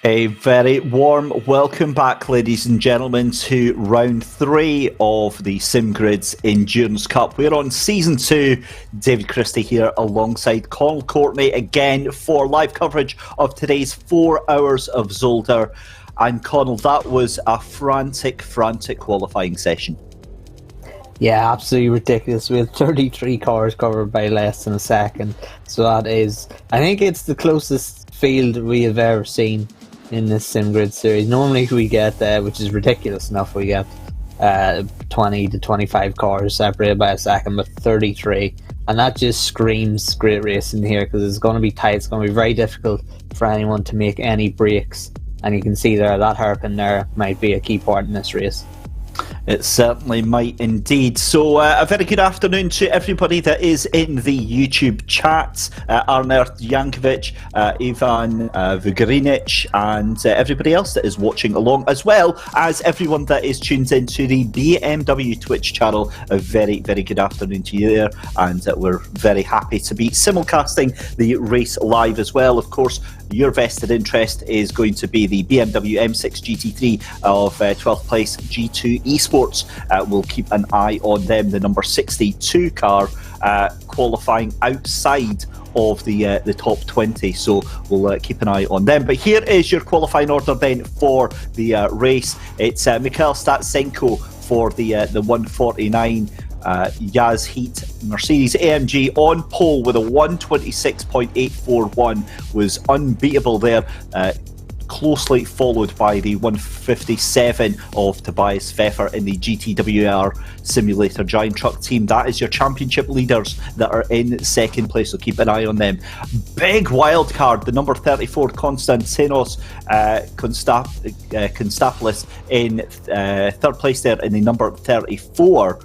A very warm welcome back, ladies and gentlemen, to round 3 of the SimGrid's Endurance Cup. We're on Season 2. David Christie here alongside Connall, Courtney again for live coverage of today's 4 hours of Zolder. And Connall, that was a frantic qualifying session. Yeah, absolutely ridiculous. We had 33 cars covered by less than a second. So that is, I think it's the closest field we have ever seen in this SimGrid series. Normally we get, which is ridiculous enough, we get 20 to 25 cars separated by a second, but 33. And that just screams great racing here, because it's going to be tight. It's going to be very difficult for anyone to make any breaks. And you can see there, that hairpin there might be a key part in this race. It certainly might indeed. So a very good afternoon to everybody that is in the YouTube chat. Arnert Jankovic, Ivan Vugarinic, and everybody else that is watching along, as well as everyone that is tuned into the BMW Twitch channel. A very good afternoon to you there, and we're very happy to be simulcasting the race live as well. Of course, your vested interest is going to be the BMW M6 GT3 of 12th place G2 Esports. We'll keep an eye on them. The number 62 car qualifying outside of the top 20, so we'll keep an eye on them. But here is your qualifying order then for the race. It's Mikhail Statsenko for the 149 Yaz Heat Mercedes AMG on pole with a 126.841, was unbeatable there, closely followed by the 157 of Tobias Pfeffer in the GTWR Simulator Giant Truck team. That is your championship leaders that are in second place, so keep an eye on them. Big wild card, the number 34 Konstantinos Konstapoulos in third place there in the number 34.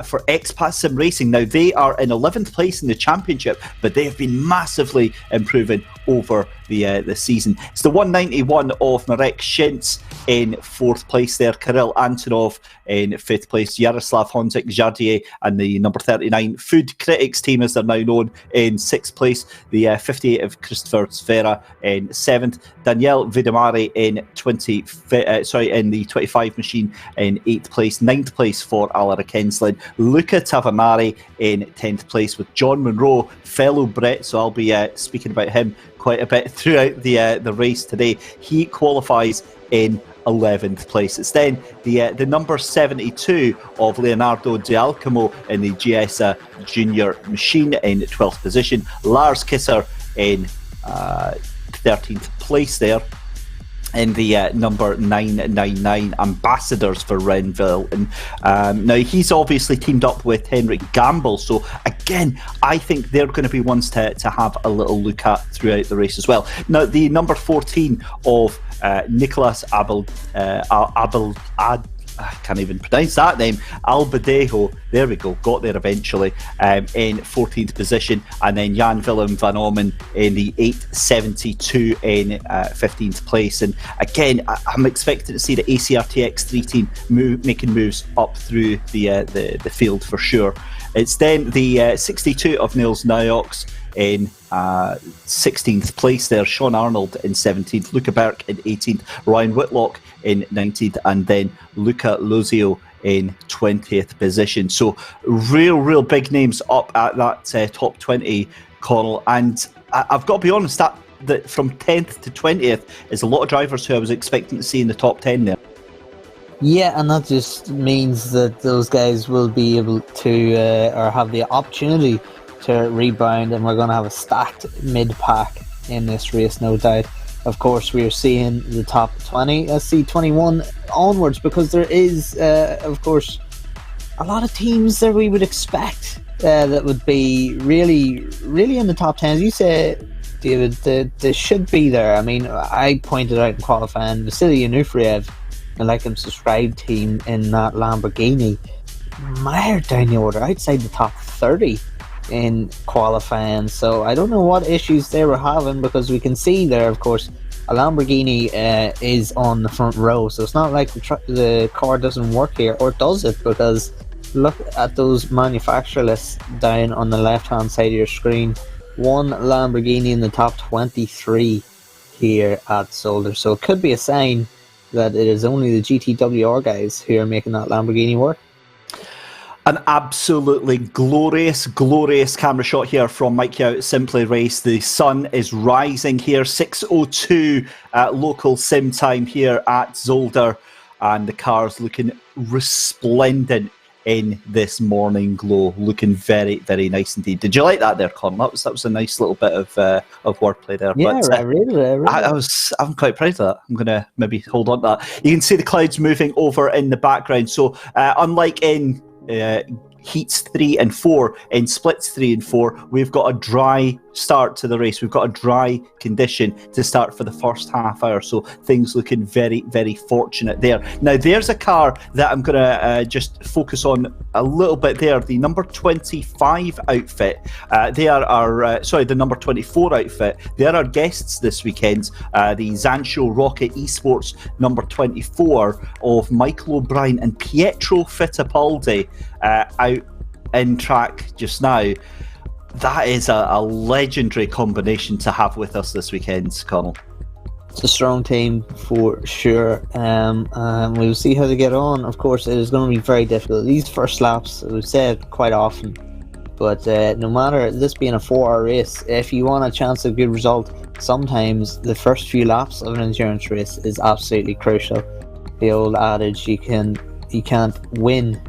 For Expat Sim Racing. Now, they are in 11th place in the championship, but they have been massively improving over the season. It's the 191 of Marek Shintz in 4th place there, Kirill Antonov in 5th place, Yaroslav Honzik Jardier and the number 39 Food Critics team, as they're now known, in 6th place, the 58 of Christopher Sfera in 7th, Daniel Vidamari in the 25 machine in 8th place, 9th place for Alara Kenslin, Luca Tavamari in 10th place with John Monroe, fellow Brit, so I'll be speaking about him quite a bit throughout the race today. He qualifies in 11th place. It's then the number 72 of Leonardo Giacomo in the GS Junior machine in 12th position. Lars Kisser in 13th place there in the number 999 Ambassadors for Renville. And now he's obviously teamed up with Henrik Gamble, so again I think they're going to be ones to have a little look at throughout the race as well. Now the number 14 of Nicholas I can't even pronounce that name, Albadejo, there we go, got there eventually, in 14th position, and then Jan Willem van Ommen in the 872 in 15th place. And again, I'm expecting to see the ACRTX3 team making moves up through the field for sure. It's then the 62 of Niels Nuyox in 16th place there, Sean Arnold in 17th, Luca Berk in 18th, Ryan Whitlock in 19th, and then Luca Lozio in 20th position. So real big names up at that top 20, Connall. And I've got to be honest, that from 10th to 20th is a lot of drivers who I was expecting to see in the top 10 there. Yeah, and that just means that those guys will be able to, or have the opportunity to rebound, and we're going to have a stacked mid-pack in this race, no doubt. Of course, we're seeing the top 20, let's see, 21 onwards, because there is, of course, a lot of teams that we would expect that would be really in the top 10. As you say, David, they should be there. I mean, I pointed out in qualifying, Vasily Onufriev, the Like Subscribe team in that Lamborghini, mired down the order outside the top 30 in qualifying. So I don't know what issues they were having, because we can see there, of course, a Lamborghini is on the front row, so it's not like the car doesn't work here, or does it? Because look at those manufacturer lists down on the left hand side of your screen. One Lamborghini in the top 23 here at Zolder, so it could be a sign that it is only the GTWR guys who are making that Lamborghini work. An absolutely glorious camera shot here from Mike Yao at Simply Race. The sun is rising here, 6:02 local sim time here at Zolder, and the car's looking resplendent in this morning glow, looking very nice indeed. Did you like that there, Con? That was a nice little bit of wordplay there. Yeah, but, I really. I'm quite proud of that. I'm gonna maybe hold on to that. You can see the clouds moving over in the background. So unlike in heats 3 and 4, in splits 3 and 4, we've got a dry start to the race. We've got a dry condition to start for the first half hour, so things looking very fortunate there. Now there's a car that I'm going to just focus on a little bit there, the number 25 outfit. They are our the number 24 outfit. They're our guests this weekend, the Zancho Rocket Esports number 24 of Michael O'Brien and Pietro Fittipaldi out in track just now. That is a legendary combination to have with us this weekend, Connall. It's a strong team for sure. We'll see how they get on. Of course, it is going to be very difficult. These first laps, we've said quite often, but no matter this being a 4-hour race, if you want a chance of a good result, sometimes the first few laps of an endurance race is absolutely crucial. The old adage, you can't win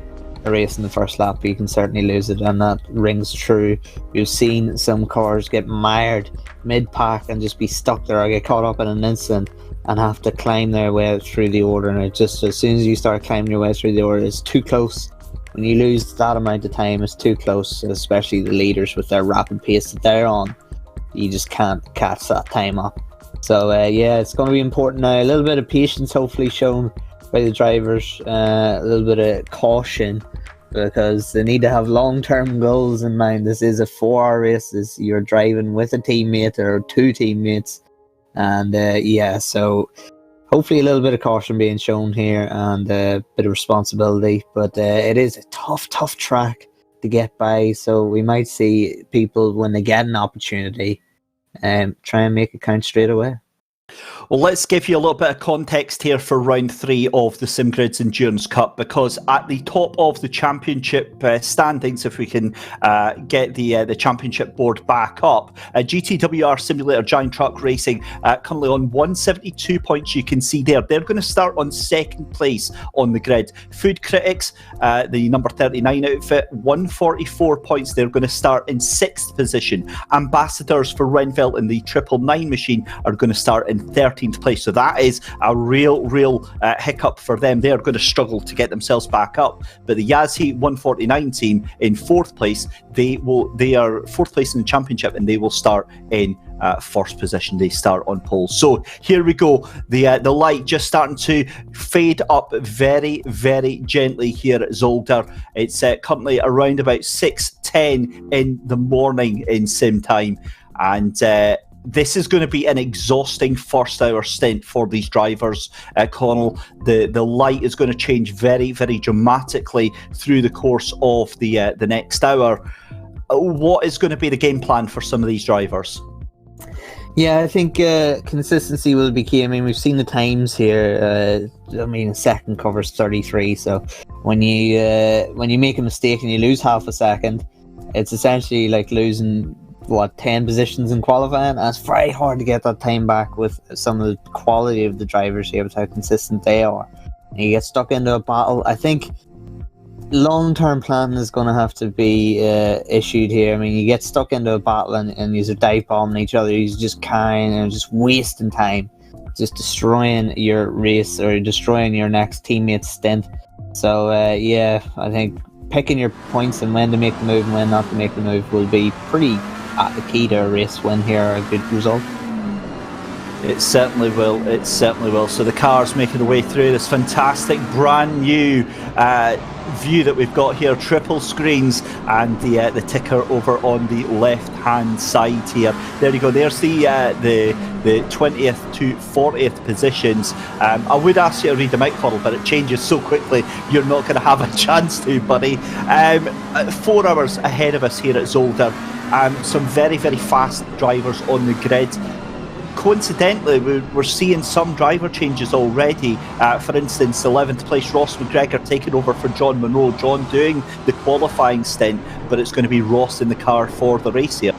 a race in the first lap, but you can certainly lose it, and that rings true. We've seen some cars get mired mid-pack and just be stuck there, or get caught up in an incident and have to climb their way through the order, and it just, as soon as you start climbing your way through the order, it's too close. When you lose that amount of time, it's too close, especially the leaders with their rapid pace that they're on. You just can't catch that time up. So yeah, it's going to be important now. A little bit of patience hopefully shown by the drivers, a little bit of caution, because they need to have long-term goals in mind. This is a 4-hour race. You're driving with a teammate or two teammates, and so hopefully a little bit of caution being shown here and a bit of responsibility. But it is a tough track to get by, so we might see people, when they get an opportunity, try and make it count straight away. Well, let's give you a little bit of context here for round 3 of the SimGrids Endurance Cup, because at the top of the championship standings, if we can get the championship board back up, GTWR Simulator Giant Truck Racing currently on 172 points. You can see there, they're going to start on second place on the grid. Food Critics, the number 39 outfit, 144 points. They're going to start in 6th position. Ambassadors for Renville and the 999 machine are going to start in in 13th place. So that is a real hiccup for them. They're going to struggle to get themselves back up. But the Yazhi 149 team in 4th place, they are 4th place in the championship, and they will start in first position. They start on pole. So here we go. The light just starting to fade up very, very gently here at Zolder. It's currently around about 6:10 in the morning in sim time, and this is going to be an exhausting first hour stint for these drivers. Connall, the light is going to change very, very dramatically through the course of the next hour. What is going to be the game plan for some of these drivers? Yeah, I think consistency will be key. I mean, we've seen the times here. I mean, a second covers 33. So when you make a mistake and you lose half a second, it's essentially like losing 10 positions in qualifying. And it's very hard to get that time back with some of the quality of the drivers here, with how consistent they are. And you get stuck into a battle. I think long-term plan is going to have to be issued here. I mean, you get stuck into a battle and you're dive bombing each other. You're just carrying and just wasting time, just destroying your race or destroying your next teammate's stint. So yeah, I think picking your points and when to make the move and when not to make the move will be pretty at the key to a race win here, or a good result. It certainly will. It certainly will. So the cars making their way through this fantastic brand new view that we've got here, triple screens, and the ticker over on the left hand side here. There you go. There's the 20th to 40th positions. I would ask you to read them out, Courtney, but it changes so quickly you're not going to have a chance to, buddy. 4 hours ahead of us here at Zolder. Some very, very fast drivers on the grid. Coincidentally, we're seeing some driver changes already. For instance, 11th place Ross McGregor taking over for John Monroe. John doing the qualifying stint, but it's going to be Ross in the car for the race here.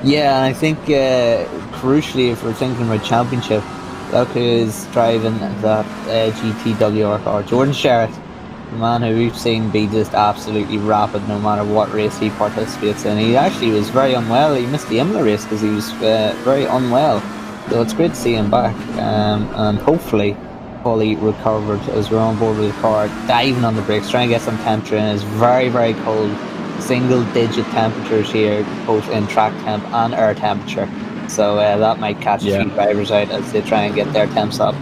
Yeah, I think crucially, if we're thinking about championship, look who's driving that GTWR car. Jordan Sherritt, the man who we've seen be just absolutely rapid no matter what race he participates in. He actually was very unwell. He missed the Imola race because he was very unwell. So it's great to see him back, and hopefully fully recovered as we're on board with the car, diving on the brakes, trying to get some temperature in. It's very, very cold. Single digit temperatures here, both in track temp and air temperature. So that might catch a few drivers out as they try and get their temps up.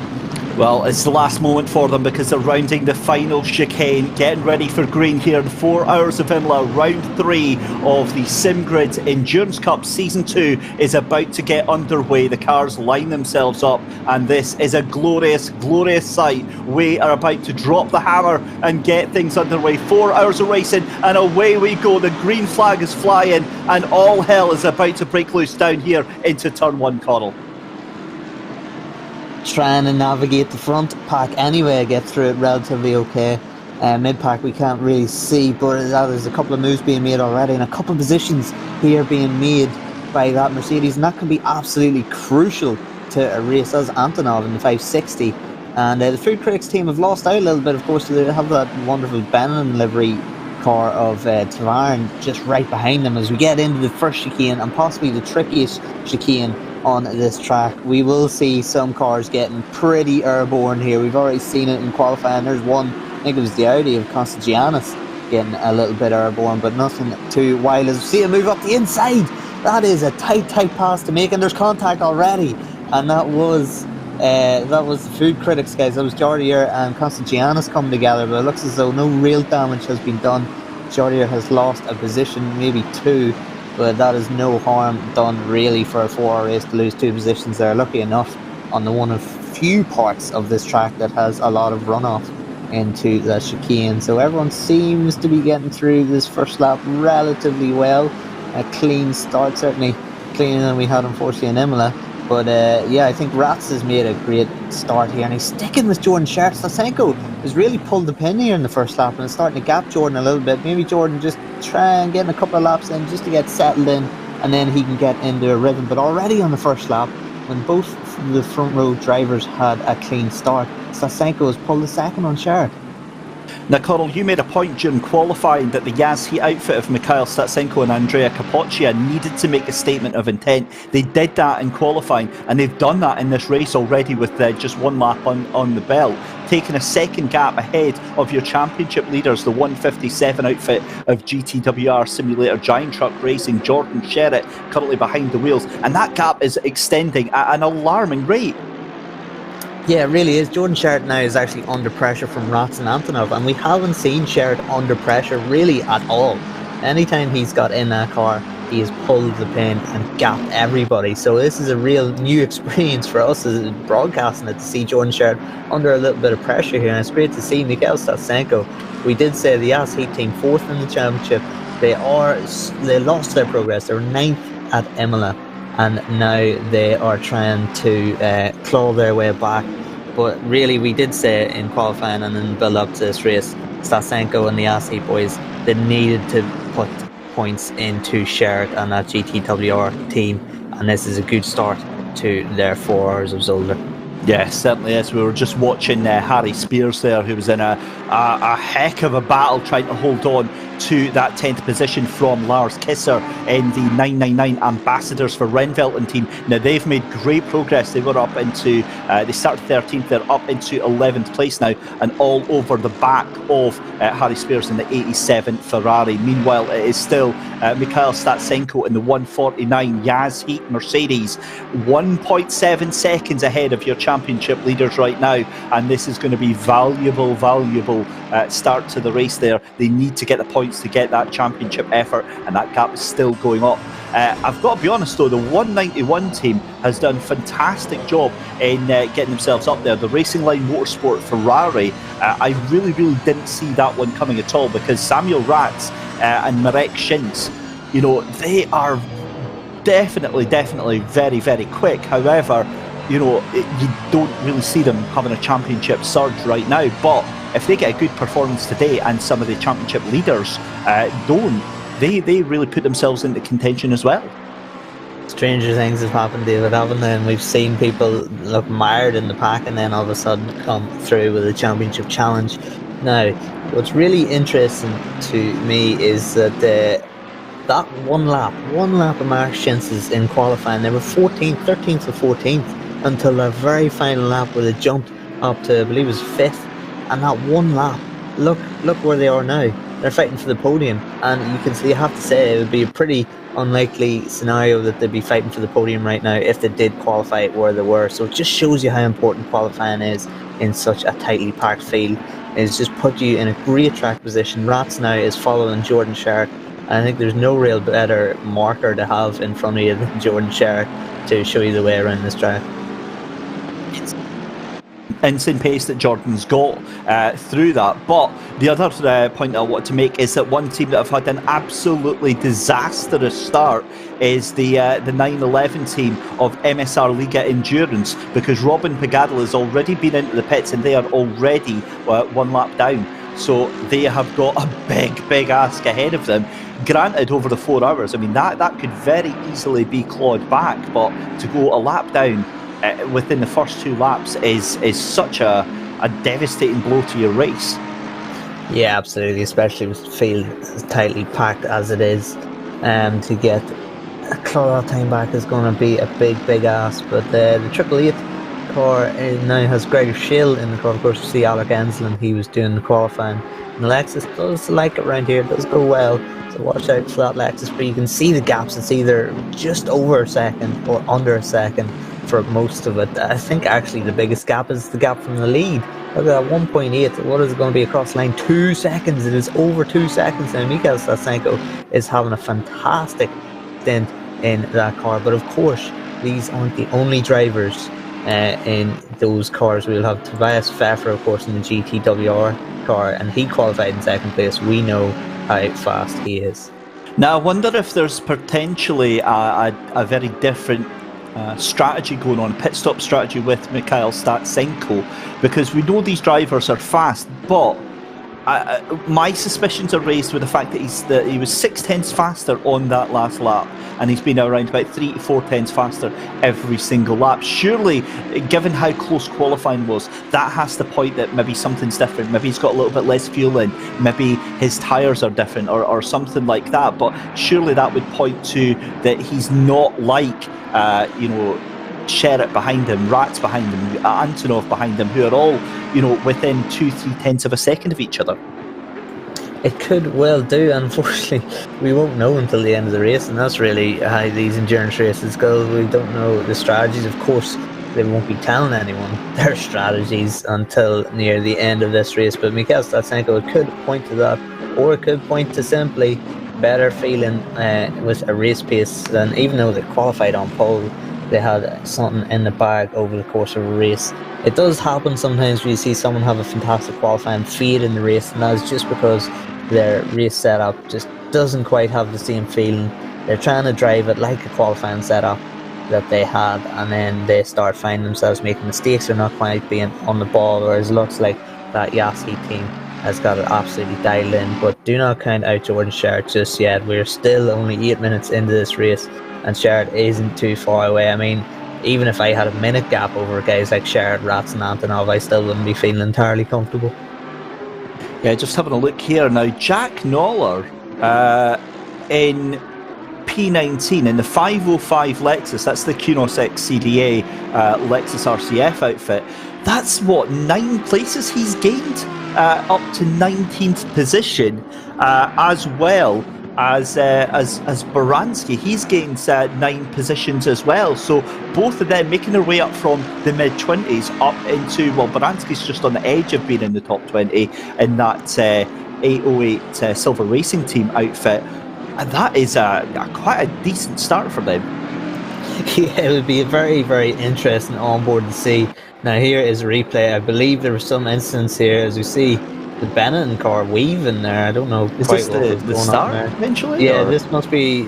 Well, it's the last moment for them because they're rounding the final chicane, getting ready for green here in 4 hours of Imola. Round 3 of the SimGrid Endurance Cup Season 2 is about to get underway. The cars line themselves up, and this is a glorious, glorious sight. We are about to drop the hammer and get things underway. 4 hours of racing, and away we go. The green flag is flying, and all hell is about to break loose down here into Turn 1, Connall. Trying to navigate the front pack anyway, get through it relatively okay. Mid pack we can't really see, but there's a couple of moves being made already and a couple of positions here being made by that Mercedes, and that can be absolutely crucial to a race as Antonov in the 560. And the Food Critics team have lost out a little bit, of course. They have that wonderful Benin livery car of Tavarn just right behind them as we get into the first chicane and possibly the trickiest chicane on this track. We will see some cars getting pretty airborne here. We've already seen it in qualifying. There's one, I think it was the Audi of Constantianis, getting a little bit airborne, but nothing too wild. As we see it move up the inside, that is a tight pass to make, and there's contact already. And that was the Food Critics guys. That was Jordier and Constantianis coming together, but it looks as though no real damage has been done. Jordier has lost a position, maybe 2. But that is no harm done really for a 4-hour race to lose 2 positions there. Lucky enough on the one of few parts of this track that has a lot of runoff into the chicane. So everyone seems to be getting through this first lap relatively well. A clean start, certainly cleaner than we had unfortunately in Imola. But yeah, I think Ratz has made a great start here, and he's sticking with Jordan Sherritt. Stasenko has really pulled the pin here in the first lap and is starting to gap Jordan a little bit. Maybe Jordan just try and get a couple of laps in just to get settled in, and then he can get into a rhythm. But already on the first lap, when both the front row drivers had a clean start, Stasenko has pulled the second on Sherritt. Now, Coral, you made a point during qualifying that the Yaz Heat outfit of Mikhail Statsenko and Andrea Capoccia needed to make a statement of intent. They did that in qualifying, and they've done that in this race already with just one lap on the belt, taking a second gap ahead of your championship leaders, the 157 outfit of GTWR Simulator Giant Truck Racing, Jordan Sherritt, currently behind the wheels, and that gap is extending at an alarming rate. Yeah, it really is. Jordan Sherritt now is actually under pressure from Rats and Antonov, and we haven't seen Sherritt under pressure really at all. Anytime he's got in that car, he has pulled the pin and gapped everybody. So this is a real new experience for us as broadcasting it, to see Jordan Sherritt under a little bit of pressure here, and it's great to see Mikhail Statsenko. We did say the Yaz Heat team 4th in the championship. They lost their progress. They were 9th at Imola, and now they are trying to claw their way back. But really, we did say in qualifying and in the build-up to this race, Statsenko and the Yaz Heat boys, they needed to put points into Sherritt and that GTWR team, and this is a good start to their 4 hours of Zolder. Yeah, certainly is. We were just watching Harry Spears there, who was in a heck of a battle trying to hold on to that 10th position from Lars Kisser in the 999 Ambassadors for Renvelten team. Now, they've made great progress. They were up into, they started 13th, they're up into 11th place now, and all over the back of Harry Spears in the 87 Ferrari. Meanwhile, it is still Mikhail Statsenko in the 149 Yaz Heat Mercedes, 1.7 seconds ahead of your championship leaders right now, and this is going to be valuable start to the race there. They need to get the points to get that championship effort, and that gap is still going up. I've got to be honest though, the 191 team has done a fantastic job in getting themselves up there. The Racing Line Motorsport Ferrari, I really didn't see that one coming at all, because Samuel Ratz and Marek Shins, you know, they are definitely very quick. However, you know, you don't really see them having a championship surge right now, but if they get a good performance today and some of the championship leaders don't, they really put themselves into contention as well. Stranger things have happened, David, haven't they? And we've seen people look mired in the pack and then all of a sudden come through with a championship challenge. Now, what's really interesting to me is that that one lap of Mark Shintz's in qualifying, they were 13th to 14th until the very final lap where they jumped up to, I believe it was 5th. And that one lap, look where they are now. They're fighting for the podium, and you can see, you have to say, it would be a pretty unlikely scenario that they'd be fighting for the podium right now if they did qualify where they were. So it just shows you how important qualifying is in such a tightly packed field. It's just put you in a great track position. Rats now is following Jordan Sherritt. I think there's no real better marker to have in front of you than Jordan Sherritt to show you the way around this track. Insane pace that Jordan's got through that. But the other point I want to make is that one team that have had an absolutely disastrous start is the 911 team of MSR Liga Endurance, because Robin Pagadal has already been into the pits and they are already one lap down. So they have got a big ask ahead of them. Granted, over the 4 hours, I mean, that could very easily be clawed back, but to go a lap down within the first 2 laps is such a devastating blow to your race. Yeah, absolutely, especially with the field as tightly packed as it is. To get a claw that time back is going to be a big ask. But the 888 car now has Gregor Schill in the car. Of course, you see Alec Enslin, he was doing the qualifying. And Lexus does like it around here, it does go well. So watch out for that Lexus, but you can see the gaps. It's either just over a second or under a second for most of it. I think actually the biggest gap is the gap from the lead. Look at that, 1.8. What is it going to be across the line? 2 seconds. It is over 2 seconds now. Mikhail Statsenko is having a fantastic stint in that car. But of course, these aren't the only drivers in those cars. We'll have Tobias Pfeffer, of course, in the GTWR car, and he qualified in 2nd place. We know how fast he is. Now, I wonder if there's potentially a very different strategy going on, pit stop strategy with Mikhail Statsenko, because we know these drivers are fast, but my suspicions are raised with the fact that he was 6 tenths faster on that last lap, and he's been around about 3 to 4 tenths faster every single lap. Surely, given how close qualifying was, that has to point that maybe something's different. Maybe he's got a little bit less fuel in. Maybe his tyres are different, or something like that. But surely that would point to that he's not like, Sherritt behind him, Rats behind him, Antonov behind him, who are all, within 2-3 tenths of a second of each other. It could well do. Unfortunately, we won't know until the end of the race, and that's really how these endurance races go. We don't know the strategies. Of course, they won't be telling anyone their strategies until near the end of this race. But Mikhail Statsenko, it could point to that, or it could point to simply better feeling with a race pace than, even though they qualified on pole, they had something in the bag over the course of a race. It does happen sometimes where you see someone have a fantastic qualifying fade in the race, and that's just because their race setup just doesn't quite have the same feeling. They're trying to drive it like a qualifying setup that they had, and then they start finding themselves making mistakes or not quite being on the ball, whereas it looks like that Yassi team has got it absolutely dialed in. But do not count out Jordan Sherritt just yet. We're still only 8 minutes into this race, and Sherritt isn't too far away. I mean, even if I had a minute gap over guys like Sherritt, Rats and Antonov, I still wouldn't be feeling entirely comfortable. Yeah, just having a look here now. Jack Noller in P19 in the 505 Lexus, that's the Kunos XCDA Lexus RCF outfit. That's 9 places he's gained, up to 19th position, as well as Baranski. He's gained 9 positions as well. So both of them making their way up from the mid-20s up into, Baranski's just on the edge of being in the top 20 in that 808 Silver Racing Team outfit. And that is quite a decent start for them. Yeah, it would be a very, very interesting onboard to see. Now here is a replay. I believe there was some instance here, as you see the Benetton car weaving there. I don't know. Is this the start eventually? Yeah, or? This must be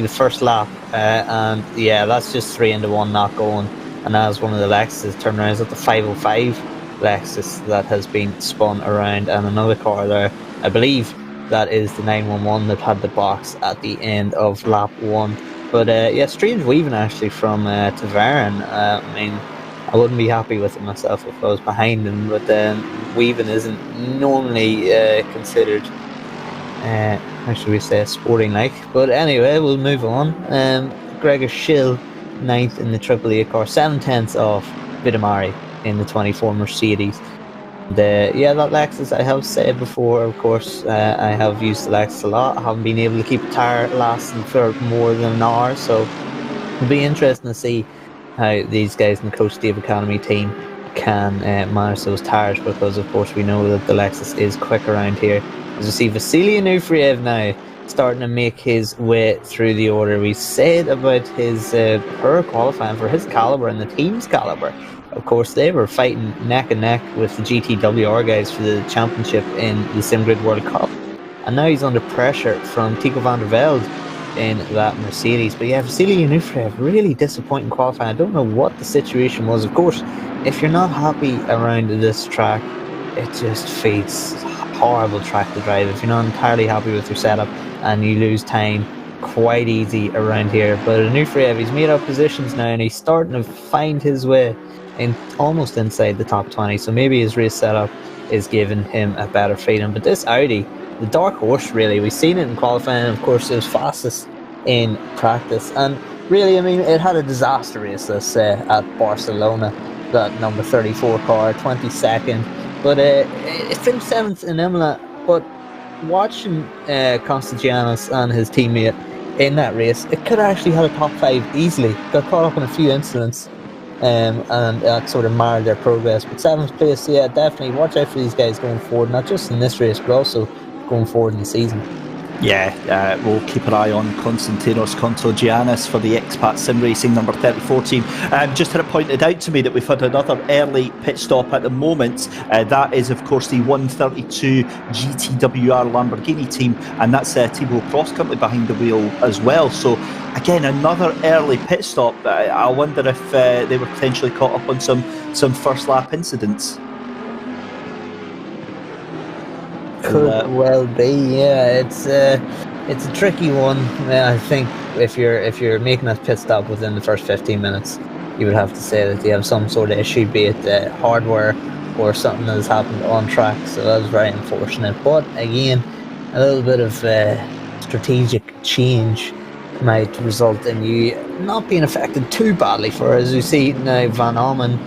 the first lap, and yeah, that's just 3 into 1 not going. And as one of the Lexus turned around, at the 505 Lexus that has been spun around, and another car there. I believe that is the 911 that had the box at the end of lap 1. But yeah, strange weaving actually from Tavarin. I mean, I wouldn't be happy with it myself if I was behind him, but weaving isn't normally considered, how should we say, sporting-like. But anyway, we'll move on. Gregor Schill, 9th in the AAA car, 7 tenths off Vitamari in the 24 Mercedes. Yeah, that Lexus, I have said before, of course, I have used the Lexus a lot. I haven't been able to keep a tyre lasting for more than an hour, so it'll be interesting to see how these guys in the Coach Steve Academy team can manage those tyres, because of course we know that the Lexus is quick around here. As you see, Vasily Anufriev now starting to make his way through the order. We said about his poor qualifying for his calibre and the team's calibre. Of course, they were fighting neck and neck with the GTWR guys for the championship in the SimGrid World Cup. And now he's under pressure from Tico van der Velde in that Mercedes. But yeah, Vasily Anufriev, really disappointing qualifying. I don't know what the situation was. Of course, if you're not happy around this track, it just feels a horrible track to drive. If you're not entirely happy with your setup and you lose time quite easy around here. But Anufriev, he's made up positions now and he's starting to find his way in almost inside the top 20, so maybe his race setup is giving him a better freedom. But this Audi, the dark horse really, we've seen it in qualifying, of course it was fastest in practice, and really, I mean, it had a disaster race, let's say, at Barcelona, that number 34 car, 22nd, but it finished 7th in Imola. But watching Constantinos and his teammate in that race, it could have actually had a top 5 easily. Got caught up in a few incidents, and that sort of marred their progress. But 7th place, yeah, definitely watch out for these guys going forward, not just in this race but also going forward in the season. Yeah, we'll keep an eye on Konstantinos Kontogiannis for the Expat Sim Racing number 34 team. Just had it pointed out to me that we've had another early pit stop at the moment. That is, of course, the 132 GTWR Lamborghini team, and that's Thibaut Prost currently behind the wheel as well. So, again, another early pit stop. I wonder if they were potentially caught up on some first lap incidents. Could well be, yeah. It's a tricky one. I think if you're making a pit stop within the first 15 minutes, you would have to say that you have some sort of issue, be it hardware or something that has happened on track. So that was very unfortunate. But again, a little bit of strategic change might result in you not being affected too badly. For as you see now, Van Almen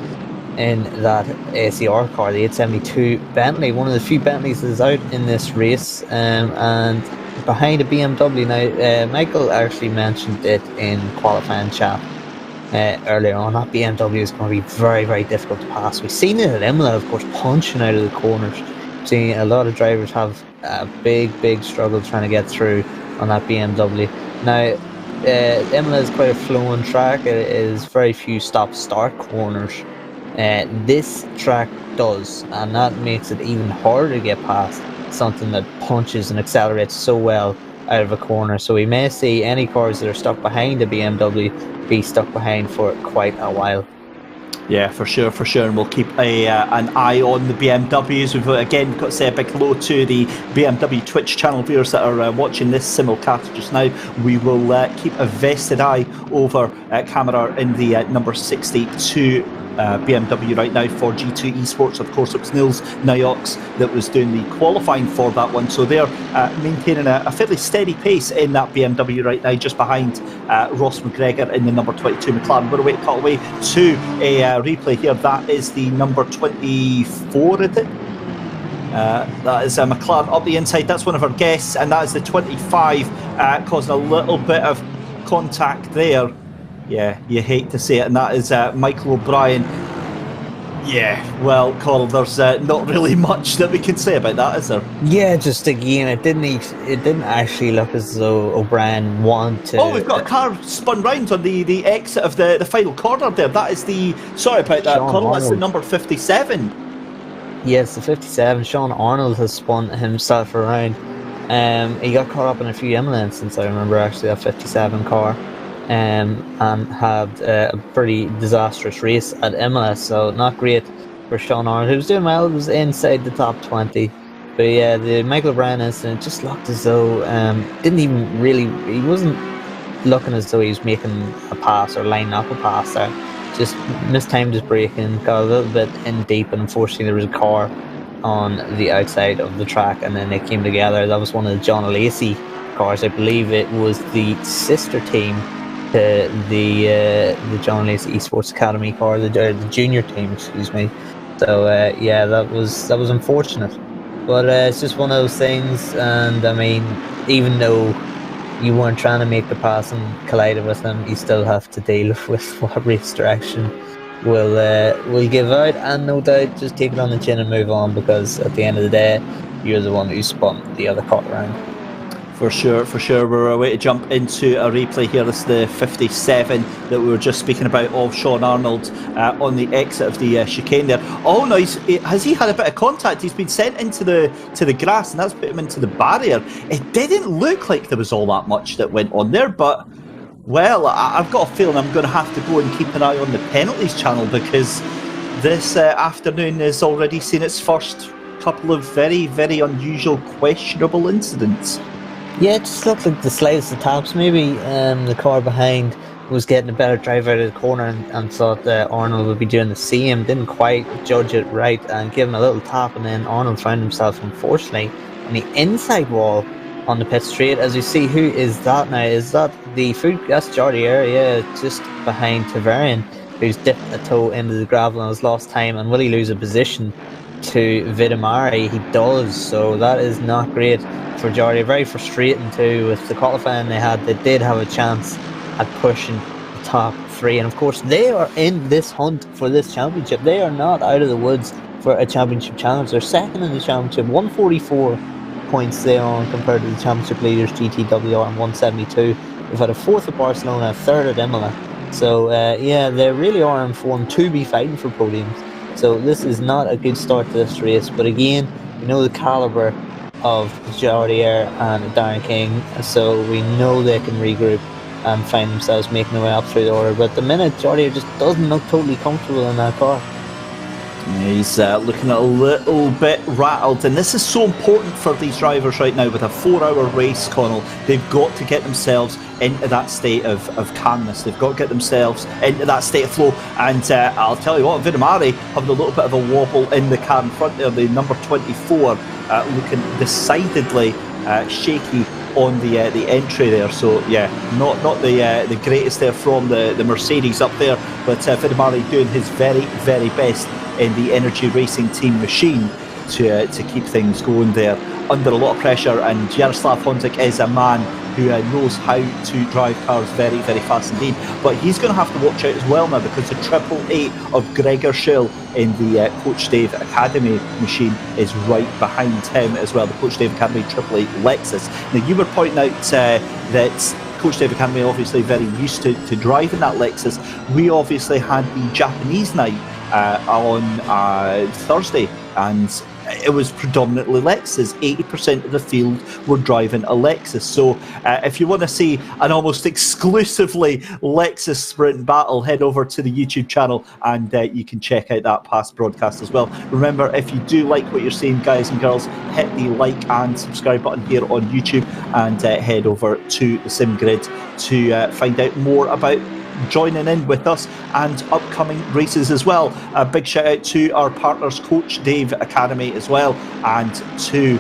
in that ACR car, the 872 Bentley, one of the few Bentleys that is out in this race, and behind a BMW. Now, Michael actually mentioned it in qualifying chat earlier on. That BMW is going to be very, very difficult to pass. We've seen it at Imola, of course, punching out of the corners. We've seen a lot of drivers have a big struggle trying to get through on that BMW. Now, Imola is quite a flowing track. It is very few stop-start corners. This track does, and that makes it even harder to get past something that punches and accelerates so well out of a corner. So we may see any cars that are stuck behind a BMW be stuck behind for quite a while. Yeah, for sure, and we'll keep an eye on the BMWs. We've again got to say a big hello to the BMW Twitch channel viewers that are watching this simulcast just now. We will keep a vested eye over camera in the number 62 BMW right now for G2 Esports. Of course, it was Nils Nayox that was doing the qualifying for that one, so they're maintaining a fairly steady pace in that BMW right now, just behind Ross McGregor in the number 22 McLaren. We're away to cut away to a replay here. That is the number 24, is it? That is a McLaren up the inside. That's one of our guests, and that is the 25, causing a little bit of contact there. Yeah, you hate to see it, and that is Michael O'Brien. Yeah, well, Coral, there's not really much that we can say about that, is there? Yeah, just again, it didn't actually look as though O'Brien wanted to. Oh, we've got a car spun round on the exit of the final corner there. That is the, sorry about that, Coral, that's the number 57. Yes, the 57. Sean Arnold has spun himself around. He got caught up in a few Imola incidents, I remember, actually, that 57 car. And had a pretty disastrous race at Imola, so not great for Sean Arnold, who was doing well. It was inside the top 20, but yeah, the Michael O'Brien incident just looked as though he wasn't looking as though he was making a pass or lining up a pass there. Just mistimed his braking, got a little bit in deep, and unfortunately there was a car on the outside of the track, and then they came together. That was one of the John Lacey cars. I believe it was the sister team to the John Lacey Esports Academy car, the junior team, excuse me. So yeah, that was unfortunate, but it's just one of those things. And I mean, even though you weren't trying to make the pass and collided with him, you still have to deal with what race direction will give out, and no doubt just take it on the chin and move on, because at the end of the day, you're the one who spun the other car around. For sure. We're away to jump into a replay here. This is the 57 that we were just speaking about of Sean Arnold on the exit of the chicane there. Oh no, has he had a bit of contact? He's been sent into the grass, and that's put him into the barrier. It didn't look like there was all that much that went on there, but well, I've got a feeling I'm going to have to go and keep an eye on the penalties channel, because this afternoon has already seen its first couple of very, very unusual, questionable incidents. Yeah, it just looked like the slightest of taps. Maybe the car behind was getting a better drive out of the corner and thought that Arnold would be doing the same. Didn't quite judge it right and give him a little tap, and then Arnold found himself, unfortunately, on the inside wall on the pit straight. As you see, who is that now? Is that the food? That's Jordi area, just behind Tavarian, who's dipped a toe into the gravel and has lost time. And will he lose a position to Vitamari? He does, so that is not great for Jordi. Very frustrating too with the qualifying they had. They did have a chance at pushing the top three, and of course they are in this hunt for this championship. They are not out of the woods for a championship challenge. They're second in the championship, 144 points they on compared to the championship leaders GTWR and 172. We've had a fourth at Barcelona, a third at Imola, so yeah, they really are in form to be fighting for podiums. So this is not a good start to this race, but again, we know the calibre of Jordier and Darren King, so we know they can regroup and find themselves making their way up through the order. But at the minute, Jordier just doesn't look totally comfortable in that car. He's looking a little bit rattled, and this is so important for these drivers right now with a 4-hour race, Connall. They've got to get themselves into that state of calmness. They've got to get themselves into that state of flow. And I'll tell you what, Vinamari having a little bit of a wobble in the car in front there, the number 24, looking decidedly shaky on the entry there. So yeah, not the greatest there from the Mercedes up there, but Vinamari doing his very, very best in the Energy Racing Team machine to keep things going there under a lot of pressure. And Jaroslav Honzik is a man who knows how to drive cars very, very fast indeed. But he's going to have to watch out as well now, because the 888 of Gregor Schill in the Coach Dave Academy machine is right behind him as well. The Coach Dave Academy 888 Lexus. Now, you were pointing out that Coach Dave Academy obviously very used to driving that Lexus. We obviously had the Japanese night on Thursday, and it was predominantly Lexus. 80% of the field were driving a Lexus. So if you want to see an almost exclusively Lexus sprint battle, head over to the YouTube channel and you can check out that past broadcast as well. Remember, if you do like what you're seeing, guys and girls, hit the like and subscribe button here on YouTube, and head over to the Sim Grid to find out more about joining in with us and upcoming races as well. A big shout out to our partners, Coach Dave Academy as well, and to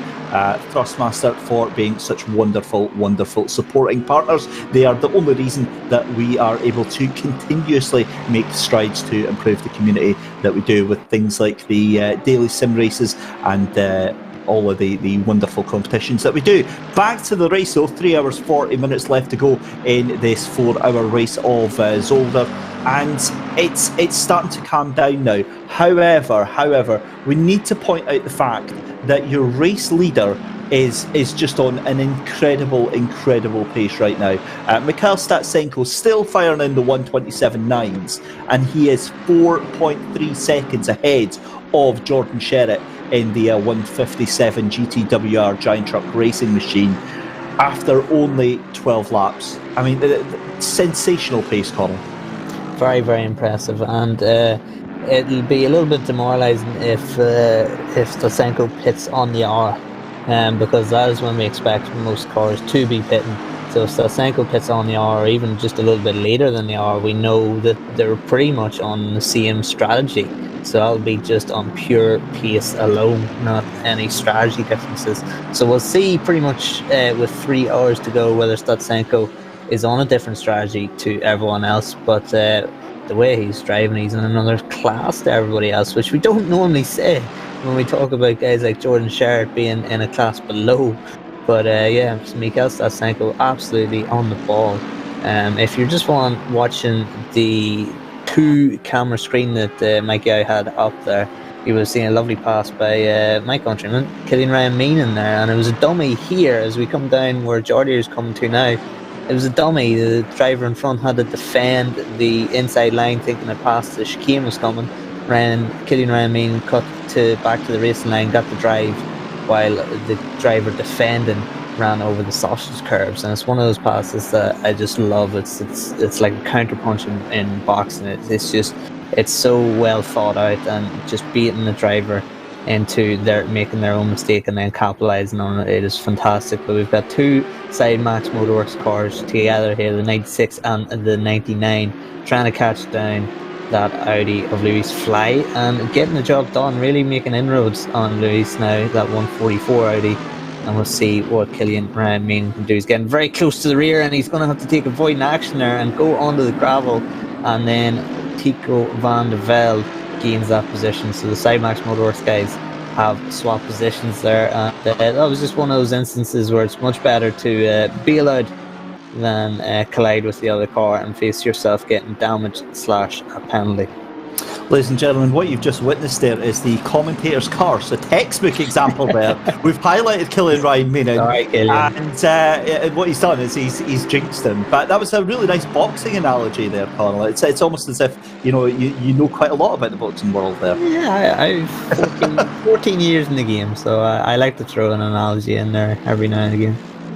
Thrustmaster for being such wonderful supporting partners. They are the only reason that we are able to continuously make strides to improve the community that we do with things like the daily sim races and all of the wonderful competitions that we do. Back to the race though, 3 hours 40 minutes left to go in this 4-hour race of Zolder, and it's starting to calm down now. However, we need to point out the fact that your race leader is just on an incredible pace right now. Mikhail Statsenko still firing in the 1:27.9s, and he is 4.3 seconds ahead of Jordan Sherritt in the 1:57 GTWR Giant Truck Racing machine after only 12 laps. I mean, sensational pace, Connall. Very, very impressive, and it'll be a little bit demoralising if Statsenko pits on the hour, because that is when we expect most cars to be pitting. So if Statsenko pits on the hour, or even just a little bit later than the hour, we know that they're pretty much on the same strategy. So that'll be just on pure pace alone, not any strategy differences. So we'll see pretty much with 3 hours to go whether Statsenko is on a different strategy to everyone else. But the way he's driving, he's in another class to everybody else, which we don't normally say when we talk about guys like Jordan Sherritt being in a class below. But yeah, Mikhail Statsenko absolutely on the ball. If you're just watching the 2-camera screen that Mikey I had up there, you would have seen a lovely pass by my countryman, Killian Ryan Mean in there, and it was a dummy here as we come down where Geordie is coming to now. It was a dummy. The driver in front had to defend the inside line thinking that past the chicane was coming. Killian Ryan Mean cut back to the racing line, got the drive, while the driver defending ran over the sausage curves, and it's one of those passes that I just love. It's like a counter punch in boxing. It's so well thought out, and just beating the driver into making their own mistake and then capitalising on it. It is fantastic. But we've got two side Max Motorworks cars together here, the 96 and the 99, trying to catch down that Audi of Louis Fly and getting the job done, really making inroads on Louis now, that 144 Audi. And we'll see what Killian Ryan Mean can do. He's getting very close to the rear, and he's going to have to take a void in action there and go onto the gravel. And then Tico van der Velde gains that position. So the side Max Motorworks guys have swapped positions there. And that was just one of those instances where it's much better to be allowed than collide with the other car and face yourself getting damaged / a penalty. Ladies and gentlemen, what you've just witnessed there is the commentator's curse, a textbook example there. We've highlighted Killian Ryan Meaning, and what he's done is he's jinxed him. But that was a really nice boxing analogy there, Connall. It's almost as if you know quite a lot about the boxing world there. Yeah, I've 14 years in the game, so I like to throw an analogy in there every now and again.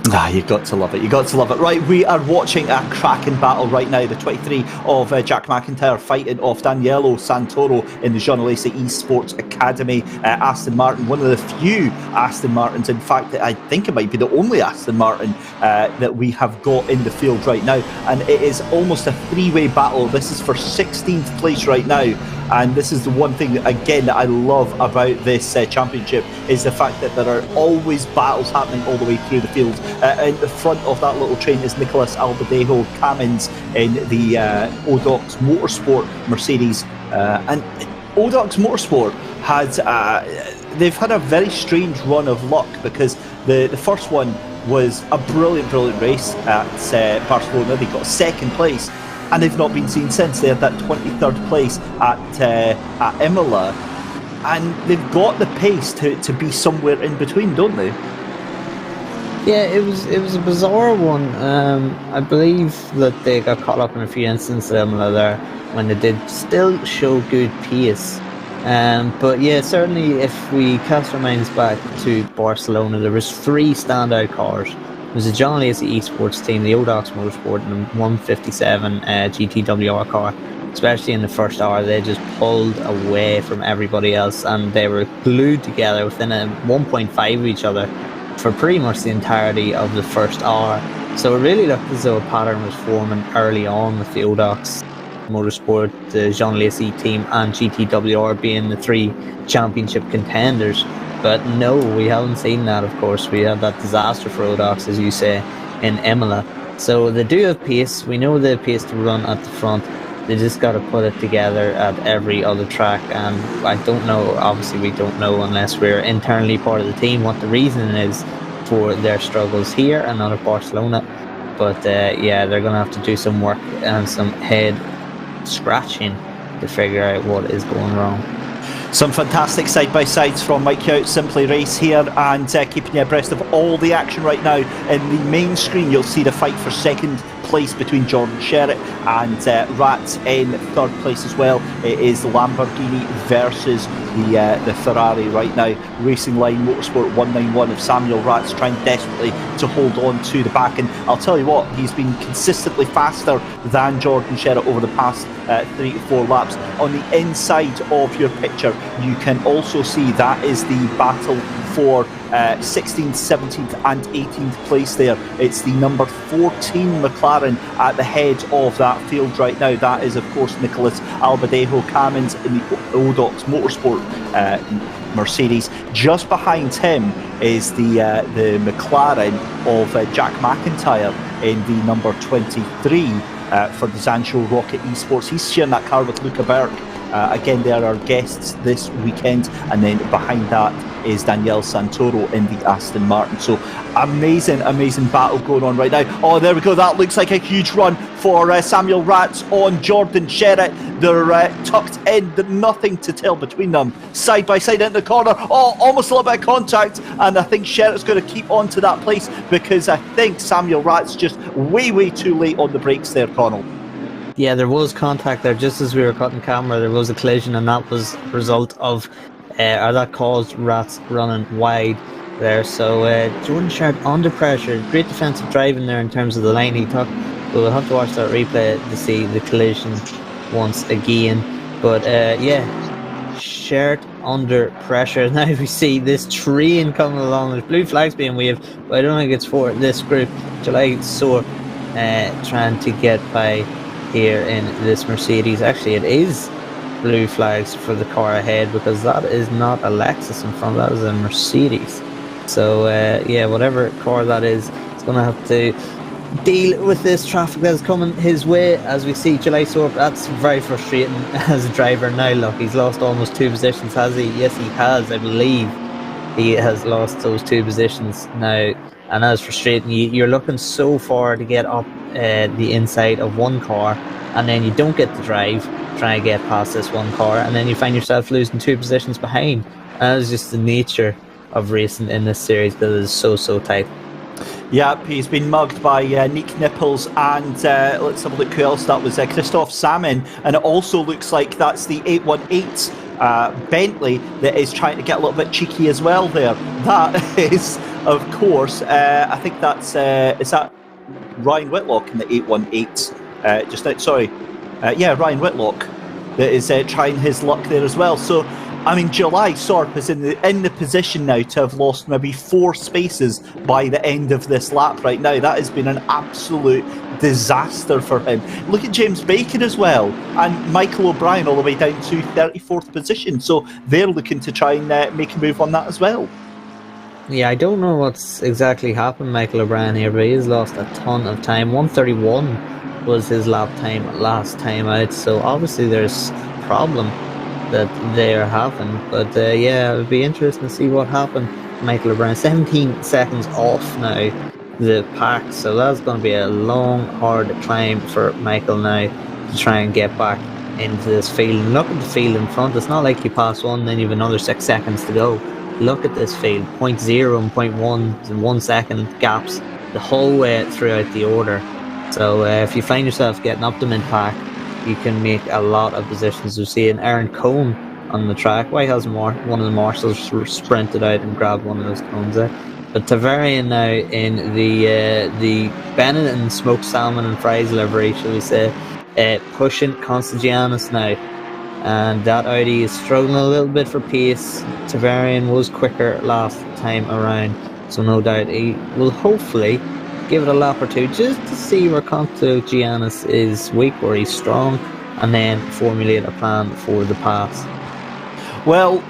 You've got to love it. You've got to love it. Right, we are watching a cracking battle right now. The 23 of Jack McIntyre fighting off Daniele Santoro in the Jean Alesi Esports Academy. Aston Martin, one of the few Aston Martins. In fact, I think it might be the only Aston Martin that we have got in the field right now. And it is almost a three-way battle. This is for 16th place right now. And this is the one thing, again, that I love about this championship, is the fact that there are always battles happening all the way through the field. In the front of that little train is Nicholas Albadejo Camins in the Odox Motorsport Mercedes. And Odox Motorsport they've had a very strange run of luck, because the first one was a brilliant race at Barcelona. They got second place, and they've not been seen since. They had that 23rd place at Imola, and they've got the pace to be somewhere in between, don't they? Yeah, it was a bizarre one. I believe that they got caught up in a few instances at Imola there, when they did still show good pace. But yeah, certainly if we cast our minds back to Barcelona, there was 3 standout cars. It was a John Lacey Esports team, the Odox Motorsport, and the 157 GTWR car. Especially in the first hour, they just pulled away from everybody else, and they were glued together within a 1.5 of each other for pretty much the entirety of the first hour. So it really looked as though a pattern was forming early on, with the Odox Motorsport, the Jean Lacey team, and GTWR being the 3 championship contenders. But no, we haven't seen that, of course. We had that disaster for Odox, as you say, in Imola. So they do have pace. We know they have pace to run at the front. They just got to put it together at every other track. And I don't know, obviously we don't know unless we're internally part of the team, what the reason is for their struggles here and not at Barcelona. But yeah, they're going to have to do some work and some head scratching to figure out what is going wrong. Some fantastic side-by-sides from Mike Youtt Simply Race here, and keeping you abreast of all the action right now. In the main screen, you'll see the fight for second place between Jordan Sherritt and Rats in third place as well. It is the Lamborghini versus the Ferrari right now. Racing Line Motorsport 191 of Samuel Rats trying desperately to hold on to the back, and I'll tell you what, he's been consistently faster than Jordan Sherritt over the past 3 to 4 laps. On the inside of your picture, you can also see that is the battle for 16th, 17th and 18th place there. It's the number 14 McLaren at the head of that field right now. That is, of course, Nicholas Albadejo Camins in the Odox Motorsport Mercedes. Just behind him is the McLaren of Jack McIntyre in the number 23 for the Zancho Rocket Esports. He's sharing that car with Luca Berg. Again, they are our guests this weekend, and then behind that is Daniele Santoro in the Aston Martin. So amazing battle going on right now. Oh, there we go. That looks like a huge run for Samuel Rats on Jordan Sherritt. They're tucked in, nothing to tell between them. Side by side into the corner. Oh, almost a little bit of contact, and I think Sherritt's going to keep on to that place, because I think Samuel Rats just way too late on the brakes there, Connall. Yeah, there was contact there just as we were cutting camera. There was a collision, and that was a result of, or that caused Rats running wide there. So Jordan Sherritt under pressure. Great defensive driving there in terms of the line he took. We'll have to watch that replay to see the collision once again. But yeah, Sherritt under pressure. Now we see this train coming along. There's blue flags being waved, but I don't think it's for this group. July Soar trying to get by here in this Mercedes. Actually, it is blue flags for the car ahead, because that is not a Lexus in front, that is a Mercedes. So yeah, whatever car that is, it's going to have to deal with this traffic that is coming his way. As we see July Sorp, that's very frustrating as a driver. Now look, he's lost almost 2 positions, has he? Yes, he has. I believe he has lost those 2 positions now, and that's frustrating. You're looking so far to get up the inside of one car, and then you don't get the drive, try and get past this one car, and then you find yourself losing 2 positions behind. And that is just the nature of racing in this series, that is so tight. Yep, he's been mugged by Nick Nipples, and let's have a look who else that was. Christoph Salmon, and it also looks like that's the 818 Bentley that is trying to get a little bit cheeky as well there. That is of course, I think that's is that Ryan Whitlock in the 818. Ryan Whitlock that is trying his luck there as well. So, I mean, July Sorp is in the position now to have lost maybe 4 spaces by the end of this lap right now. That has been an absolute disaster for him. Look at James Bacon as well, and Michael O'Brien all the way down to 34th position. So they're looking to try and make a move on that as well. Yeah, I don't know what's exactly happened, Michael O'Brien here, but he's lost a ton of time. 1:31 was his lap time last time out, so obviously there's a problem that they're having. But yeah, it would be interesting to see what happened. Michael O'Brien, 17 seconds off now the pack, so that's going to be a long, hard climb for Michael now to try and get back into this field. And look at the field in front. It's not like you pass one, then you have another 6 seconds to go. Look at this field, 0.0 and 0.1 and 1 second gaps the whole way throughout the order. So if you find yourself getting up the mid-pack, you can make a lot of positions. We're seeing Aaron Cohn on the track. Why hasn't one of the marshals sprinted out and grabbed one of those cones there? But Tavarian now in the Bennett and smoked salmon and fries livery, shall we say, pushing Constantianos now. And that Audi is struggling a little bit for pace. Tavarian was quicker last time around, so no doubt he will hopefully give it a lap or two just to see where Constantianos is weak or he's strong, and then formulate a plan for the pass. Well,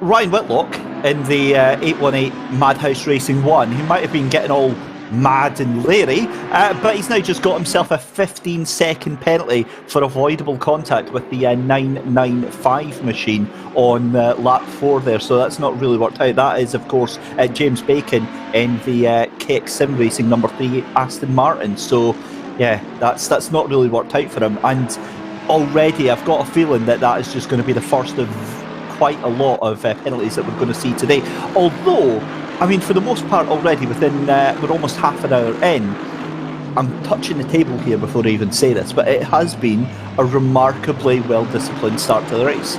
Ryan Whitlock in the 818 Madhouse Racing 1, he might have been getting all mad and leery, but he's now just got himself a 15-second penalty for avoidable contact with the 995 machine on lap 4 there, so that's not really worked out. That is, of course, James Bacon in the KX Sim Racing number 3 Aston Martin. So yeah, that's not really worked out for him, and already I've got a feeling that is just going to be the first of quite a lot of penalties that we're going to see today. Although, I mean, for the most part already, we're almost half an hour in. I'm touching the table here before I even say this, but it has been a remarkably well-disciplined start to the race.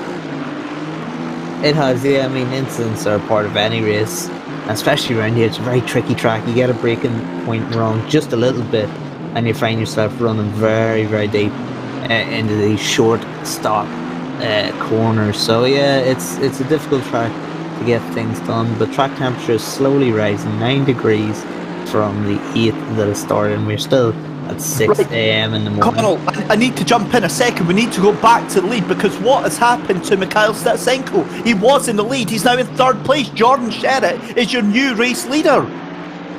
It has, yeah. I mean, incidents are part of any race, especially around here. It's a very tricky track. You get a braking point wrong just a little bit, and you find yourself running very, very deep into these short stop corners. So yeah, it's a difficult track to get things done, but track temperature is slowly rising, 9 degrees from the 8th that it started, and we're still at 6 a.m. in the morning. Connall, I need to jump in a second. We need to go back to the lead, because what has happened to Mikhail Statsenko? He was in the lead, he's now in 3rd place. Jordan Sherritt is your new race leader.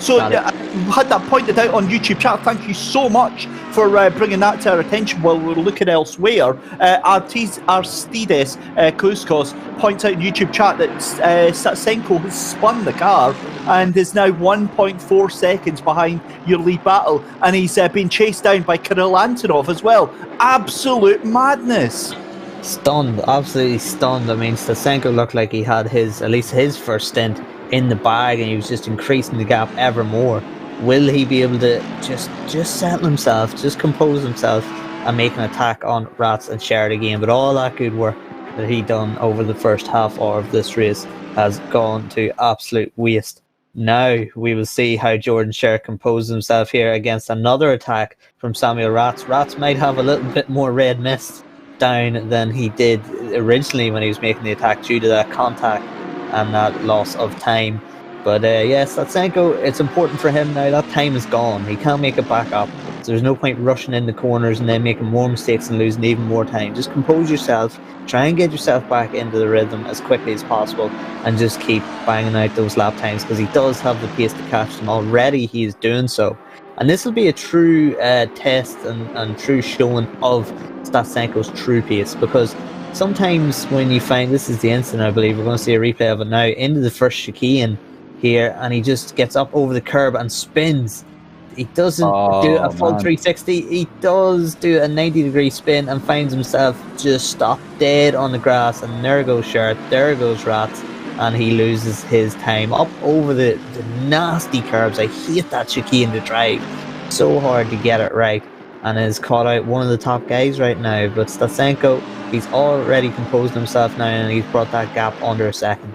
So I had that pointed out on YouTube chat. Thank you so much for bringing that to our attention while we're looking elsewhere. Aristides Kouskos points out in YouTube chat that Statsenko has spun the car and is now 1.4 seconds behind your lead battle, and he's been chased down by Kirill Antonov as well. Absolute madness. Stunned, absolutely stunned. I mean, Statsenko looked like he had at least his first stint in the bag, and he was just increasing the gap ever more. Will he be able to just settle himself, just compose himself, and make an attack on Rats and Sherritt again? But all that good work that he done over the first half hour of this race has gone to absolute waste. Now we will see how Jordan Sherritt composes himself here against another attack from Samuel Rats. Rats might have a little bit more red mist down than he did originally when he was making the attack due to that contact and that loss of time. But yes, Statsenko, it's important for him now. That time is gone. He can't make it back up. So there's no point rushing in the corners and then making more mistakes and losing even more time. Just compose yourself. Try and get yourself back into the rhythm as quickly as possible, and just keep banging out those lap times, because he does have the pace to catch them. Already he is doing so. And this will be a true test and true showing of Statsenko's true pace, because sometimes when you find, this is the incident, I believe we're going to see a replay of it now, into the first chicane here, and he just gets up over the curb and spins. He doesn't do a full 360, he does do a 90-degree spin and finds himself just stopped dead on the grass, and there goes Sherritt, there goes Rats, and he loses his time up over the nasty curbs. I hate that chicane to drive, so hard to get it right, and has caught out one of the top guys right now. But Statsenko, he's already composed himself now, and he's brought that gap under a second.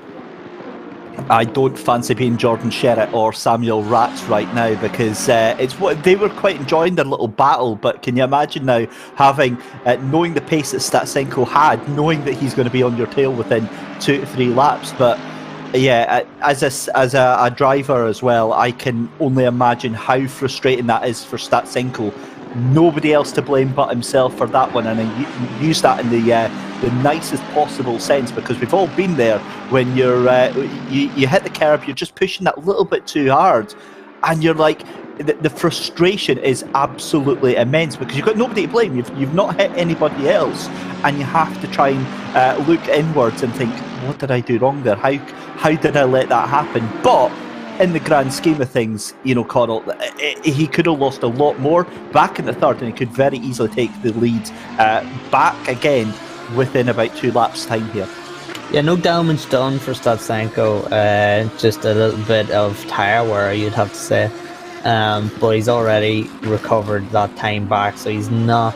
I don't fancy being Jordan Sherritt or Samuel Ratz right now, because it's what they were quite enjoying their little battle. But can you imagine now having knowing the pace that Statsenko had, knowing that he's going to be on your tail within 2 to 3 laps? But yeah, as a driver as well, I can only imagine how frustrating that is for Statsenko. Nobody else to blame but himself for that one, and I use that in the nicest possible sense, because we've all been there when you're you hit the curb, you're just pushing that little bit too hard, and you're like, the frustration is absolutely immense, because you've got nobody to blame. You've not hit anybody else, and you have to try and look inwards and think, what did I do wrong there? How did I let that happen? But in the grand scheme of things, you know, Connall, he could have lost a lot more back in the third, and he could very easily take the lead back again within about 2 laps' time here. Yeah, no damage done for Statsenko, just a little bit of tyre wear, you'd have to say. But he's already recovered that time back, so he's not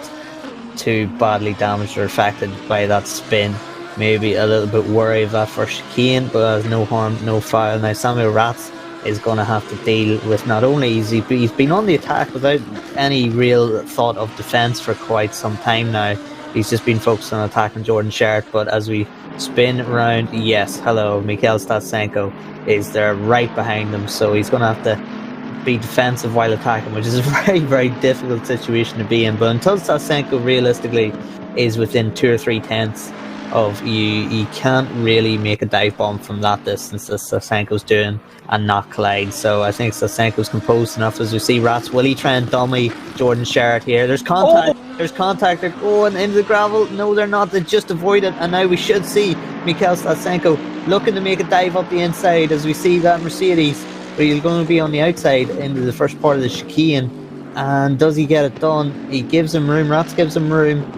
too badly damaged or affected by that spin. Maybe a little bit worried of that for chicane, but has no harm, no foul. Now Samuel Ratz is going to have to deal with, not only he's been on the attack without any real thought of defence for quite some time now. He's just been focused on attacking Jordan Sherritt, but as we spin around, yes, hello, Mikhail Statsenko is there right behind him, so he's going to have to be defensive while attacking, which is a very, very difficult situation to be in. But until Statsenko realistically is within 2 or 3 tenths of you can't really make a dive bomb from that distance that Statsenko's doing and not collide. So I think Statsenko's composed enough. As we see Ratz, will he try and dummy Jordan Sherritt here? There's contact. There's contact. They're going into the gravel. No, they're not. They just avoid it. And now we should see Mikhail Statsenko looking to make a dive up the inside, as we see that Mercedes, but he's going to be on the outside into the first part of the chicane. And does he get it done? He gives him room. Ratz gives him room,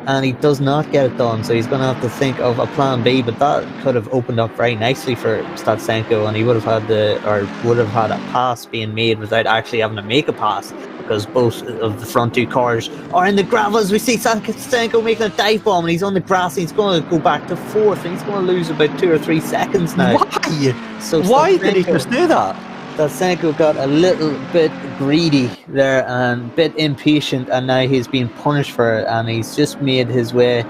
and he does not get it done, so he's going to have to think of a plan B. But that could have opened up very nicely for Statsenko, and he would have had a pass being made without actually having to make a pass, because both of the front 2 cars are in the gravel. As we see Statsenko making a dive bomb, and he's on the grass, and he's going to go back to 4th, and he's going to lose about 2 or 3 seconds now. Why? So why did he just do that? Statsenko got a little bit greedy there and a bit impatient, and now he's being punished for it, and he's just made his way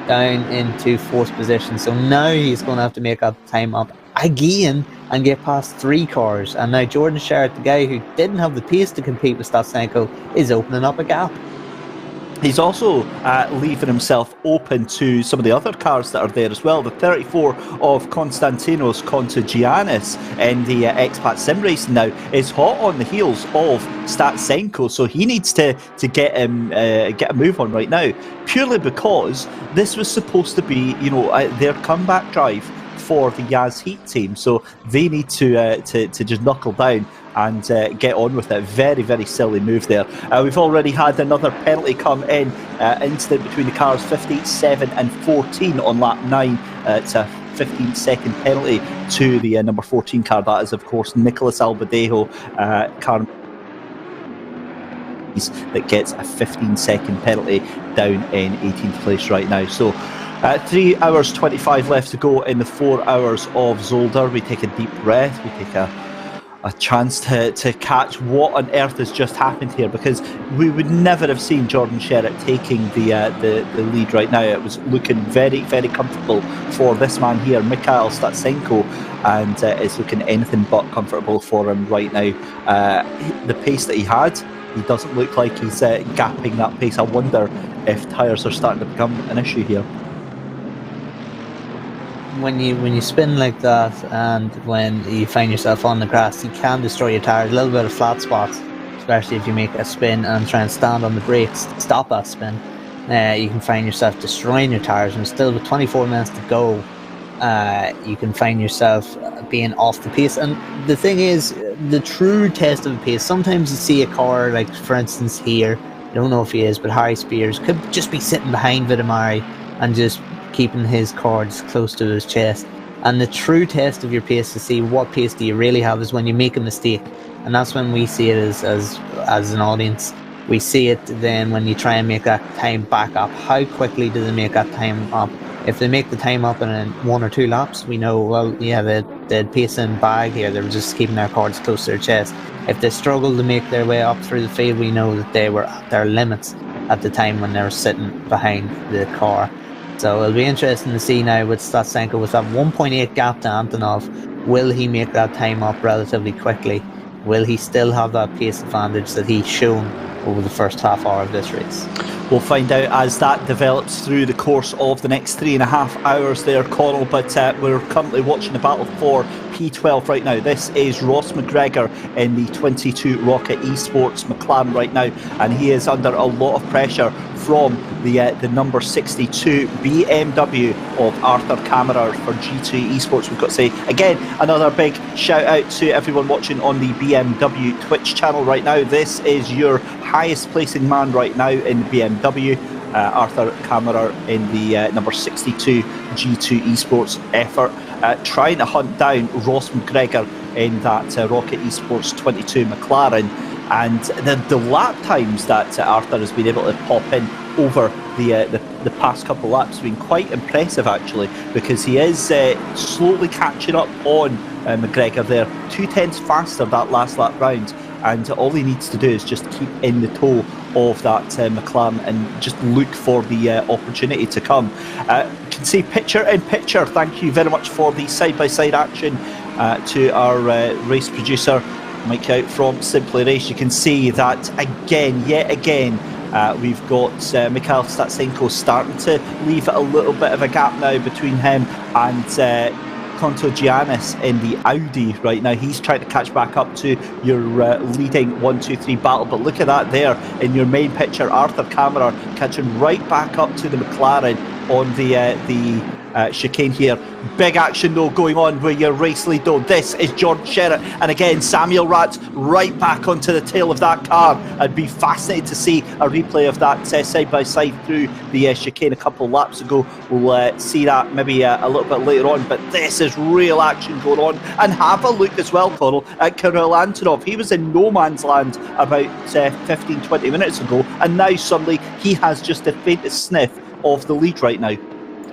down into 4th position. So now he's going to have to make that time up again and get past 3 cars. And now Jordan Sherritt, the guy who didn't have the pace to compete with Statsenko, is opening up a gap. He's also leaving himself open to some of the other cars that are there as well. The 34 of Konstantinos Kontagiannis in the expat sim racing now is hot on the heels of Statsenko, so he needs to get a move on right now, purely because this was supposed to be, you know, their comeback drive for the Yaz Heat team, so they need to just knuckle down and get on with it. Very, very silly move there. We've already had another penalty come in, incident between the cars 15, 7 and 14 on lap 9. It's a 15-second penalty to the number 14 car. That is, of course, Nicolas Albadejo car that gets a 15-second penalty down in 18th place right now. So 3 hours 25 left to go in the 4 hours of Zolder. We take a deep breath. We take a chance to catch what on earth has just happened here, because we would never have seen Jordan Sherritt taking the lead right now. It was looking very, very comfortable for this man here, Mikhail Statsenko, and it's looking anything but comfortable for him right now. The pace that he had, he doesn't look like he's gapping that pace. I wonder if tyres are starting to become an issue here. When you spin like that, and when you find yourself on the grass, you can destroy your tyres. A little bit of flat spots, especially if you make a spin and try and stand on the brakes to stop that spin. You can find yourself destroying your tyres, and still with 24 minutes to go, you can find yourself being off the pace. And the thing is, the true test of the pace, sometimes you see a car, like for instance here, I don't know if he is, but Harry Spears could just be sitting behind Vitamari and just keeping his cards close to his chest. And the true test of your pace to see what pace do you really have is when you make a mistake, and that's when we see it as an audience. We see it then when you try and make that time back up. How quickly do they make that time up? If they make the time up in 1 or 2 laps, we know, well, yeah, they'd pace in bag here. They were just keeping their cards close to their chest. If they struggle to make their way up through the field, we know that they were at their limits at the time when they were sitting behind the car. So it'll be interesting to see now with Statsenko, with that 1.8 gap to Antonov, will he make that time up relatively quickly? Will he still have that pace advantage that he's shown over the first half hour of this race? We'll find out as that develops through the course of the next 3.5 hours there, Connall, but we're currently watching the battle for P12 right now. This is Ross McGregor in the 22 Rocket Esports McLaren right now, and he is under a lot of pressure from the number 62 BMW of Arthur Kammerer for G2 Esports. We've got to say, again, another big shout out to everyone watching on the BMW Twitch channel right now. This is your highest placing man right now in the BMW, Arthur Kammerer in the number 62 G2 Esports effort, trying to hunt down Ross McGregor in that Rocket Esports 22 McLaren. And the lap times that Arthur has been able to pop in over the past couple of laps have been quite impressive, actually, because he is slowly catching up on McGregor there. 2/10 faster that last lap round, and all he needs to do is just keep in the toe of that McLaren and just look for the opportunity to come. You can see picture in picture. Thank you very much for the side-by-side action to our race producer Mike out from Simply Race. You can see that yet again, we've got Mikhail Statsenko starting to leave a little bit of a gap now between him and Kontogiannis in the Audi right now. He's trying to catch back up to your leading 1-2-3 battle, but look at that there in your main picture. Arthur Kammerer catching right back up to the McLaren on the chicane here. Big action though going on with your race lead though. This is Jordan Sherritt, and again Samuel Ratz right back onto the tail of that car. I'd be fascinated to see a replay of that side by side through the chicane a couple of laps ago. We'll see that maybe a little bit later on, but this is real action going on. And have a look as well, Connall, at Kirill Antonov. He was in no man's land about 15-20 minutes ago, and now suddenly he has just the faintest sniff of the lead right now.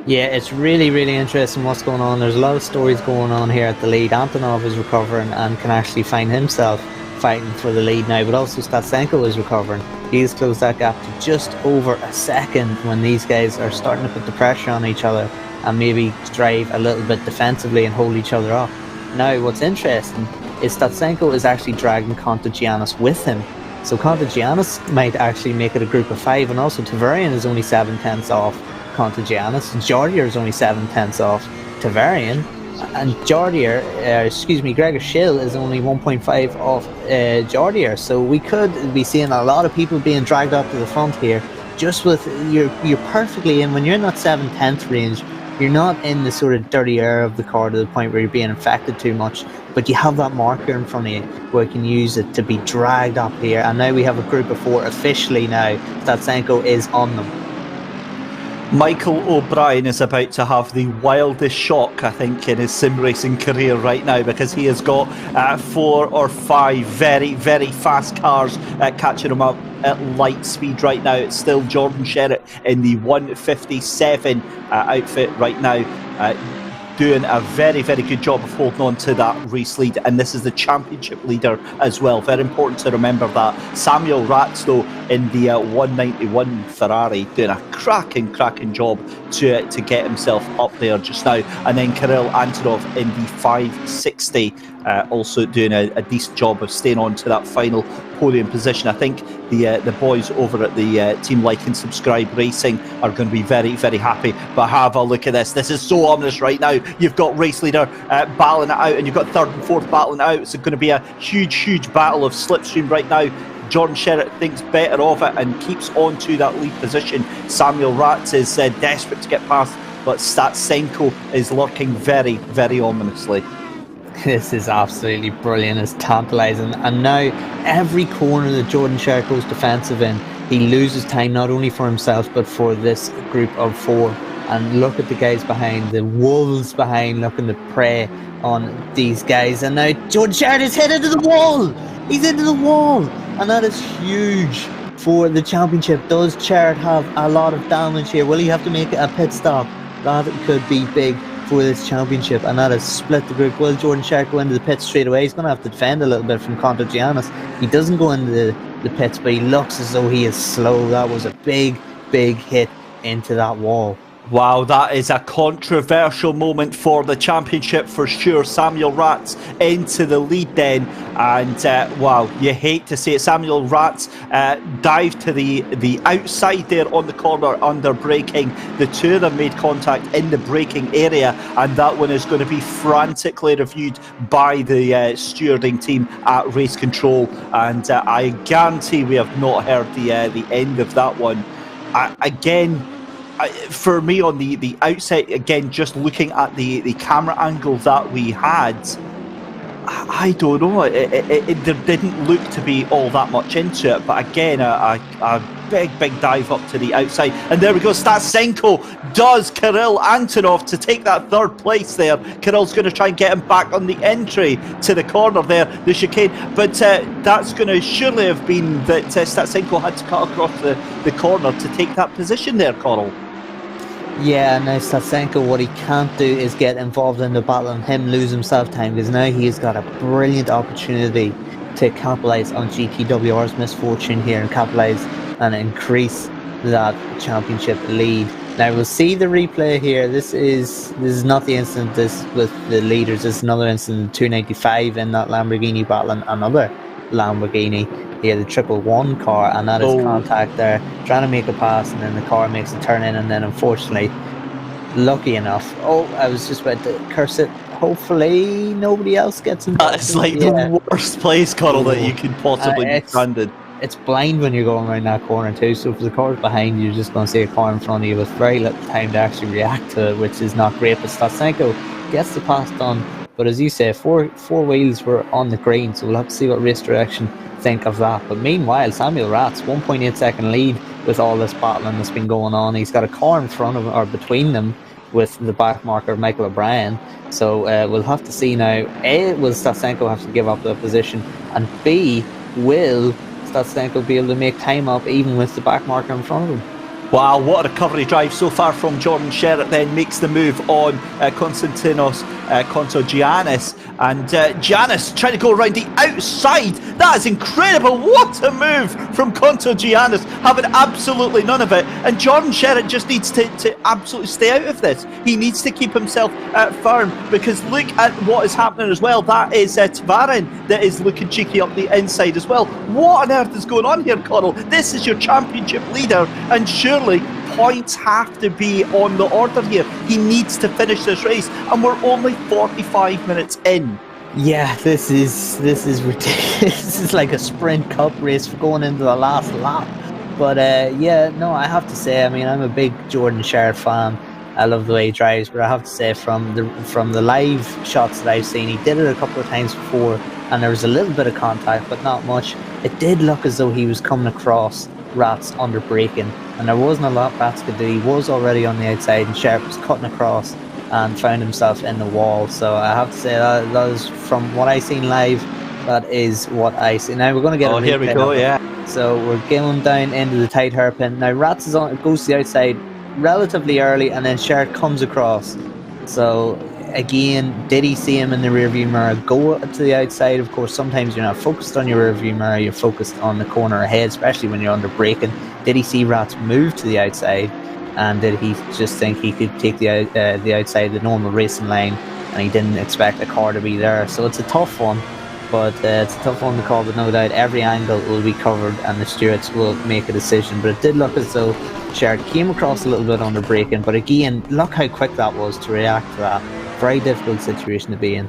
Yeah, it's really, really interesting what's going on. There's a lot of stories going on here at the lead. Antonov is recovering and can actually find himself fighting for the lead now, but also Statsenko is recovering. He's closed that gap to just over a second when these guys are starting to put the pressure on each other and maybe drive a little bit defensively and hold each other up. Now, what's interesting is Statsenko is actually dragging Kontogiannis with him. So Kontogiannis might actually make it a group of 5, and also Tavarian is only 7/10 off Kontogiannis. Jordier is only 7/10 off Tavarian, and Gregor Schill is only 1.5 off Jordier. So we could be seeing a lot of people being dragged up to the front here. Just with you're perfectly in when you're in that 7/10 range. You're not in the sort of dirty air of the car to the point where you're being infected too much, but you have that marker in front of you where you can use it to be dragged up here. And now we have a group of 4 officially now. Statsenko is on them. Michael O'Brien is about to have the wildest shock, I think, in his sim racing career right now, because he has got 4 or 5 very, very fast cars catching him up at light speed right now. It's still Jordan Sherritt in the 157 outfit right now, doing a very, very good job of holding on to that race lead, and this is the championship leader as well. Very important to remember that. Samuel Ratz, though, in the 191 Ferrari, doing a cracking job to get himself up there just now. And then Kirill Antonov in the 560, also doing a decent job of staying on to that final podium position. I think the boys over at the Team Like and Subscribe Racing are going to be very, very happy. But have a look at this. This is so ominous right now. You've got race leader battling it out, and you've got 3rd and 4th battling it out. It's going to be a huge battle of slipstream right now. Jordan Sherritt thinks better of it and keeps on to that lead position. Samuel Ratz is desperate to get past, but Statsenko is lurking very, very ominously. This is absolutely brilliant. It's tantalising. And now every corner that Jordan Sherritt goes defensive in, he loses time not only for himself but for this group of 4. And look at the guys behind, the wolves behind, looking to prey on these guys. And now Jordan Sherritt is hit into the wall. He's into the wall. And that is huge for the championship. Does Sherritt have a lot of damage here? Will he have to make a pit stop? that could be big for this championship, and that has split the group. Will Jordan Shark go into the pits straight away? He's going to have to defend a little bit from Contagianis. He doesn't go into the pits, but he looks as though he is slow. That was a big hit into that wall. Wow, that is a controversial moment for the championship for sure. Samuel Ratz into the lead then, and wow, you hate to see it. Samuel Ratz dived to the outside there on the corner under braking. The two of them made contact in the braking area, and that one is going to be frantically reviewed by the stewarding team at Race Control, and I guarantee we have not heard the end of that one. For me on the outside, again, just looking at the camera angle that we had, I don't know, there didn't look to be all that much into it, but again, a big dive up to the outside, and there we go. Stasenko does Kirill Antonov to take that third place there. Kirill's going to try and get him back on the entry to the corner there, the chicane, but that's going to surely have been that Stasenko had to cut across the corner to take that position there, Connall. Yeah, now Stasenko, what he can't do is get involved in the battle and him lose himself time, because now he has got a brilliant opportunity to capitalise on GTWR's misfortune here and capitalise and increase that championship lead. Now we'll see the replay here. This is not the incident with the leaders. This is another incident, 295 in that Lamborghini battle, and another Lamborghini here, the 111 car, and that is contact there, trying to make a pass, and then the car makes a turn in, and then unfortunately, lucky enough, I was just about to curse it, hopefully nobody else gets involved. That's like the worst place, Connall, that you could possibly be stranded. It's blind when you're going around that corner too, so if the car's behind you, you're just going to see a car in front of you with very little time to actually react to it, which is not great. But Stasenko gets the pass done, but as you say, four wheels were on the green, so we'll have to see what Race Direction think of that. But meanwhile, Samuel Ratz, 1.8 second lead with all this battling that's been going on. He's got a car in front of, or between them, with the back marker Michael O'Brien. So we'll have to see now, A, will Stasenko have to give up the position, and B, will Stasenko be able to make time up even with the back marker in front of him? Wow, what a recovery drive so far from Jordan Sherritt. Then makes the move on Konstantinos Kontogiannis, and Giannis trying to go around the outside. That is incredible. What a move from Kontogiannis, having absolutely none of it. And Jordan Sherritt just needs to absolutely stay out of this. He needs to keep himself firm, because look at what is happening as well. That is Tvarin that is looking cheeky up the inside as well. What on earth is going on here, Connall? This is your championship leader, and surely points have to be on the order here. He needs to finish this race, and we're only 45 minutes in. Yeah, this is ridiculous. This is like a sprint cup race for going into the last lap. But yeah, no, I have to say, I mean, I'm a big Jordan Sherritt fan. I love the way he drives, but I have to say, from the live shots that I've seen, he did it a couple of times before, and there was a little bit of contact, but not much. It did look as though he was coming across Ratz under braking, and there wasn't a lot Ratz could do. He was already on the outside, and Sherritt was cutting across and found himself in the wall. So I have to say that is, from what I seen live, that is what I see. Now we're going to get. Oh, here we go. Yeah. So we're going down into the tight hairpin. Now Ratz is on, goes to the outside relatively early, and then Sherritt comes across. So again, did he see him in the rearview mirror go to the outside? Of course, sometimes you're not focused on your rearview mirror, you're focused on the corner ahead, especially when you're under braking. Did he see Ratz move to the outside, and did he just think he could take the outside, the normal racing line, and he didn't expect a car to be there? So it's a tough one, but it's a tough one to call, but no doubt every angle will be covered and the stewards will make a decision. But it did look as though Sherritt came across a little bit under braking, but again, look how quick that was to react to that. Very difficult situation to be in.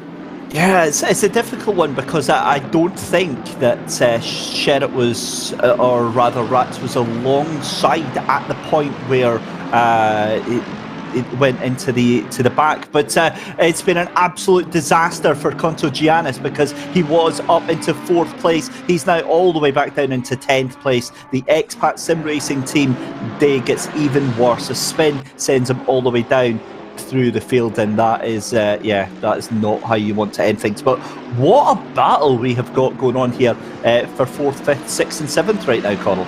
Yeah, it's a difficult one, because I don't think that Sherritt was, or rather Ratz was alongside at the point where it went into the back. But it's been an absolute disaster for Kontogiannis, because he was up into 4th place. He's now all the way back down into 10th place. The expat sim racing team, day gets even worse. A spin sends him all the way down through the field, and that is that is not how you want to end things. But what a battle we have got going on here for 4th, 5th, 6th and 7th right now, Connall.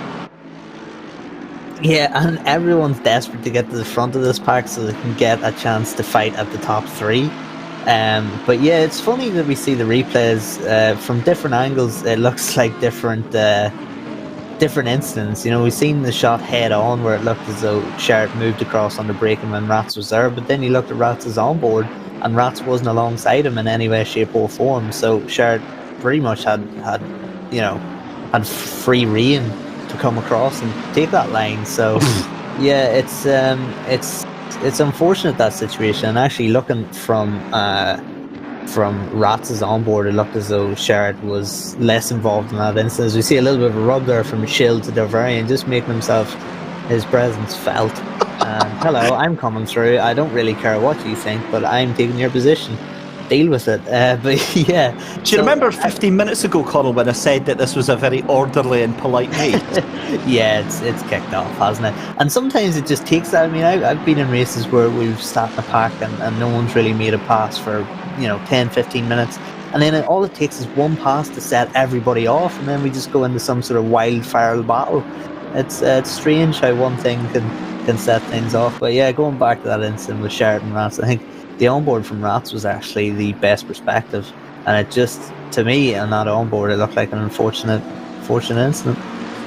Yeah, and everyone's desperate to get to the front of this pack so they can get a chance to fight at the top three. But yeah, it's funny that we see the replays from different angles. It looks like different incidents. You know, we've seen the shot head on where it looked as though Sherritt moved across on the braking when Rats was there, but then you looked at Rats' onboard and Rats wasn't alongside him in any way, shape or form. So Sherritt pretty much had free rein to come across and take that line. So yeah, it's unfortunate, that situation. And actually looking from Rats' onboard, it looked as though Sherritt was less involved in that instance. We see a little bit of a rub there from Schill to Dervarian, just making his presence felt. Hello, I'm coming through. I don't really care what you think, but I'm taking your position. Deal with it. But yeah. Do you remember 15 minutes ago, Connall, when I said that this was a very orderly and polite meet? Yeah, it's kicked off, hasn't it? And sometimes it just takes that. I mean, I've been in races where we've sat in a pack and no one's really made a pass for 10, 15 minutes. And then all it takes is one pass to set everybody off, and then we just go into some sort of wildfire battle. It's strange how one thing can set things off. But yeah, going back to that incident with Sherritt and Rats, I think the onboard from Rats was actually the best perspective, and it just, to me, on that onboard, it looked like an unfortunate incident.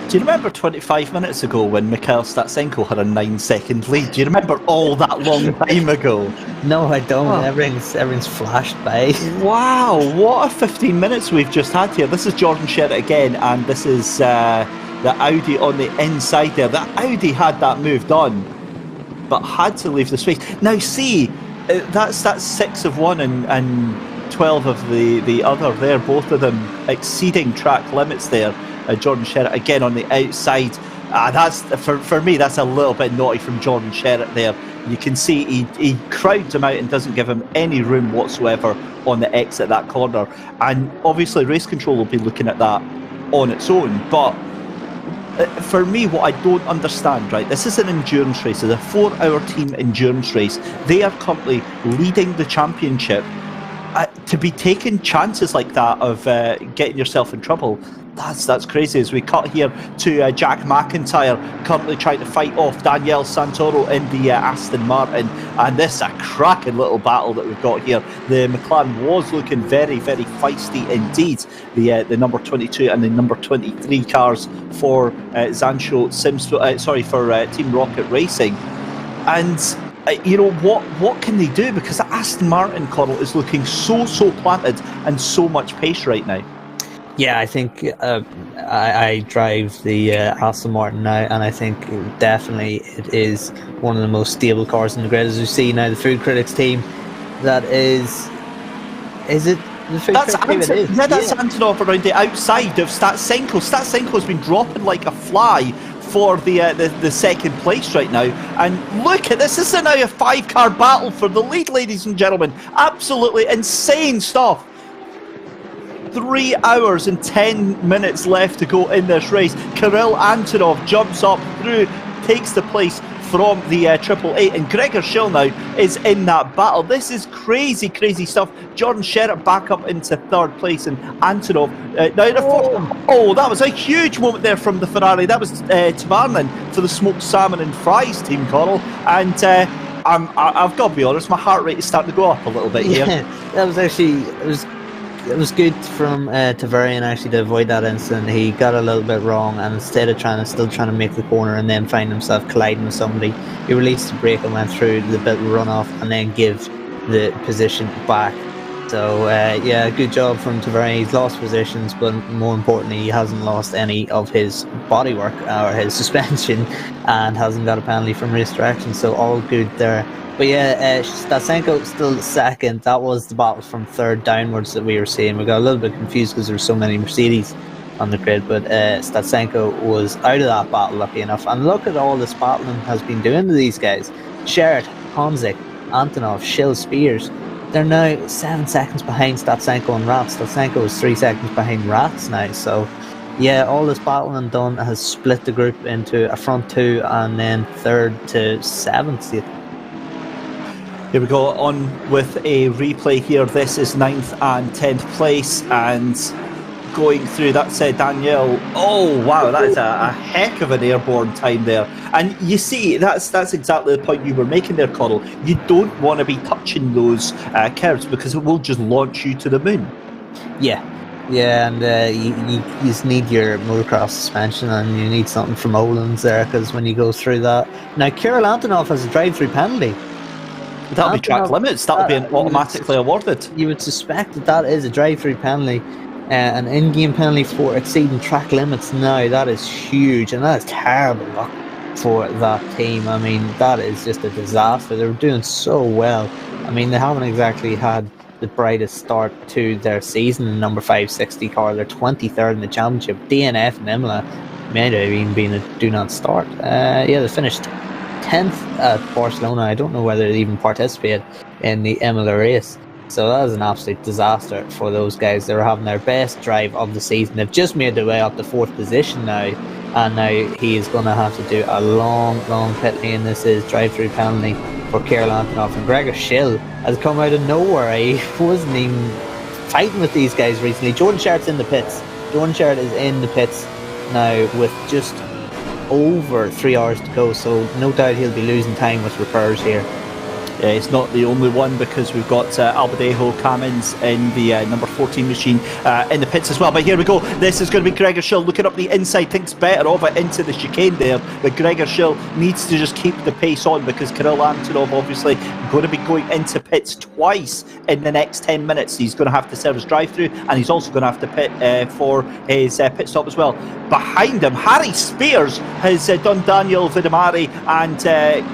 Do you remember 25 minutes ago when Mikhail Statsenko had a 9-second lead? Do you remember all that long time ago? No, I don't. Oh. Everything's flashed by. Wow, what a 15 minutes we've just had here. This is Jordan Sherritt again, and this is the Audi on the inside there. The Audi had that move done, but had to leave the space. Now see, that's 6 of one and 12 of the other there, both of them exceeding track limits there. Jordan Sherritt again on the outside. That's for me, that's a little bit naughty from Jordan Sherritt there. You can see he crowds him out and doesn't give him any room whatsoever on the exit that corner. And obviously race control will be looking at that on its own, but for me, what I don't understand, right, this is an endurance race. It's a 4-hour team endurance race. They are currently leading the championship. To be taking chances like that of getting yourself in trouble, that's crazy. As we cut here to Jack McIntyre currently trying to fight off Daniel Santoro in the Aston Martin, and this is a cracking little battle that we've got here. The McLaren was looking very, very feisty indeed. The number 22 and the number 23 cars for for Team Rocket Racing, and what can they do? Because the Aston Martin, Connall, is looking so planted and so much pace right now. Yeah, I think I drive the Aston Martin now, and I think definitely it is one of the most stable cars in the grid. As you see now, the Food Critics team, that is it the Food Critics team? It is. Yeah, that's Antonov around the outside of Statsenko. Statsenko's been dropping like a fly for the second place right now, and look at this. This is now a 5-car battle for the lead, ladies and gentlemen. Absolutely insane stuff. 3 hours and 10 minutes left to go in this race. Kirill Antonov jumps up through, takes the place from the 888, and Gregor Schill now is in that battle. This is crazy stuff. Jordan Sherritt back up into 3rd place, and Antonov now in a 4th. Oh, that was a huge moment there from the Ferrari. That was Tavarnin for the smoked salmon and fries team, Connall, and I've got to be honest, my heart rate is starting to go up a little bit here. That was actually it was good from Tavarian actually to avoid that incident. He got a little bit wrong, and instead of still trying to make the corner and then find himself colliding with somebody, he released the brake and went through the bit of runoff and then give the position back. So yeah, good job from Tavarian. He's lost positions, but more importantly, he hasn't lost any of his bodywork or his suspension, and hasn't got a penalty from race direction. So all good there. But yeah, Statsenko still 2nd. That was the battle from 3rd downwards that we were seeing. We got a little bit confused because there were so many Mercedes on the grid, but Statsenko was out of that battle, lucky enough. And look at all this battling has been doing to these guys. Sherritt, Honzik, Antonov, Schill, Spears. They're now 7 seconds behind Statsenko and Rats. Statsenko is 3 seconds behind Rats now. So yeah, all this battling done has split the group into a front 2 and then 3rd to 7th. Here we go, on with a replay here. This is 9th and 10th place, and going through. That's Danielle. Oh, wow, that is a heck of an airborne time there. And you see, that's exactly the point you were making there, Connall. You don't want to be touching those curves because it will just launch you to the moon. Yeah, and you just need your motocross suspension, and you need something from Olin's there, because when you go through that. Now, Kirill Antonov has a drive-through penalty. That'll be track limits. That'll be automatically awarded. You would suspect that is a drive-through penalty, an in-game penalty for exceeding track limits. Now, that is huge, and that is terrible luck for that team. I mean, that is just a disaster. They were doing so well. I mean, they haven't exactly had the brightest start to their season in number 560 car. They're 23rd in the championship. DNF in Imola may have even been a do not start. They finished 10th at Barcelona. I don't know whether they even participated in the Imola race. So that was an absolute disaster for those guys. They were having their best drive of the season. They've just made their way up to 4th position now, and now he is going to have to do a long pit lane. This is drive-through penalty for Kirill Antonov, and Gregor Schill has come out of nowhere. He wasn't even fighting with these guys recently. Jordan Sharrett's in the pits. Jordan Sharrett is in the pits now with just over 3 hours to go, so no doubt he'll be losing time with repairs here. It's not the only one, because we've got Albadejo Camins in the number 14 machine in the pits as well. But here we go. This is going to be Gregor Schill looking up the inside, thinks better of it into the chicane there. But Gregor Schill needs to just keep the pace on, because Kirill Antonov obviously going to be going into pits twice in the next 10 minutes. He's going to have to serve his drive-through, and he's also going to have to pit for his pit stop as well. Behind him, Harry Spears has done Daniel Vidamari and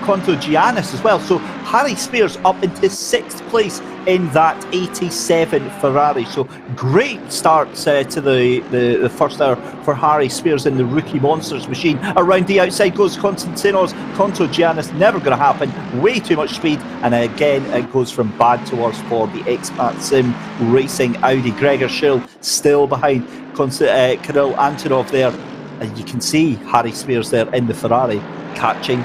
Conto Giannis as well. So Harry Spears up into 6th place in that 87 Ferrari. So great start to the first hour for Harry Spears in the Rookie Monsters machine. Around the outside goes Konstantinos Conto Giannis. Never going to happen. Way too much speed. And again, it goes from bad to worse for the Expat Sim Racing Audi. Gregor Schill still behind Kirill Antonov there. And you can see Harry Spears there in the Ferrari. Catching.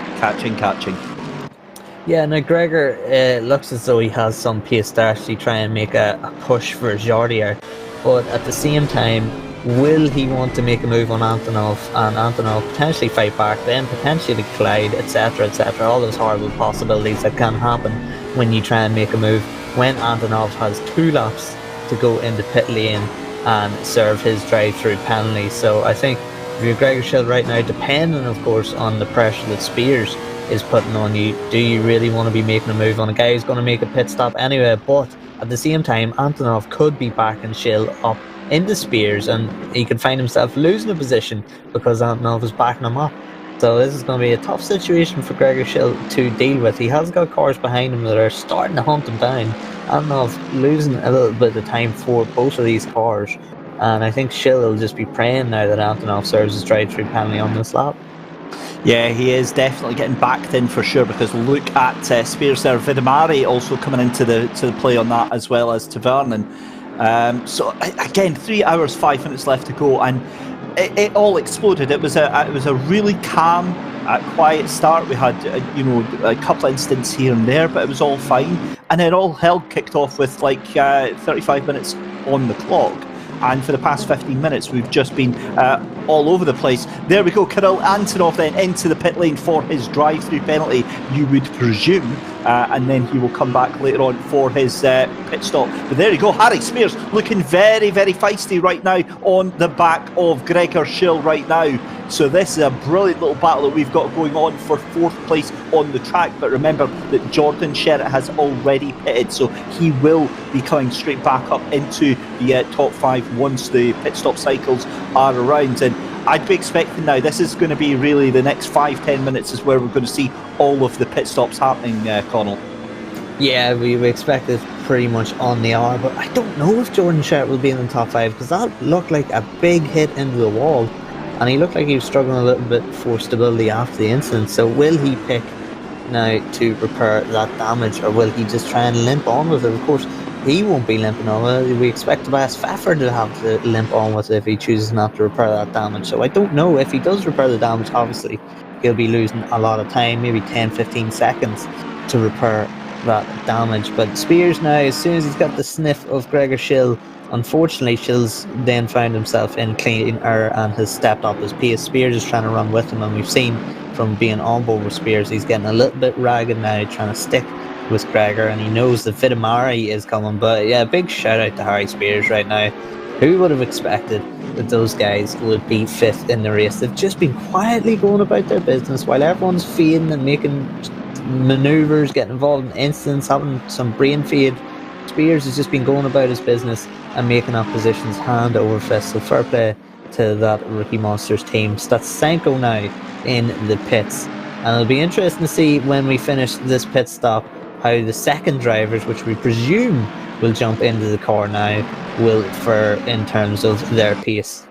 Yeah, now Gregor looks as though he has some pace to actually try and make a push for Jardier, but at the same time, will he want to make a move on Antonov, and Antonov potentially fight back, then potentially collide, etc., all those horrible possibilities that can happen when you try and make a move when Antonov has 2 laps to go into pit lane and serve his drive-through penalty. So I think if you're Gregor Schill right now, depending of course on the pressure that Spears is putting on you, do you really want to be making a move on a guy who's going to make a pit stop anyway? But at the same time, Antonov could be backing Schill up into Spears, and he could find himself losing a position because Antonov is backing him up. So this is going to be a tough situation for Gregor Schill to deal with. He has got cars behind him that are starting to hunt him down. Antonov losing a little bit of time for both of these cars, and I think Schill will just be praying now that Antonov serves his drive-through penalty on this lap. Yeah, he is definitely getting backed in for sure, because look at Spears there. Vidamari also coming into the play on that, as well as Tavernan. So again, 3 hours 5 minutes left to go, and it all exploded. It was a really calm, quiet start. We had a couple of incidents here and there, but it was all fine. And then all hell kicked off with like 35 minutes on the clock. And for the past 15 minutes, we've just been all over the place. There we go, Kirill Antonov then into the pit lane for his drive-through penalty, you would presume. And then he will come back later on for his pit stop. But there you go, Harry Spears looking very, very feisty right now on the back of Gregor Schill right now. So this is a brilliant little battle that we've got going on for 4th place on the track. But remember that Jordan Sherritt has already pitted, so he will be coming straight back up into the top 5 once the pit stop cycles are around. And I'd be expecting now, this is going to be really the next 5-10 minutes is where we're going to see all of the pit stops happening, Connall. Yeah, we expect it pretty much on the hour, but I don't know if Jordan Sherritt will be in the top 5, because that looked like a big hit into the wall, and he looked like he was struggling a little bit for stability after the incident. So will he pick now to repair that damage, or will he just try and limp on with it? Of course, he won't be limping on with it. We expect Tobias Pfeffer to have to limp on with it if he chooses not to repair that damage. So I don't know. If he does repair the damage, obviously he'll be losing a lot of time, maybe 10-15 seconds to repair that damage. But Spears now, as soon as he's got the sniff of Gregor Schill Unfortunately, Shills then found himself in clean air and has stepped up his pace. Spears is trying to run with him, and we've seen from being on board with Spears, he's getting a little bit ragged now, trying to stick with Gregor, and he knows that Vitamari is coming. But yeah, big shout out to Harry Spears right now. Who would have expected that those guys would be fifth in the race? They've just been quietly going about their business while everyone's feeding and making manoeuvres, getting involved in incidents, having some brain feed. Spears has just been going about his business and making up positions hand over fist. So fair play to that Rookie Monsters team. Statsenko now in the pits, and it'll be interesting to see when we finish this pit stop how the second drivers, which we presume will jump into the car now, will fare in terms of their pace.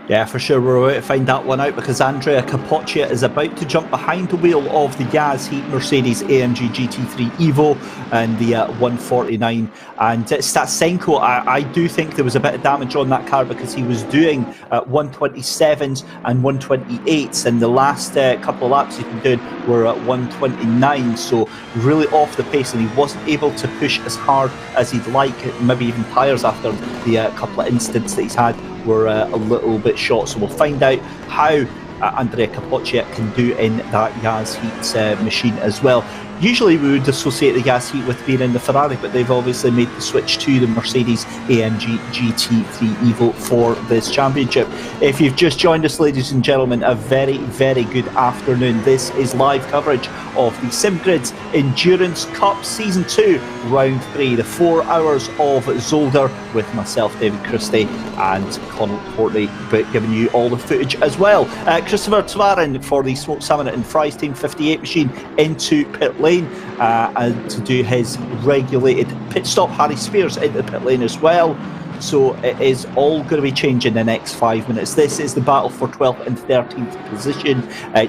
Yeah, for sure, we're about to find that one out because Andrea Capoccia is about to jump behind the wheel of the Yaz Heat Mercedes AMG GT3 Evo and the 149. And Statsenko, I do think there was a bit of damage on that car because he was doing 127s and 128s, and the last couple of laps he's been doing were at 129, so really off the pace, and he wasn't able to push as hard as he'd like. Maybe even tyres after the couple of incidents that he's had were a little bit short. So we'll find out how Andrea Capoccia can do in that Yaz Heat machine as well. Usually we would associate the Yaz Heat with being in the Ferrari, but they've obviously made the switch to the Mercedes AMG GT3 Evo for this championship. If you've just joined us, ladies and gentlemen, a very, very good afternoon. This is live coverage of the SimGrids Endurance Cup Season 2, Round 3, the 4 hours of Zolder with myself, David Christie, and Connall Courtney, but giving you all the footage as well. Christopher Tvarin for the Smoked Salmon and Fries Team 58 machine into pit lane and to do his regulated pit stop. Harry Spears into the pit lane as well. So it is all going to be changing in the next 5 minutes. This is the battle for 12th and 13th position.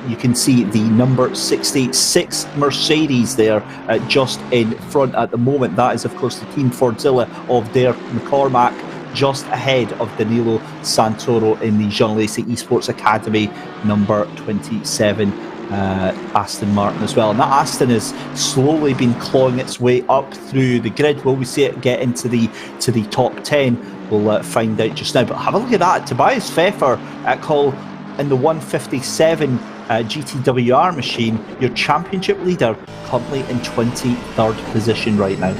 You can see the number 66 Mercedes there just in front at the moment. That is, of course, the Team Fordzilla of Dare McCormack, just ahead of Danilo Santoro in the Jean Lacey Esports Academy, number 27. Aston Martin as well, and that Aston has slowly been clawing its way up through the grid. Will we see it get into the top 10? We'll find out just now. But have a look at that, Tobias Pfeffer at call in the 157 GTWR machine, your championship leader, currently in 23rd position right now.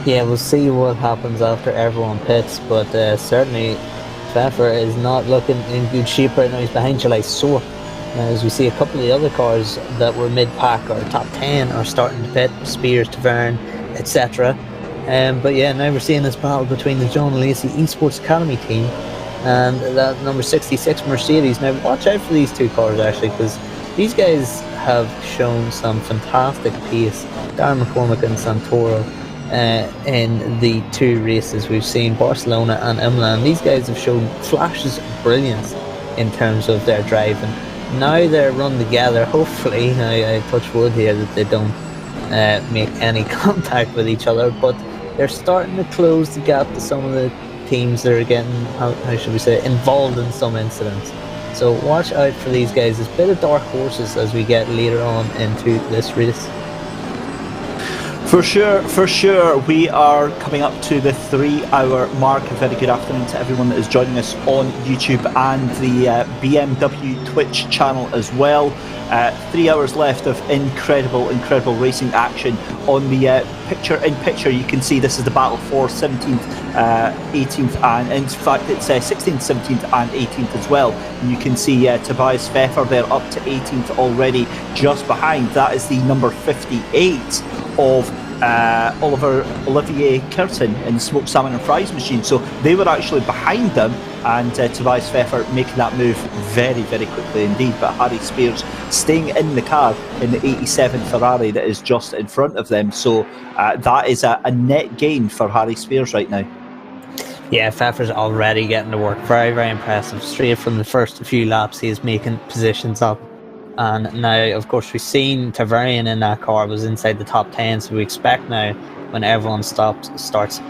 Yeah, we'll see what happens after everyone pits, but certainly Pfeffer is not looking in good shape right now. He's behind July Soar. As we see a couple of the other cars that were mid-pack or top 10 are starting to pit, Spears, Tavern, etc. But yeah, now we're seeing this battle between the John Lacey Esports Academy team and that number 66 Mercedes. Now watch out for these two cars actually, because these guys have shown some fantastic pace. Darren McCormack and Santoro in the two races we've seen, Barcelona and Imola, and these guys have shown flashes of brilliance in terms of their driving. Now they're run together, hopefully, I touch wood here that they don't make any contact with each other, but they're starting to close the gap to some of the teams that are getting, how should we say, involved in some incidents. So watch out for these guys. There's a bit of dark horses as we get later on into this race. For sure. We are coming up to the 3-hour mark. A very good afternoon to everyone that is joining us on YouTube and the BMW Twitch channel as well. 3 hours left of incredible racing action. On the picture you can see this is the battle for 17th, 18th, and in fact it's 16th, 17th and 18th as well. And you can see Tobias Pfeffer there up to 18th already, just behind. That is the number 58 of Olivier Curtin in the Smoked Salmon and Fries machine. So they were actually behind them, and Tobias Pfeffer making that move very quickly indeed. But Harry Spears staying in the car in the 87 Ferrari that is just in front of them. So that is a net gain for Harry Spears right now. Yeah, Pfeffer's already getting to work. Very impressive. Straight from the first few laps he is making positions up. And now, of course, we've seen Tavarian in that car was inside the top 10, so we expect now, when everyone starts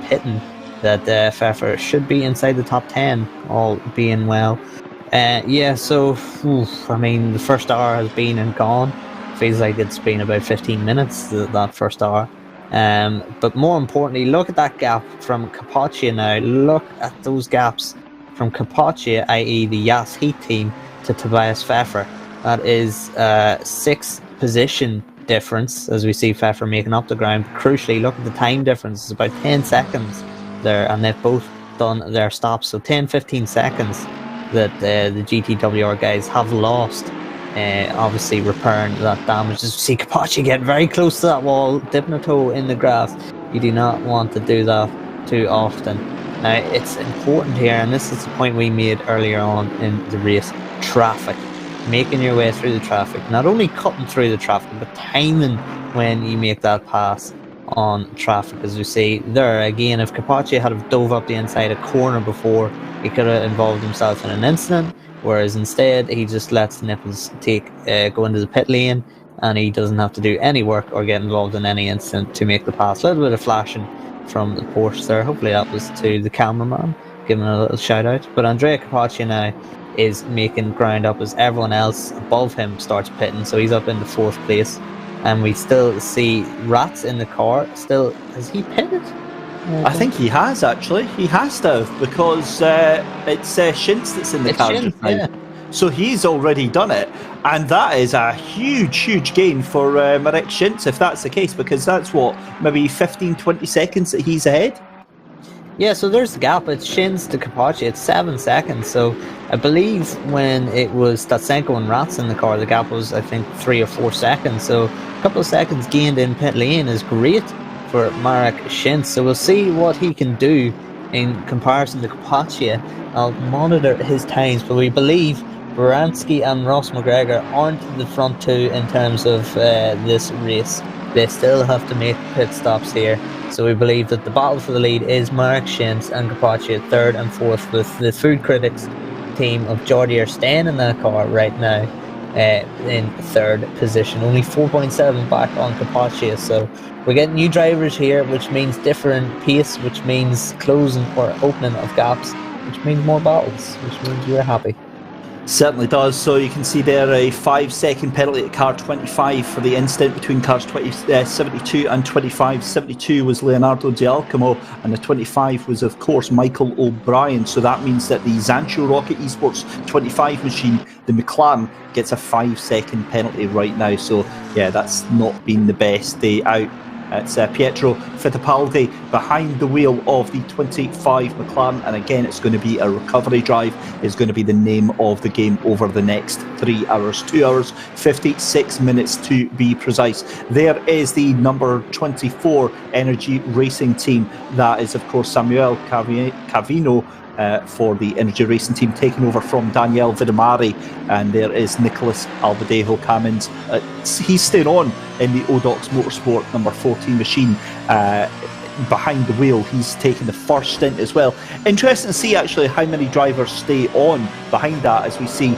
pitting, that Pfeffer should be inside the top 10, all being well. So, I mean, the first hour has been and gone. Feels like it's been about 15 minutes, that first hour. But more importantly, look at that gap from Capoccia now. Look at those gaps from Capoccia, i.e. the Yas Heat team, to Tobias Pfeffer. That is 6 position difference, as we see Pfeffer making up the ground. Crucially, look at the time difference. It's about 10 seconds there, and they've both done their stops. So 10-15 seconds that the GTWR guys have lost. Obviously repairing that damage. As we see Capoccia getting very close to that wall, dipping a toe in the grass. You do not want to do that too often. Now, it's important here, and this is the point we made earlier on in the race: traffic. Making your way through the traffic. Not only cutting through the traffic, but timing when you make that pass on traffic. As we see there, again, if Capoccia had have dove up the inside a corner before, he could have involved himself in an incident, whereas instead he just lets the nipples go into the pit lane, and he doesn't have to do any work or get involved in any incident to make the pass. A little bit of flashing from the Porsche there. Hopefully that was to the cameraman, giving a little shout out. But Andrea Capoccia now is making ground up as everyone else above him starts pitting, so he's up in the 4th place. And we still see Rats in the car. Still, has he pitted? I think he has, actually. He has to have, because it's Shintz that's in the car just now. Yeah. So he's already done it. And that is a huge gain for Marek Shintz, if that's the case, because that's what, maybe 15-20 seconds that he's ahead? Yeah, so there's the gap. It's Shins to Capoccia. It's 7 seconds. So I believe when it was Statsenko and Rats in the car, the gap was, I think, 3 or 4 seconds. So a couple of seconds gained in pit lane is great for Marek Shins. So we'll see what he can do in comparison to Capoccia. I'll monitor his times, but we believe Baranski and Ross McGregor aren't the front two in terms of this race. They still have to make pit stops here. So we believe that the battle for the lead is Marek Shins and Capoccia 3rd and 4th, with the Food Critics team of Jordi are staying in that car right now in 3rd position. Only 4.7 back on Capoccia. So we're getting new drivers here, which means different pace, which means closing or opening of gaps, which means more battles, which means we're happy. Certainly does. So you can see there a 5-second penalty at car 25 for the incident between cars 72 and 25. 72 was Leonardo Giacomo, and the 25 was, of course, Michael O'Brien. So that means that the Zancho Rocket Esports 25 machine, the McLaren, gets a 5-second penalty right now. So yeah, that's not been the best day out. It's Pietro Fittipaldi behind the wheel of the 25 McLaren, and again it's going to be a recovery drive. Is going to be the name of the game over the next 3 hours, 2 hours 56 minutes to be precise. There is the number 24 Energy Racing team. That is, of course, Samuel Cavino for the Energy Racing team, taking over from Daniel Vidamari, and there is Nicholas Albadejo Camins. He's staying on in the Odox Motorsport number 14 machine behind the wheel. He's taken the first stint as well. Interesting to see actually how many drivers stay on behind that, as we see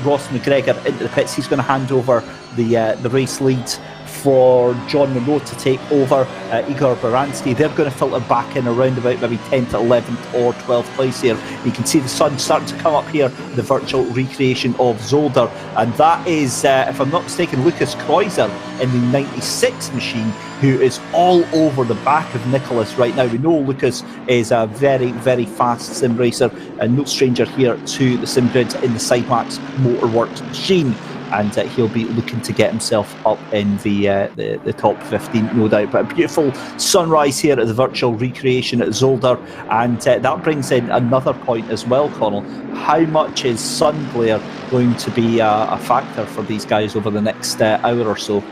Ross McGregor into the pits. He's going to hand over the race leads for John Monroe to take over Igor Baranski. They're going to filter back in around about maybe 10th, 11th or 12th place here. You can see the sun starting to come up here, the virtual recreation of Zolder, and that is, if I'm not mistaken, Lucas Kreuzer in the 96 machine, who is all over the back of Nicholas right now. We know Lucas is a very fast sim racer, and no stranger here to the sim grids in the Sidemax Motorworks machine. And he'll be looking to get himself up in the top 15, no doubt. But a beautiful sunrise here at the virtual recreation at Zolder, and that brings in another point as well, Connall. How much is sun glare going to be a factor for these guys over the next hour or so?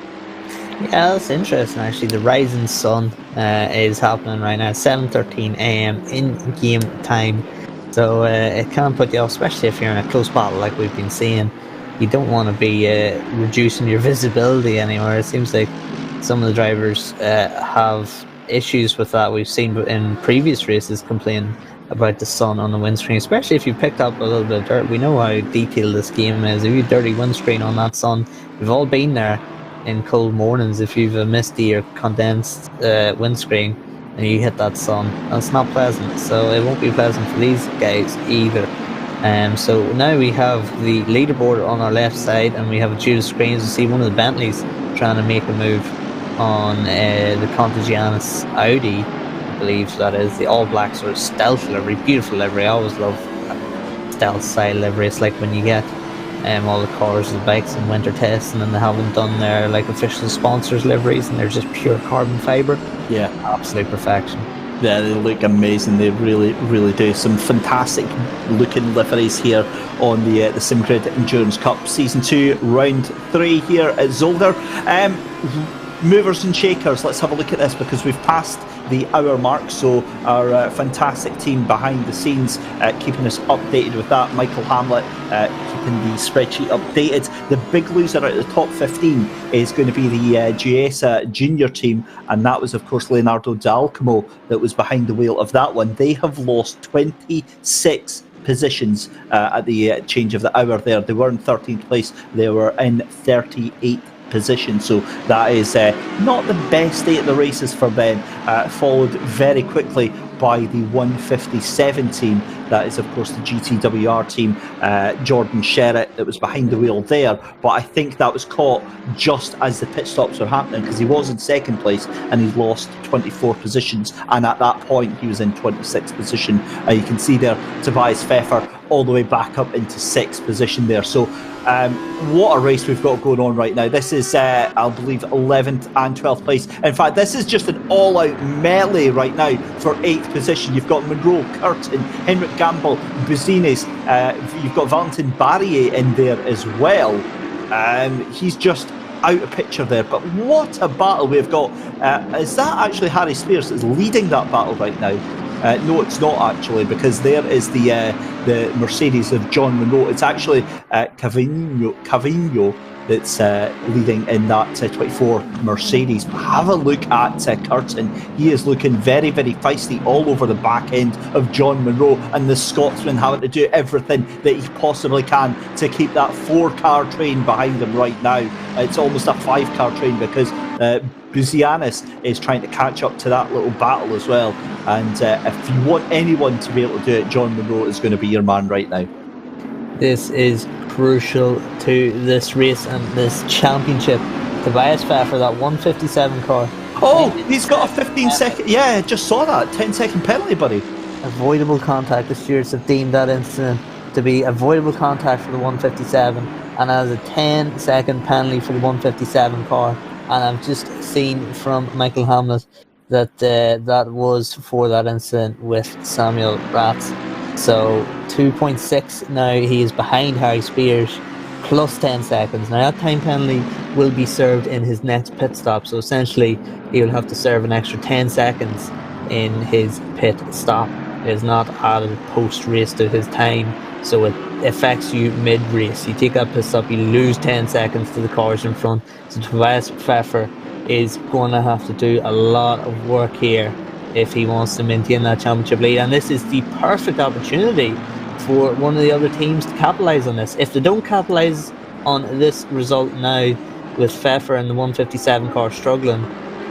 Yeah, that's interesting actually. The rising sun is happening right now, 7:13 AM in game time. So it can put you off, especially if you're in a close battle like we've been seeing. You don't want to be reducing your visibility anymore. It seems like some of the drivers have issues with that. We've seen in previous races complain about the sun on the windscreen, especially if you picked up a little bit of dirt. We know how detailed this game is. If you dirty windscreen on that sun, we've all been there in cold mornings. If you've a misty or condensed windscreen and you hit that sun, that's not pleasant. So it won't be pleasant for these guys either. So now we have the leaderboard on our left side, and we have a dual screens to see one of the Bentleys trying to make a move on the Contagianis Audi, I believe that is, the all black sort of stealth livery, beautiful livery. I always love stealth style livery. It's like when you get all the cars and bikes in winter testing and they haven't done their like official sponsors liveries and they're just pure carbon fibre. Yeah, absolute perfection. Yeah, they look amazing. They really, really do. Some fantastic looking liveries here on the SimGrid Endurance Cup Season 2, Round 3 here at Zolder. Movers and shakers, let's have a look at this because we've passed the hour mark, so our fantastic team behind the scenes keeping us updated with that. Michael Hamlet keeping the spreadsheet updated. The big loser out of the top 15 is going to be the Giesa junior team, and that was of course Leonardo D'Alcamo that was behind the wheel of that one. They have lost 26 positions at the change of the hour there. They were in 13th place, they were in 38th position, so that is not the best day at the races for them, followed very quickly by the 157 team. That is of course the GTWR team, Jordan Sherritt that was behind the wheel there, but I think that was caught just as the pit stops were happening because he was in second place and he's lost 24 positions, and at that point he was in 26th position. You can see there Tobias Pfeffer all the way back up into 6th position there. So what a race we've got going on right now. This is, I believe, 11th and 12th place. In fact, this is just an all-out melee right now for 8th position. You've got Monroe, Curtin, Henrik Gamble, Buzinis. You've got Valentin Barrier in there as well. He's just out of picture there, but what a battle we've got. Is that actually Harry Spears that's leading that battle right now? No, it's not actually, because there is the Mercedes of John Monroe. It's actually Cavigno that's leading in that 24 Mercedes. Have a look at Curtin. He is looking very, very feisty all over the back end of John Monroe, and the Scotsman having to do everything that he possibly can to keep that 4-car train behind him right now. It's almost a 5-car train because Buzianis is trying to catch up to that little battle as well. And if you want anyone to be able to do it, John Monroe is going to be your man right now. This is crucial to this race and this championship. Tobias Pfeffer, that 157 car. Oh, he's got a 15-second... Yeah, I just saw that. 10-second penalty, buddy. Avoidable contact. The stewards have deemed that incident to be avoidable contact for the 157 and as a 10-second penalty for the 157 car. And I've just seen from Michael Hamlet that that was for that incident with Samuel Ratz. So 2.6 now, he is behind Harry Spears plus 10 seconds. Now that time penalty will be served in his next pit stop, so essentially he will have to serve an extra 10 seconds in his pit stop. It is not added post-race to his time, so it affects you mid-race. You take that pit stop, you lose 10 seconds to the cars in front. So Tobias Pfeffer is going to have to do a lot of work here if he wants to maintain that championship lead, and this is the perfect opportunity for one of the other teams to capitalise on this. If they don't capitalise on this result now, with Pfeffer and the 157 car struggling,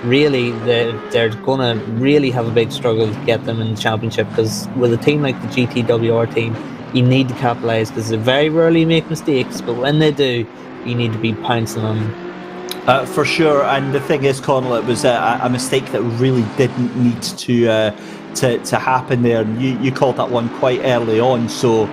really they're going to really have a big struggle to get them in the championship, because with a team like the GTWR team, you need to capitalise, because they very rarely make mistakes, but when they do, you need to be pouncing on them. For sure, and the thing is, Connall, it was a mistake that really didn't need to happen there. You called that one quite early on, so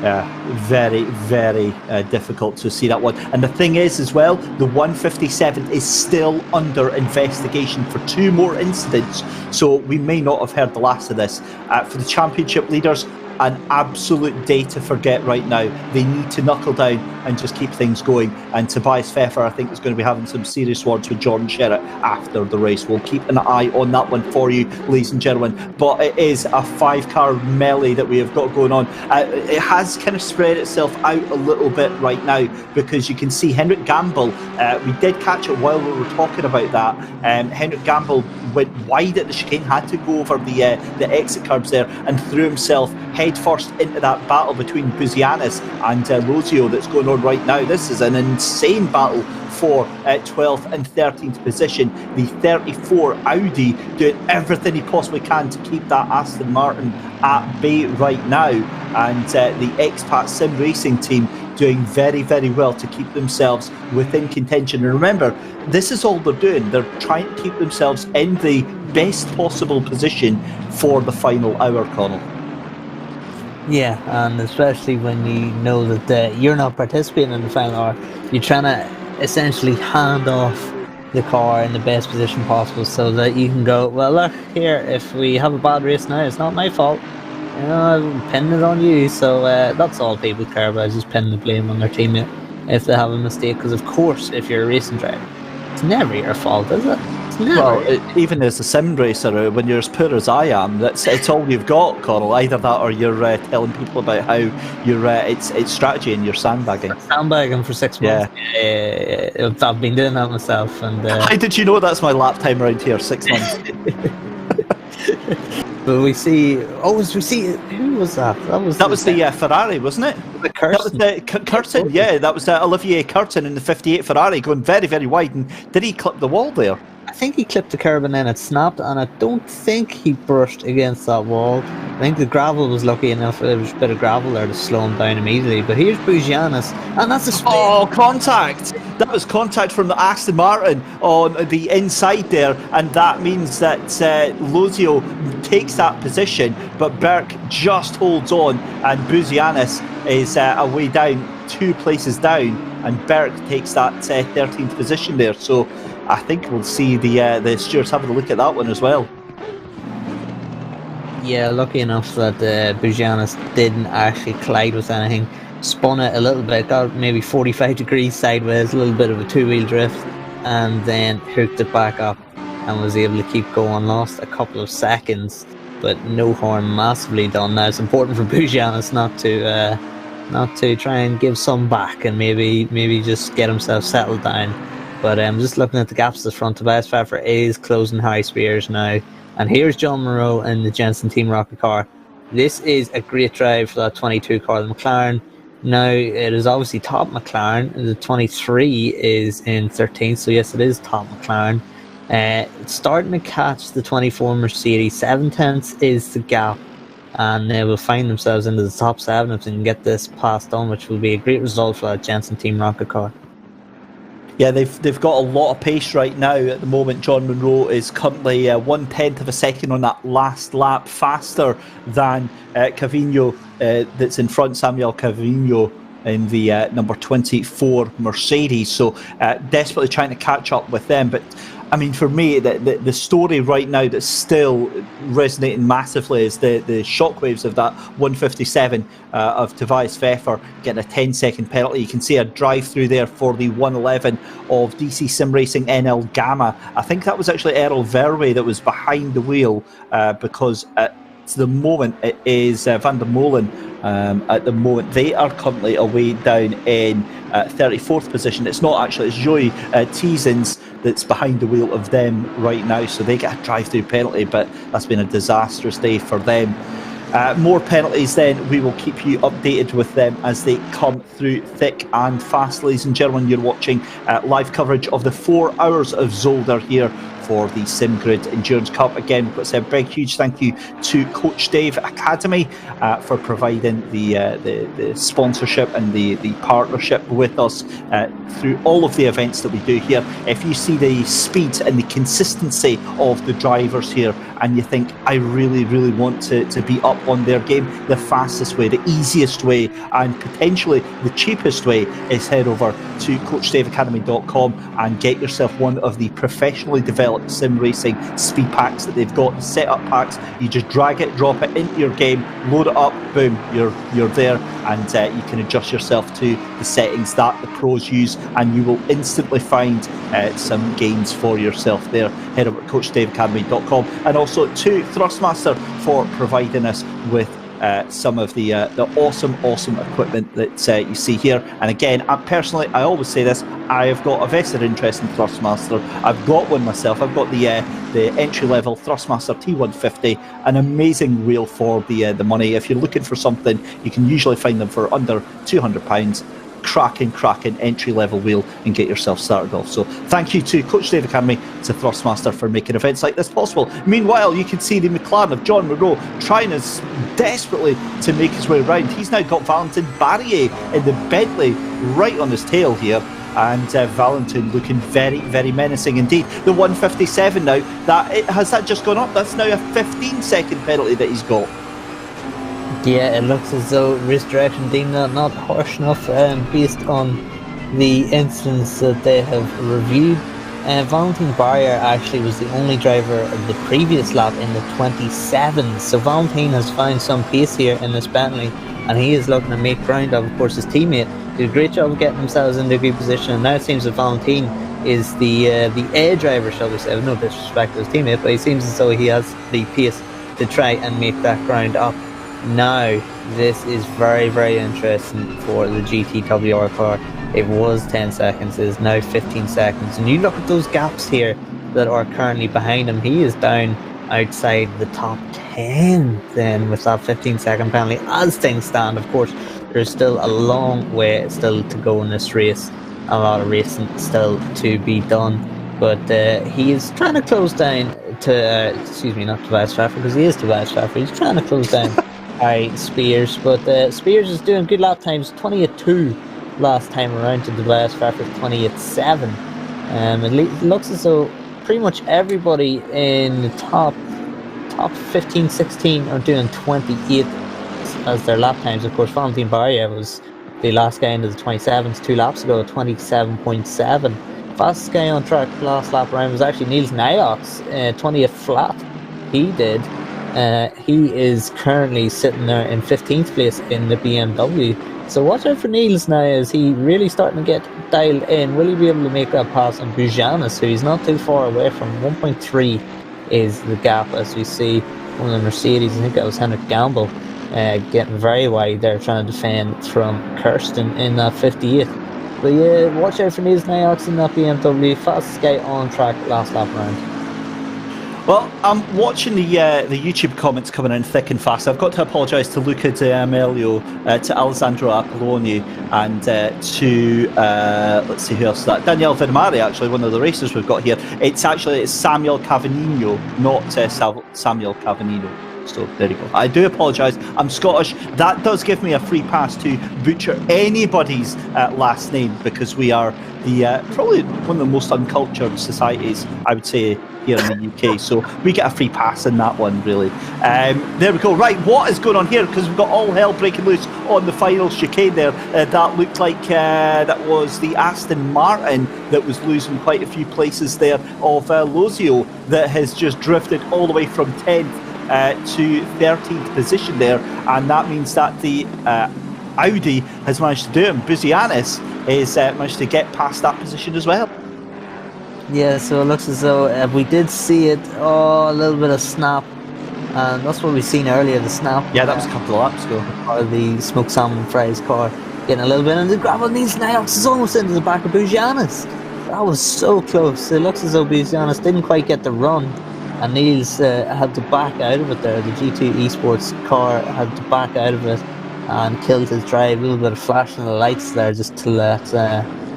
very, very difficult to see that one. And the thing is as well, the 157 is still under investigation for 2 more incidents, so we may not have heard the last of this. For the championship leaders, an absolute day to forget right now. They need to knuckle down and just keep things going. And Tobias Pfeffer, I think, is going to be having some serious words with Jordan Sherritt after the race. We'll keep an eye on that one for you, ladies and gentlemen. But it is a 5-car melee that we have got going on. It has kind of spread itself out a little bit right now, because you can see Henrik Gamble, we did catch it while we were talking about that. Henrik Gamble went wide at the chicane, had to go over the exit curbs there and threw himself head first into that battle between Buzianis and Lozio that's going on right now. This is an insane battle for 12th and 13th position. The 34 Audi doing everything he possibly can to keep that Aston Martin at bay right now, and the Expat Sim Racing team doing very, very well to keep themselves within contention. And remember, this is all they're doing. They're trying to keep themselves in the best possible position for the final hour, Connall. Yeah, and especially when you know that you're not participating in the final hour, you're trying to essentially hand off the car in the best position possible so that you can go, well, look, here, if we have a bad race now, it's not my fault. You know, I'm pinning it on you. So that's all people care about, is just pinning the blame on their teammate if they have a mistake. Because, of course, if you're a racing driver, it's never your fault, is it? Well, even as a sim racer, when you're as poor as I am, it's all you've got, Connall. Either that, or you're telling people about how you're it's strategy and you're sandbagging. Sandbagging for 6 months. Yeah. I've been doing that myself. And how did you know that's my lap time around here? 6 months. But we see. Who was that? That was the Ferrari, wasn't it? The Curtin. That was Curtin. Yeah, that was Olivier Curtin in the '58 Ferrari, going very, very wide. And did he clip the wall there? I think he clipped the curb and then it snapped, and I don't think he brushed against that wall. I think the gravel was lucky enough, there was a bit of gravel there to slow him down immediately. But here's Bugianis, and that's a spin. Oh, contact! That was contact from the Aston Martin on the inside there, and that means that Lozio takes that position, but Berk just holds on, and Bugianis is away down, 2 places down, and Berk takes that 13th position there. So I think we'll see the stewards having a look at that one as well. Yeah, lucky enough that Bugianis didn't actually collide with anything. Spun it a little bit, got maybe 45 degrees sideways, a little bit of a 2-wheel drift, and then hooked it back up and was able to keep going. Lost a couple of seconds, but no harm massively done. Now it's important for Bugianis not to try and give some back and maybe just get himself settled down. But I'm just looking at the gaps at the front. Tobias Pfeffer is closing Harry Spears now. And here's John Moreau in the Jensen Team Rocket car. This is a great drive for that 22 car, the McLaren. Now, it is obviously top McLaren. The 23 is in 13th, so yes, it is top McLaren. It's starting to catch the 24 Mercedes. 7 tenths is the gap. And they will find themselves into the top 7 if they can get this passed on, which will be a great result for that Jensen Team Rocket car. Yeah, they've got a lot of pace right now. At the moment, John Munro is currently 1/10 of a second on that last lap, faster than Cavino, that's in front, Samuel Cavino, in the number 24 Mercedes. So desperately trying to catch up with them. But I mean, for me, the story right now that's still resonating massively is the shockwaves of that 157 of Tobias Pfeffer getting a 10-second penalty. You can see a drive-through there for the 111 of DC Sim Racing NL Gamma. I think that was actually Errol Verwey that was behind the wheel because at the moment it is Van der Molen. At the moment, they are currently away down in 34th position. It's not actually, it's Joey Teasins that's behind the wheel of them right now, so they get a drive-through penalty, but that's been a disastrous day for them. More penalties then, we will keep you updated with them as they come through thick and fast. Ladies and gentlemen, you're watching live coverage of the 4 hours of Zolder here for the SimGrid Endurance Cup. Again, we've got to say a big, huge thank you to Coach Dave Academy for providing the sponsorship and the partnership with us through all of the events that we do here. If you see the speed and the consistency of the drivers here and you think, I really, really want to be up on their game, the fastest way, the easiest way, and potentially the cheapest way is head over to CoachDaveAcademy.com and get yourself one of the professionally developed sim racing speed packs that they've got, setup packs. You just drag it, drop it into your game, load it up, boom, you're there, and you can adjust yourself to the settings that the pros use, and you will instantly find some gains for yourself there. Head over to CoachDaveAcademy.com, and also to Thrustmaster for providing us with some of the awesome equipment that you see here. And again, I always say this, I have got a vested interest in Thrustmaster. I've got one myself. I've got the entry-level Thrustmaster T150, an amazing wheel for the money. If you're looking for something, you can usually find them for under £200. cracking entry-level wheel and get yourself started off. So thank you to Coach Dave Academy, to Thrustmaster, for making events like this possible. Meanwhile, you can see the McLaren of John Munro trying as desperately to make his way around. He's now got Valentin Barrier in the Bentley right on his tail here. And Valentin looking very, very menacing indeed. The 157 now, has that just gone up? That's now a 15-second penalty that he's got. Yeah, it looks as though race direction deemed that not harsh enough based on the incidents that they have reviewed. Valentin Barrier actually was the only driver of the previous lap in the 27. So Valentin has found some pace here in this Bentley, and he is looking to make ground of course, his teammate. Did a great job of getting themselves in the good position, and now it seems that Valentin is the A driver, shall we say, with no disrespect to his teammate, but he seems as though he has the pace to try and make that ground up. Now, this is very, very interesting for the GTWR car. It was 10 seconds, it is now 15 seconds, and you look at those gaps here that are currently behind him. He is down outside the top 10 then with that 15-second penalty. As things stand, of course, there's still a long way still to go in this race, a lot of racing still to be done, but he is trying to close down to not Tobias Trafford, because he is Tobias Trafford. He's trying to close down Spears, but Spears is doing good lap times, 20:2 last time around to Tobias Trafford 20:7. It looks as though pretty much everybody in the top 15, 16 are doing 28 as their lap times. Of course, Valentin Barrier was the last guy into the 27s 2 laps ago, 27.7. Fastest guy on track last lap around was actually Niels Niox, 20th flat. He did. He is currently sitting there in 15th place in the BMW. So watch out for Niels now. Is he really starting to get dialed in? Will he be able to make that pass on Bujanis, who he's not too far away from? 1.3 is the gap, as we see on the Mercedes. I think that was Henrik Gamble getting very wide there, trying to defend from Kirsten in that 58th. But yeah, watch out for Niels Niox in that BMW. Fastest guy on track last lap round. Well, I'm watching the YouTube comments coming in thick and fast. I've got to apologise to Luca De Amelio, to Alessandro Apolloni, and to let's see who else is that. Daniel Vermari, actually, one of the racers we've got here. It's Samuel Cavagnino, not Samuel Cavagnino. So there you go. I do apologise. I'm Scottish. That does give me a free pass to butcher anybody's last name, because we are the probably one of the most uncultured societies, I would say, here in the UK. So we get a free pass in that one, really. There we go. Right, what is going on here? Because we've got all hell breaking loose on the final chicane there. That looked like that was the Aston Martin that was losing quite a few places there of Lozio, that has just drifted all the way from 10th to 13th position there, and that means that the Audi has managed to do it, and Buzianis has managed to get past that position as well. Yeah, so it looks as though we did see it, a little bit of snap, and that's what we've seen earlier, the snap. Yeah, that was a couple of laps ago. The smoked salmon fries car getting a little bit, and the gravel needs now, it's almost into the back of Buzianis. That was so close. It looks as though Buzianis didn't quite get the run, and Niels had to back out of it there. The G2 Esports car had to back out of it and killed his drive. A little bit of flashing the lights there just to let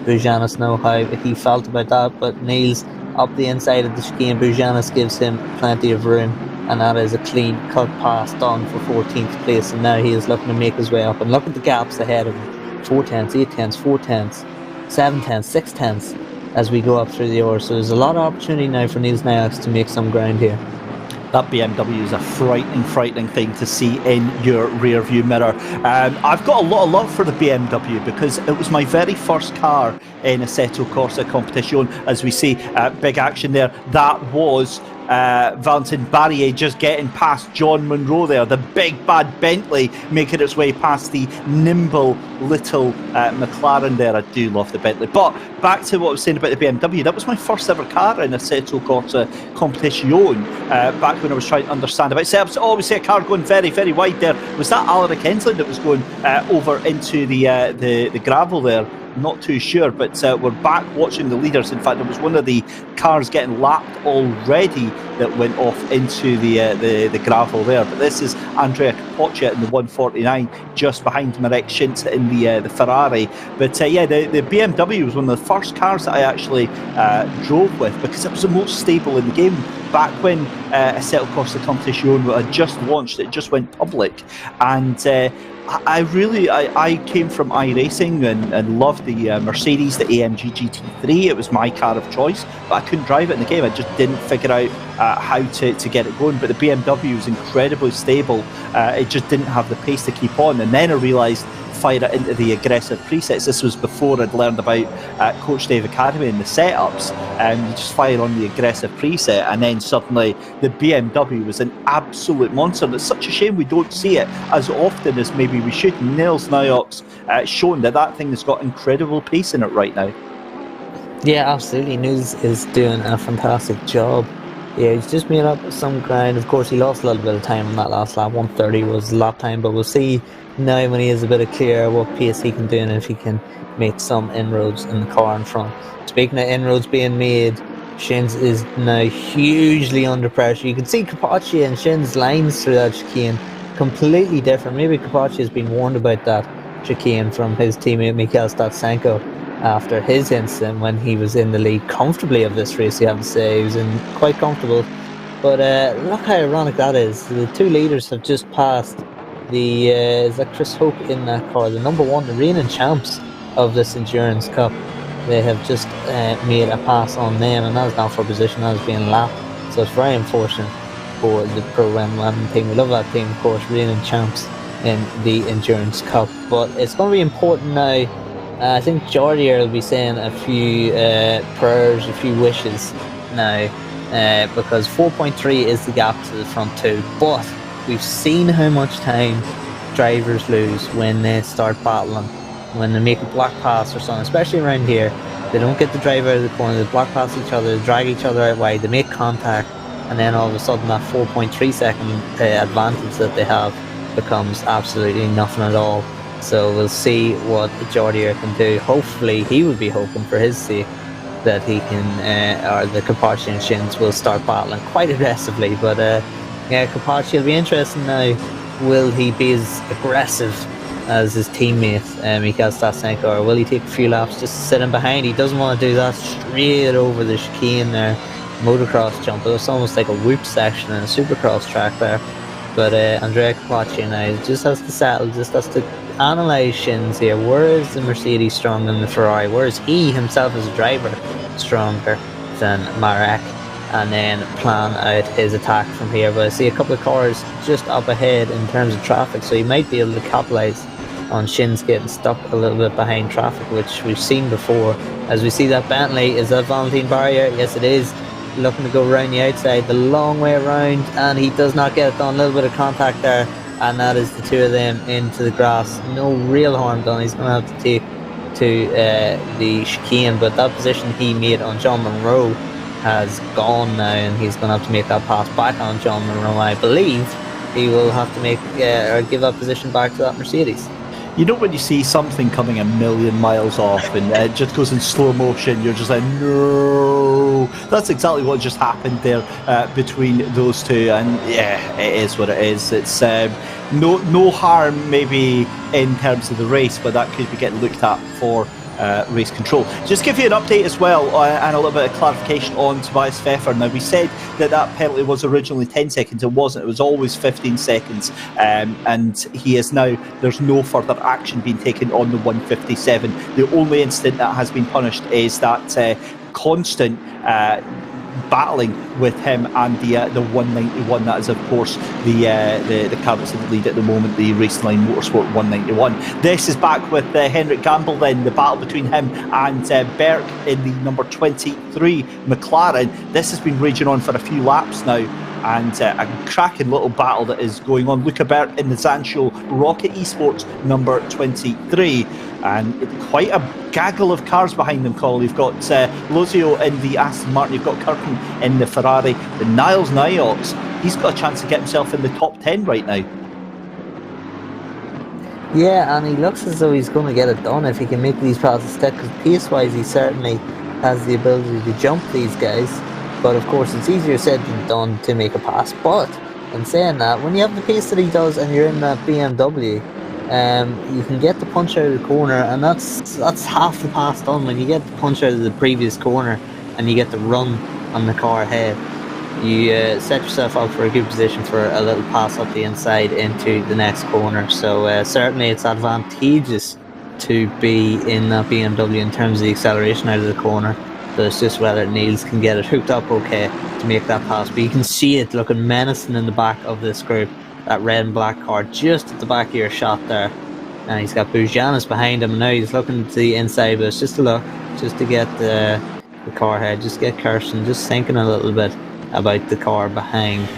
Buzianis know how he felt about that. But Niels up the inside of the chicane, Buzianis gives him plenty of room, and that is a clean cut pass done for 14th place. And now he is looking to make his way up. And look at the gaps ahead of him: 4 tenths, 8 tenths, 4 tenths, 7 tenths, 6 tenths. As we go up through the hour, so there's a lot of opportunity now for Niels Niox to make some ground here. That BMW is a frightening thing to see in your rear view mirror. I've got a lot of love for the BMW, because it was my very first car in Assetto Corsa competition. As we see, big action there. That was Valentin Barrier just getting past John Munro there. The big bad Bentley making its way past the nimble little McLaren there. I do love the Bentley. But back to what I was saying about the BMW. That was my first ever car in Assetto Corsa competition. Back when I was trying to understand about setups. Obviously a car going very, very wide there. Was that Alaric Enslin that was going over into the gravel there? not too sure, but we're back watching the leaders. In fact, it was one of the cars getting lapped already that went off into the gravel there. But this is Andrea Capoccia in the 149, just behind Marek Schintz in the Ferrari. But the BMW was one of the first cars that I actually drove with, because it was the most stable in the game. Back when Assetto Corsa Competizione had just launched, it just went public, and I came from iRacing and loved the Mercedes, the AMG GT3. It was my car of choice, but I couldn't drive it in the game. I just didn't figure out how to get it going. But the BMW was incredibly stable. It just didn't have the pace to keep on. And then I realised, fire it into the aggressive presets. This was before I'd learned about Coach Dave Academy and the setups. You just fire on the aggressive preset, and then suddenly the BMW was an absolute monster. And it's such a shame we don't see it as often as maybe we should. Nils Nyok's shown that thing has got incredible pace in it right now. Yeah, absolutely. Nils is doing a fantastic job. Yeah, he's just made up some ground. Of course, he lost a little bit of time on that last lap. 1:30 was the lap time, but we'll see now when he has a bit of clear what pace he can do and if he can make some inroads in the car in front. Speaking of inroads being made, Shins is now hugely under pressure. You can see Capoccia and Shins' lines through that chicane completely different. Maybe Capoccia has been warned about that chicane from his teammate Mikel Statsenko after his incident when he was in the lead comfortably of this race, you have to say. He was in quite comfortable. But look how ironic that is. The two leaders have just passed is that Chris Hope in that car, the number one, the reigning champs of this Endurance Cup. They have just made a pass on them, and that was down for position, that was being lapped. So it's very unfortunate for the Pro-Am team. We love that team, of course, reigning champs in the Endurance Cup. But it's going to be important now. I think Jordi will be saying a few prayers, a few wishes now, because 4.3 is the gap to the front two. But we've seen how much time drivers lose when they start battling, when they make a block pass or something, especially around here. They don't get the driver out of the corner, they block past each other, they drag each other out wide, they make contact, and then all of a sudden that 4.3 second advantage that they have becomes absolutely nothing at all. So we'll see what Jordi can do. Hopefully, he would be hoping for his sake that he can, or the Capoccia and Shins will start battling quite aggressively. But yeah, Capoccia will be interesting now. Will he be as aggressive as his teammate Mikel Statsenko, or will he take a few laps just to sit him behind? He doesn't want to do that straight over the chicane there. Motocross jump. It was almost like a whoop section in a supercross track there. But Andrea Capoccia now just has to settle, just has to analyse Shins here. Where is the Mercedes stronger than the Ferrari? Where is he himself as a driver stronger than Marek? And then plan out his attack from here. But I see a couple of cars just up ahead in terms of traffic, so he might be able to capitalise on Shins getting stuck a little bit behind traffic, which we've seen before. As we see that Bentley, is that Valentin Barrier? Yes, it is. Looking to go around the outside, the long way around, and he does not get it done. A little bit of contact there, and that is the two of them into the grass. No real harm done. He's going to have to take to the chicane, but that position he made on John Monroe has gone now, and he's going to have to make that pass back on John Monroe. I believe he will have to make or give that position back to that Mercedes. You know when you see something coming a million miles off and it just goes in slow motion, you're just like, no. That's exactly what just happened there between those two, and yeah, it is what it is. It's no harm maybe in terms of the race, but that could be getting looked at for race control. Just give you an update as well and a little bit of clarification on Tobias Pfeffer. Now, we said that penalty was originally 10 seconds. It wasn't. It was always 15 seconds. And he is now, there's no further action being taken on the 157. The only incident that has been punished is that constant battling with him and the 191. That is, of course, the car that's in the lead at the moment, the Racing Line Motorsport 191. This is back with Henrik Gamble then, the battle between him and Berg in the number 23 McLaren. This has been raging on for a few laps now, and a cracking little battle that is going on. Luca Bert in the Zancho Rocket Esports number 23, and quite a gaggle of cars behind them, Connall. You've got Lozio in the Aston Martin, you've got Kirkham in the Ferrari, the Niles Niox, he's got a chance to get himself in the top 10 right now. Yeah, and he looks as though he's going to get it done if he can make these passes stick, because pace-wise he certainly has the ability to jump these guys. But of course it's easier said than done to make a pass. But in saying that, when you have the pace that he does and you're in that BMW, you can get the punch out of the corner, and that's half the pass done. When you get the punch out of the previous corner and you get the run on the car ahead, you set yourself up for a good position for a little pass up the inside into the next corner. So certainly it's advantageous to be in that BMW in terms of the acceleration out of the corner, but it's just whether Niels can get it hooked up okay to make that pass. But you can see it looking menacing in the back of this group, that red and black car just at the back of your shot there, and he's got Bujanis behind him, and now he's looking to the inside, but it's just a look, just to get the car ahead, just get Kirsten just thinking a little bit about the car behind,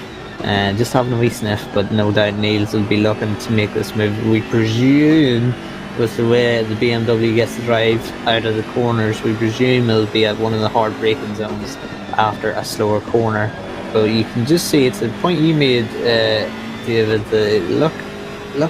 and just having a wee sniff. But no doubt Niels will be looking to make this move. We presume, with the way the BMW gets to drive out of the corners, we presume it'll be at one of the hard braking zones after a slower corner. But you can just see, it's the point you made, David, look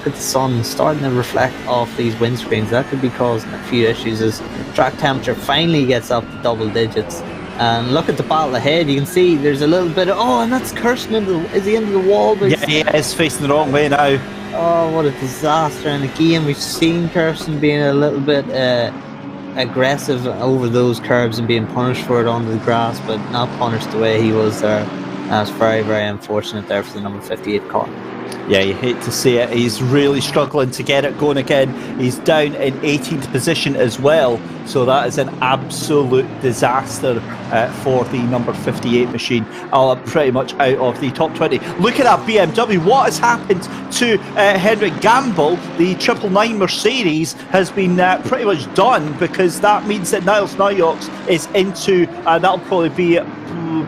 at the sun starting to reflect off these windscreens. That could be causing a few issues as track temperature finally gets up to double digits. And look at the battle ahead. You can see there's a little bit of, and that's Kirsten is he into the wall? Yeah, he is facing the wrong way now. Oh, what a disaster. And again, we've seen Kirsten being a little bit aggressive over those curbs and being punished for it on the grass, but not punished the way he was there. That's very, very unfortunate there for the number 58 car. Yeah, you hate to see it. He's really struggling to get it going again. He's down in 18th position as well. So that is an absolute disaster for the number 58 machine. Pretty much out of the top 20. Look at that BMW. What has happened to Henrik Gamble? The 999 Mercedes has been pretty much done, because that means that Niels Neujoks is into, that'll probably be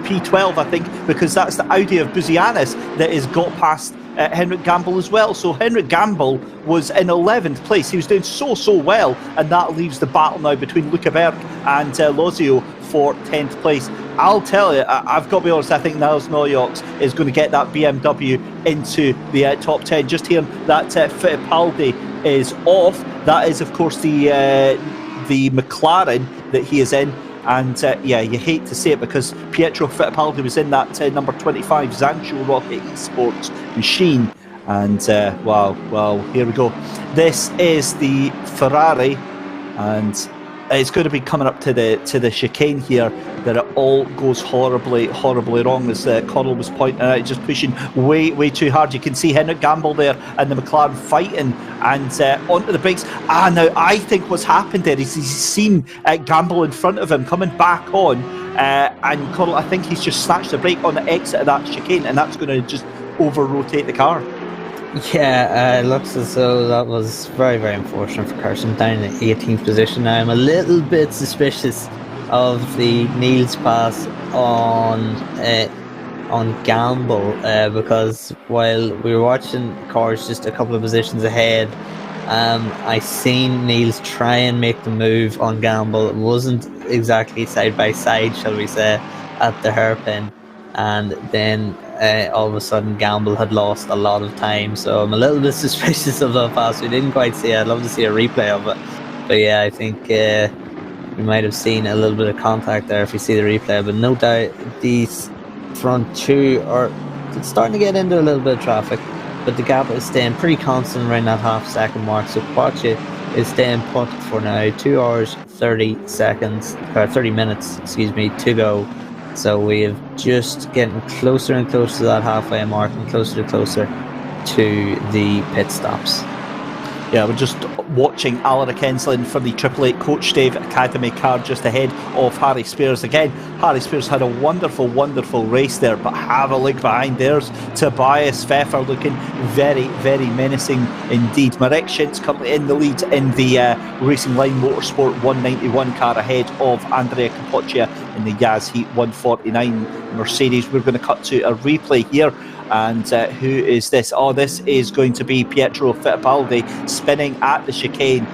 P12, I think, because that's the Audi of Buzianis that has got past Henrik Gamble as well. So Henrik Gamble was in 11th place. He was doing so well, and that leaves the battle now between Luca Berg and Lozio for 10th place. I'll tell you, I've got to be honest, I think Niels Neujoks is going to get that BMW into the top 10. Just hearing that Fittipaldi is off. That is, of course, the McLaren that he is in. And yeah, you hate to say it, because Pietro Fittipaldi was in that number 25 Zancho Rocket Esports machine. And well, here we go. This is the Ferrari, and it's going to be coming up to the chicane here that it all goes horribly wrong, as Connall was pointing out, just pushing way too hard. You can see Henrik Gamble there and the McLaren fighting, and onto the brakes. Now I think what's happened there is he's seen Gamble in front of him coming back on, and Connall, I think he's just snatched the brake on the exit of that chicane, and that's going to just over-rotate the car. Yeah, it looks as though that was very, very unfortunate for Carson, down in the 18th position. Now I'm a little bit suspicious of the Niels pass on Gamble, because while we were watching cars just a couple of positions ahead, I seen Niels try and make the move on Gamble. It wasn't exactly side by side, shall we say, at the hairpin, and then all of a sudden Gamble had lost a lot of time. So I'm a little bit suspicious of that pass. We didn't quite see it. I'd love to see a replay of it, but yeah, I think we might have seen a little bit of contact there if you see the replay. But no doubt these front two are starting to get into a little bit of traffic, but the gap is staying pretty constant around that half-second mark. So Pogacar is staying put for now. 2 hours 30 minutes, to go. So we have just getting closer and closer to that halfway mark, and closer to the pit stops. Yeah, we're just watching Alaric Enslin for the Triple Eight Coach Dave Academy car just ahead of Harry Spears. Again, Harry Spears had a wonderful race there, but have a look behind. There's Tobias Pfeffer looking very, very menacing indeed. Marek Schintz currently in the lead in the Racing Line Motorsport 191 car, ahead of Andrea Capoccia in the Yaz Heat 149 Mercedes. We're going to cut to a replay here. And who is this? Oh, this is going to be Pietro Fittipaldi spinning at the chicane,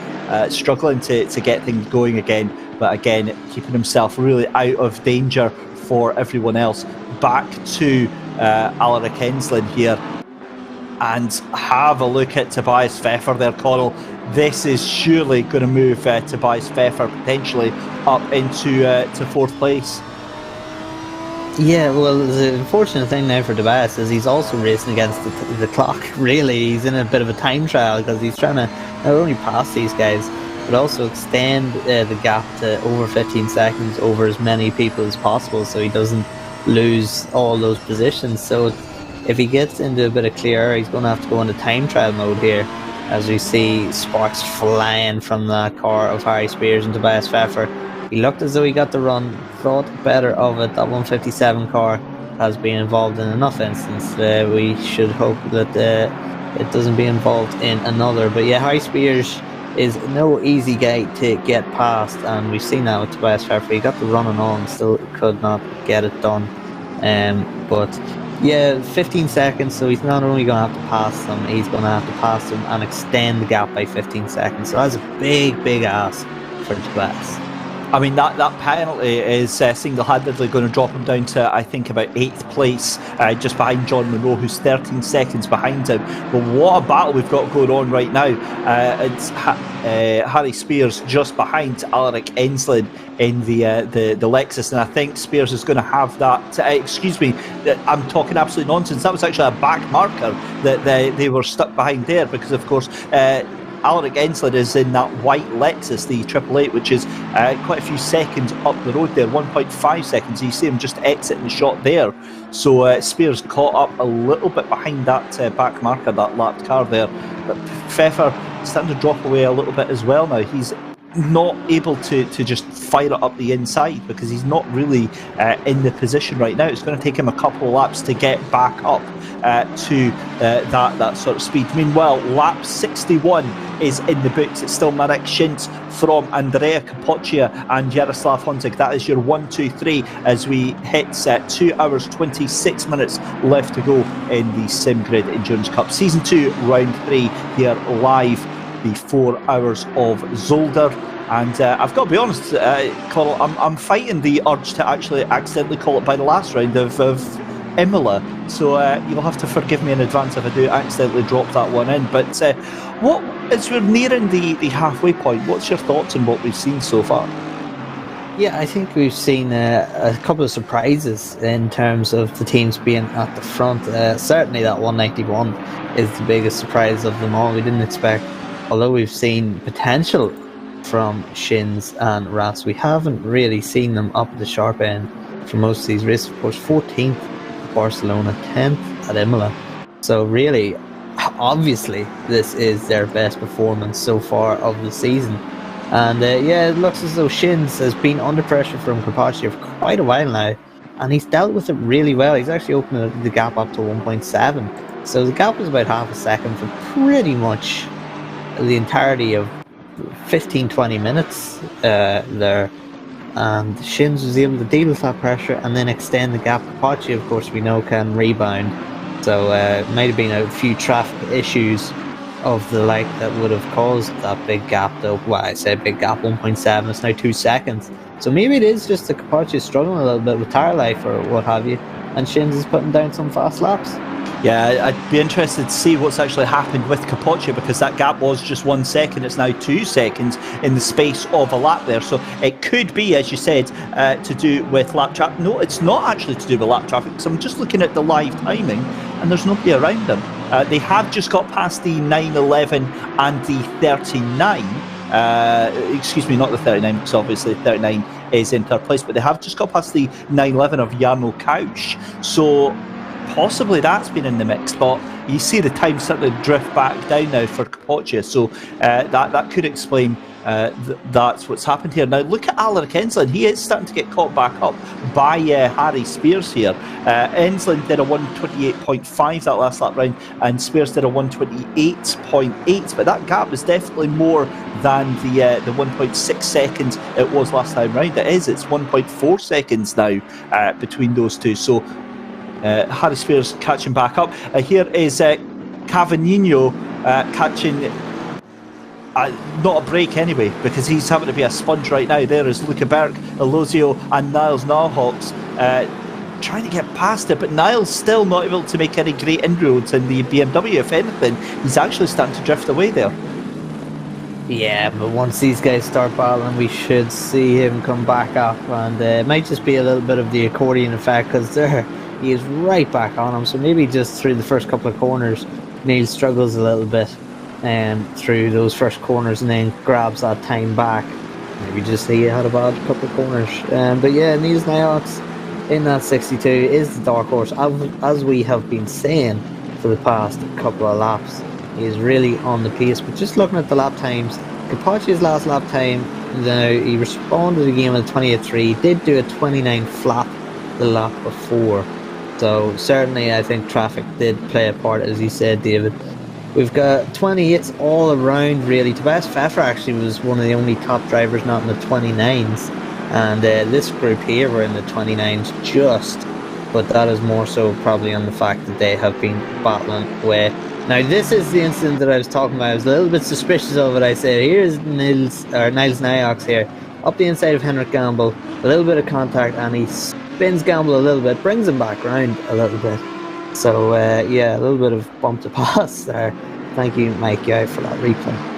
struggling to get things going again. But again, keeping himself really out of danger for everyone else. Back to Alaric Enslin here. And have a look at Tobias Pfeffer there, Connall. This is surely going to move Tobias Pfeffer potentially up into to 4th place. Yeah, well, the unfortunate thing now for Tobias is he's also racing against the clock, really. He's in a bit of a time trial because he's trying to not only pass these guys, but also extend the gap to over 15 seconds over as many people as possible so he doesn't lose all those positions. So if he gets into a bit of clear air, he's going to have to go into time trial mode here, as we see sparks flying from the car of Harry Spears and Tobias Pfeffer. He looked as though he got the run, thought better of it. That 157 car has been involved in enough instances. We should hope that it doesn't be involved in another. But yeah, Harry Spears is no easy guy to get past, and we've seen that with Tobias Pfeffer. He got the run and all and still could not get it done. But yeah, 15 seconds, so he's not only going to have to pass them, he's going to have to pass them and extend the gap by 15 seconds. So that's a big ask for Tobias. I mean, that penalty is single-handedly going to drop him down to, I think, about 8th place, just behind John Monroe, who's 13 seconds behind him. But what a battle we've got going on right now. It's Harry Spears just behind Alaric Enslin in the Lexus, and I think Spears is going to have that. Excuse me, I'm talking absolute nonsense. That was actually a back marker that they were stuck behind there, because, of course, Alaric Enslin is in that white Lexus, the 888, which is quite a few seconds up the road there, 1.5 seconds. You see him just exiting the shot there. So Spears caught up a little bit behind that back marker, that lapped car there. But Pfeffer starting to drop away a little bit as well now. He's not able to just fire it up the inside because he's not really in the position right now. It's going to take him a couple of laps to get back up to that sort of speed. Meanwhile, lap 61 is in the books. It's still Marek Schintz from Andrea Capoccia and Jaroslav Honzig. That is your 1, 2, 3 as we hit 2 hours 26 minutes left to go in the SimGrid Endurance Cup Season 2 Round 3 here live, the 4 hours of Zolder. And I've got to be honest, Connall, I'm fighting the urge to actually accidentally call it by the last round of Imola, so you'll have to forgive me in advance if I do accidentally drop that one in. But what, as we're nearing the halfway point, what's your thoughts on what we've seen so far? Yeah, I think we've seen a couple of surprises in terms of the teams being at the front. Certainly that 191 is the biggest surprise of them all. We didn't expect, although we've seen potential from Shins and Ras, we haven't really seen them up at the sharp end for most of these races. Of course, 14th at Barcelona, 10th at Imola. So really, obviously, this is their best performance so far of the season. And yeah, it looks as though Shins has been under pressure from Capoccia for quite a while now, and he's dealt with it really well. He's actually opened the gap up to 1.7. So the gap was about half a second for pretty much the entirety of 15-20 minutes there, and Shins was able to deal with that pressure and then extend the gap. Capoccia, of course, we know can rebound, so it might have been a few traffic issues of the like that would have caused that big gap, though. Well, I say big gap, 1.7, it's now 2 seconds, so maybe it is just that Capoccia is struggling a little bit with tire life or what have you, and Shins is putting down some fast laps. Yeah, I'd be interested to see what's actually happened with Capoccia, because that gap was just 1 second. It's now 2 seconds in the space of a lap there. So it could be, as you said, to do with lap traffic. No, it's not actually to do with lap traffic, because I'm just looking at the live timing and there's nobody around them. They have just got past the 9:11 and the 39. Excuse me, not the 39, because obviously 39 is in third place, but they have just got past the 9:11 of Jarno Kausch. So possibly that's been in the mix, but you see the time starting to drift back down now for Capoccia, so that could explain that's what's happened here. Now look at Alaric Enslin, he is starting to get caught back up by Harry Spears here. Enslin did a 128.5 that last lap round, and Spears did a 128.8, but that gap is definitely more than the 1.6 seconds it was last time round. It's 1.4 seconds now between those two, so Harry Spears catching back up. Here is Cavagnino catching not a break anyway, because he's having to be a sponge right now. There is Luca Berg, Elosio and Niles Nalhawks trying to get past it, but Niall's still not able to make any great inroads in the BMW. If anything, he's actually starting to drift away there. Yeah, but once these guys start battling, we should see him come back up, and it might just be a little bit of the accordion effect, because there he is right back on him. So maybe just through the first couple of corners, Neil struggles a little bit through those first corners, and then grabs that time back. Maybe just he had a bad couple of corners. But yeah, Niels Niox in that 62 is the dark horse, as we have been saying for the past couple of laps. He is really on the pace, but just looking at the lap times, Capacci's last lap time, he responded again with a 28.3, did do a 29 flat the lap before. So certainly I think traffic did play a part, as you said, David. We've got 28s all around, really. Tobias Pfeffer actually was one of the only top drivers not in the 29s. And this group here were in the 29s just. But that is more so probably on the fact that they have been battling away. Now, this is the incident that I was talking about. I was a little bit suspicious of it. I said, here's Niels Niox here. Up the inside of Henrik Gamble. A little bit of contact, and he spins Gamble a little bit. Brings him back round a little bit. So, yeah, a little bit of bump to pass there. Thank you, Mike Yow, for that replay.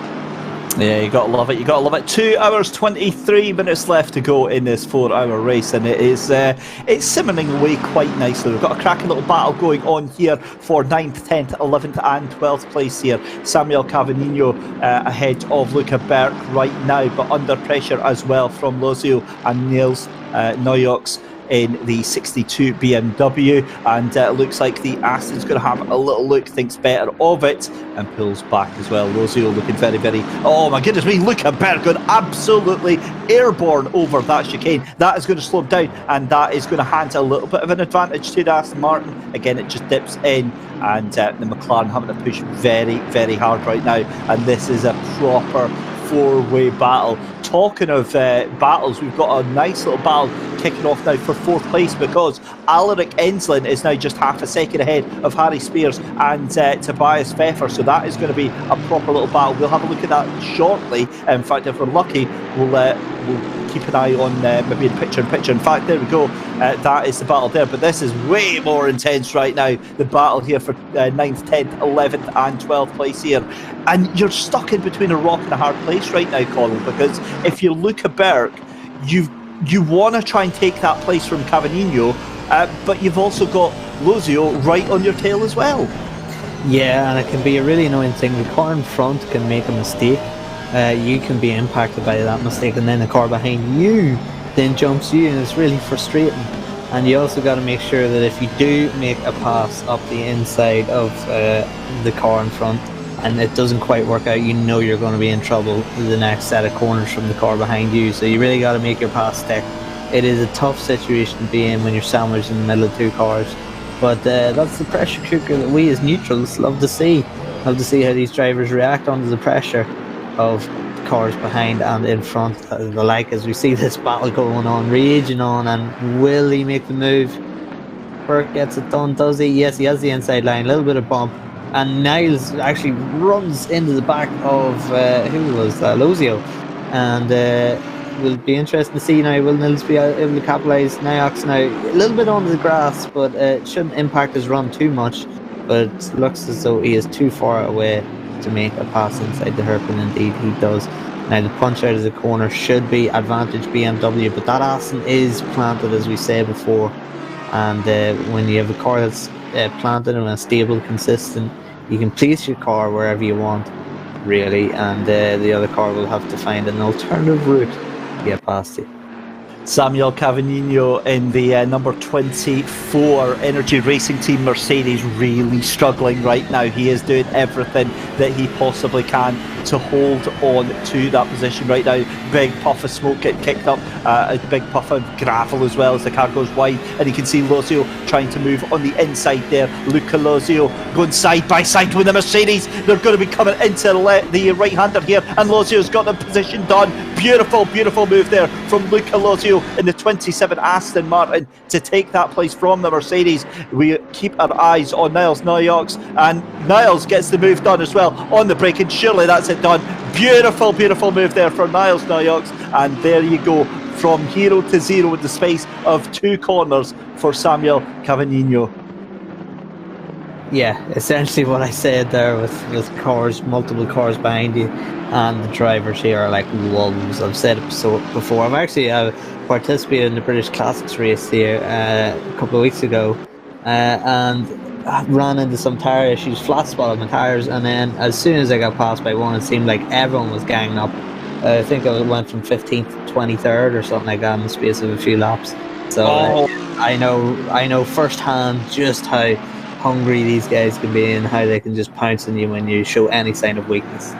Yeah, you gotta love it. You gotta love it. 2 hours 23 minutes left to go in this 4-hour race, and it's simmering away quite nicely. We've got a cracking little battle going on here for 9th, 10th, 11th, and 12th place here. Samuel Cavagnino ahead of Luca Berg right now, but under pressure as well from Lozio and Niels Niox in the 62 BMW, and it looks like the Aston's going to have a little look, thinks better of it, and pulls back as well. Lozio looking very, very, oh my goodness me, look at Berg going absolutely airborne over that chicane. That is going to slow him down, and that is going to hand a little bit of an advantage to the Aston Martin. Again, it just dips in, and the McLaren having to push very, very hard right now, and this is a proper four-way battle. Talking of battles, we've got a nice little battle kicking off now for 4th place, because Alaric Enslin is now just half a second ahead of Harry Spears and Tobias Pfeffer, so that is going to be a proper little battle. We'll have a look at that shortly. In fact, if we're lucky, we'll keep an eye on maybe in picture-in-picture. In fact, there we go. That is the battle there, but this is way more intense right now. The battle here for 9th, 10th, 11th and 12th place here. And you're stuck in between a rock and a hard place right now, Connall, because if you look at Berg, you want to try and take that place from Cavagnino, but you've also got Lozio right on your tail as well. Yeah, and it can be a really annoying thing. The car in front can make a mistake. You can be impacted by that mistake, and then the car behind you then jumps you, and it's really frustrating. And you also got to make sure that if you do make a pass up the inside of the car in front and it doesn't quite work out, you know you're going to be in trouble the next set of corners from the car behind you. So you really got to make your pass stick. It is a tough situation to be in when you're sandwiched in the middle of two cars. But that's the pressure cooker that we as neutrals love to see. Love to see how these drivers react under the pressure of cars behind and in front. The like, as we see this battle going on, raging on, and will he make the move? Burke gets it done, does he? Yes, he has the inside line, a little bit of bump, and Niles actually runs into the back of who was that? Lozio, and will be interesting to see now. Will Niles be able to capitalise? Niox now a little bit onto the grass, but it shouldn't impact his run too much. But it looks as though he is too far away to make a pass inside the hairpin. Indeed he does. Now the punch out of the corner should be advantage BMW, but that Aston is planted, as we said before, and when you have a car that's planted and a stable, consistent, you can place your car wherever you want, really, and the other car will have to find an alternative route to get past you. Samuel Cavagnino in the number 24 Energy Racing Team Mercedes, really struggling right now. He is doing everything that he possibly can to hold on to that position right now. Big puff of smoke getting kicked up, a big puff of gravel as well as the car goes wide, and you can see Lozio trying to move on the inside there. Luca Lozio going side by side with the Mercedes. They're going to be coming into the right-hander here, and Lozio's got the position done. Beautiful, beautiful move there from Luca Lozio in the 27 Aston Martin to take that place from the Mercedes. We keep our eyes on Niels Niox, and Niels gets the move done as well on the brake, and surely that's it done. Beautiful, beautiful move there for Niels Niox, and there you go. from hero to zero in the space of 2 corners for Samuel Cavagnino. Yeah, essentially what I said there with cars, multiple cars behind you, and the drivers here are like wolves. I've said it before. I've actually participated in the British Classics race here a couple of weeks ago, and I ran into some tyre issues, flat spot on my tyres, and then as soon as I got passed by one, it seemed like everyone was ganging up. I think I went from 15th to 23rd or something like that in the space of a few laps. So I know firsthand just how hungry these guys can be and how they can just pounce on you when you show any sign of weakness.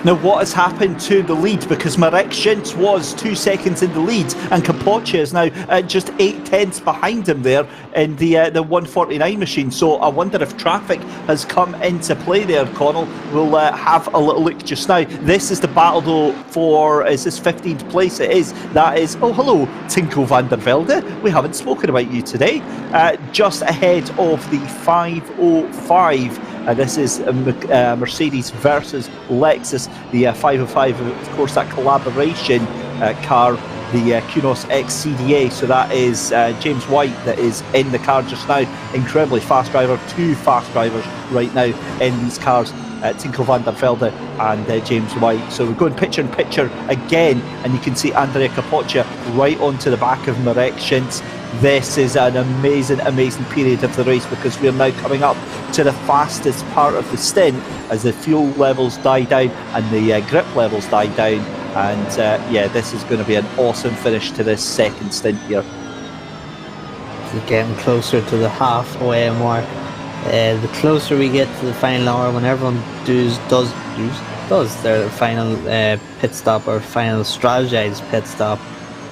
Now, what has happened to the lead? Because Marek Schintz was 2 seconds in the lead, and Capoccia is now just 8/10 behind him there in the 149 machine. So I wonder if traffic has come into play there, Connall. We'll have a little look just now. This is the battle, though, for, is this 15th place? It is. That is, oh, hello, Tinko van der Velde. We haven't spoken about you today. Just ahead of the 505. This is Mercedes versus Lexus, the 505, of course, that collaboration car, the Kunos XCDA. So that is James White that is in the car just now. Incredibly fast driver, 2 fast drivers right now in these cars. Tinko van der Velde and James White. So we're going picture in picture again, and you can see Andrea Capoccia right onto the back of Marek Schintz. This is an amazing period of the race, because we're now coming up to the fastest part of the stint as the fuel levels die down and the grip levels die down. And yeah, this is going to be an awesome finish to this second stint here. So getting closer to the halfway mark. The closer we get to the final hour, when everyone does their final pit stop or final strategized pit stop,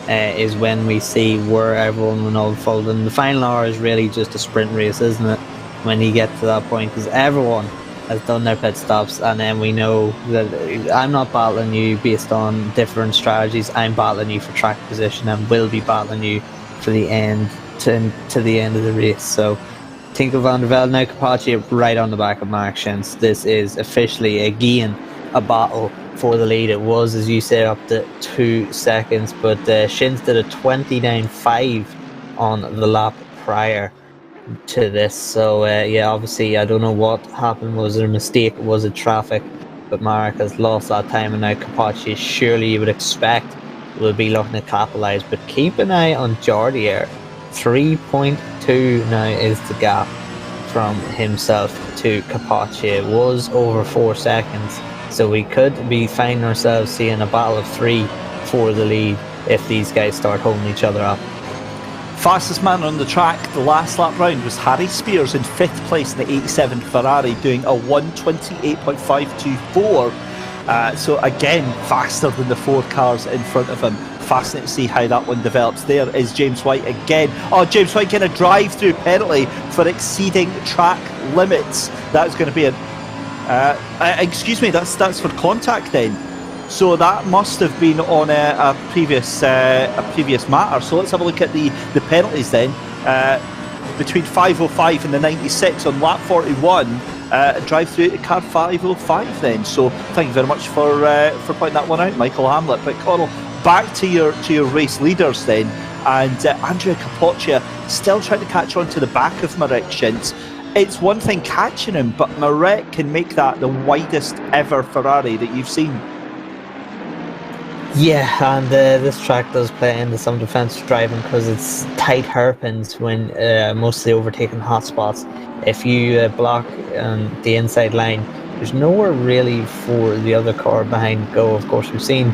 is when we see where everyone will unfold. And the final hour is really just a sprint race, isn't it? When you get to that point, because everyone has done their pit stops, and then we know that I'm not battling you based on different strategies. I'm battling you for track position, and will be battling you for the end to the end of the race. So Tinko van der Velde, now Capoccia right on the back of Marek Schintz. This is officially again a battle for the lead. It was, as you say, up to 2 seconds, but Schintz did a 29.5 on the lap prior to this. So yeah, obviously I don't know what happened. Was it a mistake? Was it traffic? But Marek has lost that time, and now Capoccia, surely you would expect, will be looking to capitalise. But keep an eye on Jordi here. 3.2 now is the gap from himself to Capoccia. It was over 4 seconds. So we could be finding ourselves seeing a battle of 3 for the lead if these guys start holding each other up. Fastest man on the track the last lap round was Harry Spears in 5th place in the 87 Ferrari, doing a 1:28.524. So again, faster than the 4 cars in front of him. Fascinating to see how that one develops. There is James White again. Oh, James White getting a drive-through penalty for exceeding track limits. That's going to be excuse me, that's for contact then. So that must have been on a previous matter. So let's have a look at the penalties then. Between 505 and the 96 on lap 41, drive through to car 505 then. So thank you very much for pointing that one out, Michael Hamlet. But Connall, back to your race leaders then, and Andrea Capoccia still trying to catch on to the back of Marek Schintz. It's one thing catching him, but Marek can make that the widest ever Ferrari that you've seen. Yeah, and this track does play into some defensive driving because it's tight hairpins when mostly overtaking hot spots. If you block the inside line, there's nowhere really for the other car behind to go. Of course, we've seen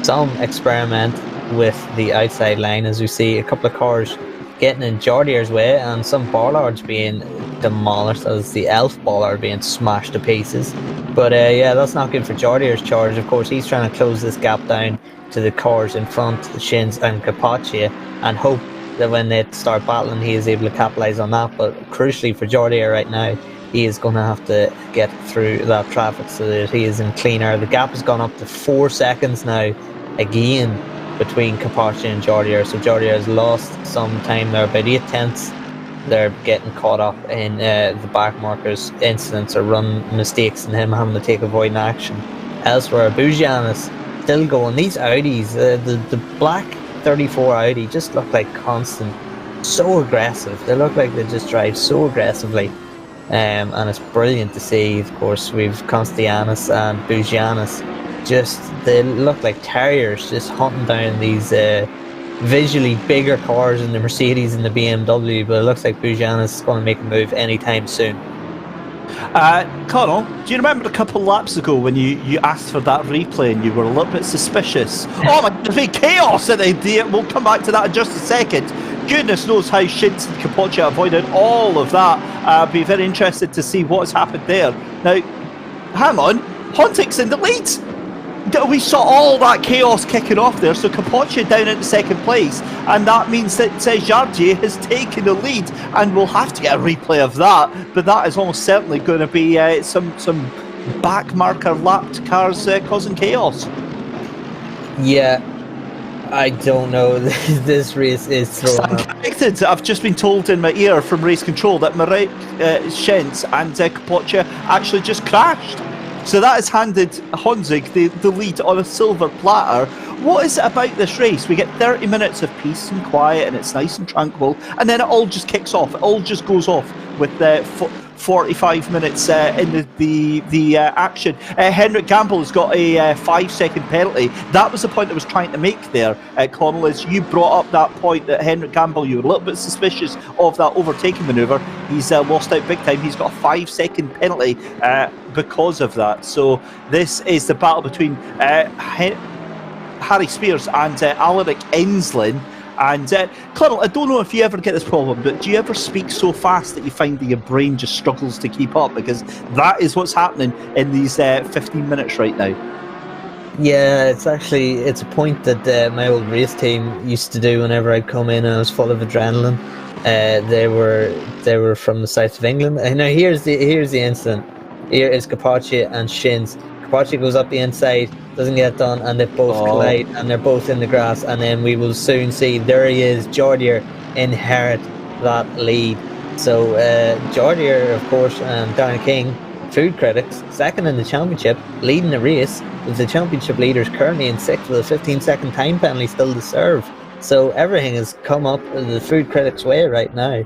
some experiment with the outside line, as we see a couple of cars getting in Jordier's way and some bollards being demolished, as the Elf bollard being smashed to pieces. But yeah, that's not good for Jordier's charge. Of course, he's trying to close this gap down to the cars in front, Schintz and Capoccia, and hope that when they start battling, he is able to capitalise on that. But crucially for Jordier right now, he is going to have to get through that traffic so that he is in clean air. The gap has gone up to 4 seconds now, again, between Capoccia and Jordier. So Jordier has lost some time there, about 8/10. They're getting caught up in the back markers incidents or run mistakes, and him having to take avoiding action. Elsewhere, Bujan is still going. These Audis, the black 34 Audi just look like constant, so aggressive. They look like they just drive so aggressively. And it's brilliant to see. Of course, we've Constianus and Bugianus. They look like terriers just hunting down these visually bigger cars in the Mercedes and the BMW, but it looks like Bugianus is going to make a move anytime soon. Connall, do you remember a couple of laps ago when you asked for that replay and you were a little bit suspicious? Oh my, there's been chaos at the idea. We'll come back to that in just a second. Goodness knows how Shins and Capoccia avoided all of that. I'd be very interested to see what's happened there. Now, hang on, Hontick's in the lead. We saw all that chaos kicking off there, so Capoccia down into second place, and that means that Jardier has taken the lead, and we'll have to get a replay of that, but that is almost certainly going to be some backmarker lapped cars causing chaos. Yeah, I don't know. This race is thrown up. I've just been told in my ear from race control that Marek Schenz and Capoccia actually just crashed. So that has handed Honzig the lead on a silver platter. What is it about this race? We get 30 minutes of peace and quiet, and it's nice and tranquil, and then it all just kicks off. It all just goes off with 45 minutes in the action. Henrik Gamble has got a 5-second penalty. That was the point I was trying to make there, Connall, as you brought up that point that Henrik Gamble, you were a little bit suspicious of that overtaking manoeuvre. He's lost out big time. He's got a 5-second penalty because of that. So this is the battle between Harry Spears and Alaric Enslin. And Connall, I don't know if you ever get this problem, but do you ever speak so fast that you find that your brain just struggles to keep up? Because that is what's happening in these 15 minutes right now. Yeah, it's a point that my old race team used to do whenever I'd come in and I was full of adrenaline. They were from the south of England. And now here's the incident. Here is Capoccia and Shins. Capoccia goes up the inside, doesn't get done, and they both collide, and they're both in the grass. And then we will soon see, there he is, Jardier inherit that lead. So Jardier, of course, and Darren King, food critics, second in the championship, leading the race, with the championship leaders currently in sixth with a 15-second time penalty still to serve. So everything has come up the food critics' way right now.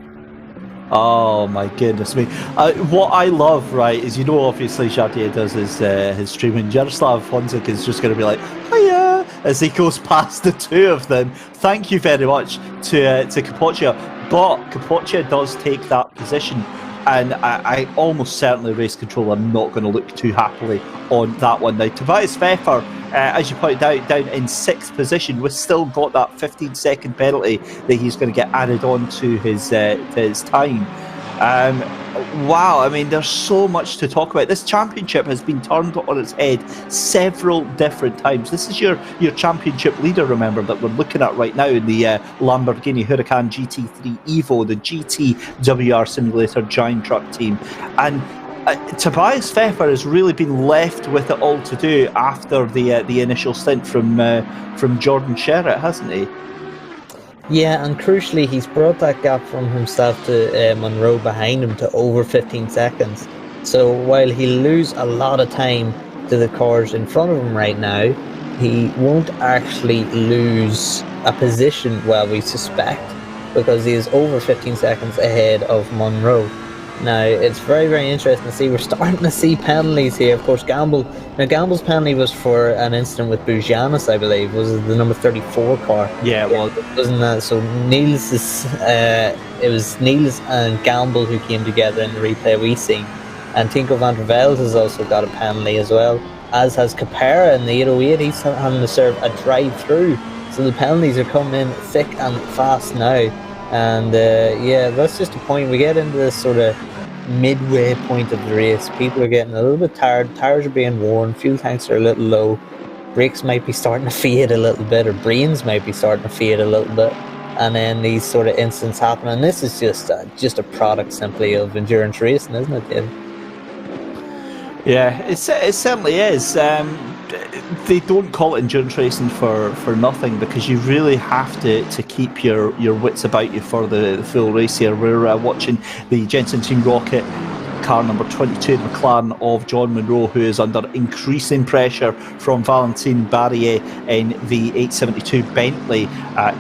Oh my goodness me! What I love, right, is obviously Jardier does his streaming. Jaroslav Honzik is just going to be like, hiya, as he goes past the two of them. Thank you very much to Capoccia, but Capoccia does take that position, and I almost certainly race control. I'm not going to look too happily on that one now. Tobias Pfeffer, as you pointed out, down in sixth position, we've still got that 15-second penalty that he's going to get added on to his time. Wow, I mean, there's so much to talk about. This championship has been turned on its head several different times. This is your championship leader, remember, that we're looking at right now in the Lamborghini Huracan GT3 Evo, the GT Simulator giant truck team. And Tobias Pfeffer has really been left with it all to do after the initial stint from Jordan Sherritt, hasn't he? Yeah, and crucially, he's brought that gap from himself to Monroe behind him to over 15 seconds. So while he'll lose a lot of time to the cars in front of him right now, he won't actually lose a position, well, we suspect, because he is over 15 seconds ahead of Monroe. Now, it's very, very interesting to see. We're starting to see penalties here. Of course, Gamble's penalty was for an incident with Bugianus, I believe. Was it the number 34 car? Yeah, it was. Wasn't that? So it was Niels and Gamble who came together in the replay we seen. And Tinko van der Velde has also got a penalty as well, as has Capera in the 808. He's having to serve a drive-through. So the penalties are coming in thick and fast now. And yeah, that's just a point. We get into this sort of midway point of the race. People are getting a little bit tired. Tires are being worn. Fuel tanks are a little low. Brakes might be starting to fade a little bit, or brains might be starting to fade a little bit. And then these sort of incidents happen. And this is just a product simply of endurance racing, isn't it, David? Yeah, it certainly is. They don't call it endurance racing for nothing, because you really have to keep your wits about you for the full race here. We're watching the Jensen Team Rocket car number 22, the McLaren of John Munro, who is under increasing pressure from Valentin Barrier in the 872 Bentley,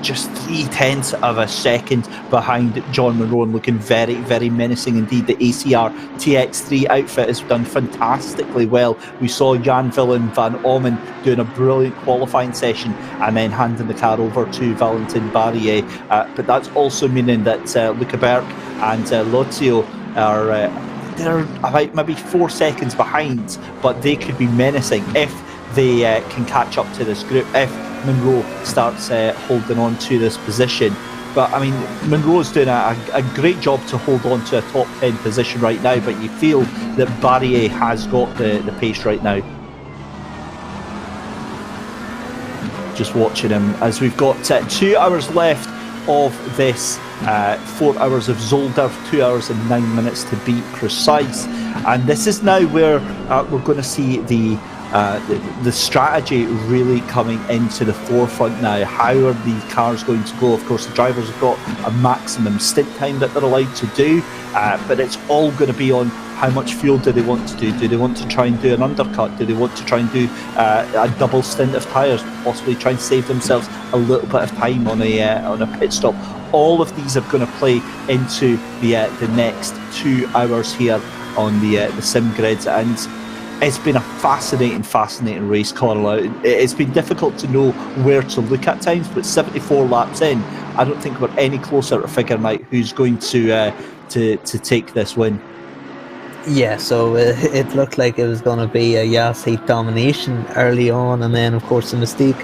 just 0.3 of a second behind John Munro, and looking very, very menacing indeed. The ACR TX3 outfit has done fantastically well. We saw Jan Willem van Ommen doing a brilliant qualifying session and then handing the car over to Valentin Barrier, but that's also meaning that Luca Berg and Lozio are they're about maybe 4 seconds behind, but they could be menacing if they can catch up to this group, if Munro starts holding on to this position. But I mean, Munro's doing a great job to hold on to a top 10 position right now, but you feel that Barrier has got the pace right now. Just watching him as we've got 2 hours left of this 4 hours of Zolder, 2 hours and 9 minutes to be precise. And this is now where we're going to see the strategy really coming into the forefront now. How are these cars going to go? Of course, the drivers have got a maximum stint time that they're allowed to do, but it's all going to be on how much fuel do they want to do. Do they want to try and do an undercut? Do they want to try and do a double stint of tyres, possibly try and save themselves a little bit of time on a pit stop? All of these are going to play into the next 2 hours here on the sim grids, and it's been a fascinating race, Connall. It's been difficult to know where to look at times, but 74 laps in, I don't think we're any closer to figuring out who's going to take this win. Yeah, so it looked like it was going to be a Yas Heat domination early on, and then of course the mistake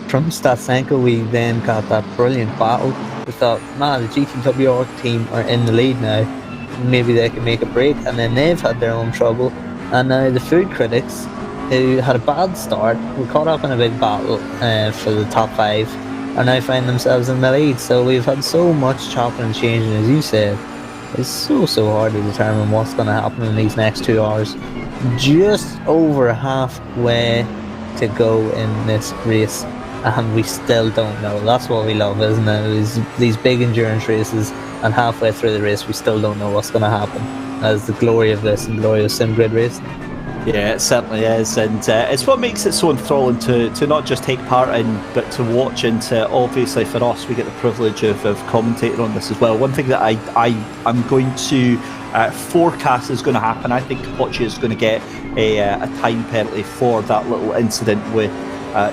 from Statsenko, we then got that brilliant battle. We thought, man, the GTWR team are in the lead now, maybe they can make a break, and then they've had their own trouble. And now the food critics, who had a bad start, were caught up in a big battle for the top 5, are now finding themselves in the lead. So we've had so much chopping and changing, as you said. It's so hard to determine what's going to happen in these next 2 hours. Just over halfway to go in this race, and we still don't know. That's what we love, isn't it? Is these big endurance races, and halfway through the race we still don't know what's going to happen. That's the glory of this and glory of sim grid racing. Yeah, it certainly is, and it's what makes it so enthralling to not just take part in, but to watch. And obviously for us, we get the privilege of commentating on this as well. One thing that I'm going to forecast is going to happen, I think Pochi is going to get a time penalty for that little incident with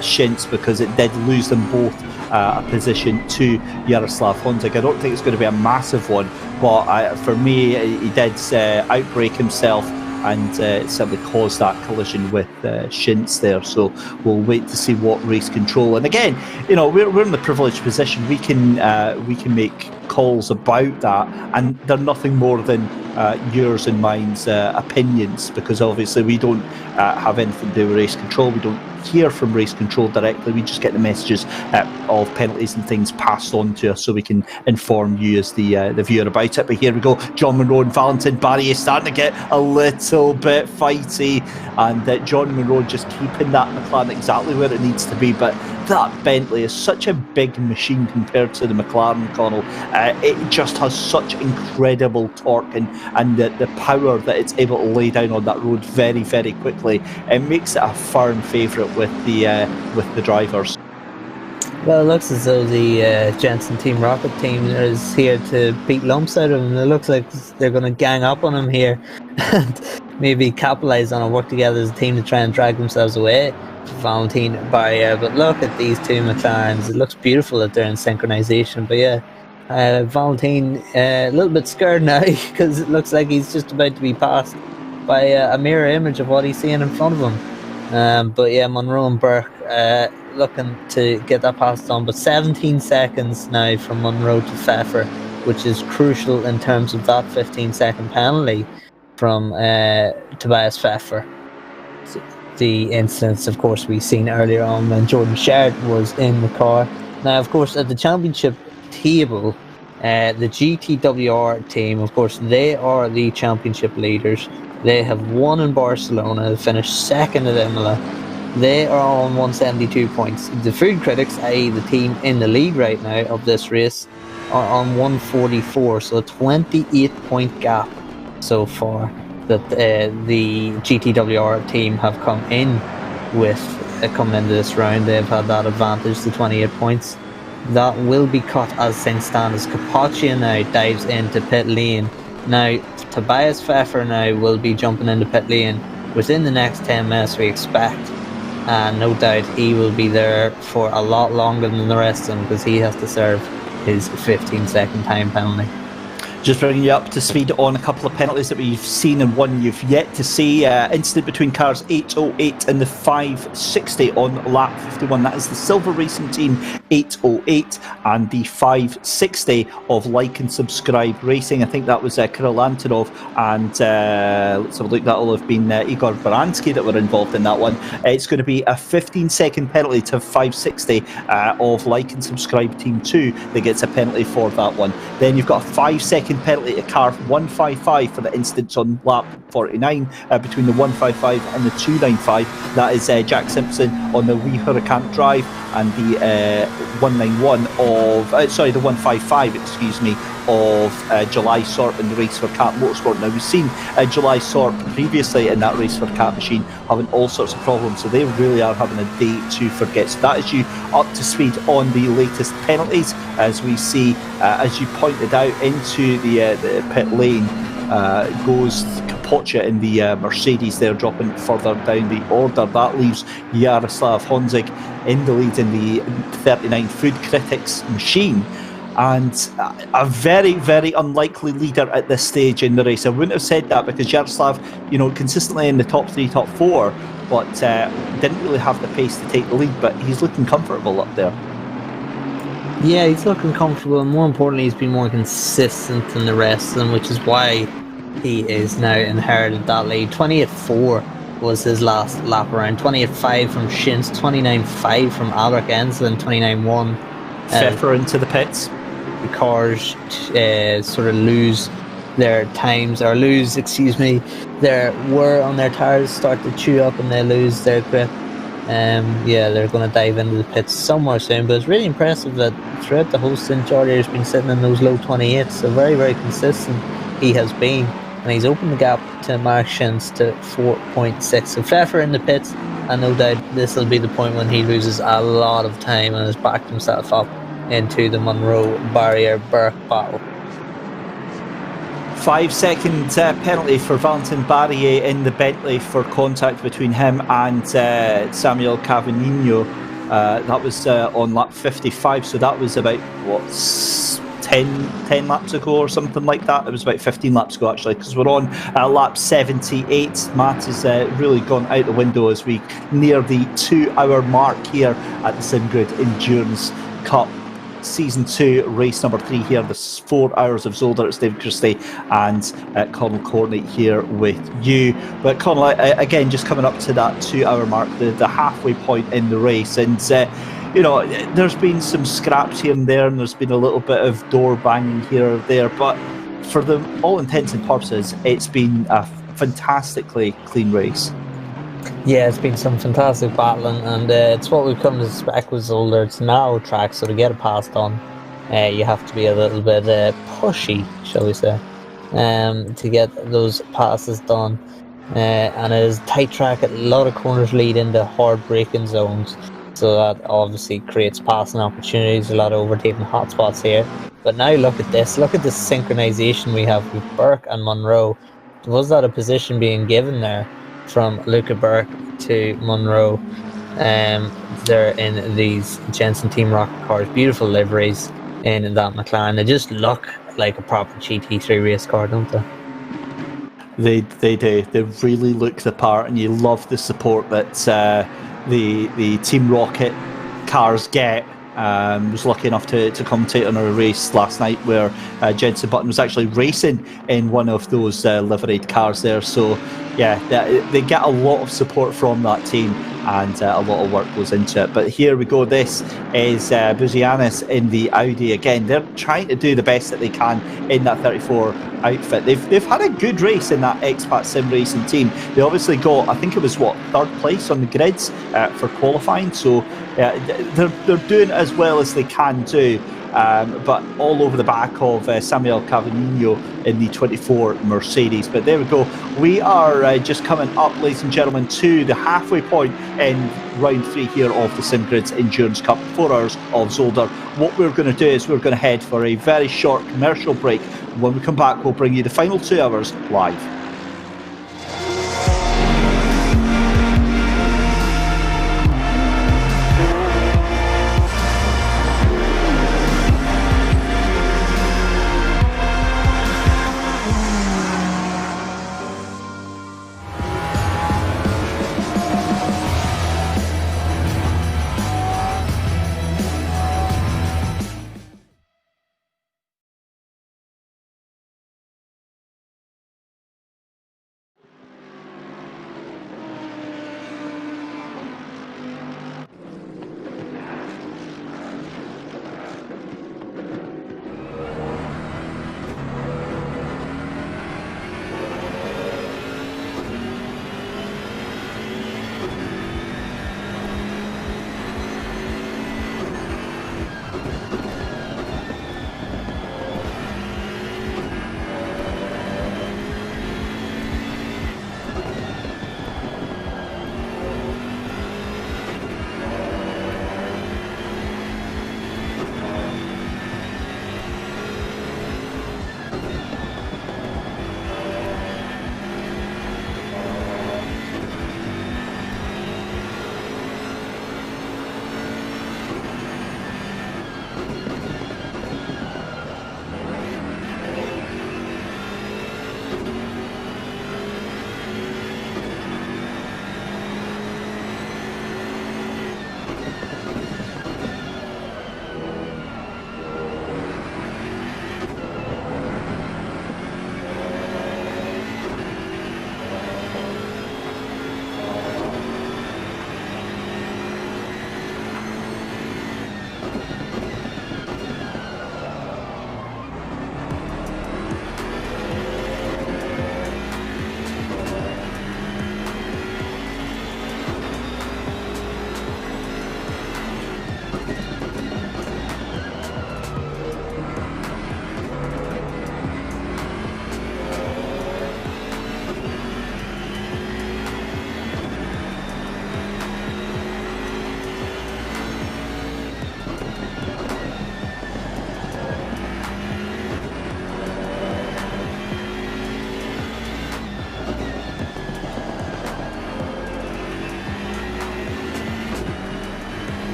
Shintz, because it did lose them both a position to Jaroslav Honzik. I don't think it's going to be a massive one, but for me, he did outbrake himself and simply caused that collision with Shintz there. So we'll wait to see what race control. And again, you know, we're in the privileged position. We can make calls about that, and they're nothing more than yours and mine's opinions, because obviously we don't have anything to do with race control. We don't hear from race control directly. We just get the messages of penalties and things passed on to us, so we can inform you as the viewer about it. But here we go, John Munro and Valentin Barrier is starting to get a little bit fighty, and John Munro just keeping that McLaren exactly where it needs to be. But that Bentley is such a big machine compared to the McLaren, Connall. It just has such incredible torque and the power that it's able to lay down on that road very, very quickly. It makes it a firm favourite with the drivers. Well, it looks as though the Jensen Team Rocket team is here to beat lumps out of him. It looks like they're going to gang up on him here and maybe capitalise on and work together as a team to try and drag themselves away from Valentin Barrier. But look at these two McLarens. It looks beautiful that they're in synchronisation. But yeah, Valentin a little bit scared now because it looks like he's just about to be passed by a mirror image of what he's seeing in front of him. But yeah, Munro and Burke looking to get that passed on, but 17 seconds now from Munro to Pfeffer, which is crucial in terms of that 15-second penalty from Tobias Pfeffer. The incidents, of course, we've seen earlier on when Jordan Shard was in the car. Now, of course, at the championship table, the GTWR team, of course, they are the championship leaders. They have won in Barcelona, finished second at Imola. They are on 172 points. The food critics, i.e. the team in the lead right now of this race, are on 144, so a 28 point gap so far. that the GTWR team have come in with coming into this round. They've had that advantage, the 28 points. That will be cut as things stand, as Capoccia now dives into pit lane. Now, Tobias Pfeffer now will be jumping into pit lane within the next 10 minutes, we expect. And no doubt he will be there for a lot longer than the rest of them, because he has to serve his 15-second time penalty. Just bringing you up to speed on a couple of penalties that we've seen and one you've yet to see. Incident between cars 808 and the 560 on lap 51. That is the Silver Racing Team 808 and the 560 of Like and Subscribe Racing. I think that was Kirill Antonov and let's have a look, that will have been Igor Baranski that were involved in that one. It's going to be a 15-second penalty to 560 of Like and Subscribe Team 2 that gets a penalty for that one. Then you've got a 5-second penalty to car 155 for the incidents on lap 49 between the 155 and the 295. That is Jack Simpson on the Wee Hurricane Drive, and the 191 of the 155, excuse me, of July Sort in the race for Cat Motorsport. Now, we've seen July Sort previously in that race for Cat Machine having all sorts of problems, so they really are having a day to forget. So that is you up to speed on the latest penalties, as we see, as you pointed out, into the pit lane goes Capoccia in the Mercedes there, dropping further down the order. That leaves Jaroslav Honzik in the lead in the 39 Food Critics machine, and a very, very unlikely leader at this stage in the race. I wouldn't have said that, because Jaroslav, consistently in the top 3, top 4, but didn't really have the pace to take the lead, but he's looking comfortable up there. Yeah, he's looking comfortable, and more importantly, he's been more consistent than the rest of them, which is why he is now inherited that lead. 28.4 was his last lap around. 28.5 from Shins, 29.5 from Albert Ensel, 29.1. Pfeffer into the pits. The cars sort of lose their times, or their wear on their tires, start to chew up, and they lose their grip. They're going to dive into the pits somewhere soon, but it's really impressive that throughout the whole stint, Jordi has been sitting in those low 28s, so very, very consistent he has been, and he's opened the gap to Mark Shins to 4.6. So Pfeffer in the pits, and no doubt this will be the point when he loses a lot of time and has backed himself up into the Monroe Barrier Burke battle. 5-second penalty for Valentin Barrier in the Bentley for contact between him and Samuel Cavagnino. That was on lap 55, so that was about 10 laps ago or something like that. It was about 15 laps ago, actually, because we're on lap 78. Matt has really gone out the window as we near the 2-hour mark here at the SimGrid Endurance Cup Season 2, race number 3 here. This 4 hours of Zolder. It's David Christie and Connall Courtney here with you. But Connall, again, just coming up to that 2-hour mark, the halfway point in the race, and there's been some scraps here and there, and there's been a little bit of door banging here or there, but for all intents and purposes, it's been a fantastically clean race. Yeah, it's been some fantastic battling, and it's what we've come to expect with Zolder. It's a narrow track, so to get it passed on, you have to be a little bit pushy, shall we say, to get those passes done. And it is a tight track. A lot of corners lead into hard braking zones, so that obviously creates passing opportunities, a lot of overtaking hotspots here. But now look at this. Look at the synchronization we have with Burke and Monroe. Was that a position being given there from Luca Burke to Monroe? They're in these Jensen Team Rocket cars, beautiful liveries in that McLaren. They just look like a proper GT3 race car, don't they? They do. They really look the part, and you love the support that the Team Rocket cars get. Was lucky enough to commentate on a race last night where Jensen Button was actually racing in one of those liveried cars there. So yeah, they get a lot of support from that team, and a lot of work goes into it. But here we go. This is Buzianis in the Audi again. They're trying to do the best that they can in that 34 outfit. They've had a good race in that expat sim racing team. They obviously got, I think it was third place on the grids for qualifying, so they're doing as well as they can do, but all over the back of Samuel Cavagno in the 24 Mercedes. But there we go. We are just coming up, ladies and gentlemen, to the halfway point in round 3 here of the SimGrids Endurance Cup, 4 hours of Zolder. What we're going to do is we're going to head for a very short commercial break. When we come back, we'll bring you the final 2 hours live.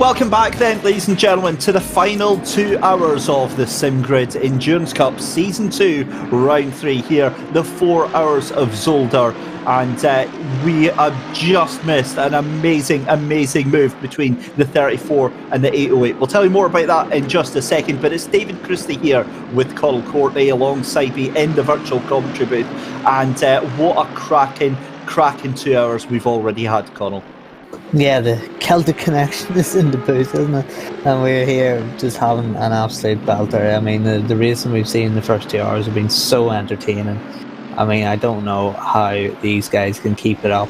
Welcome back then, ladies and gentlemen, to the final 2 hours of the SimGrid Endurance Cup Season 2, Round 3 here, the 4 hours of Zolder. And we have just missed an amazing move between the 34 and the 808. We'll tell you more about that in just a second, but it's David Christie here with Connall Courtney alongside me in the virtual commentary booth. And what a cracking 2 hours we've already had, Connall. Yeah, the Celtic connection is in the booth, isn't it? And we're here just having an absolute belter. I mean, the racing we've seen in the first 2 hours have been so entertaining. I mean, I don't know how these guys can keep it up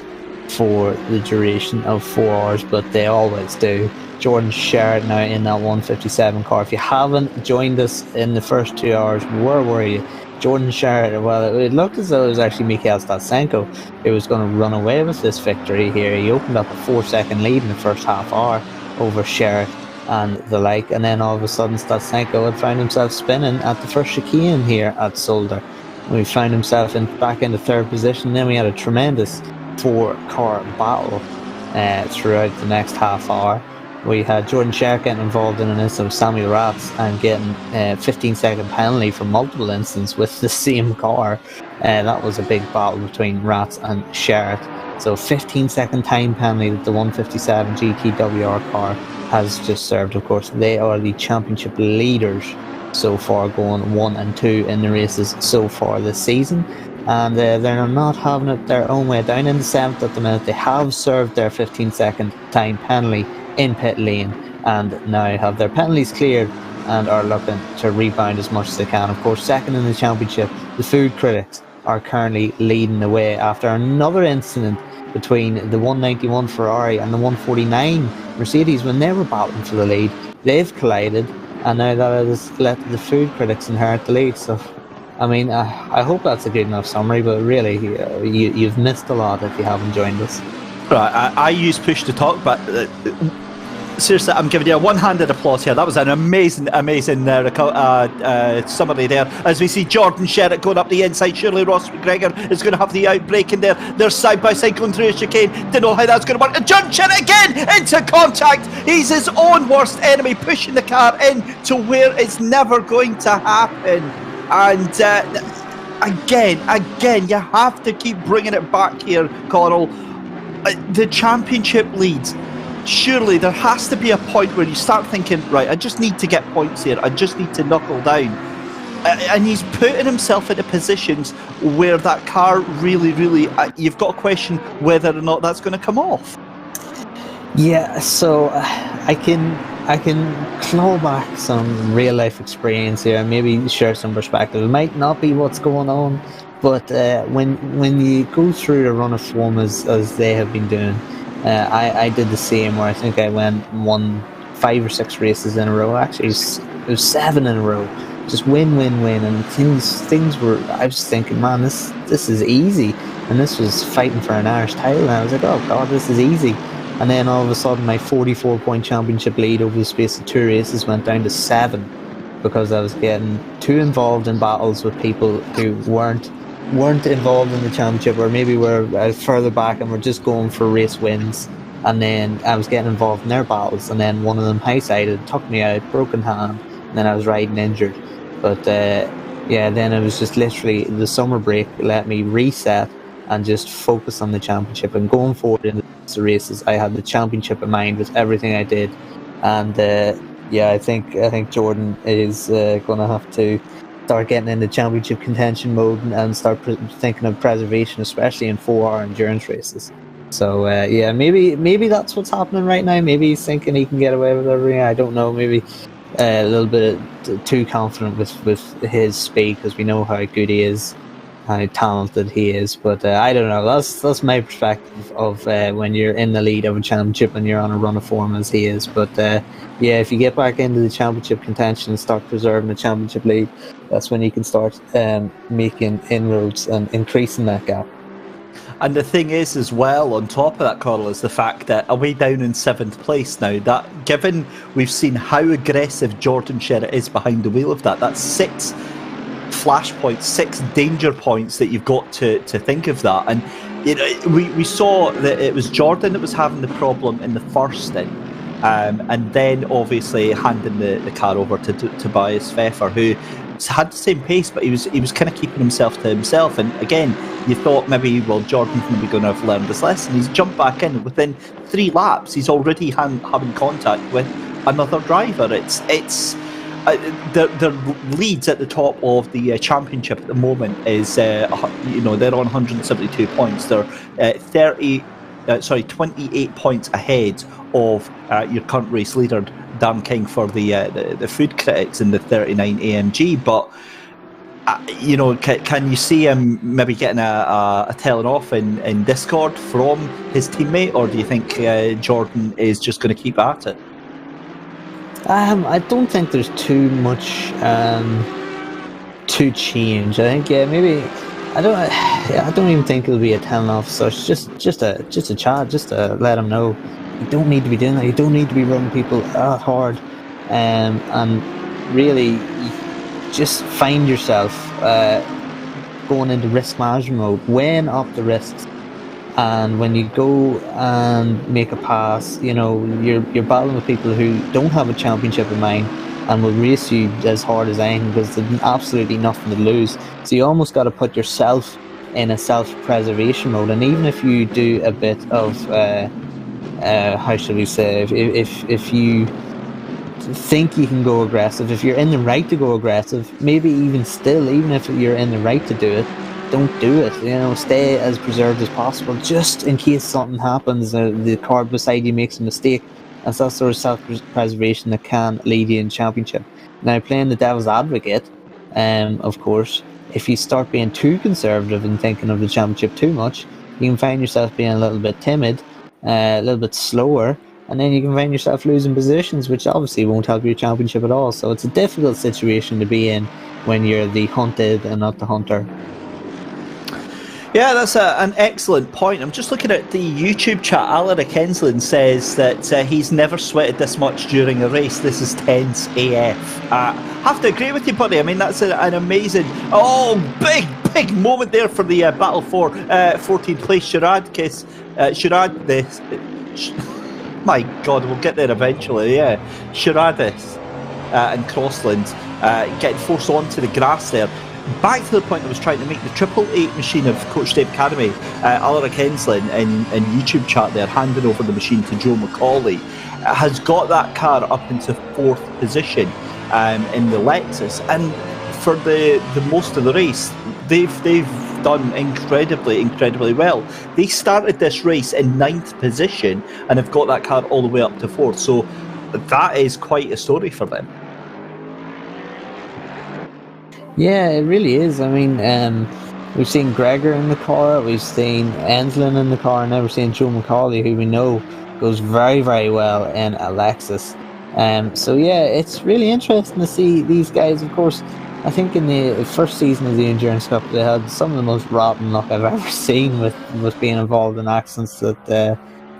for the duration of 4 hours, but they always do. Jordan Sherritt now in that 157 car. If you haven't joined us in the first 2 hours, where were you? Jordan Sherritt, well, it looked as though it was actually Mikhail Stasenko who was going to run away with this victory here. He opened up a 4-second lead in the first half hour over Sherritt and the like, and then all of a sudden Stasenko had found himself spinning at the first chicane here at Zolder. We found himself back into third position. Then we had a tremendous 4-car battle throughout the next half hour. We had Jordan Sherritt getting involved in an instance of Samuel Ratz and getting a 15-second penalty for multiple instances with the same car. That was a big battle between Ratz and Sherritt. So 15-second time penalty that the 157 GTWR car has just served. Of course, they are the championship leaders so far, going 1 and 2 in the races so far this season. And they're not having it their own way. Down in the 7th at the minute, they have served their 15-second time penalty in pit lane and now have their penalties cleared and are looking to rebound as much as they can. Of course, second in the championship, the Food Critics are currently leading the way after another incident between the 191 Ferrari and the 149 Mercedes when they were battling for the lead. They've collided, and now that has let the Food Critics inherit the lead. So, I mean, I hope that's a good enough summary, but really, you've missed a lot if you haven't joined us. Right, I use push to talk, but seriously, I'm giving you a one-handed applause here. That was an amazing summary there. As we see Jordan Sherritt going up the inside, surely Ross McGregor is going to have the outbreak in there. They're side by side going through a chicane. Don't know how that's going to work. And Jordan Sherritt again into contact. He's his own worst enemy, pushing the car in to where it's never going to happen. And again, you have to keep bringing it back here, Connall. The championship leads. Surely there has to be a point where you start thinking, right, I just need to get points here. I just need to knuckle down. And he's putting himself into positions where that car really, you've got to question whether or not that's going to come off. Yeah, so I can claw back some real life experience here and maybe share some perspective. It might not be what's going on, but when you go through a run of form as they have been doing, I did the same, where I think I won 5 or 6 races in a row. Actually, it was 7 in a row. Just win, and things were. I was thinking, man, this is easy, and this was fighting for an Irish title. And I was like, oh god, this is easy. And then all of a sudden, my 44-point championship lead over the space of 2 races went down to 7 because I was getting too involved in battles with people who weren't involved in the championship, or maybe were further back and were just going for race wins. And then I was getting involved in their battles, and then one of them high-sided, took me out, broken hand, and then I was riding injured. But then it was just literally the summer break let me reset and just focus on the championship. And going forward in the races, I had the championship in mind with everything I did. And I think Jordan is going to have to start getting into championship contention mode and start thinking of preservation, especially in 4-hour endurance races. So maybe that's what's happening right now. Maybe he's thinking he can get away with everything. I don't know. Maybe a little bit too confident with his speed, because we know how good he is, how talented he is. But I don't know. That's my perspective of when you're in the lead of a championship and you're on a run of form as he is. But if you get back into the championship contention and start preserving the championship lead, that's when you can start making inroads and increasing that gap. And the thing is, as well, on top of that, Connall, is the fact that away down in 7th place now, that given we've seen how aggressive Jordan Sherritt is behind the wheel of that's 6 flashpoints, 6 danger points that you've got to think of that. And we saw that it was Jordan that was having the problem in the first stint. and then obviously handing the car over to Tobias Pfeffer, who had the same pace, but he was kind of keeping himself to himself. And again, you thought maybe, well, Jordan's maybe going to have learned this lesson. He's jumped back in within 3 laps. He's already having contact with another driver. It's their leads at the top of the championship at the moment is they're on 172 points. They're 28 points ahead of your current race leader Dan King for the food critics in the 39 AMG. But can you see him maybe getting a telling off in Discord from his teammate, or do you think Jordan is just going to keep at it? I don't think there's too much to change. I think maybe I don't even think it'll be a telling off. So it's just a chat, just to let him know you don't need to be doing that. You don't need to be running people that hard, and really just find yourself going into risk management mode, weighing up the risks. And when you go and make a pass, you're battling with people who don't have a championship in mind and will race you as hard as anything because there's absolutely nothing to lose. So you almost got to put yourself in a self-preservation mode. And even if you do a bit of, how should we say, if you think you can go aggressive, if you're in the right to go aggressive, maybe even if you're in the right to do it, don't do it. Stay as preserved as possible, just in case something happens. The car beside you makes a mistake. That's that sort of self-preservation that can lead you in championship. Now, playing the devil's advocate, of course, if you start being too conservative and thinking of the championship too much, you can find yourself being a little bit timid, a little bit slower, and then you can find yourself losing positions, which obviously won't help your championship at all. So it's a difficult situation to be in when you're the hunted and not the hunter. Yeah, that's an excellent point. I'm just looking at the YouTube chat. Alaric Henslin says that he's never sweated this much during a race. This is tense AF. Have to agree with you, buddy. I mean, that's an amazing... Oh, big moment there for the battle for 14th place. My God, we'll get there eventually, yeah. Shiradis and Crossland getting forced onto the grass there. Back to the point I was trying to make, the 888 machine of Coach Dave Academy, Alaric Henslin in YouTube chat there, handing over the machine to Joe McCauley, has got that car up into 4th position in the Lexus. And for the most of the race, they've done incredibly well. They started this race in 9th position and have got that car all the way up to 4th. So that is quite a story for them. Yeah, it really is. I mean, we've seen Gregor in the car, we've seen Enslin in the car, and now we're seeing Joe McCauley, who we know goes very, very well in a Lexus. So yeah, it's really interesting to see these guys. Of course, I think in the first season of the Endurance Cup, they had some of the most rotten luck I've ever seen with being involved in accidents that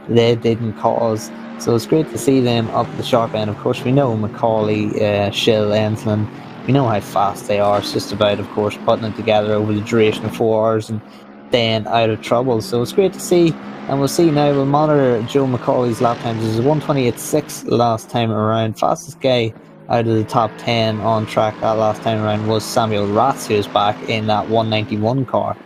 they didn't cause. So it's great to see them up the sharp end. Of course, we know McCauley, Schill, Enslin. We know how fast they are. It's just about, of course, putting it together over the duration of 4 hours and staying out of trouble. So it's great to see. And we'll see now, we'll monitor Joe McCauley's lap times. It was 1:28.6 last time around. Fastest guy out of the top 10 on track that last time around was Samuel Ratz, who was back in that 191 car.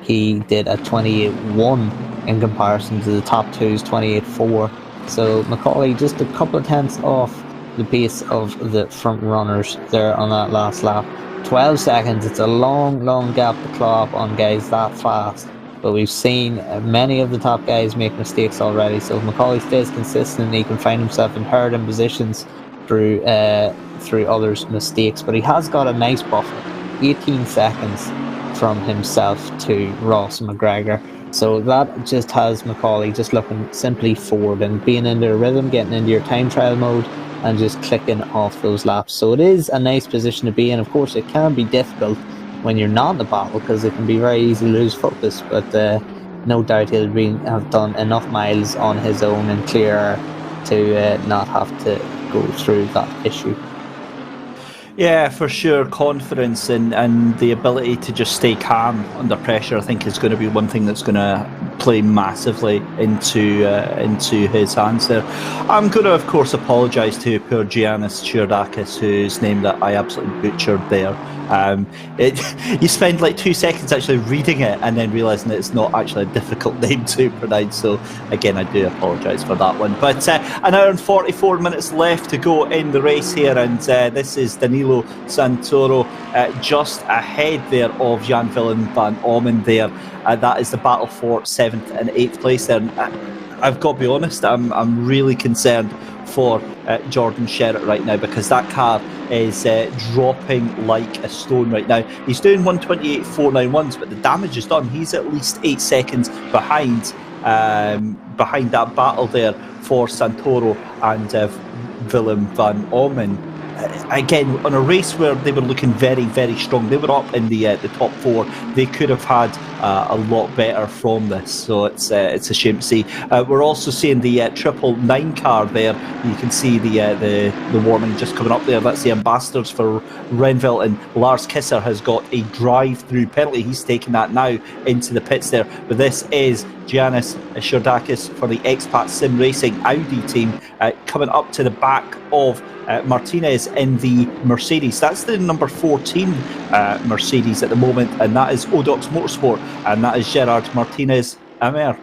He did a 28.1 in comparison to the top 2's 28.4. So McCauley just a couple of tenths off the pace of the front runners there on that last lap. 12 seconds, it's a long gap to claw up on guys that fast, but we've seen many of the top guys make mistakes already. So if McCauley stays consistent, he can find himself inheriting positions through others' mistakes, but he has got a nice buffer, 18 seconds from himself to Ross McGregor. So that just has McCauley just looking simply forward and being into a rhythm, getting into your time trial mode and just clicking off those laps. So it is a nice position to be in. Of course, it can be difficult when you're not in the battle because it can be very easy to lose focus, but no doubt he'll have done enough miles on his own and clear to not have to go through that issue. Yeah, for sure. Confidence and the ability to just stay calm under pressure, I think, is going to be one thing that's going to play massively into his hands there. I'm going to, of course, apologise to poor Giannis Chiardakis, whose name that I absolutely butchered there. You spend like 2 seconds actually reading it and then realising that it's not actually a difficult name to pronounce. So again, I do apologise for that one. But an hour and 44 minutes left to go in the race here, and this is Danilo Santoro just ahead there of Jan-Willem van Ommen there. That is the battle for 7th and 8th place there. And, I've got to be honest, I'm really concerned for Jordan Sherritt right now, because that car is dropping like a stone right now. He's doing 128.491s, but the damage is done. He's at least 8 seconds behind that battle there for Santoro and Willem van Ommen. Again, on a race where they were looking very, very strong, they were up in the top 4. They could have had a lot better from this, so it's a shame to see. We're also seeing the 999 car there. You can see the warning just coming up there. That's the ambassadors for Renville, and Lars Kisser has got a drive-through penalty. He's taking that now into the pits there. But this is Giannis Chiardakis for the Expat Sim Racing Audi team, coming up to the back of Martinez in the Mercedes. That's the number 14 Mercedes at the moment, and that is Odox Motorsport, and that is Gerard Martinez Amer.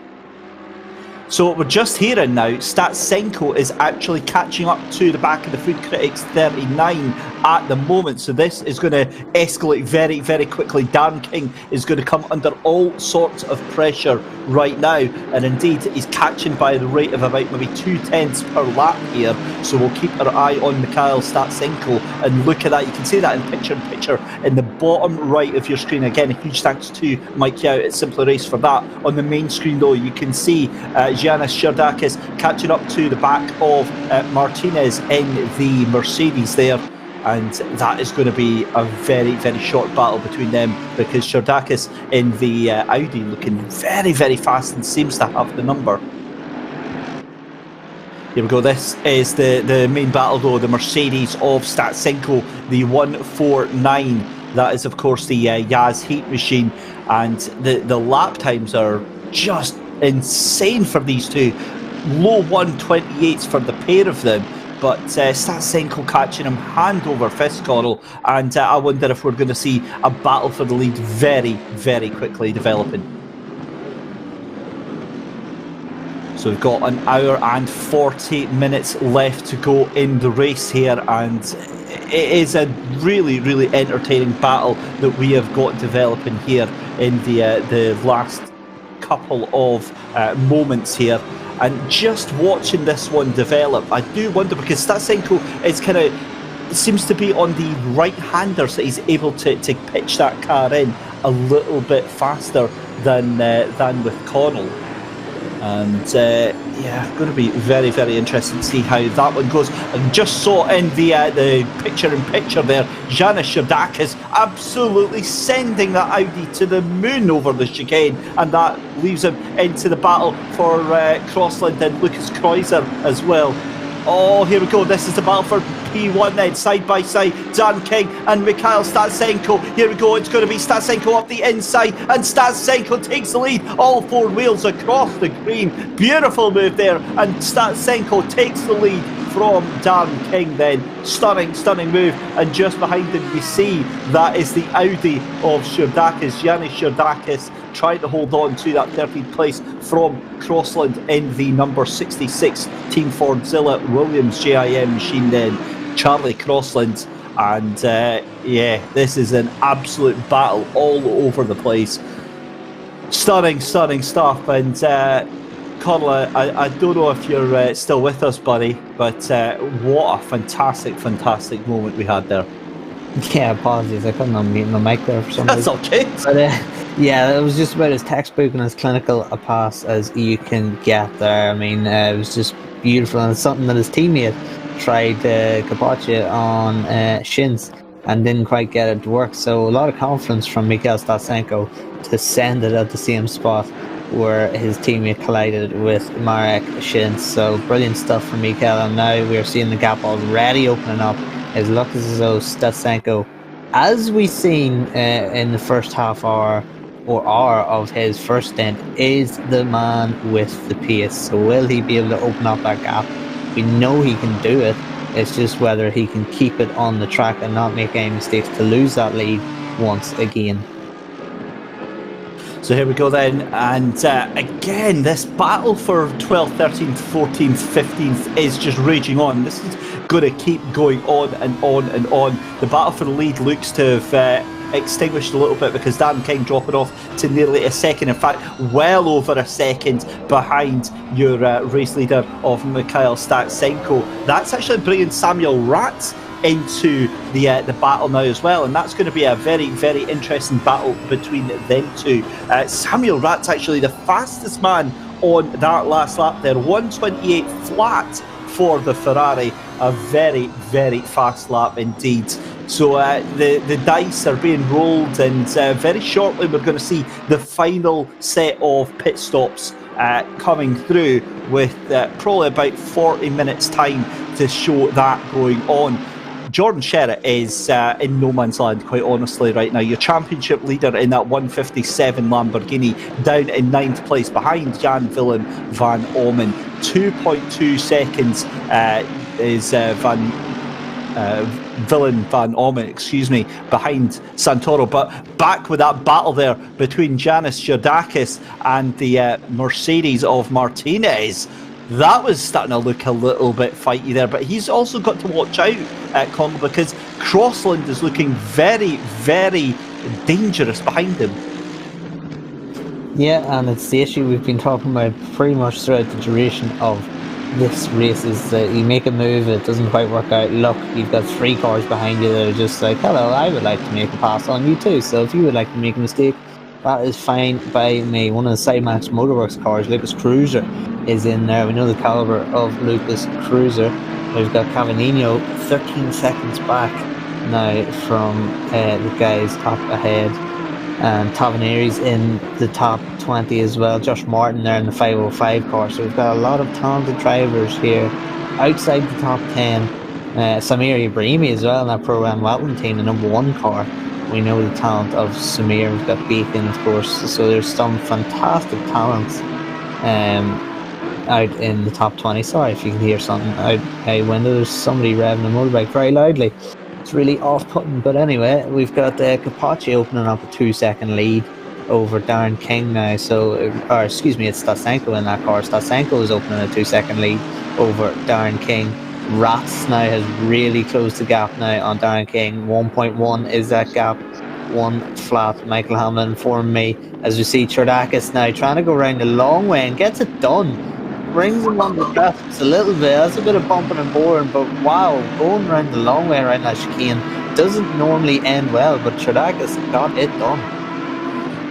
So we're just hearing now, Statsenko is actually catching up to the back of the Food Critics 39 at the moment. So this is going to escalate very, very quickly. Darren King is going to come under all sorts of pressure right now. And indeed, he's catching by the rate of about maybe 2/10 per lap here. So we'll keep our eye on Mikhail Statsenko and look at that. You can see that in picture in the bottom right of your screen. Again, a huge thanks to Mike Yao at Simply Race for that. On the main screen, though, you can see Giannis Chiardakis catching up to the back of Martinez in the Mercedes there. And that is going to be a very, very short battle between them, because Chiardakis in the Audi looking very, very fast and seems to have the number. Here we go. This is the main battle, though. The Mercedes of Statsenko, the 149. That is, of course, the Yaz heat machine. And the lap times are just insane for these two. Low 128s for the pair of them. But Statsenko catching him hand over fist, Connall. And I wonder if we're going to see a battle for the lead very, very quickly developing. So we've got an hour and 40 minutes left to go in the race here, and it is a really, really entertaining battle that we have got developing here in the last couple of moments here. And just watching this one develop, I do wonder, because Statsenko is kind of seems to be on the right-hander, so he's able to pitch that car in a little bit faster than with Connall. And yeah, going to be very, very interesting to see how that one goes. And just saw in the picture-in-picture there, Giannis Chiardakis absolutely sending that Audi to the moon over the chicane, and that leaves him into the battle for Crossland and Lucas Kreuzer as well. Oh, here we go. This is the battle for P1 then, side by side. Dan King and Mikhail Statsenko. Here we go. It's going to be Statsenko up the inside, and Statsenko takes the lead. All four wheels across the green. Beautiful move there, and Statsenko takes the lead from Darren King then. Stunning move. And just behind him we see that is the Audi of Chiardakis, Giannis Chiardakis, trying to hold on to that 13th place from Crossland in the number 66 Team Fordzilla Williams JIM machine then, Charlie Crossland. And yeah, this is an absolute battle all over the place. Stunning stuff. And Connall, I don't know if you're still with us, buddy, but what a fantastic moment we had there. Yeah, apologies, I couldn't unmute my mic there for some reason. That's okay. But yeah, it was just about as textbook and as clinical a pass as you can get there. I mean, it was just beautiful, and it's something that his teammate tried Kapacha on Shins and didn't quite get it to work. So a lot of confidence from Mikhail Statsenko to send it at the same spot where his teammate collided with Marek Shins. So brilliant stuff from Mikhail, and now we're seeing the gap already opening up It looks as though Statsenko, as we've seen in the first half hour of his first stint, is the man with the pace. So will he be able to open up that gap? We know he can do it. It's just whether he can keep it on the track and not make any mistakes to lose that lead once again. So here we go then, and again, this battle for 12th, 13th, 14th, 15th is just raging on. This is going to keep going on and on and on. The battle for the lead looks to have extinguished a little bit because Dan King dropping off to nearly a second. In fact, well over a second behind your race leader of Mikhail Statsenko. That's actually bringing Samuel Ratz into the battle now as well, and that's going to be a very, very interesting battle between them two. Samuel Ratz actually the fastest man on that last lap there, 1:28 flat for the Ferrari. A very, very fast lap indeed. So the dice are being rolled, and very shortly we're going to see the final set of pit stops coming through, with probably about 40 minutes time to show that going on. Jordan Sherritt is in no man's land, quite honestly, right now. Your championship leader in that 157 Lamborghini, down in 9th place behind Jan Willem van Oomen. 2.2 seconds is Willem van Oomen, behind Santoro. But back with that battle there between Janis Jordakis and the Mercedes of Martinez. That was starting to look a little bit fighty there, but he's also got to watch out at Connall, because Crossland is looking very, very dangerous behind him. Yeah, and it's the issue we've been talking about pretty much throughout the duration of this race, is that you make a move, it doesn't quite work out. Look, you've got 3 cars behind you that are just like, hello, I would like to make a pass on you too, so if you would like to make a mistake, that is fine by me. One of the Side Match Motorworks cars, Lucas Cruiser, is in there. We know the caliber of Lucas Cruiser. We've got Cavagnino 13 seconds back now from the guys up ahead, and Tavaneri's in the top 20 as well. Josh Martin there in the 505 car. So we've got a lot of talented drivers here outside the top 10. Samir Ibrahimi as well in that Pro-Am Wetland team, the number 1 car. We know the talent of Samir. We've got Bacon, of course. So there's some fantastic talents out in the top 20. Sorry if you can hear something out my window. There's somebody revving a motorbike very loudly. It's really off-putting. But anyway, we've got Capacci opening up a 2-second lead over Darren King now. It's Statsenko in that car. Statsenko is opening a 2-second lead over Darren King. Ratz now has really closed the gap now on Darren King. 1.1 is that gap. 1 flat. Michael Hamlin informed me, as we see Chordakis now trying to go around the long way and gets it done. Brings him on the left a little bit. That's a bit of bumping and boring, but wow, going around the long way around that chicane doesn't normally end well, but Chordakis got it done.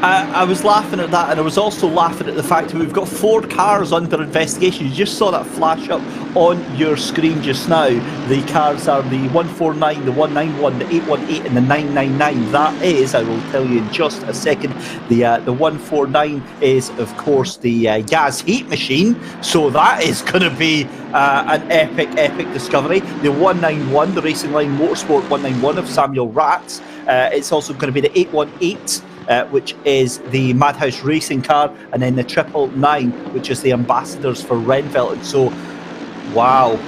I was laughing at that, and I was also laughing at the fact that we've got 4 cars under investigation. You just saw that flash up on your screen just now. The cars are the 149, the 191, the 818 and the 999. That is, I will tell you in just a second, the 149 is, of course, the gas heat machine. So that is going to be an epic discovery. The 191, the Racing Line Motorsport 191 of Samuel Ratz. It's also going to be the 818. Which is the Madhouse Racing car, and then the 999, which is the ambassadors for Renville. And so, wow,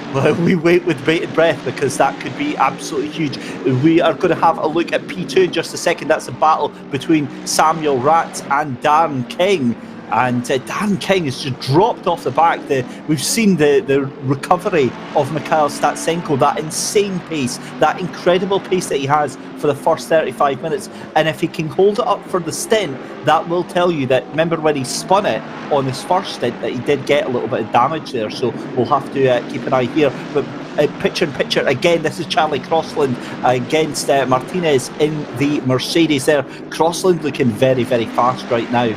we wait with bated breath, because that could be absolutely huge. We are going to have a look at P2 in just a second. That's a battle between Samuel Ratz and Darren King. And Darren King has just dropped off the back. We've seen the recovery of Mikhail Statsenko, that insane pace, that incredible pace that he has for the first 35 minutes. And if he can hold it up for the stint, that will tell you that, remember when he spun it on his first stint, that he did get a little bit of damage there. So we'll have to keep an eye here. But picture in picture, again, this is Charlie Crossland against Martinez in the Mercedes there. Crossland looking very, very fast right now.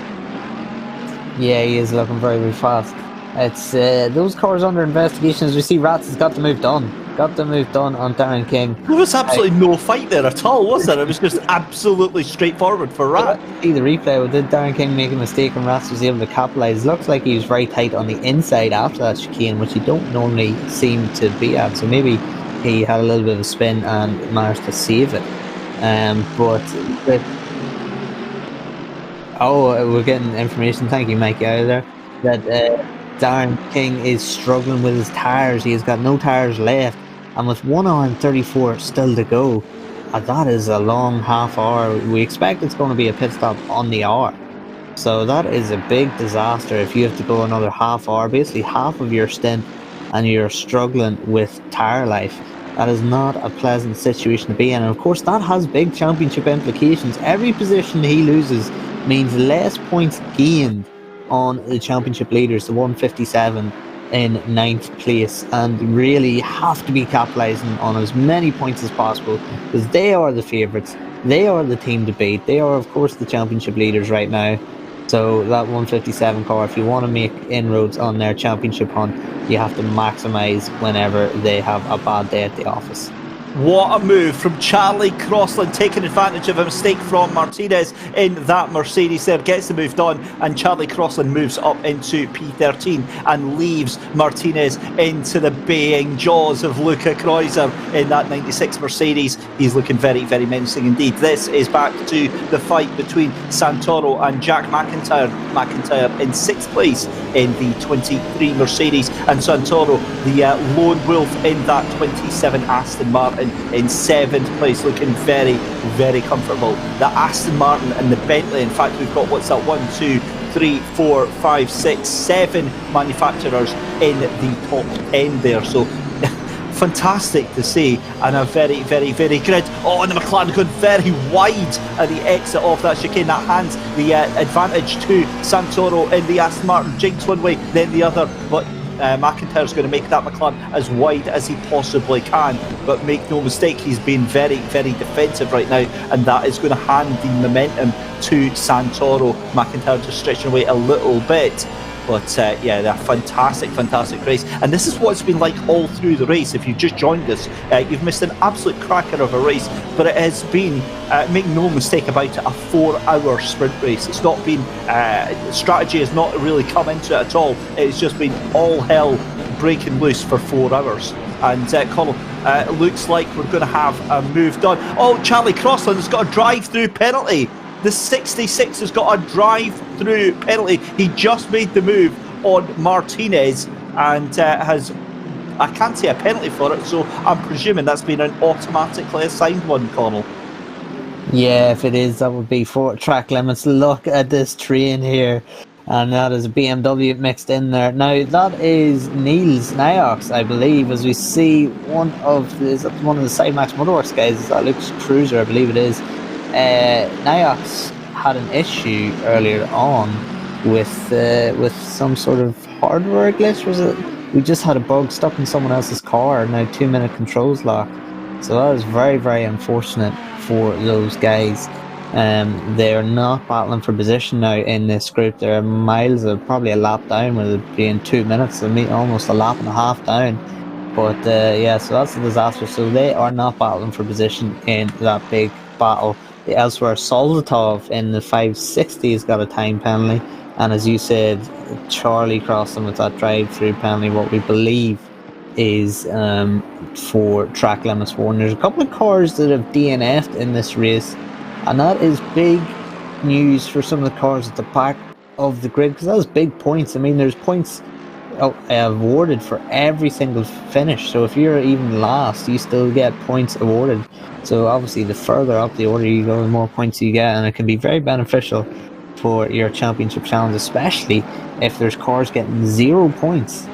Yeah, he is looking very, very fast. It's those cars under investigation. As we see, Ratz has got the move done. Got the move done on Darren King. There was absolutely no fight there at all, was there? It was just absolutely straightforward for Ratz. See the replay, did Darren King make a mistake and Ratz was able to capitalise? Looks like he was very tight on the inside after that chicane, which he don't normally seem to be at. So maybe he had a little bit of a spin and managed to save it. But we're getting information. Thank you, Mikey, out there. That Darren King is struggling with his tyres. He has got no tyres left, and with 1 hour and 34 still to go, that is a long half hour. We expect it's going to be a pit stop on the hour. So that is a big disaster if you have to go another half hour, basically half of your stint, and you're struggling with tyre life. That is not a pleasant situation to be in. And of course, that has big championship implications. Every position he loses means less points gained on the championship leaders, the 157 in 9th place, and really have to be capitalising on as many points as possible, because they are the favourites. They are the team to beat. They are, of course, the championship leaders right now. So that 157 car, if you want to make inroads on their championship hunt, you have to maximise whenever they have a bad day at the office. What a move from Charlie Crossland, taking advantage of a mistake from Martinez in that Mercedes there, gets the move done, and Charlie Crossland moves up into P13 and leaves Martinez into the baying jaws of Luca Kreuzer in that 96 Mercedes. He's looking very, very menacing indeed. This is back to the fight between Santoro and Jack McIntyre. McIntyre in 6th place in the 23 Mercedes, and Santoro, the lone wolf, in that 27 Aston Martin in 7th place, looking very, very comfortable. The Aston Martin and the Bentley, in fact, we've got, what's that, 1, 2, 3, 4, 5, 6, 7 manufacturers in the top 10 there. So fantastic to see, and a very, very, very good. Oh, and the McLaren going very wide at the exit of that chicane. That hands the advantage to Santoro in the Aston Martin. Jinx one way, then the other, but McIntyre's going to make that McLaren as wide as he possibly can, but make no mistake, he's been very, very defensive right now, and that is going to hand the momentum to Santoro. McIntyre just stretching away a little bit. But yeah, they're fantastic, fantastic race. And this is what it's been like all through the race. If you've just joined us, you've missed an absolute cracker of a race. But it has been, make no mistake about it, a 4-hour sprint race. It's not been, strategy has not really come into it at all. It's just been all hell breaking loose for 4 hours. And Connall, it looks like we're going to have a move done. Oh, Charlie Crossland has got a drive-through penalty. The 66 has got a drive-through penalty. He just made the move on Martinez and has, I can't say a penalty for it, so I'm presuming that's been an automatically assigned one, Connall. Yeah, if it is, that would be for track limits. Look at this train here, and that is a BMW mixed in there. Now, that is Niels Niox, I believe, as we see one of the Sidemax Motorworks guys. That looks Cruiser, I believe it is. Niox had an issue earlier on with some sort of hardware glitch. Was it? We just had a bug stuck in someone else's car. Now 2-minute controls lock. So that is very, very unfortunate for those guys. They are not battling for position now in this group. They're miles, probably a lap down, with it being 2 minutes. They almost a lap and a half down. But yeah, so that's a disaster. So they are not battling for position in that big battle. Elsewhere, Soldatov in the 560 has got a time penalty, and as you said, Charlie Crossland with that drive-through penalty, what we believe is for track limits 1. There's a couple of cars that have DNF'd in this race, and that is big news for some of the cars at the back of the grid, because that was big points. I mean, there's points awarded for every single finish, so if you're even last, you still get points awarded. So obviously the further up the order you go, the more points you get, and it can be very beneficial for your championship challenge, especially if there's cars getting 0 points.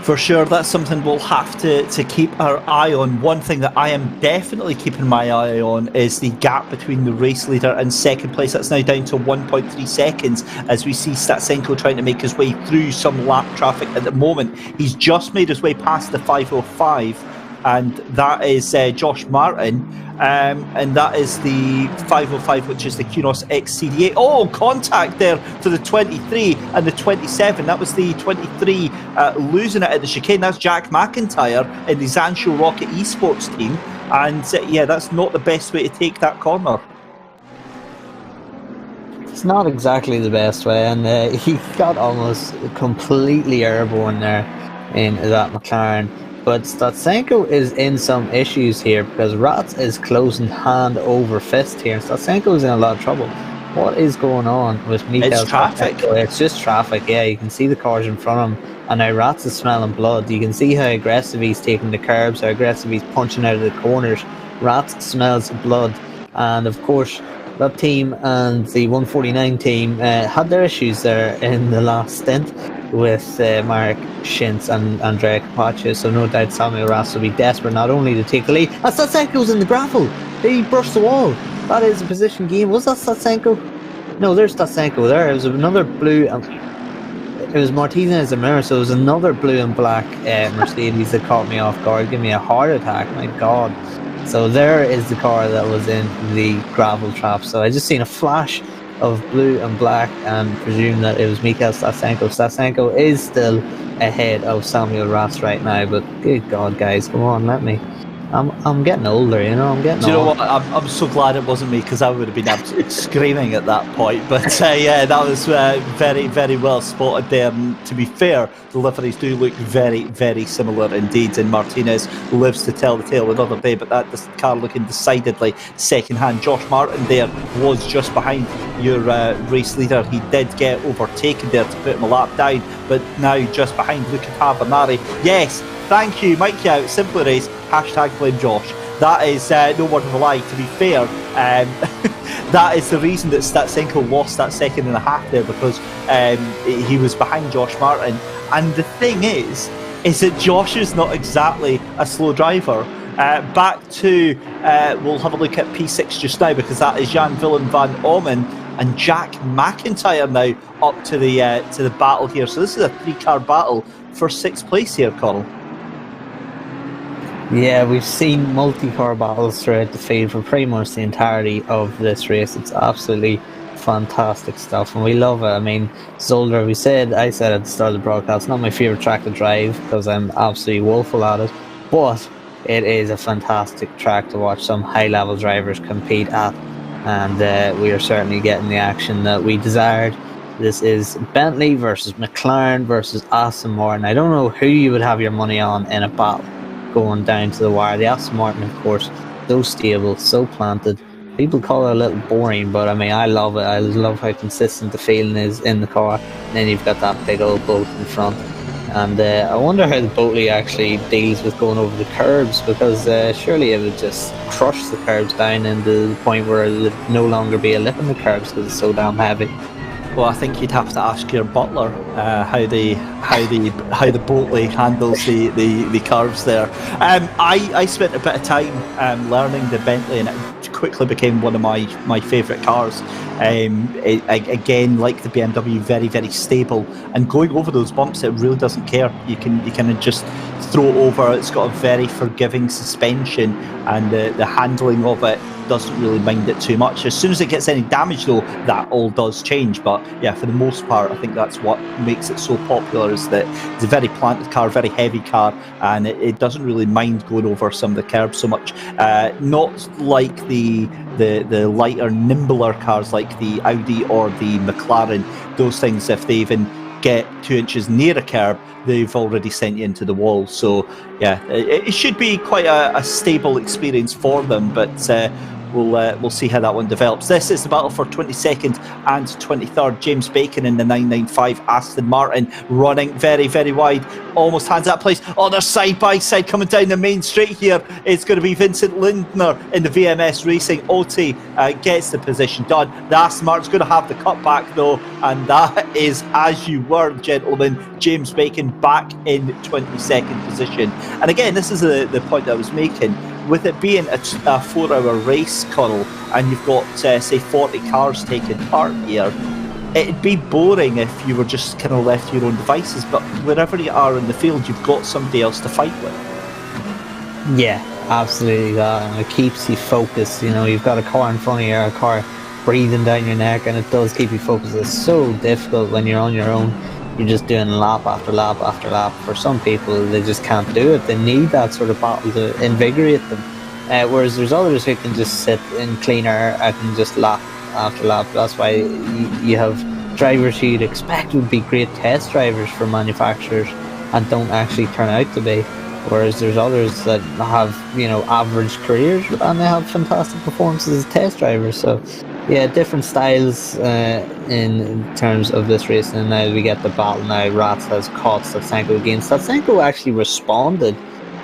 For sure, that's something we'll have to keep our eye on. One thing that I am definitely keeping my eye on is the gap between the race leader and second place. That's now down to 1.3 seconds as we see Statsenko trying to make his way through some lap traffic at the moment. He's just made his way past the 505, and that is Josh Martin. And that is the 505, which is the Kunos XCD8. Oh, contact there to the 23 and the 27. That was the 23 losing it at the chicane. That's Jack McIntyre in the Zansho Rocket Esports team. And yeah, that's not the best way to take that corner. It's not exactly the best way, and he got almost completely airborne there. in that McLaren. But Statsenko is in some issues here because Rats is closing hand over fist here, and Statsenko is in a lot of trouble. What is going on with Mikhail traffic. Statsenko? It's just traffic, yeah. You can see the cars in front of him, and now Rats is smelling blood. You can see how aggressive he's taking the curbs, how aggressive he's punching out of the corners. Rats smells blood, and of course, that team and the 149 team had their issues there in the last stint with Mark Schintz and Draycott, so no doubt Samuel Rats will be desperate not only to take the lead. And Statsenko's in the gravel. He brushed the wall. That is a position game. Was that Statsenko? No, there's Statsenko there. It was another blue. It was Martinez and Mir, so it was another blue and black Mercedes that caught me off guard. Give me a heart attack, my God. So there is the car that was in the gravel trap. So I just seen a flash of blue and black and presume that it was Mikhail Statsenko. Statsenko is still ahead of Samuel Rats right now, but good God, guys, come on, let me. I'm getting older, you know. Do you know what? I'm so glad it wasn't me, because I would have been absolutely screaming at that point. But yeah, that was very, very well spotted there. And to be fair, the liveries do look very, very similar indeed. And Martinez lives to tell the tale another day. But that this car looking decidedly second-hand. Josh Martin there was just behind your race leader. He did get overtaken there to put him a lap down, but now just behind Luca Tabanari. Yes. Thank you, Mike Out, Simpler Race, #blame Josh. That is no word of a lie, to be fair. That is the reason that Statsenko lost that second and a half there, because he was behind Josh Martin. And the thing is that Josh is not exactly a slow driver. Back to, we'll have a look at P6 just now, because that is Jan Willem van Ommen and Jack McIntyre now up to the battle here. So this is a 3-car battle for 6th place here, Connall. Yeah, we've seen multi-car battles throughout the field for pretty much the entirety of this race. It's absolutely fantastic stuff, and we love it. I mean, Zolder, I said at the start of the broadcast, not my favourite track to drive because I'm absolutely woeful at it, but it is a fantastic track to watch some high-level drivers compete at, and we are certainly getting the action that we desired. This is Bentley versus McLaren versus Aston Martin. I don't know who you would have your money on in a battle going down to the wire. The Aston Martin, of course, so stable, so planted. People call it a little boring, but I mean, I love it. I love how consistent the feeling is in the car. And then you've got that big old boat in front. And I wonder how the Boatley actually deals with going over the curbs, because surely it would just crush the curbs down into the point where it would no longer be a lip in the curbs because it's so damn heavy. Well, I think you'd have to ask your butler how the Boatley handles the curves there. I spent a bit of time learning the Bentley, and it quickly became one of my favourite cars. Again, like the BMW, very, very stable, and going over those bumps, it really doesn't care. You can just throw over. It's got a very forgiving suspension, and the handling of it doesn't really mind it too much. As soon as it gets any damage, though, that all does change. But yeah, for the most part, I think that's what makes it so popular, is that it's a very planted car, very heavy car, and it doesn't really mind going over some of the curbs so much. Not like the lighter, nimbler cars like the Audi or the McLaren. Those things, if they even get 2 inches near a curb, they've already sent you into the wall. So yeah, it should be quite a stable experience for them, but we'll see how that one develops. This is the battle for 22nd and 23rd. James Bacon in the 995 Aston Martin, running very, very wide, almost hands that place. Oh, they're side by side coming down the main straight here. It's going to be Vincent Lindner in the VMS Racing. Oti gets the position done. The Aston Martin's going to have the cutback though, and that is as you were, gentlemen. James Bacon back in 22nd position. And again, this is the point that I was making. With it being a 4-hour race, Connall, and you've got, say, 40 cars taking part here, it'd be boring if you were just kind of left to your own devices, but wherever you are in the field, you've got somebody else to fight with. Yeah, absolutely that, and it keeps you focused. You know, you've got a car in front of you, a car breathing down your neck, and it does keep you focused. It's so difficult when you're on your own. You're just doing lap after lap after lap. For some people, they just can't do it. They need that sort of battle to invigorate them. Whereas there's others who can just sit in clean air and just lap after lap. That's why you have drivers who you'd expect would be great test drivers for manufacturers and don't actually turn out to be. Whereas there's others that have, average careers and they have fantastic performances as test drivers. So, yeah, different styles in terms of this race. And now we get the battle now. Rats has caught Statsenko again. Statsenko actually responded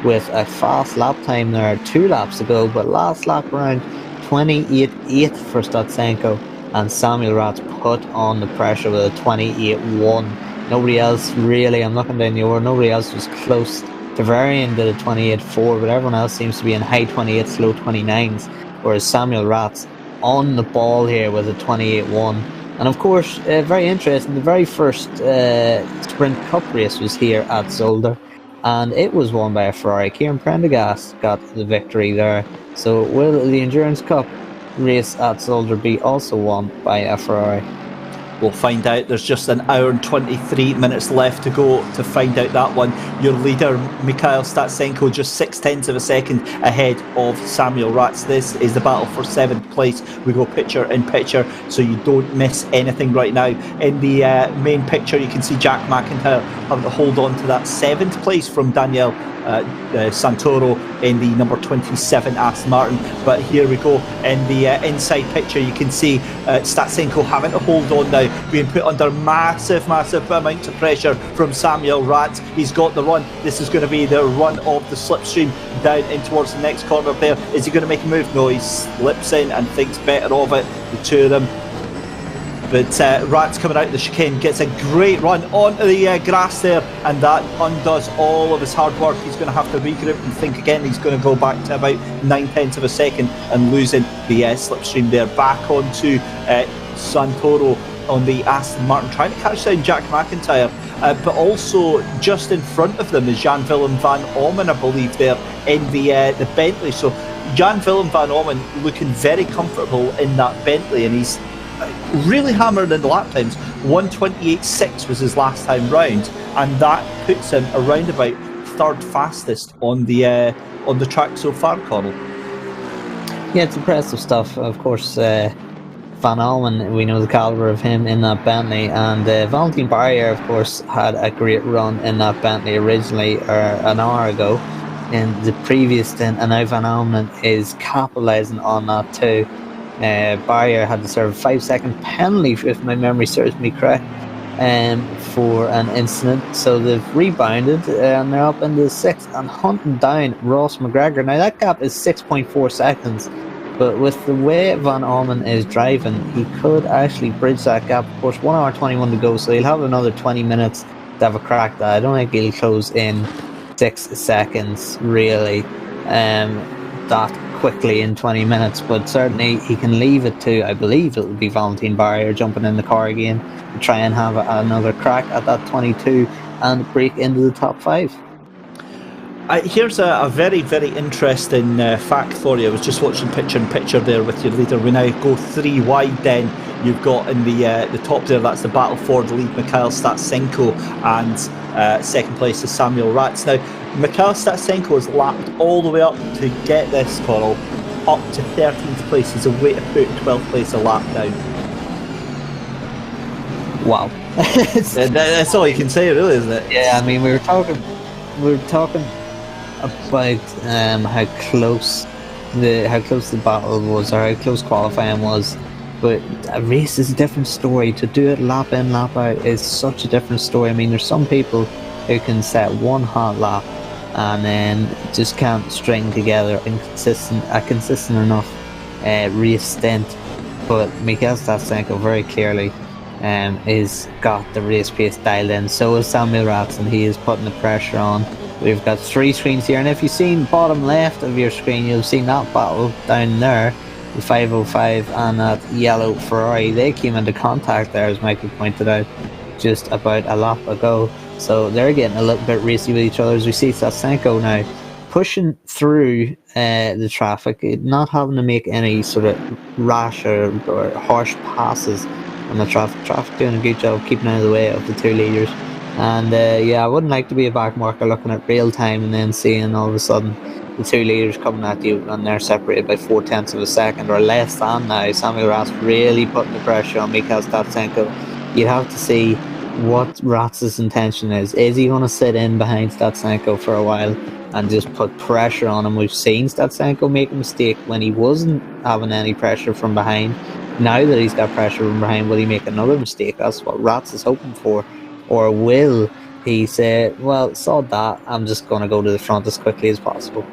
with a fast lap time there 2 laps ago, but last lap around 28.8 for Statsenko, and Samuel Rats put on the pressure with a 28.1. Nobody else really, I'm looking down the order, nobody else was close. Tavarian did a 28.4, but everyone else seems to be in high 28s, low 29s, whereas Samuel Rats on the ball here with a 28.1. And of course, very interesting, the very first Sprint Cup race was here at Zolder, and it was won by a Ferrari. Kieran Prendergast got the victory there. So will the Endurance Cup race at Zolder be also won by a Ferrari? We'll find out. There's just an hour and 23 minutes left to go to find out that one. Your leader, Mikhail Statsenko, just 0.6 of a second ahead of Samuel Rats. This is the battle for 7th place. We go picture in picture, so you don't miss anything right now. In the main picture, you can see Jack McIntyre having to hold on to that 7th place from Daniel Santoro in the number 27 Aston Martin. But here we go in the inside picture, you can see Statsenko having to hold on now, being put under massive amounts of pressure from Samuel Rats. He's got the run. This is going to be the run of the slipstream down in towards the next corner there. Is he going to make a move? No, he slips in and thinks better of it, the two of them. But Rats coming out of the chicane gets a great run onto the grass there, and that undoes all of his hard work. He's going to have to regroup and think again. He's going to go back to about 0.9 of a second and losing the slipstream there. Back onto Santoro on the Aston Martin, trying to catch down Jack McIntyre. But also just in front of them is Jan-Willem van Ommen, I believe, there in the Bentley. So Jan-Willem van Ommen looking very comfortable in that Bentley, and he's really hammered in the lap times. 1:28.6 was his last time round, and that puts him around about 3rd fastest on the track so far, Connall. Yeah, it's impressive stuff. Of course, Van Almen, we know the caliber of him in that Bentley, and Valentin Barrier, of course, had a great run in that Bentley originally an hour ago in the previous stint, and now Van Almen is capitalising on that too. Barrier had to serve a 5-second penalty, if my memory serves me correct, for an incident. So they've rebounded and they're up into the 6th and hunting down Ross McGregor. Now that gap is 6.4 seconds, but with the way Van Almen is driving, he could actually bridge that gap. Of course, 1 hour 21 to go, so he'll have another 20 minutes to have a crack at that. I don't think he'll close in 6 seconds really that quickly in 20 minutes, but certainly he can leave it to, I believe it will be Valentin Barrier jumping in the car again to try and have another crack at that 22 and break into the top 5. Here's a very, very interesting fact for you. I was just watching picture in picture there with your leader. We now go 3 wide then. You've got in the top there, that's the battle for the lead, Mikhail Statsenko, and 2nd place is Samuel Rats. Now, Mikhail Statsenko has lapped all the way up to get this, Coral, up to 13th place. He's a way to put 12th place a lap down. Wow. That's all you can say, really, isn't it? Yeah, I mean, we were talking about how close the battle was, or how close qualifying was. But a race is a different story. To do it lap in, lap out is such a different story. I mean, there's some people who can set one hot lap and then just can't string together a consistent enough race stint. But Mikhail Statsenko very clearly is got the race pace dialed in. So is Samuel Rats, and he is putting the pressure on. We've got 3 screens here, and if you've seen bottom left of your screen, you'll have seen that battle down there. The 505 and that yellow Ferrari, they came into contact there, as Michael pointed out, just about a lap ago. So they're getting a little bit racy with each other, as we see Statsenko now pushing through the traffic, not having to make any sort of rash or harsh passes on the traffic. Traffic doing a good job of keeping out of the way of the 2 leaders. And yeah, I wouldn't like to be a back marker looking at real time and then seeing all of a sudden the 2 leaders coming at you and they're separated by 0.4 of a second or less than now. Samuel Rats really putting the pressure on Mikhail Statsenko. You'd have to see what Ratz's intention is. Is he going to sit in behind Statsenko for a while and just put pressure on him? We've seen Statsenko make a mistake when he wasn't having any pressure from behind. Now that he's got pressure from behind, will he make another mistake? That's what Ratz is hoping for. Or will he say, well, sod that, I'm just going to go to the front as quickly as possible?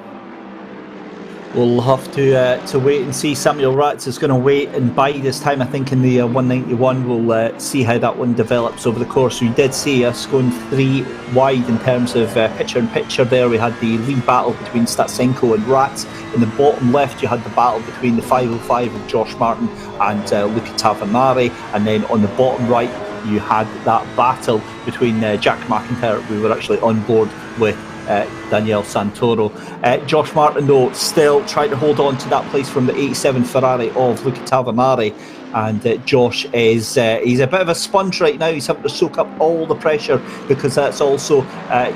We'll have to wait and see. Samuel Ratz is going to wait and bide this time. I think in the 191 we'll see how that one develops over the course. We did see us going 3 wide in terms of picture-in-picture there. We had the lead battle between Statsenko and Ratz. In the bottom left you had the battle between the 505 of Josh Martin and Luca Tavanari, and then on the bottom right you had that battle between Jack McIntyre. We were actually on board with Daniel Santoro. Josh Martin, though, still trying to hold on to that place from the 87 Ferrari of Luca Tavanari. And Josh is he's a bit of a sponge right now. He's having to soak up all the pressure, because that's also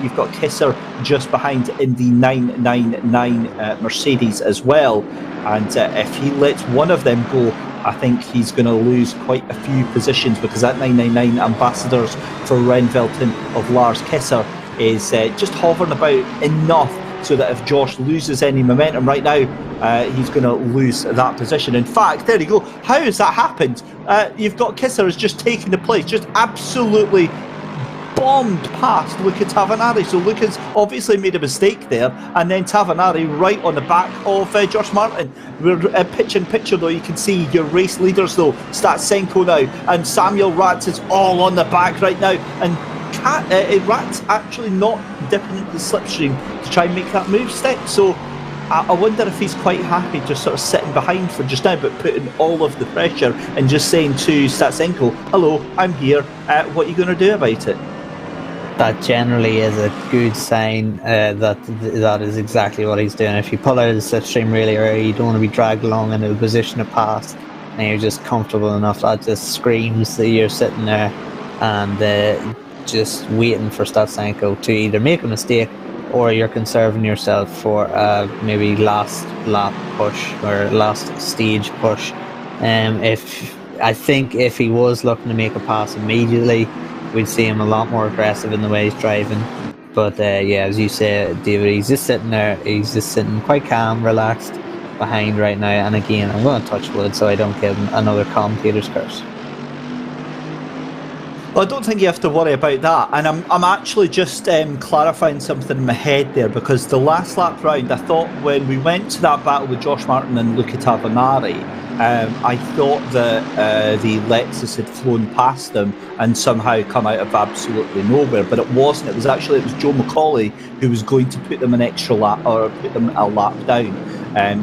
you've got Kisser just behind in the 999 Mercedes as well. And if he lets one of them go, I think he's going to lose quite a few positions, because that 999 ambassadors for Renvelton of Lars Kisser is just hovering about enough so that if Josh loses any momentum right now, he's going to lose that position. In fact, there you go. How has that happened? You've got Kisser has just taken the place, just absolutely bombed past Luca Tavanari. So Luca's obviously made a mistake there, and then Tavanari right on the back of Josh Martin. We're picture though, you can see your race leaders though, Statsenko now, and Samuel Ratz is all on the back right now, and Rat's actually not dipping into the slipstream to try and make that move stick. So I wonder if he's quite happy just sort of sitting behind for just now, but putting all of the pressure and just saying to Statsenko, hello, I'm here, what are you going to do about it? That generally is a good sign that is exactly what he's doing. If you pull out of the slipstream really early, you don't want to be dragged along into a position to pass, and you're just comfortable enough. That just screams that you're sitting there and just waiting for Statsenko to either make a mistake, or you're conserving yourself for maybe last lap push or last stage push. I think if he was looking to make a pass immediately, we'd see him a lot more aggressive in the way he's driving. But yeah, as you say, David, he's just sitting there. He's just sitting quite calm, relaxed behind right now. And again, I'm going to touch wood so I don't give him another commentator's curse. Well, I don't think you have to worry about that, and I'm actually just clarifying something in my head there, because the last lap round, I thought when we went to that battle with Josh Martin and Luca Tavanari, I thought that the Lexus had flown past them and somehow come out of absolutely nowhere, but it wasn't. It was Joe McCauley who was going to put them an extra lap, or put them a lap down.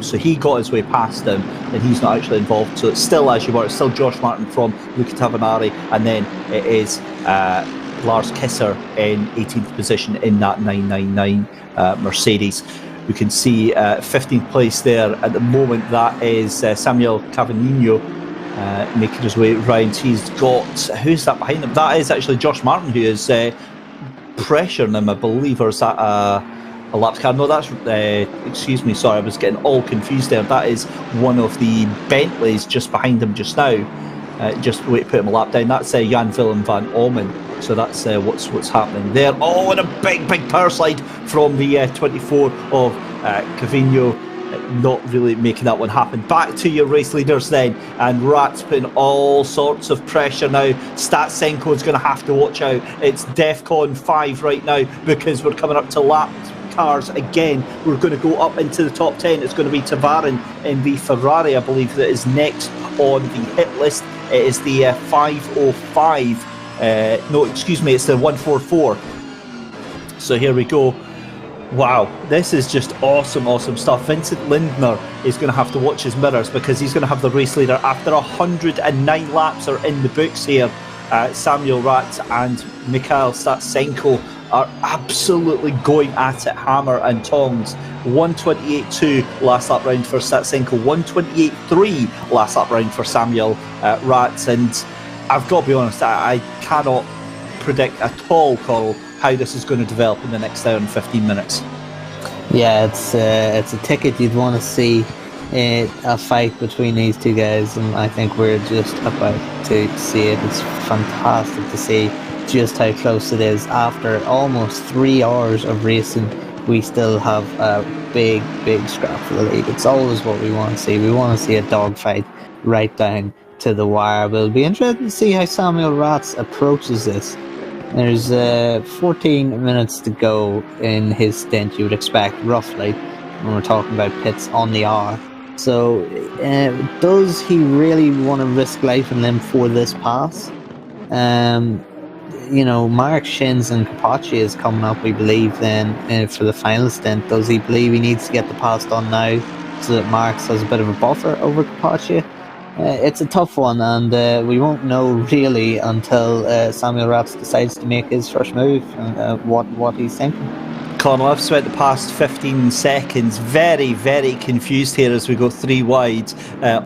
So he got his way past them, and he's not actually involved. So it's still, as you were, it's still Josh Martin from Luca Tavanari, and then it is Lars Kisser in 18th position in that 999 Mercedes. We can see 15th place there at the moment. That is Samuel Cavagnino making his way round. He's got, who's that behind him? That is actually Josh Martin, who is pressuring him, I believe, or is that a lap car? No, that's excuse me, sorry, I was getting all confused there. That is one of the Bentleys just behind him just now. Just wait, put him a lap down. That's Jan Willem van Ommen. So that's what's happening there. Oh, and a big power slide from the 24 of Cavino. Not really making that one happen. Back to your race leaders then, and Rat's putting all sorts of pressure now. Statsenko is going to have to watch out. It's DEFCON 5 right now, because we're coming up to lap cars again. We're going to go up into the top 10. It's going to be Tavarin in the Ferrari, I believe, that is next on the hit list. It is the 505. No, excuse me, it's the 144. So here we go. Wow, this is just awesome stuff. Vincent Lindner is going to have to watch his mirrors, because he's going to have the race leader after 109 laps are in the books here. Samuel Ratz and Mikhail Statsenko are absolutely going at it, hammer and tongs. 128.2 last lap round for Statsenko, 128.3 last lap round for Samuel Ratz, and I've got to be honest, I cannot predict at all, Coral, how this is going to develop in the next hour and 15 minutes. Yeah, it's a ticket you'd want to see, a fight between these two guys, and I think we're just about to see it. It's fantastic to see just how close it is. After almost 3 hours of racing, we still have a big scrap for the lead. It's always what we want to see. We want to see a dogfight right down to the wire. But it'll be interesting to see how Samuel Ratz approaches this. There's 14 minutes to go in his stint, you would expect, roughly, when we're talking about pits on the hour. So, does he really want to risk life and limb for this pass? Mark Shins and Capaccia is coming up, we believe, then for the final stint. Does he believe he needs to get the pass done now so that Marks has a bit of a buffer over Capaccia? It's a tough one, and we won't know really until Samuel Ratz decides to make his first move and what he's thinking. Connall, I've spent the past 15 seconds very, very confused here as we go 3 wide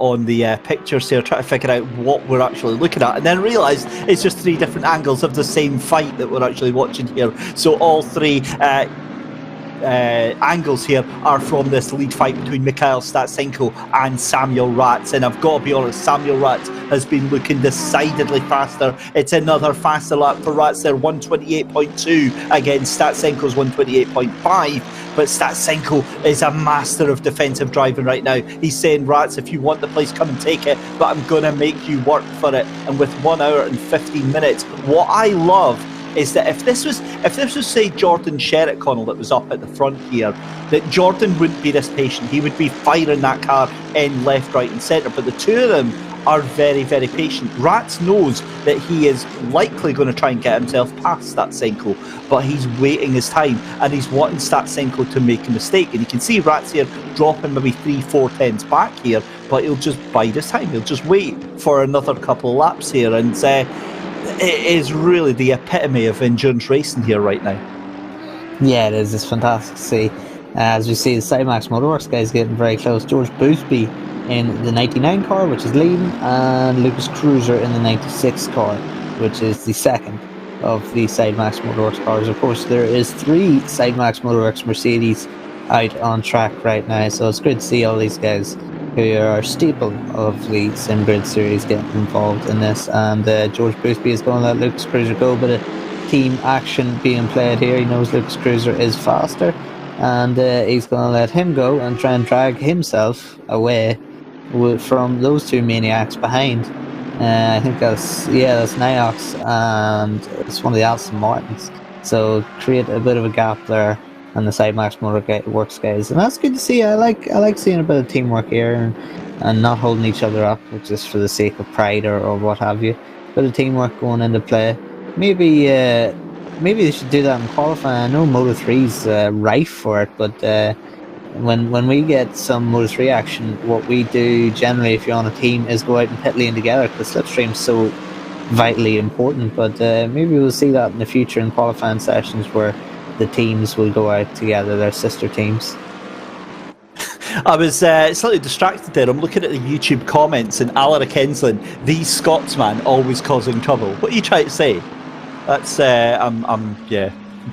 on the pictures here, trying to figure out what we're actually looking at, and then realised it's just 3 different angles of the same fight that we're actually watching here. So all 3 angles here are from this lead fight between Mikhail Statsenko and Samuel Ratz, and I've got to be honest, Samuel Ratz has been looking decidedly faster. It's another faster lap for Ratz there, 128.2 against Statsenko's 128.5, but Statsenko is a master of defensive driving right now. He's saying, Ratz, if you want the place, come and take it, but I'm going to make you work for it. And with 1 hour and 15 minutes, what I love is that if this was say Jordan Sherritt, Connall, that was up at the front here, that Jordan wouldn't be this patient. He would be firing that car in left, right and centre, but the 2 of them are very, very patient. Ratz knows that he is likely going to try and get himself past Statsenko, but he's waiting his time, and he's wanting Statsenko to make a mistake. And you can see Ratz here dropping maybe 3-4 tenths back here, but he'll just bide his time. He'll just wait for another couple of laps here, and it is really the epitome of endurance racing here right now. Yeah, it is. It's fantastic to see. As we see, the Sidemax Motorworks guys getting very close. George Boothby in the 99 car, which is leading, and Lucas Cruiser in the 96 car, which is the second of the Sidemax Motorworks cars. Of course, there is 3 Sidemax Motorworks Mercedes out on track right now, so it's good to see all these guys who are a staple of the SimGrid series getting involved in this. And George Boothby is going to let Lucas Cruiser go. Bit of team action being played here. He knows Lucas Cruiser is faster, and he's going to let him go and try and drag himself away from those 2 maniacs behind. I think that's Niox, and it's one of the Aston Martins. So create a bit of a gap there, and the Sidemax Motorworks guys, and that's good to see. I like seeing a bit of teamwork here, and not holding each other up just for the sake of pride or what have you. Bit of teamwork going into play. Maybe they should do that in qualifying. I know Moto3's rife for it, but when we get some Moto3 action, what we do generally, if you're on a team, is go out and pit lane together, because slipstream's so vitally important. But maybe we'll see that in the future in qualifying sessions where the teams will go out together, their sister teams. I was slightly distracted there. I'm looking at the YouTube comments, and Alara Kensland, the Scotsman, always causing trouble. What are you trying to say? That's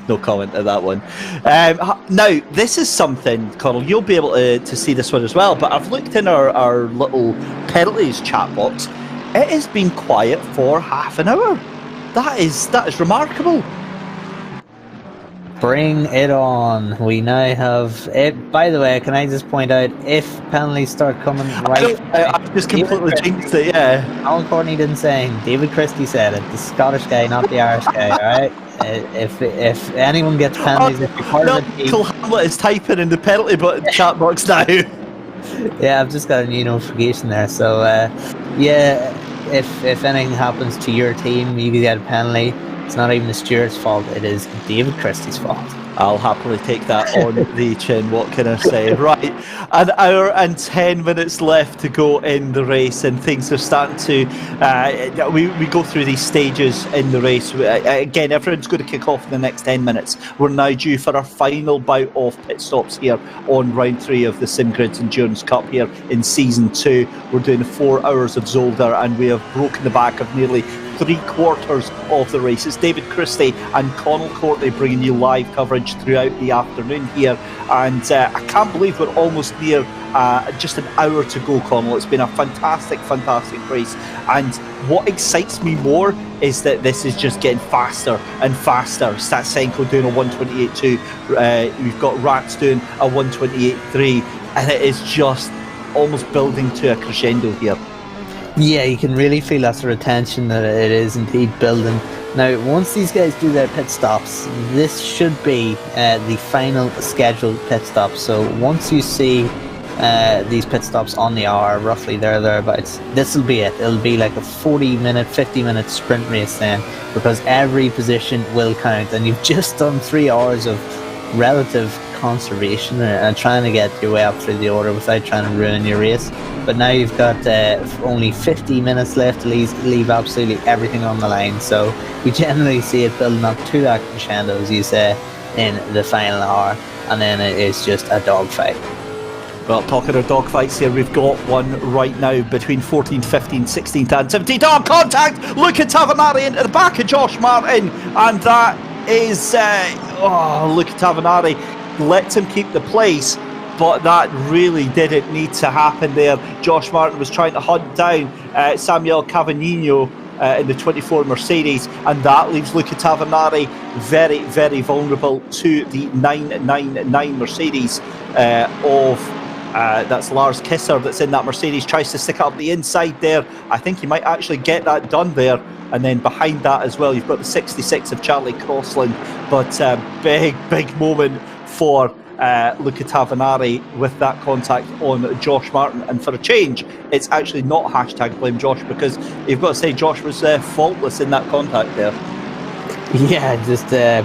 no comment to that one. Now, this is something, Connall, you'll be able to see this one as well, but I've looked in our little penalties chat box. It has been quiet for half an hour. That is remarkable. Bring it on. We now have it. By the way, can I just point out, if penalties start coming right... I just completely jinxed it, yeah. Alan Courtney didn't say it. David Christie said it. The Scottish guy, not the Irish guy, alright? If anyone gets penalties, if you're part of the team... Hamlet is typing in the penalty button chat box now. Yeah, I've just got a new notification there. So, if anything happens to your team, you can get a penalty. It's not even the steward's fault, it is David Christie's fault. I'll happily take that on the chin, what can I say? Right, an hour and 10 minutes left to go in the race, and things are starting to... we go through these stages in the race. Again, everyone's going to kick off in the next 10 minutes. We're now due for our final bout of pit stops here on round 3 of the SimGrid's Endurance Cup here in Season 2. We're doing 4 hours of Zolder, and we have broken the back of nearly 3/4 of the race. It's David Christie and Connall Courtney bringing you live coverage throughout the afternoon here, and I can't believe we're almost near just an hour to go, Connall. It's been a fantastic race, and what excites me more is that this is just getting faster and faster. Statsenko doing a 1:28.2, we've got Rats doing a 1:28.3, and it is just almost building to a crescendo here. Yeah, you can really feel that sort of tension that it is indeed building. Now, once these guys do their pit stops, this should be the final scheduled pit stop. So once you see these pit stops on the hour, roughly thereabouts, this will be it. It'll be like a 40-minute, 50-minute sprint race then, because every position will count, and you've just done 3 hours of relative conservation and trying to get your way up through the order without trying to ruin your race. But now you've got only 50 minutes left to leave absolutely everything on the line. So we generally see it building up to that crescendo, as you say, in the final hour, and then it is just a dogfight. Well, talking of dogfights here, we've got one right now between 14th, 15th, 16th and 17th. Oh, contact! Look at Tavanari into the back of Josh Martin, and that is look at Tavanari, lets him keep the place, but that really didn't need to happen there. Josh Martin was trying to hunt down Samuel Cavagnino in the 24 Mercedes, and that leaves Luca Tavanari very, very vulnerable to the 999 Mercedes that's Lars Kisser that's in that Mercedes. Tries to stick it up the inside there. I think he might actually get that done there. And then behind that as well, you've got the 66 of Charlie Crossland. But big moment for Luca Tavanari with that contact on Josh Martin. And for a change, it's actually not hashtag blame Josh, because you've got to say Josh was faultless in that contact there. Yeah, just there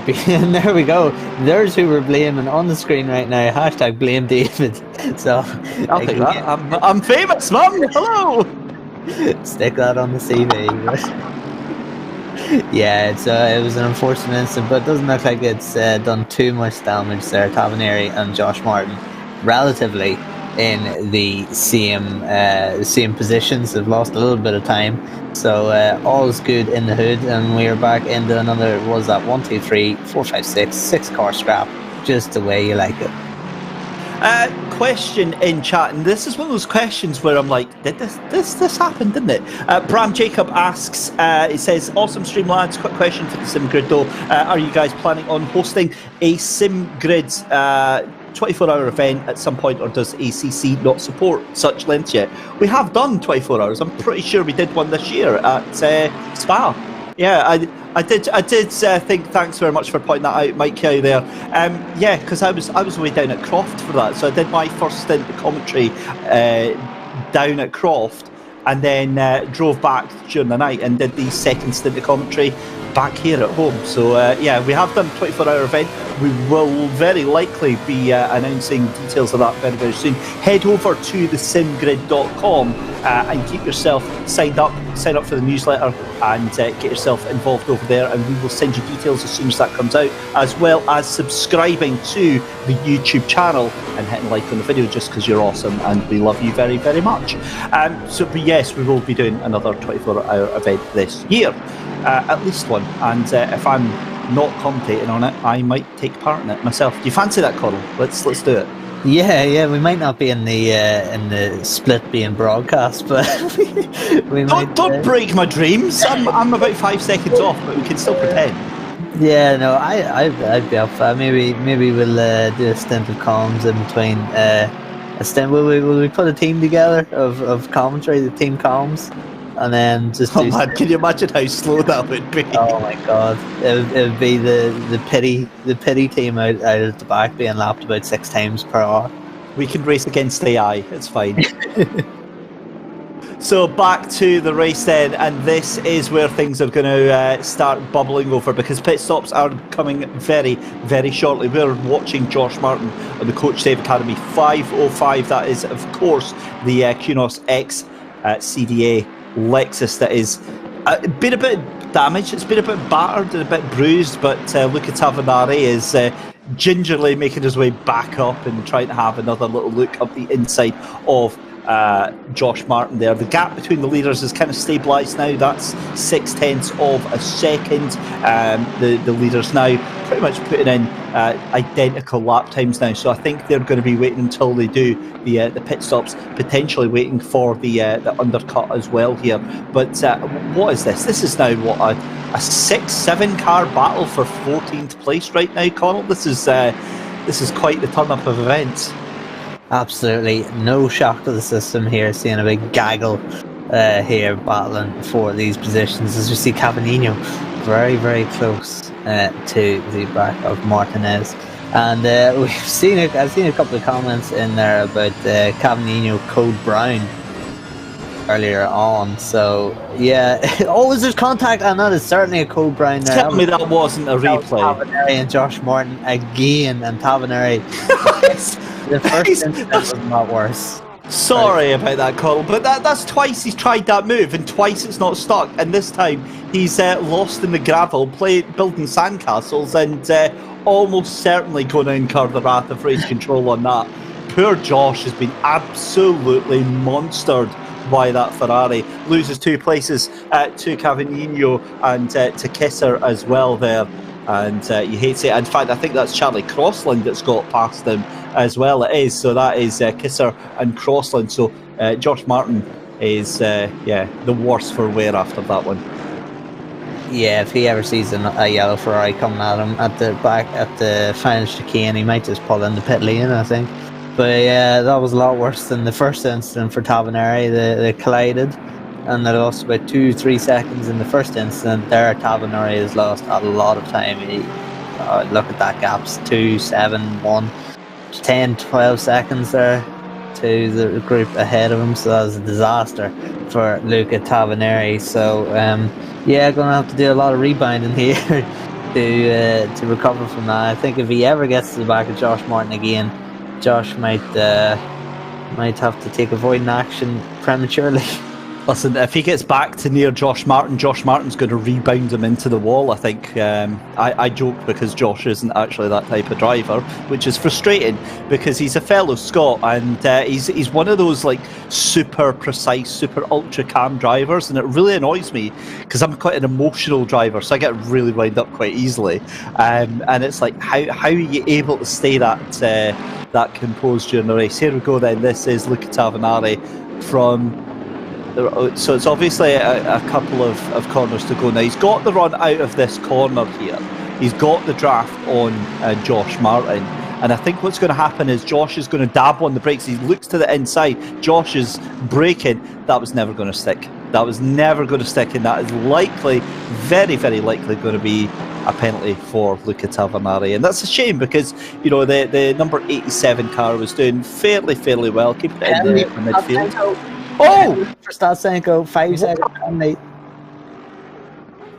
we go. There's who we're blaming on the screen right now. Hashtag blame David. So I'll take that. I'm famous, mum. Hello. Stick that on the CV. Yeah, it was an unfortunate incident, but it doesn't look like it's done too much damage there. Tavanari and Josh Martin, relatively in the same positions. They've lost a little bit of time, so all's good in the hood, and we are back into another. What was that? 1, 2, 3, 4, 5, 6 car scrap, just the way you like it. Question in chat, and this is one of those questions where I'm like, did this happen, didn't it? Bram Jacob asks, he says, awesome stream lads, quick question for the SimGrid though, are you guys planning on hosting a SimGrid 24-hour event at some point, or does ACC not support such lengths yet? We have done 24 hours, I'm pretty sure we did one this year at Spa. Yeah, I did think, thanks very much for pointing that out, Mike Cow there. Yeah, because I was away down at Croft for that, so I did my first stint of commentary down at Croft, and then drove back during the night and did the second stint of commentary back here at home. So yeah, we have done a 24-hour event. We will very likely be announcing details of that very, very soon. Head over to thesimgrid.com and keep yourself signed up, sign up for the newsletter, and get yourself involved over there, and we will send you details as soon as that comes out, as well as subscribing to the YouTube channel and hitting like on the video, just because you're awesome and we love you very, very much. But yes, we will be doing another 24-hour event this year, at least one, and if I'm not commentating on it, I might take part in it myself. Do you fancy that, Connall? Let's do it. Yeah, we might not be in the split being broadcast, but we might. Don't break my dreams. I'm about 5 seconds off, but we can still pretend. Yeah, no, I'd be up for that. Maybe we'll do a stint of comms in between. A stint. Will we put a team together of commentary, the team comms? And then just man, can you imagine how slow that would be? Oh my god, it would be the pity team out at the back being lapped about 6 times per hour. We can race against AI, it's fine. So back to the race then, and this is where things are going to start bubbling over, because pit stops are coming very, very shortly. We're watching Josh Martin on the Coach Save Academy 505. That is, of course, the Kunos X CDA Lexus that is been a bit damaged. It's been a bit battered and a bit bruised, but Luca Tavanari is gingerly making his way back up and trying to have another little look up the inside of Josh Martin there. The gap between the leaders is kind of stabilised now. That's 0.6 of a second. The leaders now pretty much putting in identical lap times now. So I think they're going to be waiting until they do the pit stops, potentially waiting for the undercut as well here. But what is this? This is now what a 6-7 car battle for 14th place right now, Connall. This is quite the turn up of events. Absolutely no shock to the system here, seeing a big gaggle here battling for these positions, as we see Cavagnino very, very close to the back of Martinez. And I've seen a couple of comments in there about Cavagnino Code Brown earlier on. So yeah, is there's contact? And that is certainly a Code Brown there. Tell me that wasn't a replay. Tavaneri and Josh Martin again, and Tavaneri. The first incident was not worse. Sorry about that, Connall, but that's twice he's tried that move, and twice it's not stuck. And this time he's lost in the gravel, building sandcastles, and almost certainly going to incur the wrath of race control on that. Poor Josh has been absolutely monstered by that Ferrari. Loses 2 places to Cavagnino and to Kisser as well there. And you hate to say it. In fact, I think that's Charlie Crossland that's got past him as well. It is. So that is Kisser and Crossland. So Josh Martin is the worse for wear after that one. Yeah, if he ever sees a yellow Ferrari coming at him at the back at the final chicane, he might just pull in the pit lane, I think. But yeah, that was a lot worse than the first incident for Tavaneri. They collided, and they lost about 2-3 seconds in the first incident. There, Tavaneri has lost a lot of time. Look at that gaps: 2, 7, 1, 10, 12 seconds there to the group ahead of him. So that was a disaster for Luca Tavaneri. So going to have to do a lot of rebounding here to recover from that. I think if he ever gets to the back of Josh Martin again, Josh might have to take avoiding action prematurely. Listen, if he gets back to near Josh Martin's going to rebound him into the wall, I think. I joke because Josh isn't actually that type of driver, which is frustrating because he's a fellow Scot, and he's one of those like super precise, super ultra calm drivers, and it really annoys me because I'm quite an emotional driver, so I get really wound up quite easily. And it's like, how are you able to stay that composed during the race? Here we go then. This is Luca Tavaneri from... So it's obviously a couple of corners to go now. He's got the run out of this corner here. He's got the draft on Josh Martin. And I think what's going to happen is Josh is going to dab on the brakes. He looks to the inside. Josh is braking. That was never going to stick. That was never going to stick. And that is likely, very, very likely going to be a penalty for Luca Tavaneri. And that's a shame because, the number 87 car was doing fairly well. Keeping it in the midfield. For Statsenko, 5 second penalty.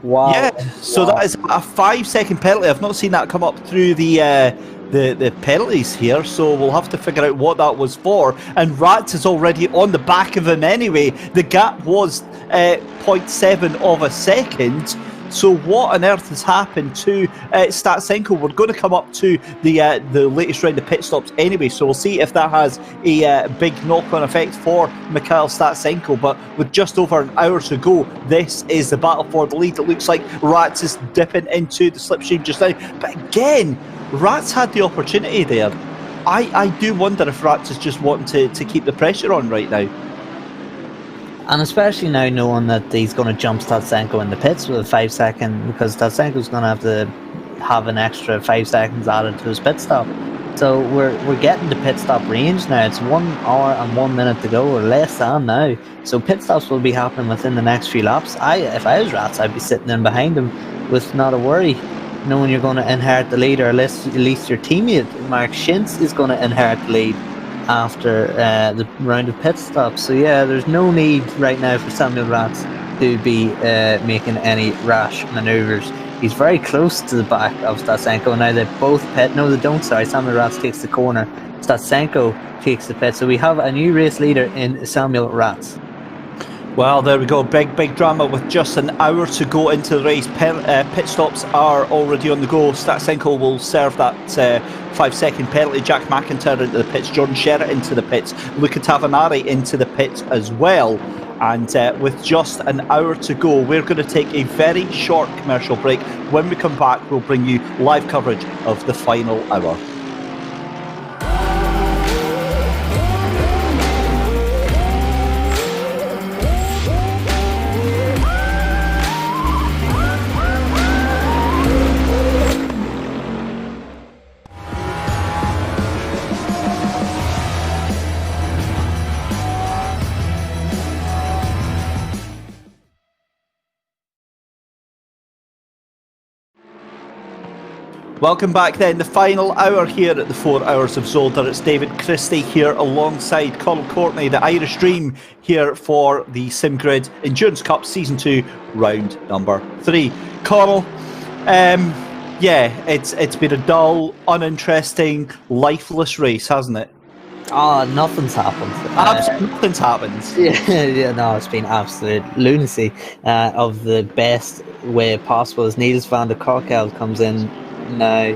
Wow. Yeah, so that is a 5-second penalty. I've not seen that come up through the penalties here, so we'll have to figure out what that was for. And Rats is already on the back of him anyway. The gap was 0.7 of a second. So what on earth has happened to Statsenko? We're going to come up to the latest round of pit stops anyway, so we'll see if that has a big knock-on effect for Mikhail Statsenko. But with just over an hour to go, this is the battle for the lead. It looks like Rats is dipping into the slipstream just now. But again, Rats had the opportunity there. I do wonder if Rats is just wanting to keep the pressure on right now. And especially now knowing that he's going to jump Statsenko in the pits with a 5 second, because Statsenko's going to have an extra 5 seconds added to his pit stop. So we're getting the pit stop range now. It's 1 hour and 1 minute to go, or less than now. So pit stops will be happening within the next few laps. If I was Rats, I'd be sitting in behind him with not a worry, knowing you're going to inherit the lead, or at least your teammate Mark Schintz is going to inherit the lead after the round of pit stops. So yeah, there's no need right now for Samuel Rats to be making any rash manoeuvres. He's very close to the back of Statsenko. Now they both pit. No, they don't. Sorry, Samuel Rats takes the corner. Statsenko takes the pit. So we have a new race leader in Samuel Rats. Well, there we go. Big drama with just an hour to go into the race. Pit stops are already on the go. Statsenko will serve that 5-second penalty. Jack McIntyre into the pits. Jordan Sherritt into the pits. Luca Tavanari into the pits as well. And with just an hour to go, we're going to take a very short commercial break. When we come back, we'll bring you live coverage of the final hour. Welcome back then, the final hour here at the 4 Hours of Zolder. It's David Christie here alongside Connall Courtney, the Irish Dream, here for the SimGrid Endurance Cup Season 2, round number 3. Connall, it's been a dull, uninteresting, lifeless race, hasn't it? Oh, nothing's happened. Nothing's happened. No, it's been absolute lunacy of the best way possible. As Niels van der Kokkel comes in now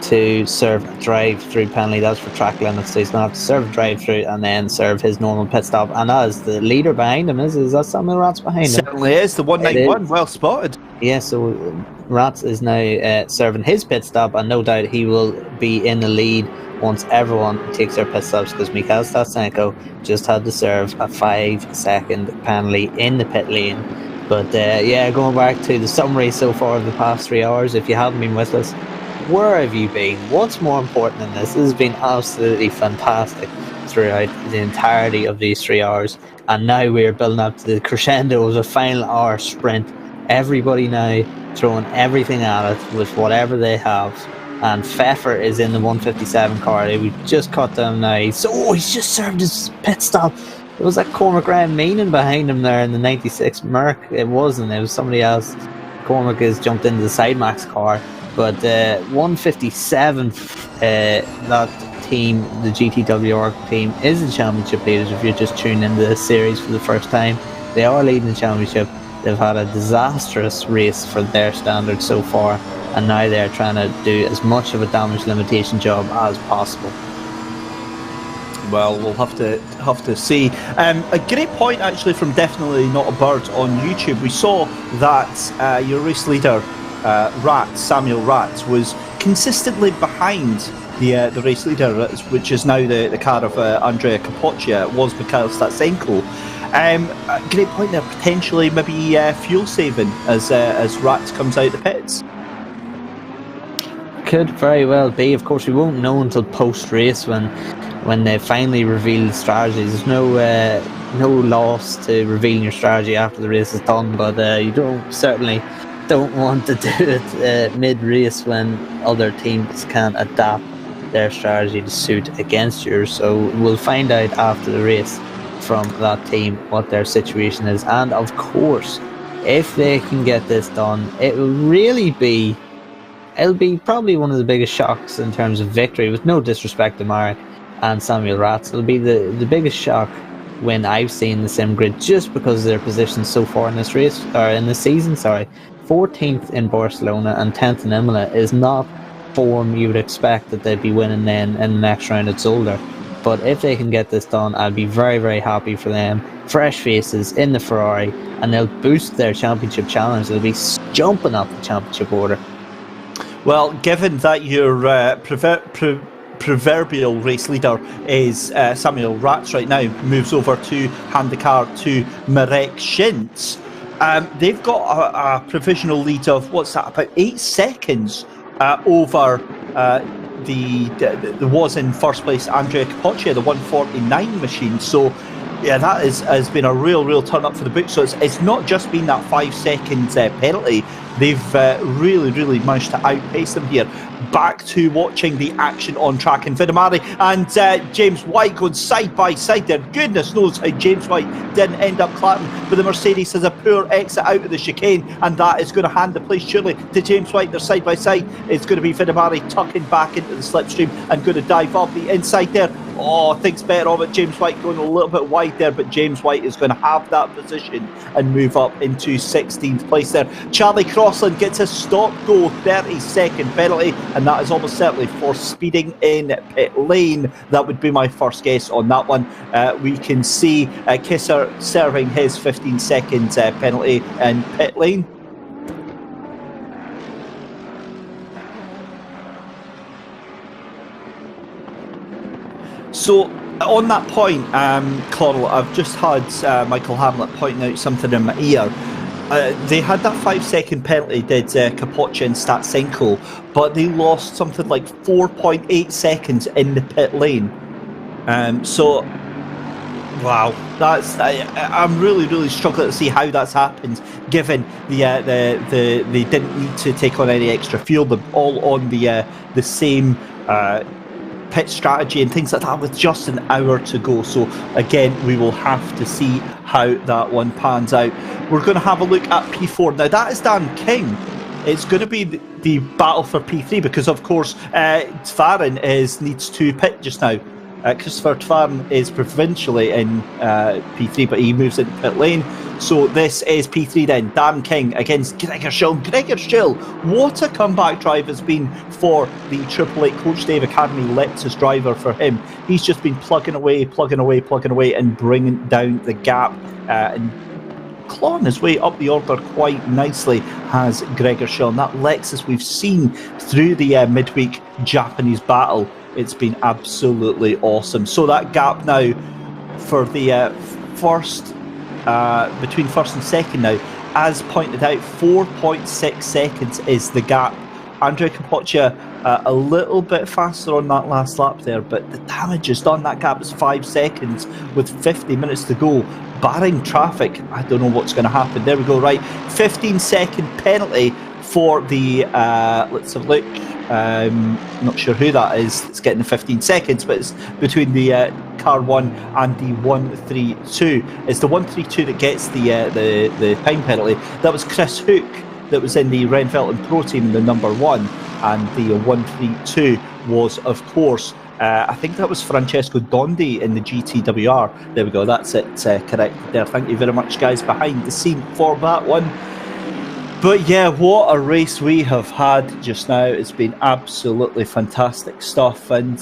to serve a drive-through penalty. That's for track limits, so he's going to have to serve a drive-through and then serve his normal pit stop. And as the leader behind him is that Samuel Ratz behind him? Certainly is, the 191, well spotted. Yeah, so Ratz is now serving his pit stop, and no doubt he will be in the lead once everyone takes their pit stops, because Mikhail Statsenko just had to serve a 5-second penalty in the pit lane. But going back to the summary so far of the past 3 hours, if you haven't been with us, where have you been? What's more important than this? This has been absolutely fantastic throughout the entirety of these 3 hours. And now we're building up to the crescendo of the final hour sprint. Everybody now throwing everything at it with whatever they have. And Pfeffer is in the 157 car. We just cut down now. He's just served his pit stop. It was that Cormac Graham Meenan behind him there in the 96 Merc. It wasn't. It was somebody else. Cormac has jumped into the Sidemax car. But 157, that team, the GTWR team, is the championship leaders. If you're just tuning into the series for the first time, they are leading the championship. They've had a disastrous race for their standards so far, and now they're trying to do as much of a damage limitation job as possible. Well, we'll have to see. A great point actually from Definitely Not a Bird on YouTube. We saw that your race leader, Samuel Ratz, was consistently behind the race leader, which is now the car of Andrea Capoccia. It was Mikhail Statsenko. A great point there, potentially maybe fuel saving as Ratz comes out the pits. Could very well be. Of course, we won't know until post-race when they finally reveal the strategy. There's no loss to revealing your strategy after the race is done, but you certainly don't want to do it mid-race when other teams can adapt their strategy to suit against yours. So we'll find out after the race from that team what their situation is. And of course, if they can get this done, it'll be probably one of the biggest shocks in terms of victory, with no disrespect to Marek and Samuel Ratz. It'll be the biggest shock when I've seen the SimGrid, just because of their position so far in this race, or in the season, 14th in Barcelona and 10th in Imola is not form you would expect that they'd be winning then in the next round at Zolder. But if they can get this done, I'll be very, very happy for them. Fresh faces in the Ferrari, and they'll boost their championship challenge. They'll be jumping up the championship order. Well, given that your proverbial race leader is Samuel Ratz right now, moves over to hand the car to Marek Schintz. They've got a provisional lead of, about 8 seconds over the was in first place Andrea Capoccia, the 149 machine. So yeah, that has been a real turn up for the book. So it's not just been that 5 seconds penalty They've really managed to outpace them here. Back to watching the action on track, and Vinamari and James White going side by side there. Goodness knows how James White didn't end up clapping, but the Mercedes has a poor exit out of the chicane, and that is going to hand the place surely to James White. They're side by side. It's going to be Vinamari tucking back into the slipstream and going to dive off the inside there. Oh, thinks better of it. James White going a little bit wide there, but James White is going to have that position and move up into 16th place there. Charlie Crossland gets a stop-go 30-second penalty, and that is almost certainly for speeding in pit lane. That would be my first guess on that one. We can see Kisser serving his 15-second penalty in pit lane. So, on that point, Connall, I've just had Michael Hamlet pointing out something in my ear. They had that 5-second penalty, did Capoccia and Statsenko, but they lost something like 4.8 seconds in the pit lane. So, wow, I'm really struggling to see how that's happened, given they didn't need to take on any extra fuel. They're all on the same pit strategy and things like that with just an hour to go. So again, we will have to see how that one pans out. We're going to have a look at P4. Now that is Dan King. It's going to be the battle for P3 because of course Tvarin needs to pit just now. Christopher Tvarin is provincially in P3, but he moves into pit lane. So this is P3 then. Dan King against Gregor Schill. Gregor Schill, what a comeback drive has been for the Triple Eight Coach Dave Academy Lexus driver for him. He's just been plugging away and bringing down the gap and clawing his way up the order quite nicely has Gregor Schill. And that Lexus we've seen through the midweek Japanese battle, it's been absolutely awesome. So that gap now for the first, between first and second now, as pointed out, 4.6 seconds is the gap. Andrea Capoccia a little bit faster on that last lap there, but the damage is done. That gap is 5 seconds with 50 minutes to go. Barring traffic, I don't know what's going to happen. There we go, right. 15-second penalty for the, let's have a look. Not sure who that is. It's getting the 15 seconds, but it's between the car 1 and the 132. It's the 132 that gets the time penalty. That was Chris Hook that was in the Renfelton Pro Team, the number 1, and the 132 was, of course, I think that was Francesco Dondi in the GTWR. There we go, that's it, correct there. Thank you very much, guys, behind the scene for that one. But yeah, what a race we have had just now. It's been absolutely fantastic stuff, and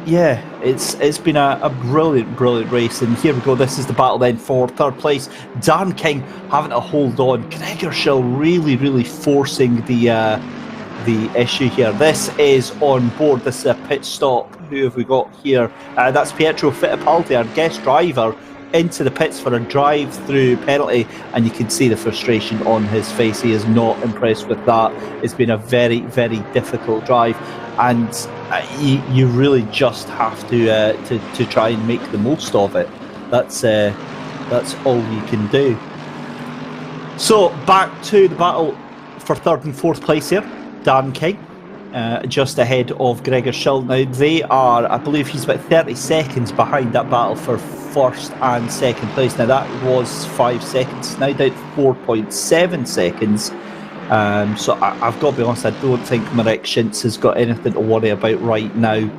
yeah, it's been a brilliant race. And here we go, this is the battle then for third place. Dan King having to hold on. Gregor Schill really forcing the issue here. This is on board, this is a pit stop. Who have we got here? That's Pietro Fittipaldi, our guest driver, into the pits for a drive-through penalty, and you can see the frustration on his face. He is not impressed with that. It's been a very difficult drive, and you really just have to try and make the most of it. That's all you can do. So back to the battle for third and fourth place here. Dan King just ahead of Gregor Schill. Now they are, I believe he's about 30 seconds behind that battle for first and second place. Now that was 5 seconds, now down to 4.7 seconds. So I've got to be honest, I don't think Marek Schintz has got anything to worry about right now.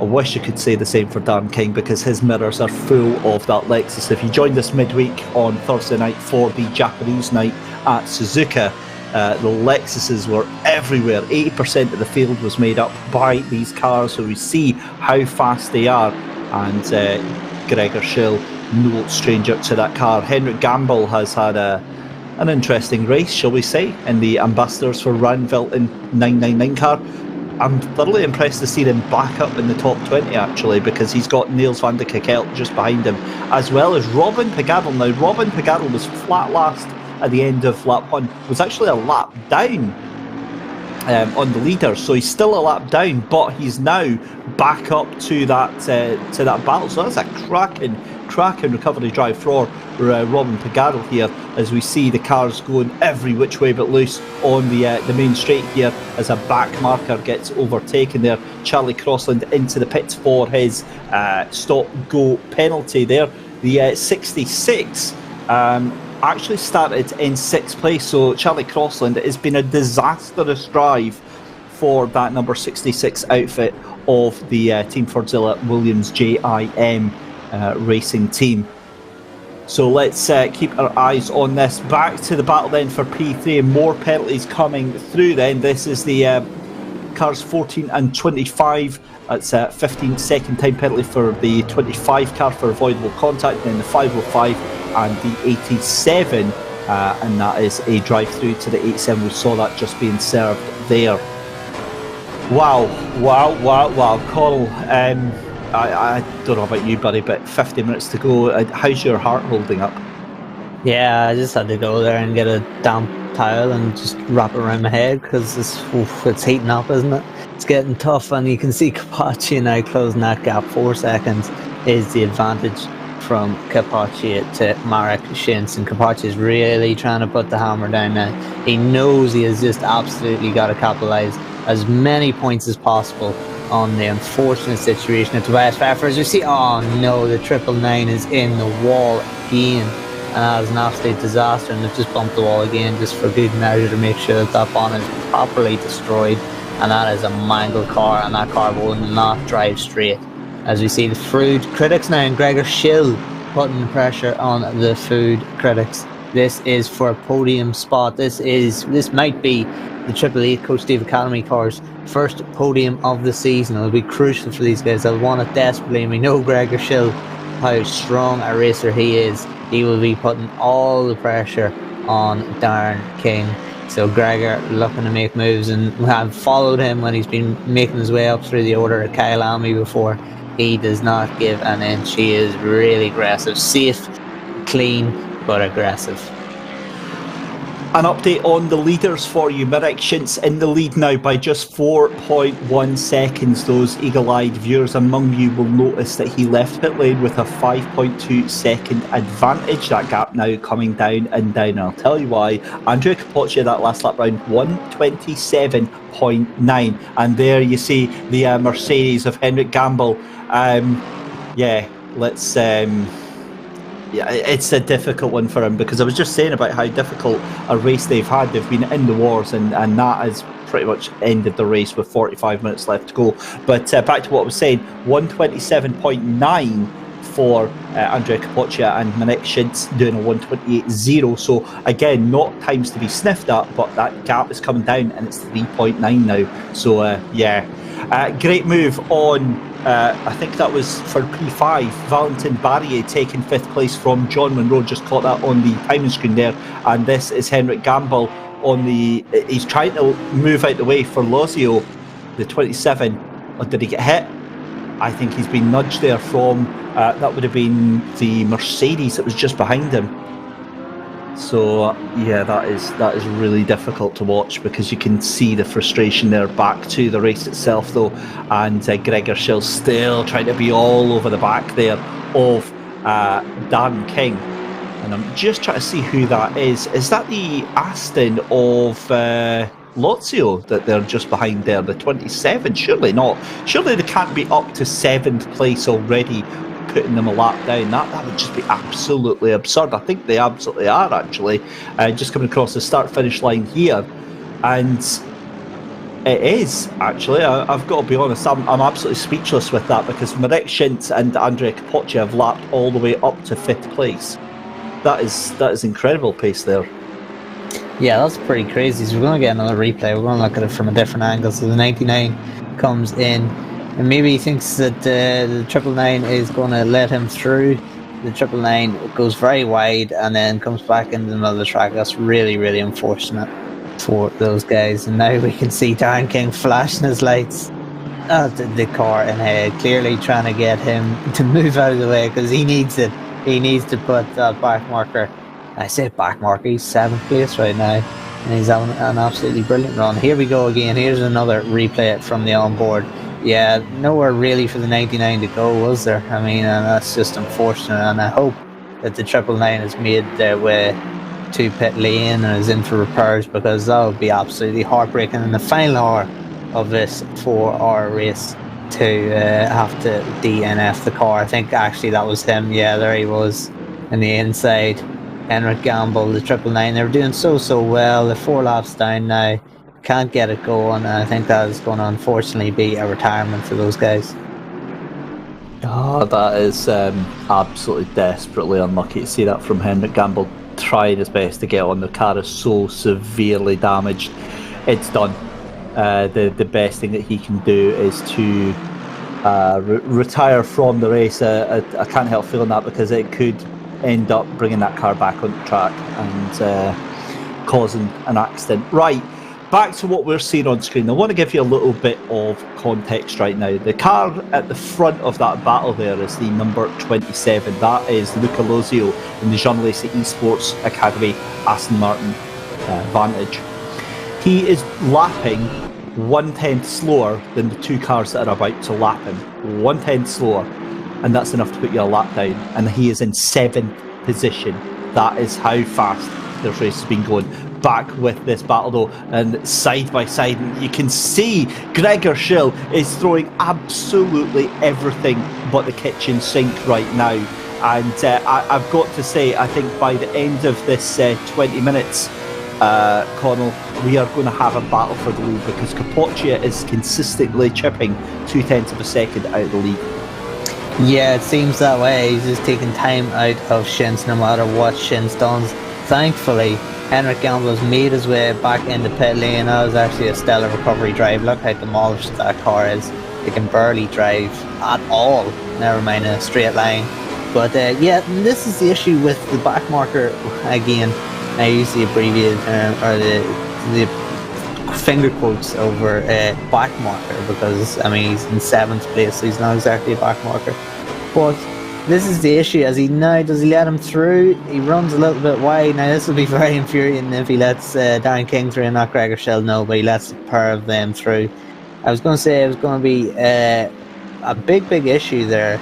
I wish I could say the same for Dan King, because his mirrors are full of that Lexus. If you joined us midweek on Thursday night for the Japanese night at Suzuka, the Lexuses were everywhere. 80% of the field was made up by these cars, so we see how fast they are. And Gregor Schill, no stranger to that car. Henrik Gamble has had an interesting race, shall we say, in the Ambassadors for Ranvelton 999 car. I'm thoroughly impressed to see them back up in the top 20, actually, because he's got Niels van de Kekelt just behind him, as well as Robin Pegadel. Now, Robin Pegadel was flat last at the end of lap 1, was actually a lap down on the leader, so he's still a lap down, but he's now back up to that battle. So that's a cracking cracking recovery drive for Robin Pagano here, as we see the cars going every which way but loose on the main straight here as a back marker gets overtaken there. Charlie Crossland into the pits for his stop-go penalty there. The 66 actually started in 6th place, so Charlie Crossland, it has been a disastrous drive for that number 66 outfit of the Team Fordzilla Williams JIM racing team. So let's keep our eyes on this. Back to the battle then for P3, and more penalties coming through then. This is the cars 14 and 25. That's a 15-second time penalty for the 25 car for avoidable contact, and then the 505 and the 87, and that is a drive through to the 87. We saw that just being served there. Wow, Connall, I don't know about you, buddy, but 50 minutes to go. How's your heart holding up? Yeah, I just had to go there and get a damp towel and just wrap it around my head, because it's heating up, isn't it? It's getting tough, and you can see Capacci now closing that gap. 4 seconds is the advantage from Capacci to Marek Schintz, and Capacci is really trying to put the hammer down now. He knows he has just absolutely got to capitalise as many points as possible on the unfortunate situation at Tobias Pfeffer. As you see, oh no, the 999 is in the wall again, and that is an absolute disaster, and they've just bumped the wall again just for good measure to make sure that bonnet is properly destroyed, and that is a mangled car, and that car will not drive straight. As we see the food critics now, and Gregor Schill putting the pressure on the food critics. This is for a podium spot. This might be the Triple Eight Coach Steve Academy cars' first podium of the season. It'll be crucial for these guys. They'll want it desperately, and we know Gregor Schill, how strong a racer he is. He will be putting all the pressure on Darren King. So Gregor looking to make moves, and we have followed him when he's been making his way up through the order at Kyle Almy before. He does not give an inch. He is really aggressive, safe, clean, but aggressive. An update on the leaders for you. Marek Schintz in the lead now by just 4.1 seconds. Those eagle-eyed viewers among you will notice that he left pit lane with a 5.2 second advantage. That gap now coming down and down. I'll tell you why. Andrea Capoccia, that last lap round, 127.9. And there you see the Mercedes of Henrik Gamble. It's a difficult one for him, because I was just saying about how difficult a race they've had. They've been in the wars, and that has pretty much ended the race with 45 minutes left to go. But back to what I was saying, 127.9 for Andrea Capoccia, and Marek Schintz doing a 128.0. So again, not times to be sniffed at, but that gap is coming down, and it's 3.9 now. So great move on. I think that was for P5. Valentin Barrier taking 5th place from John Monroe. Just caught that on the timing screen there. And this is Henrik Gamble on the. He's trying to move out the way for Lozio, the 27. Or did he get hit? I think he's been nudged there from. That would have been the Mercedes that was just behind him. So yeah, that is really difficult to watch, because you can see the frustration there. Back to the race itself though, and Gregor Schill still trying to be all over the back there of Darren King, and I'm just trying to see who that is. Is that the Aston of Lozio that they're just behind there, the 27? Surely not. Surely they can't be up to 7th place already, putting them a lap down. That would just be absolutely absurd. I think they absolutely are, actually. Just coming across the start-finish line here, and it is, actually. I've got to be honest, I'm absolutely speechless with that, because Marek Schintz and Andrea Capoccia have lapped all the way up to 5th place. That is incredible pace there. Yeah, that's pretty crazy. So we're going to get another replay. We're going to look at it from a different angle. So the 99 comes in, and maybe he thinks that the 999 is going to let him through. The 999 goes very wide and then comes back into the middle of the track. That's really, really unfortunate for those guys. And now we can see Darren King flashing his lights at the car ahead, clearly trying to get him to move out of the way, because he needs it. He needs to put that back marker. I say back marker, he's 7th place right now, and he's having an absolutely brilliant run. Here we go again. Here's another replay from the onboard. yeah, nowhere really for the 99 to go, was there? I mean, and that's just unfortunate. And I hope that the 999 has made their way to pit lane and is in for repairs, because that would be absolutely heartbreaking in the final hour of this 4-hour race to have to DNF the car. I think actually that was him. Yeah, there he was in the inside. Henrik Gamble, the 999. They were doing so well. They're 4 laps down now. Can't get it going. And I think that is going to unfortunately be a retirement for those guys. Oh, that is absolutely desperately unlucky to see that from Henrik Gamble, trying his best to get on. The car is so severely damaged. It's done. The best thing that he can do is to retire from the race. I can't help feeling that, because it could end up bringing that car back on the track and causing an accident. Right, back to what we're seeing on screen. I want to give you a little bit of context right now. The car at the front of that battle there is the number 27. That is Luca Lozio in the Jean Lacey Esports Academy Aston Martin Vantage. He is lapping 1/10 slower than the 2 cars that are about to lap him. 1/10 slower, and that's enough to put you a lap down. And he is in 7th position. That is how fast this race has been going. Back with this battle though, and side by side, you can see Gregor Schill is throwing absolutely everything but the kitchen sink right now. And I've got to say, I think by the end of this 20 minutes, Connall, we are going to have a battle for the lead, because Capoccia is consistently chipping 0.2 of a second out of the lead. Yeah, it seems that way. He's just taking time out of Shins no matter what Shins does. Thankfully, Henrik Gamble has made his way back into pit lane. That was actually a stellar recovery drive. Look how demolished that car is. They can barely drive at all, never mind in a straight line. But yeah, this is the issue with the back marker again. I use the abbreviated term, or the finger quotes over back marker, because I mean he's in 7th place, so he's not exactly a back marker. But this is the issue. Does he let him through? He runs a little bit wide. Now this will be very infuriating if he lets Darren King through and not Gregor Schill, no, but he lets a pair of them through. I was going to say it was going to be a big issue there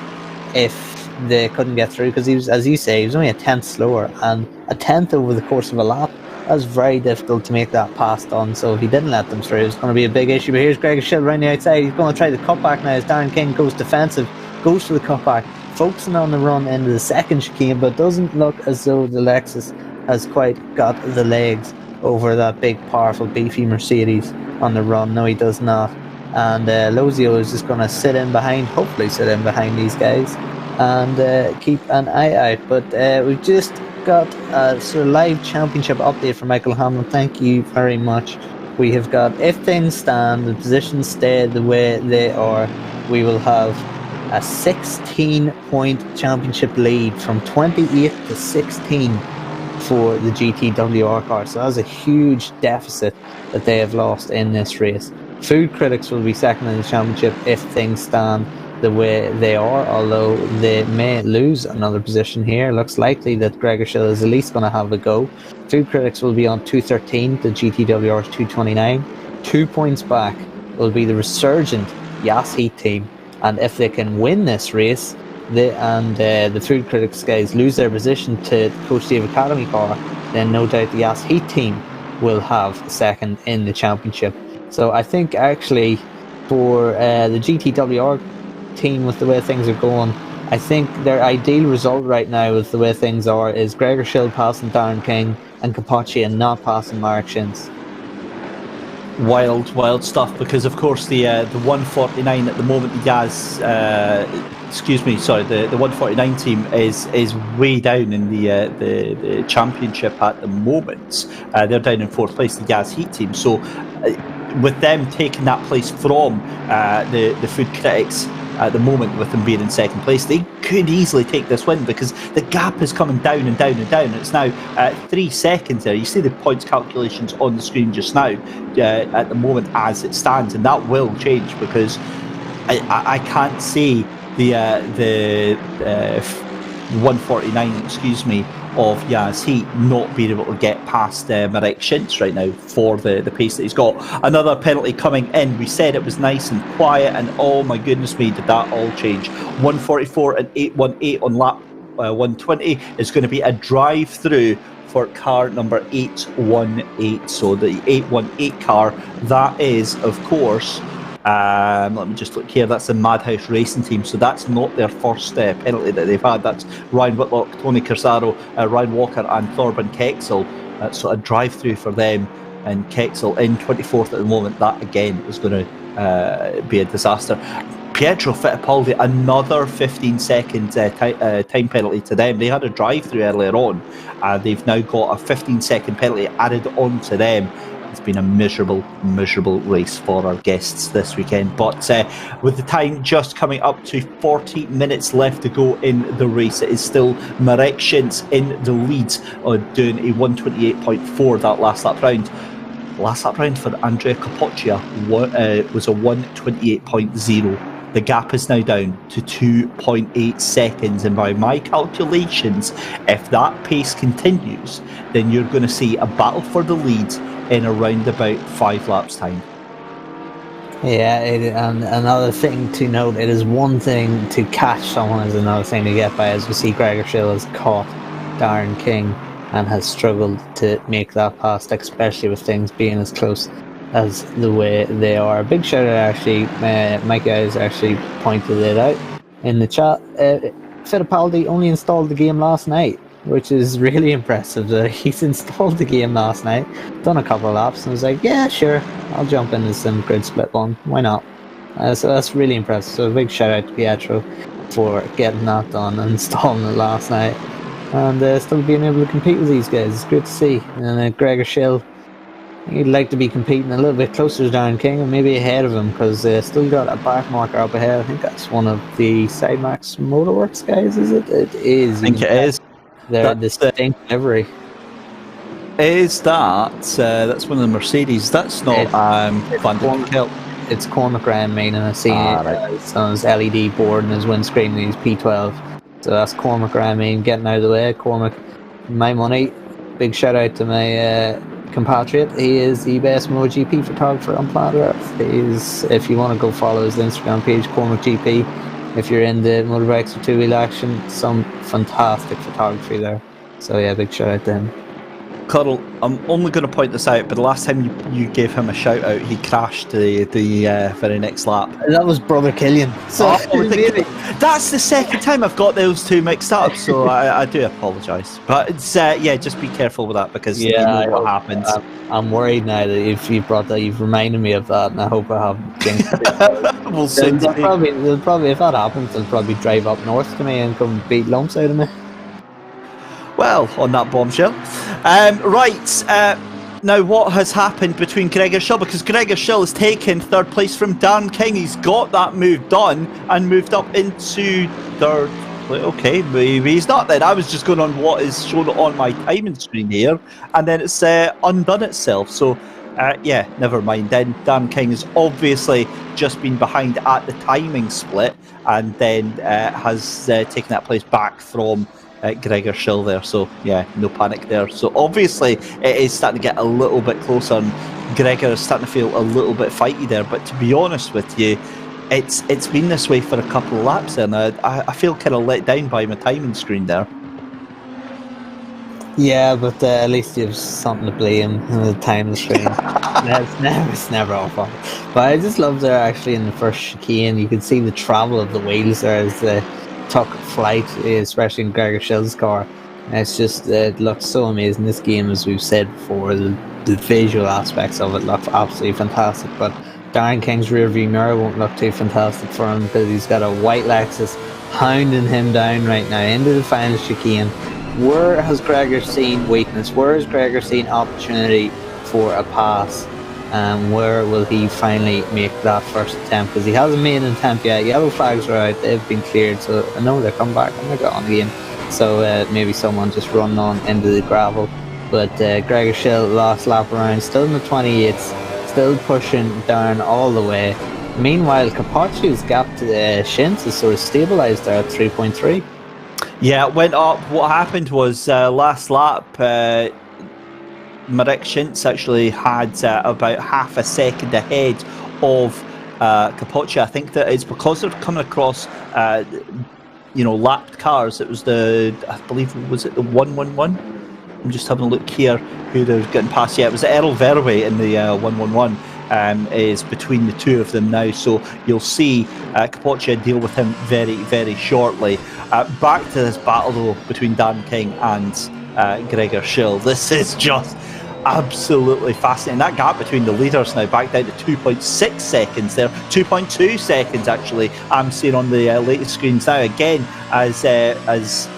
if they couldn't get through, because he was, as you say, he was only a 10th slower, and a 10th over the course of a lap, that was very difficult to make that pass done. So if he didn't let them through, it was going to be a big issue. But here's Gregor Schill around the outside. He's going to try the cutback now as Darren King goes defensive, goes for the cutback, focusing on the run into the second chicane, but doesn't look as though the Lexus has quite got the legs over that big, powerful, beefy Mercedes on the run. No, he does not. And Lozio is just going to hopefully sit in behind these guys and keep an eye out. But we've just got a sort of live championship update from Michael Hamlin. Thank you very much. We have got, if things stand, the positions stay the way they are, we will have a 16-point championship lead from 28 to 16 for the GTWR car. So that's a huge deficit that they have lost in this race. Food Critics will be second in the championship if things stand the way they are, although they may lose another position here. Looks likely that Gregor Schill is at least going to have a go. Food Critics will be on 213, the GTWR's 229. 2 points back will be the resurgent Yas Heat team, and if they can win this race, the Food Critics guys lose their position to the Coach Dave Academy car, then no doubt the Yas Heat team will have second in the championship. So I think actually for the GTWR team, with the way things are going, I think their ideal result right now with the way things are is Gregor Schill passing Darren King and Capoccia not passing Mark Shins. Wild stuff, because of course the 149 at the moment, the Yaz, the 149 team is way down in the championship at the moment. They're down in 4th place, the Yaz Heat team. So with them taking that place from the Food Critics at the moment, with them being in 2nd place, they could easily take this win, because the gap is coming down and down and down. It's now 3 seconds there. You see the points calculations on the screen just now at the moment as it stands, and that will change, because I can't see the 149, excuse me, of Chaz Heat not being able to get past Marek Schintz right now for the pace that he's got. Another penalty coming in. We said it was nice and quiet, and oh my goodness me, did that all change. 144 and 818 on lap 120 is going to be a drive-through for car number 818. So the 818 car, that is, of course, let me just look here. That's the Madhouse Racing Team. So that's not their first penalty that they've had. That's Ryan Whitlock, Tony Corsaro, Ryan Walker, and Thorben Kexel. So a drive-through for them, and Kexel in 24th at the moment. That again is going to be a disaster. Pietro Fittipaldi, another 15-second time penalty to them. They had a drive-through earlier on. They've now got a 15-second penalty added on to them. It's been a miserable race for our guests this weekend. But with the time just coming up to 40 minutes left to go in the race, it is still Marek Schintz in the lead, doing a 128.4 that last lap round. Last lap round for Andrea Capoccia was a 128.0. The gap is now down to 2.8 seconds, and by my calculations, if that pace continues, then you're going to see a battle for the lead in around about 5 laps' time. Yeah, and another thing to note, it is one thing to catch someone, is another thing to get by. As we see, Gregor Schill has caught Darren King and has struggled to make that pass, especially with things being as close as the way they are. A big shout out, actually, Mike guys actually pointed it out in the chat. Fittipaldi only installed the game last night, which is really impressive. He's installed the game last night, done a couple of laps, and was like, yeah, sure, I'll jump in the sim grid split one, why not? So that's really impressive. So a big shout out to Pietro for getting that done and installing it last night, and still being able to compete with these guys. It's good to see. And Gregor Schill, he'd like to be competing a little bit closer to Darren King, and maybe ahead of him, because still got a back marker up ahead. I think that's one of the Sidemax Motorworks guys, is it? It is. I think it is. They're distinct livery. Is that that's one of the Mercedes? That's not Van der Kelp. It's Cormac Graham, and I see it's on his LED board and his windscreen, and his P12. So that's Cormac Graham getting out of the way. Cormac, my money. Big shout out to my compatriot. He is the best MotoGP photographer on planet Earth. He is, if you want to go follow his Instagram page, Cormac GP. If you're in the motorbikes or two-wheel action, some fantastic photography there. So yeah, big shout out to him. Connall, I'm only going to point this out, but the last time you gave him a shout out, he crashed the very next lap. That was brother Killian. So that's the second time I've got those two mixed up, so I do apologise. But it's just be careful with that, because you know what happens. I'm worried now that if you brought that, you've reminded me of that, and I hope I have jinxed it. We'll soon they'll probably, if that happens, they'll probably drive up north to me and come beat lumps out of me. Well, on that bombshell. Now what has happened between Gregor Schill? Because Gregor Schill has taken third place from Darren King. He's got that move done and moved up into third. Okay, maybe he's not then. I was just going on what is shown on my timing screen here, and then it's undone itself. So, never mind. Then Darren King has obviously just been behind at the timing split, and then has taken that place back from Gregor Schill there. So yeah, no panic there. So obviously it is starting to get a little bit closer, and Gregor is starting to feel a little bit fighty there. But to be honest with you, it's been this way for a couple of laps, and I feel kind of let down by my timing screen there. Yeah, but at least you have something to blame in the timing screen. It's never all fun. But I just love there, actually, in the first chicane, you can see the travel of the wheels there as they took flight, especially in Gregor Schill's car. And it's just, it looks so amazing. This game, as we've said before, the visual aspects of it look absolutely fantastic. But Darren King's rear view mirror won't look too fantastic for him, because he's got a white Lexus hounding him down right now into the final chicane. Where has Gregor seen weakness? Where has Gregor seen opportunity for a pass? And where will he finally make that first attempt? Because he hasn't made an attempt yet. Yellow flags are out, they've been cleared, so I know they're coming back and they're going again. So maybe someone just run on into the gravel. But Gregor Schill last lap around, still in the 28s, still pushing Darren all the way. Meanwhile, Capoccia's gap to Schintz is sort of stabilised there at 3.3. Yeah, it went up. What happened was last lap, Marek Schintz actually had about half a second ahead of Capoccia. I think that it's because they're coming across, lapped cars. It was I believe, was it the 111? I'm just having a look here who they're getting past. Yeah, it was Errol Verwey in the 111. Is between the two of them now, so you'll see Capoccia deal with him very, very shortly. Back to this battle though between Dan King and Gregor Schill. This is just absolutely fascinating. That gap between the leaders now back down to 2.6 seconds there, 2.2 seconds actually. I'm seeing on the latest screens now. Again, as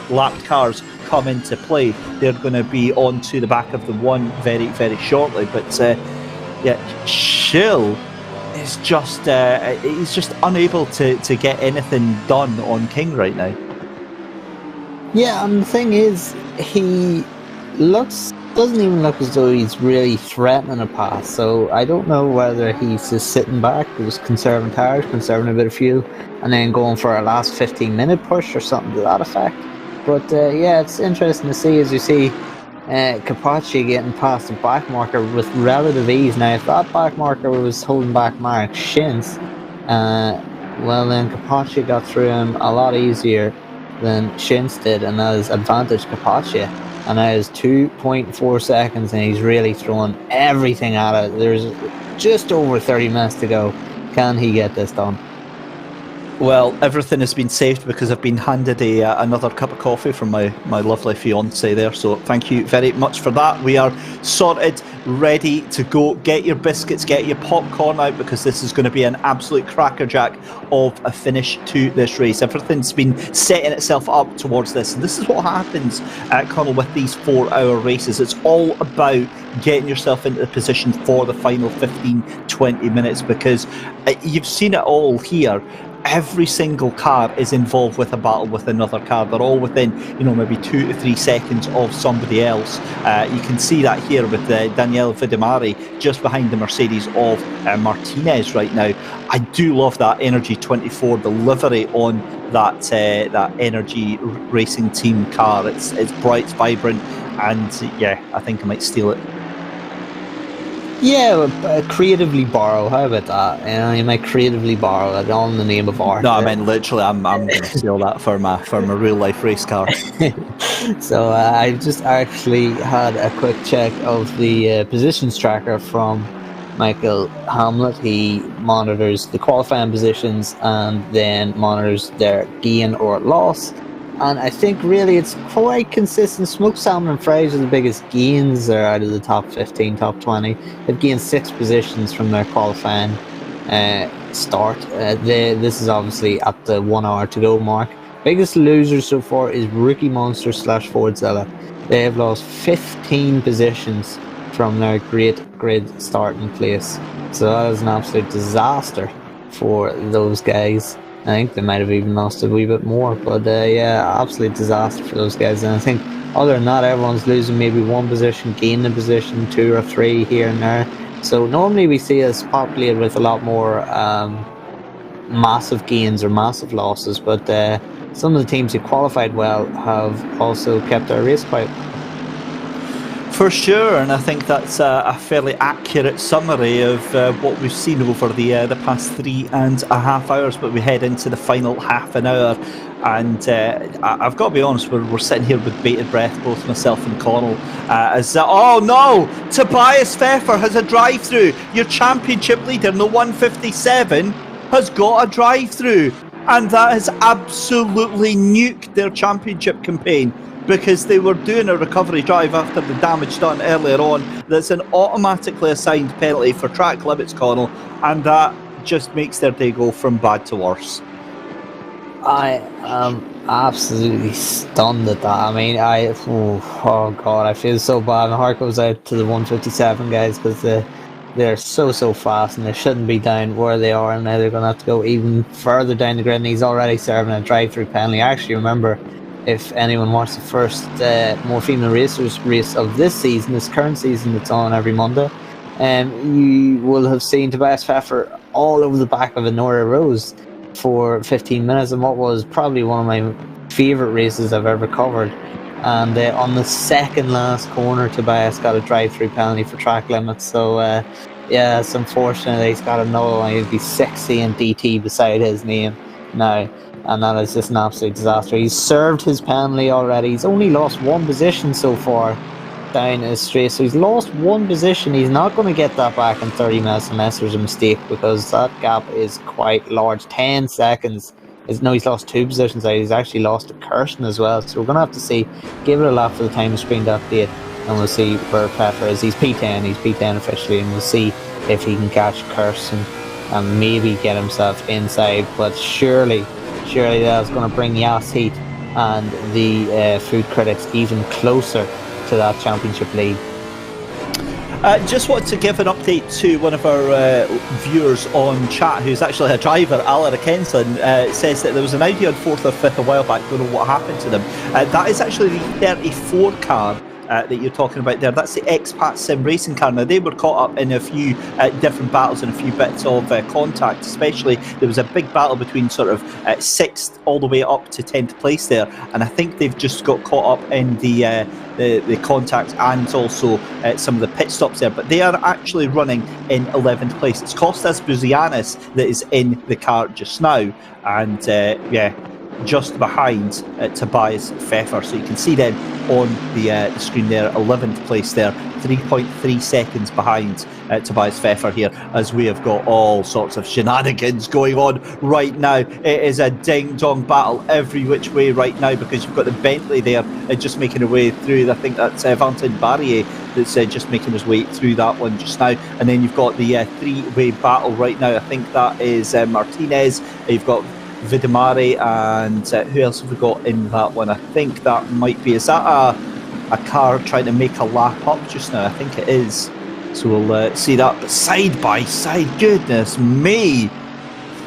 lapped cars come into play, they're going to be onto the back of the one very, very shortly. But Schill is just he's just unable to get anything done on King right now. Yeah, and the thing is, he doesn't even look as though he's really threatening a pass. So I don't know whether he's just sitting back, just conserving tires, conserving a bit of fuel, and then going for a last 15-minute push or something to that effect. But it's interesting to see, as you see, Capoccia getting past the back marker with relative ease. Now, if that back marker was holding back Marek Schintz, then Capoccia got through him a lot easier than Schintz did, and that is advantage Capoccia. And that is 2.4 seconds, and he's really throwing everything at it. There's just over 30 minutes to go. Can he get this done? Well, everything has been saved because I've been handed another cup of coffee from my lovely fiancée there. So thank you very much for that. We are sorted, ready to go. Get your biscuits, get your popcorn out, because this is going to be an absolute crackerjack of a finish to this race. Everything's been setting itself up towards this. And this is what happens at Connall with these 4-hour races. It's all about getting yourself into the position for the final 15-20 minutes, because you've seen it all here. Every single car is involved with a battle with another car. They're all within, maybe 2 to 3 seconds of somebody else. You can see that here with Daniele Vidimari just behind the Mercedes of Martinez right now. I do love that Energy 24 delivery on that Energy Racing Team car. It's bright, it's vibrant, and I think I might steal it. Yeah, creatively borrow. How about that? You might creatively borrow it all in the name of art. No, I mean literally. I'm going to steal that for my real life race car. So I just actually had a quick check of the positions tracker from Michael Hamlet. He monitors the qualifying positions and then monitors their gain or loss. And I think really it's quite consistent. Smoked salmon and fries are the biggest gains out of the top 15, top 20. They've gained 6 positions from their qualifying start. This is obviously at the 1 hour to go mark. Biggest loser so far is Rookie Monster / Fordzilla. They have lost 15 positions from their great grid starting place. So that is an absolute disaster for those guys. I think they might have even lost a wee bit more, but absolute disaster for those guys. And I think other than that, everyone's losing maybe 1 position, gaining a position, 2 or 3 here and there. So normally we see us populated with a lot more massive gains or massive losses, but some of the teams who qualified well have also kept their race quiet. For sure, and I think that's a fairly accurate summary of what we've seen over the past 3.5 hours. But we head into the final half an hour, and I've got to be honest, we're sitting here with bated breath, both myself and Connall. Oh no, Tobias Pfeffer has a drive-through. Your championship leader in the 157 has got a drive-through, and that has absolutely nuked their championship campaign, because they were doing a recovery drive after the damage done earlier on. That's an automatically assigned penalty for track limits, Connall, and that just makes their day go from bad to worse. I am absolutely stunned at that. I mean, oh god, I feel so bad. My heart goes out to the 157 guys, because they're so fast, and they shouldn't be down where they are, and now they're going to have to go even further down the grid, and he's already serving a drive-through penalty. I actually remember, if anyone watched the first More Female Racers race of this season, this current season that's on every Monday, you will have seen Tobias Pfeffer all over the back of a Nora Rose for 15 minutes, and what was probably one of my favourite races I've ever covered. And on the second last corner, Tobias got a drive-through penalty for track limits. So, yeah, it's unfortunate he's got another one. He'd be 60 and DT beside his name now. And that is just an absolute disaster. He's served his penalty already. He's only lost one position so far down his straight. So he's lost one position. He's not going to get that back in 30 minutes unless there's a mistake, because that gap is quite large. 10 seconds. No, he's lost 2 positions. He's actually lost to Kirsten as well. So we're going to have to see. Give it a lap for the time screen update, and we'll see where Pfeffer is. He's P10. He's P10 officially, and we'll see if he can catch Kirsten and maybe get himself inside. But surely that's going to bring Yas Heat and the food critics even closer to that championship lead. Just want to give an update to one of our viewers on chat, who's actually a driver, Alara Kenson. Says that there was an Audi on 4th or 5th a while back. Don't know what happened to them. That is actually the 34 car that you're talking about there. That's the Expat Sim Racing car. Now, they were caught up in a few different battles and a few bits of contact. Especially, there was a big battle between sort of 6th all the way up to 10th place there, and I think they've just got caught up in the contact and also some of the pit stops there, but they are actually running in 11th place. It's Kostas Buzianis that is in the car just now, and just behind Tobias Pfeffer. So you can see then on the screen there, 11th place there, 3.3 seconds behind Tobias Pfeffer here, as we have got all sorts of shenanigans going on right now. It is a ding-dong battle every which way right now, because you've got the Bentley there just making her way through. I think that's Valentin Barrier that's just making his way through that one just now. And then you've got the three-way battle right now. I think that is Martinez. You've got Vidimari, and who else have we got in that one? I think that might be, is that a car trying to make a lap up just now? I think it is. So we'll see that. But side by side, goodness me,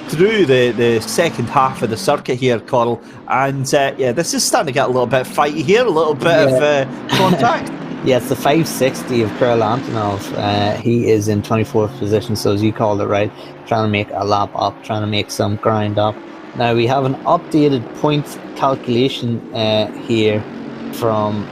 through the second half of the circuit here, Connall. And this is starting to get a little bit fighty here, a little bit of contact. Yeah, it's the 560 of Kirill Antonov. He is in 24th position, so as you called it right, trying to make a lap up, trying to make some grind up. Now we have an updated points calculation here from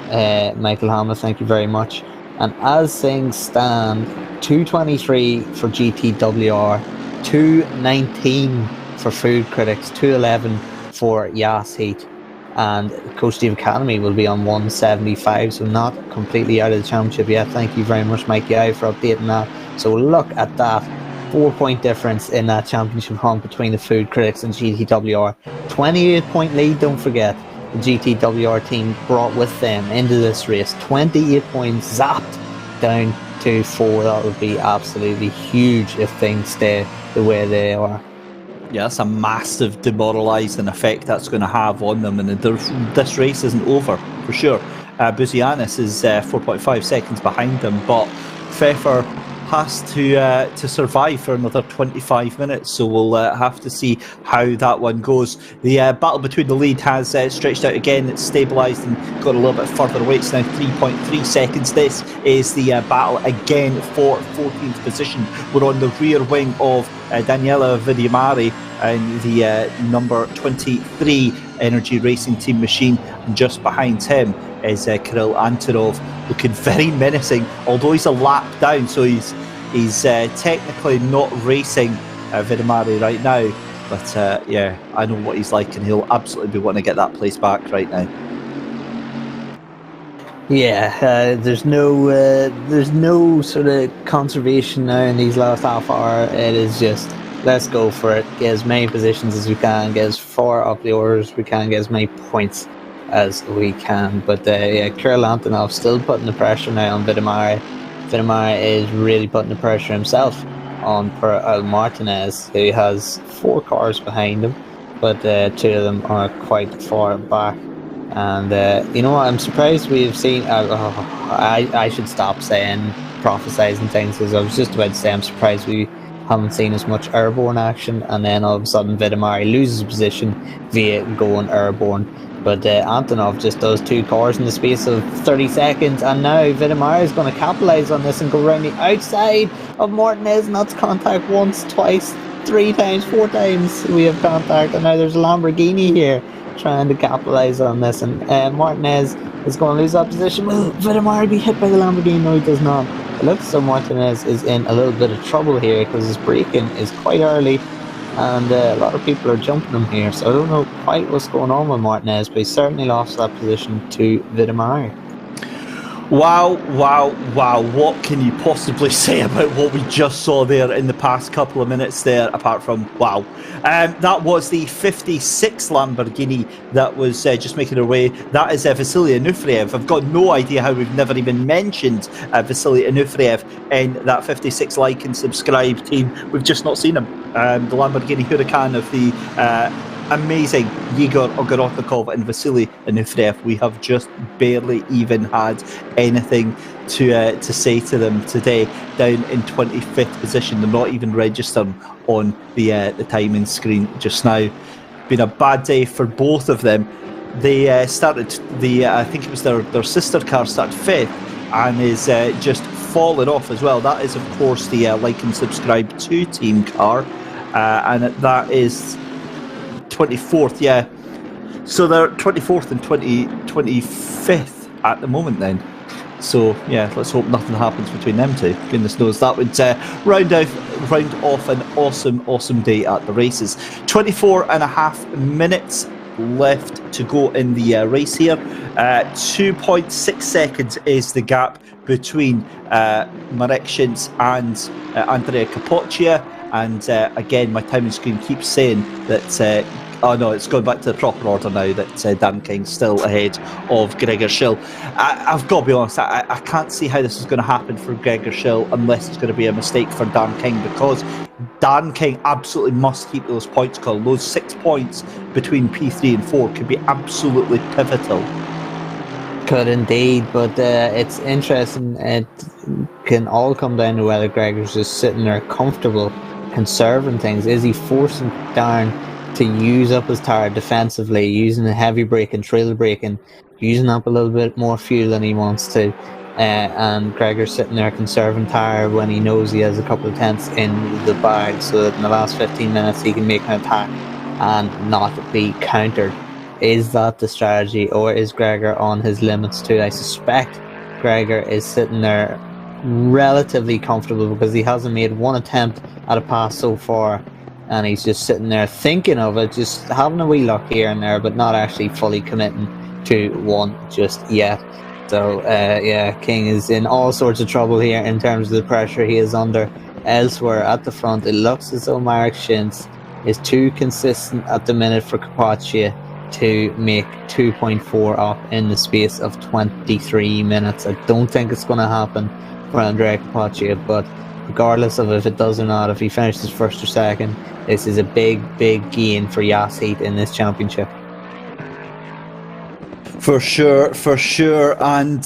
Michael Hamlet, thank you very much. And as things stand, 223 for GTWR, 219 for Food Critics, 211 for Yas Heat, and Coach Steve Academy will be on 175, so not completely out of the championship yet. Thank you very much, Mikey I, for updating that. So look at that. 4-point difference in that championship hunt between the Food Critics and GTWR. 28-point lead, don't forget. The GTWR team brought with them into this race. 28 points zapped down to 4. That would be absolutely huge if things stay the way they are. Yeah, that's a massive demoralising effect that's going to have on them, and this race isn't over for sure. Buzianis is 4.5 seconds behind them, but Pfeffer has to survive for another 25 minutes, so we'll have to see how that one goes. The battle between the lead has stretched out again. It's stabilised and got a little bit further away. It's now 3.3 seconds. This is the battle again for 14th position. We're on the rear wing of Daniela Vidimari and the number 23 Energy Racing Team machine, and just behind him is Kirill Antonov, looking very menacing, although he's a lap down, so he's technically not racing Vidimari right now, but I know what he's like, and he'll absolutely be wanting to get that place back right now. Yeah, there's no sort of conservation now in these last half hour. It is just, let's go for it, get as many positions as we can, get as far up the orders as we can, get as many points as we can. But Kirill Antonov still putting the pressure now on Vidimari. Vidimari is really putting the pressure himself on Martinez, who has 4 cars behind him, but 2 of them are quite far back. And you know what, I'm surprised we've seen I should stop saying prophesizing things, because I was just about to say I'm surprised we haven't seen as much airborne action, and then all of a sudden Vidimari loses position via going airborne. But Antonov just does 2 cars in the space of 30 seconds, and now Vidimari is going to capitalise on this and go around the outside of Martinez, and that's contact once, twice, 3 times, 4 times we have contact, and now there's a Lamborghini here trying to capitalise on this, and Martinez is going to lose that position. Will Vittemar be hit by the Lamborghini? No, he does not. It looks as though Martinez is in a little bit of trouble here because his braking is quite early, and a lot of people are jumping him here, so I don't know quite what's going on with Martinez, but he certainly lost that position to Vittemar. Wow. What can you possibly say about what we just saw there in the past couple of minutes there, apart from wow? That was the 56 Lamborghini that was just making their way. That is Vasily Onufriev. I've got no idea how we've never even mentioned Vasily Onufriev in that 56 like and subscribe team. We've just not seen him. The Lamborghini Huracan of the amazing Igor Ogorotkov and Vasily Onufriev. We have just barely even had anything to say to them today. Down in 25th position, they're not even registered on the timing screen just now. Been a bad day for both of them. They started I think it was their sister car started 5th and is just fallen off as well. That is of course the like and subscribe to team car, and that is 24th, yeah. So they're 24th and 25th at the moment then. So yeah, let's hope nothing happens between them two. Goodness knows, that would round off an awesome day at the races. 24 and a half minutes left to go in the race here. 2.6 seconds is the gap between Marek Schintz and Andrea Capoccia. And again, my timing screen keeps saying that oh no, it's going back to the proper order now, that Dan King's still ahead of Gregor Schill. I've got to be honest, I can't see how this is going to happen for Gregor Schill unless it's going to be a mistake for Dan King, because Dan King absolutely must keep those points, Colin. Those 6 points between P3 and 4 could be absolutely pivotal. Could indeed, but it's interesting. It can all come down to whether Gregor's just sitting there comfortable, conserving things. Is he forcing Darren to use up his tyre defensively, using a heavy brake and trail braking, using up a little bit more fuel than he wants to, and Gregor's sitting there conserving tyre when he knows he has a couple of tenths in the bag, so that in the last 15 minutes he can make an attack and not be countered. Is that the strategy, or is Gregor on his limits too? I suspect Gregor is sitting there relatively comfortable because he hasn't made one attempt at a pass so far, and he's just sitting there thinking of it, just having a wee look here and there, but not actually fully committing to one just yet. So yeah, King is in all sorts of trouble here in terms of the pressure he is under. Elsewhere at the front, it looks as though Marek Schintz is too consistent at the minute for Capoccia to make 2.4 up in the space of 23 minutes. I don't think it's going to happen for Andrea Capoccia, but regardless of if it does or not, if he finishes first or second, this is a big gain for Yas Heat in this championship. For sure, and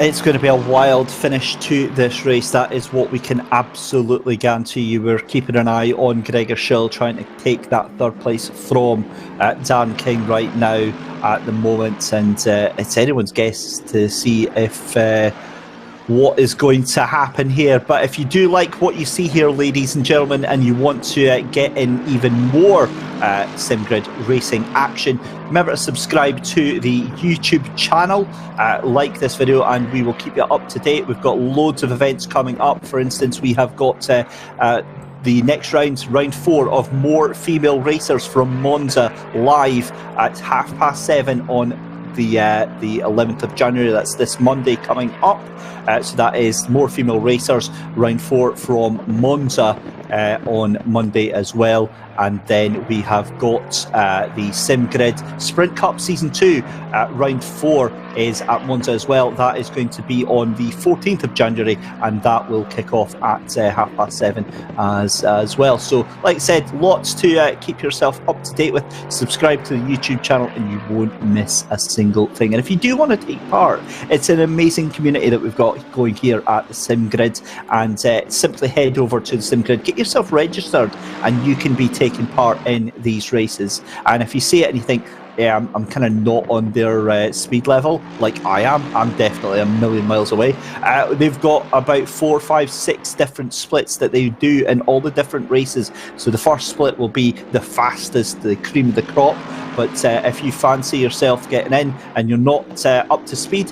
it's going to be a wild finish to this race. That is what we can absolutely guarantee you. We're keeping an eye on Gregor Schill, trying to take that third place from Dan King right now at the moment, and it's anyone's guess to see if what is going to happen here. But if you do like what you see here, ladies and gentlemen, and you want to get in even more SimGrid racing action, remember to subscribe to the YouTube channel, like this video, and we will keep you up to date. We've got loads of events coming up. For instance, we have got the next round 4 of More Female Racers from Monza live at 7:30 on the 11th of January. That's this Monday coming up. So that is More Female Racers round 4 from Monza on Monday as well. And then we have got the SimGrid Sprint Cup Season 2 round 4 is at Monza as well. That is going to be on the 14th of January, and that will kick off at 7:30 as well. So like I said, lots to keep yourself up to date with. Subscribe to the YouTube channel and you won't miss a single thing. And if you do want to take part, it's an amazing community that we've got going here at the SimGrid, and simply head over to the SimGrid, get yourself registered, and you can be taking part in these races. And if you see it and you think, I'm kind of not on their speed level like I am. I'm definitely a million miles away. They've got about 4, 5, 6 different splits that they do in all the different races. So the first split will be the fastest, the cream of the crop. But if you fancy yourself getting in and you're not up to speed,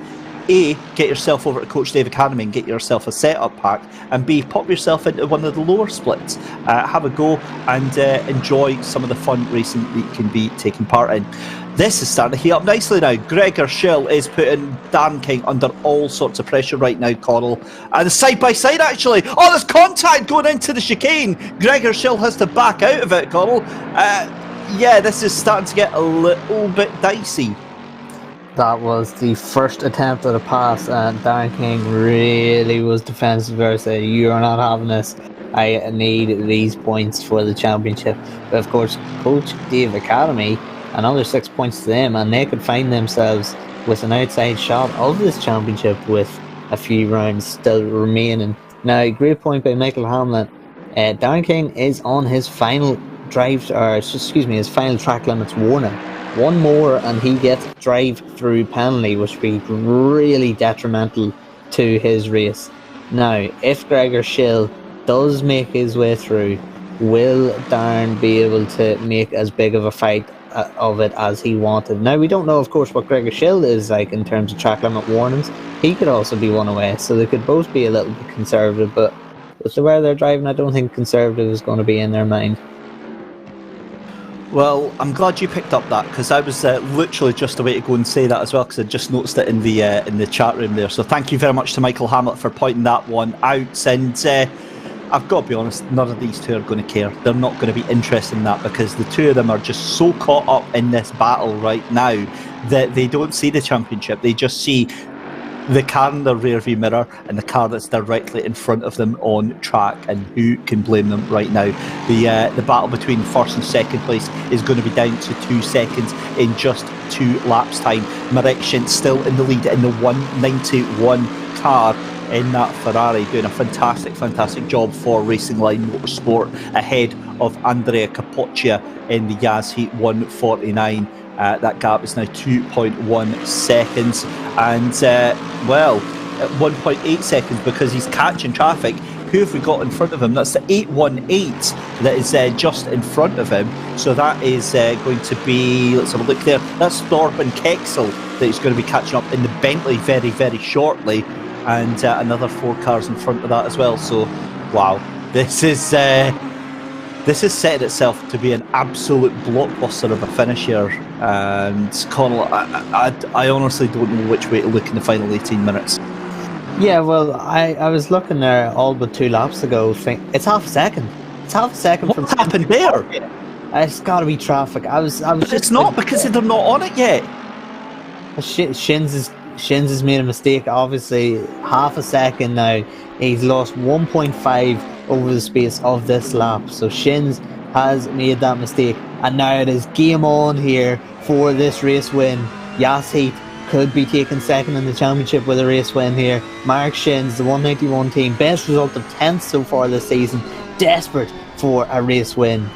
A, get yourself over to Coach Dave Academy and get yourself a setup pack, and B, pop yourself into one of the lower splits. Have a go and enjoy some of the fun racing that you can be taking part in. This is starting to heat up nicely now. Gregor Schill is putting Dan King under all sorts of pressure right now, Connall. And side by side, actually. Oh, there's contact going into the chicane. Gregor Schill has to back out of it, Connall. Yeah, this is starting to get a little bit dicey. That was the first attempt at a pass, and Dan King really was defensive there, saying, "You are not having this. I need these points for the championship." But of course, Coach Dave Academy, another 6 points to them, and they could find themselves with an outside shot of this championship with a few rounds still remaining. Now, great point by Michael Hamlet. Dan King is on his final his final track limits warning. One more and he gets drive-through penalty, which would be really detrimental to his race. Now, if Gregor Schill does make his way through, will Darren be able to make as big of a fight of it as he wanted? Now, we don't know, of course, what Gregor Schill is like in terms of track limit warnings. He could also be one away, so they could both be a little bit conservative, but with the way they're driving, I don't think conservative is going to be in their mind. Well, I'm glad you picked up that, because I was literally just about to go and say that as well, because I just noticed it in the chat room there. So thank you very much to Michael Hamlet for pointing that one out. And I've got to be honest, none of these two are going to care. They're not going to be interested in that, because the two of them are just so caught up in this battle right now that they don't see the championship. They just see the car in their rearview mirror and the car that's directly in front of them on track, and who can blame them right now? The battle between first and second place is going to be down to 2 seconds in just 2 laps time. Marek Schintz still in the lead in the 191 car in that Ferrari, doing a fantastic job for Racing Line Motorsport, ahead of Andrea Capoccia in the Yas Heat 149. That gap is now 2.1 seconds, and well, at 1.8 seconds, because he's catching traffic. Who have we got in front of him? That's the 818 that is just in front of him. So that is going to be, let's have a look there, that's Thorpe and Kexel that he's going to be catching up in the Bentley very shortly, and another 4 cars in front of that as well. So wow, this is set itself to be an absolute blockbuster of a finish here. And Connall, I honestly don't know which way to look in the final 18 minutes. Yeah, well, I was looking there all but 2 laps ago. It's half a second. It's half a second. What happened there? It's got to be traffic. But it's not, because they're not on it yet. Shins has made a mistake. Obviously, half a second now. He's lost 1.5 over the space of this lap. So Shins has made that mistake, and now it is game on here for this race win. Yas Heat could be taking second in the championship with a race win here. Mark Shins, the 191 team, best result of 10th so far this season, desperate for a race win.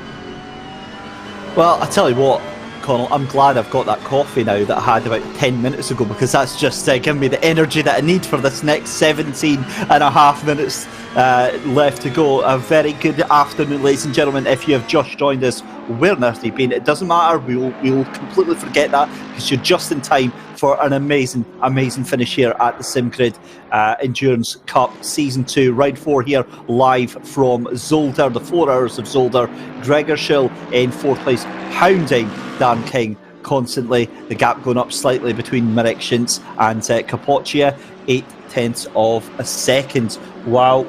Well, I tell you what, Connall, I'm glad I've got that coffee now that I had about 10 minutes ago, because that's just giving me the energy that I need for this next 17 and a half minutes left to go. A very good afternoon, ladies and gentlemen. If you have just joined us, where on earth have you been? It doesn't matter, we'll completely forget that, because you're just in time for an amazing finish here at the SimGrid Endurance Cup Season 2, Round 4 here, live from Zolder, the 4 hours of Zolder. Gregor Schill in 4th place, hounding Dan King constantly. The gap going up slightly between Marek Schintz and Capoccia, 0.8 of a second. Wow.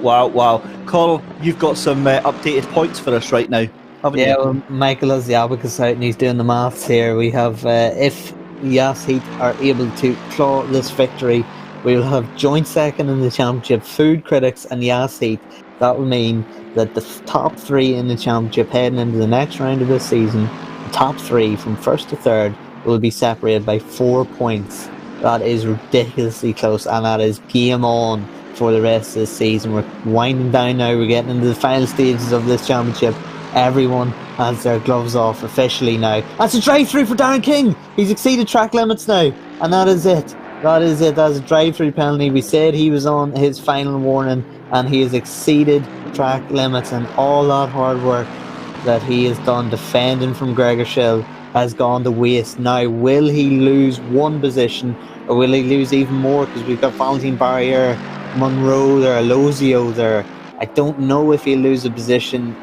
Connall, you've got some updated points for us right now, haven't you? Well, Michael has the abacus out and he's doing the maths here. We have, if Yas Heat are able to claw this victory, we will have joint second in the championship, Food Critics and Yas Heat. That will mean that the top 3 in the championship heading into the next round of this season, the top 3 from 1st to 3rd, will be separated by 4 points. That is ridiculously close, and that is game on for the rest of the season. We're winding down now, we're getting into the final stages of this championship. Everyone has their gloves off officially now. That's a drive-through for Darren King. He's exceeded track limits now, and that is it. That is it. That's a drive-through penalty. We said he was on his final warning, and he has exceeded track limits, and all that hard work that he has done defending from Gregor Schill has gone to waste. Now, will he lose one position, or will he lose even more? Because we've got Valentin Barrier, Monroe there, Lozio there. I don't know if he'll lose a position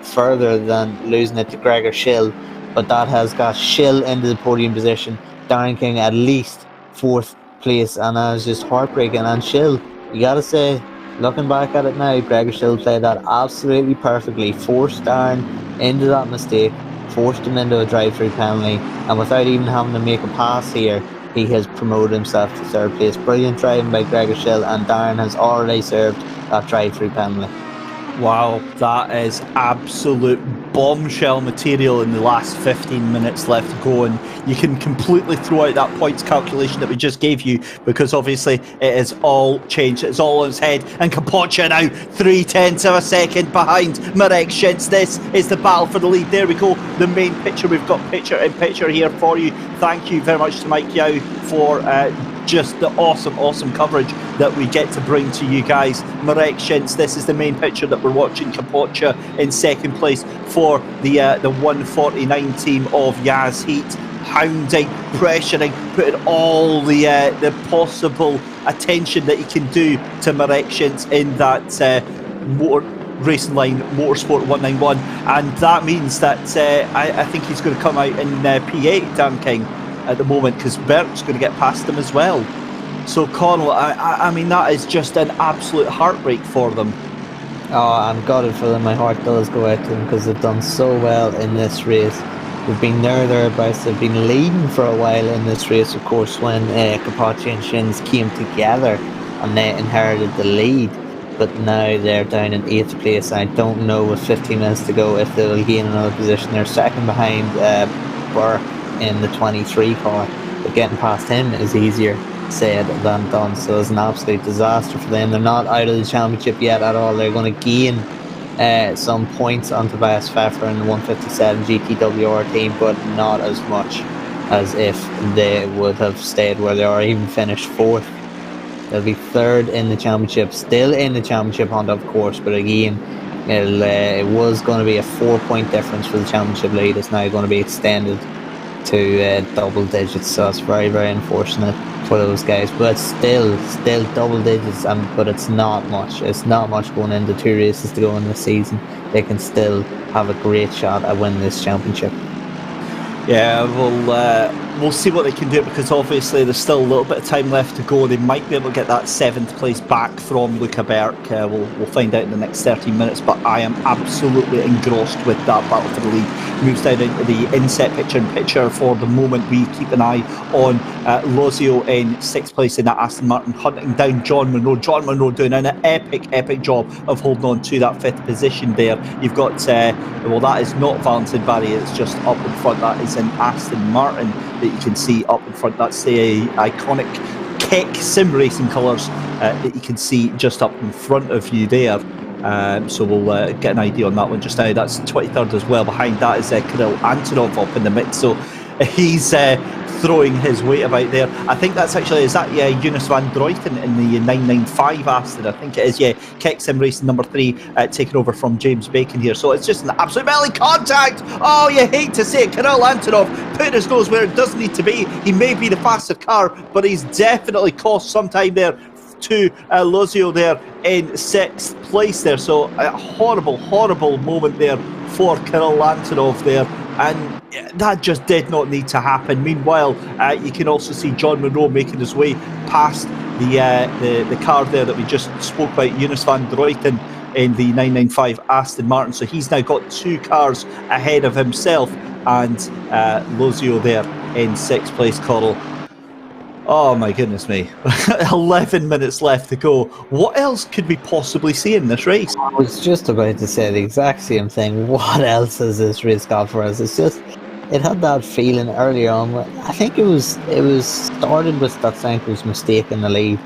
further than losing it to Gregor Schill, but that has got Schill into the podium position, Darren King at least 4th place, and that is just heartbreaking. And Schill, you gotta say, looking back at it now, Gregor Schill played that absolutely perfectly, forced Darren into that mistake, forced him into a drive-through penalty, and without even having to make a pass here, he has promoted himself to 3rd place. Brilliant driving by Gregor Schill, and Darren has already served that drive-through penalty. Wow, that is absolute bombshell material in the last 15 minutes left to go, and you can completely throw out that points calculation that we just gave you, because obviously it is all changed. It's all on its head, and Kapocha now 0.3 of a second behind Marek Schintz. This is the battle for the lead. There we go, the main picture. We've got picture in picture here for you. Thank you very much to Mike Yao for just the awesome coverage that we get to bring to you guys. Marek Schintz, this is the main picture that we're watching. Kapocha in 2nd place for the 149 team of Yaz Heat, hounding, pressuring, putting all the possible attention that he can do to Marek Schintz in that Racing Line Motorsport 191, and that means that I think he's going to come out in P8, Dan King, at the moment, because Bert's going to get past him as well. So Connall, I mean, that is just an absolute heartbreak for them. Oh, I'm gutted for them. My heart does go out to them, because they've done so well in this race. They've been thereabouts. They've been leading for a while in this race, of course, when Kapocha and Schintz came together and they inherited the lead. But now they're down in 8th place. I don't know, with 15 minutes to go, if they'll gain another position. They're second behind Burke in the 23 car, but getting past him is easier said than done, so it's an absolute disaster for them. They're not out of the championship yet at all. They're going to gain some points on Tobias Pfeffer in the 157 GTWR team, but not as much as if they would have stayed where they are, even finished 4th. They'll be 3rd in the championship, still in the championship hunt, of course, but again, it was going to be a 4-point difference for the championship lead. It's now going to be extended to double digits, so it's very, very unfortunate for those guys, but still double digits, but it's not much. It's not much going into 2 races to go in the season. They can still have a great shot at winning this championship. Yeah, we'll see what they can do, because obviously there's still a little bit of time left to go. They might be able to get that 7th place back from Luca Berk. We'll find out in the next 13 minutes, but I am absolutely engrossed with that battle for the lead. Moves down into the inset picture for the moment. We keep an eye on Lozio in 6th place in that Aston Martin, hunting down John Monroe. John Monroe doing an epic job of holding on to that 5th position there. You've got, that is not Valentin Barrier, it's just up in front. That is an Aston Martin that you can see up in front. That's the iconic Keck sim racing colours that you can see just up in front of you there. So we'll get an idea on that one just now. That's 23rd as well. Behind that is Kirill Antonov up in the mix. So he's throwing his weight about there. I think that's actually, is that Jonas van Druyten in the 995 Aston? I think it is, yeah. Keck Sim Racing number 3 taking over from James Bacon here. So it's just an absolute belly contact. Oh, you hate to see it. Kirill Antonov putting his nose where it doesn't need to be. He may be the faster car, but he's definitely cost some time there to Lozio there in 6th place there. So a horrible moment there for Kirill Antonov there, and that just did not need to happen. Meanwhile, you can also see John Monroe making his way past the car there that we just spoke about, Jonas van Druyten in the 995 Aston Martin. So he's now got 2 cars ahead of himself, and Lozio there in 6th place, Coral. Oh my goodness me. 11 minutes left to go. What else could we possibly see in this race? I was just about to say the exact same thing. What else has this race got for us? It's just, it had that feeling earlier on. I think it was started with Statsenko's mistake in the lead,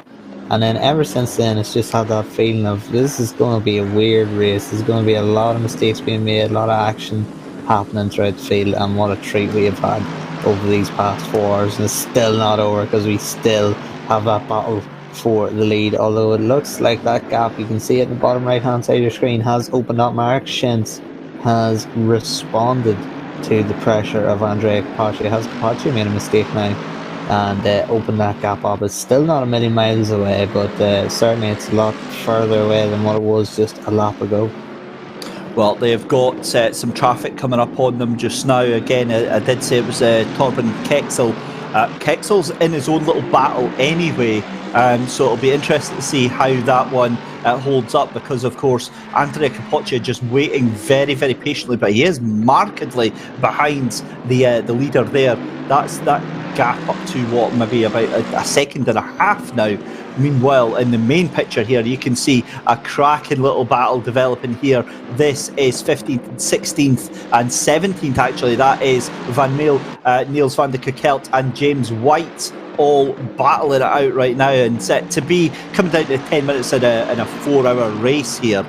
And then ever since then, it's just had that feeling of this is going to be a weird race. There's going to be a lot of mistakes being made, a lot of action happening throughout the field, and what a treat we have had over these past 4 hours. And it's still not over because we still have that battle for the lead. Although it looks like that gap, you can see it in the bottom right hand side of your screen, has opened up. Mark Schintz has responded to the pressure of Andrea Capaccio. Has Capaccio made a mistake now and opened that gap up? It's still not a million miles away, but certainly it's a lot further away than what it was just a lap ago. Well, they've got some traffic coming up on them just now. Again, I did say it was Torben Kexel. Kexel's in his own little battle anyway, so it'll be interesting to see how that one holds up, because of course Andrea Capoccia just waiting very, very patiently, but he is markedly behind the leader there. That's that gap up to what, maybe about a second and a half now. Meanwhile, in the main picture here, you can see a cracking little battle developing here. This is 15th, 16th and 17th actually. That is Van Meel, Niels van de Kerkelt and James White all battling it out right now. And to be coming down to 10 minutes in a 4-hour race here,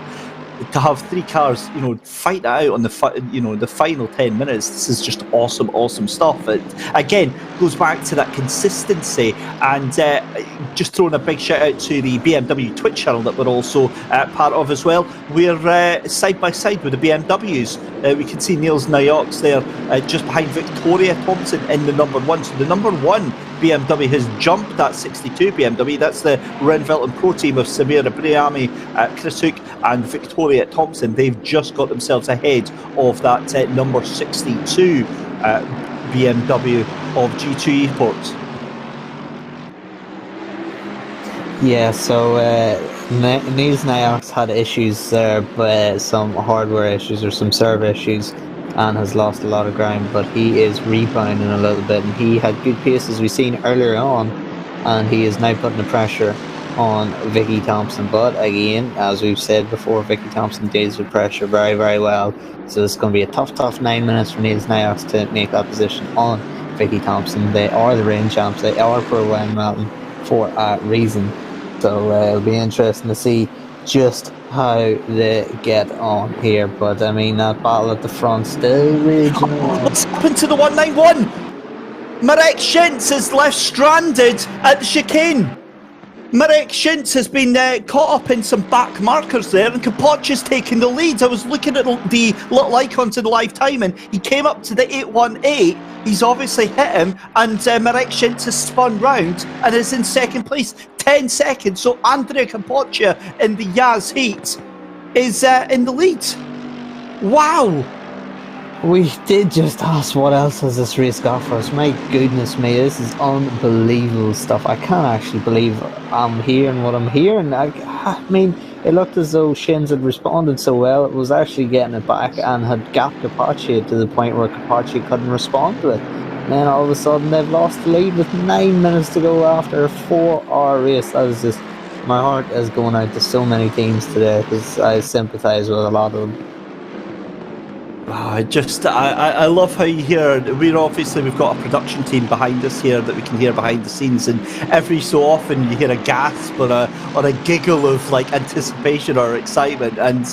to have 3 cars, fight it out on the final 10 minutes, this is just awesome stuff. It again goes back to that consistency, and just throwing a big shout out to the BMW Twitch channel that we're also part of as well. We're side by side with the BMWs. We can see Niels Nayox there just behind Victoria Thompson in the number 1. So the number 1 BMW has jumped that 62 BMW. That's the Renvelt and Pro team of Samira Briami, Chris Hook and Victoria Thompson. They've just got themselves ahead of that number 62 BMW of G2 Esports. Yeah, so Niels Nayox had issues there, but some hardware issues or some server issues, and has lost a lot of ground, but he is rebounding a little bit, and he had good paces we've seen earlier on, and he is now putting the pressure on Vicky Thompson. But again, as we've said before, Vicky Thompson deals with pressure very, very well, so it's going to be a tough 9 minutes for Niels Nayox to make that position on Vicky Thompson. They are the reigning champs, they are Pro Wayne Mountain for a reason, so it'll be interesting to see just how they get on here. But I mean, that battle at the front still raging on. What's happened to the 191? Marek Schintz is left stranded at the chicane. Marek Schintz has been caught up in some back markers there, and Capoccia's taking the lead. I was looking at the little icons in live time, and he came up to the 818. He's obviously hit him, and Marek Schintz has spun round and is in second place, 10 seconds. So Andrea Capoccia in the Yaz heat is in the lead. Wow. We did just ask what else has this race got for us. My goodness me, this is unbelievable stuff. I can't actually believe I'm hearing what I'm hearing. I mean, it looked as though Shins had responded so well, it was actually getting it back and had gapped Capaccio to the point where Capaccio couldn't respond to it. And then all of a sudden they've lost the lead with 9 minutes to go after a 4-hour race. That was just, my heart is going out to so many teams today because I sympathise with a lot of them. I love how you hear, we've got a production team behind us here that we can hear behind the scenes, and every so often you hear a gasp or a giggle of like anticipation or excitement, and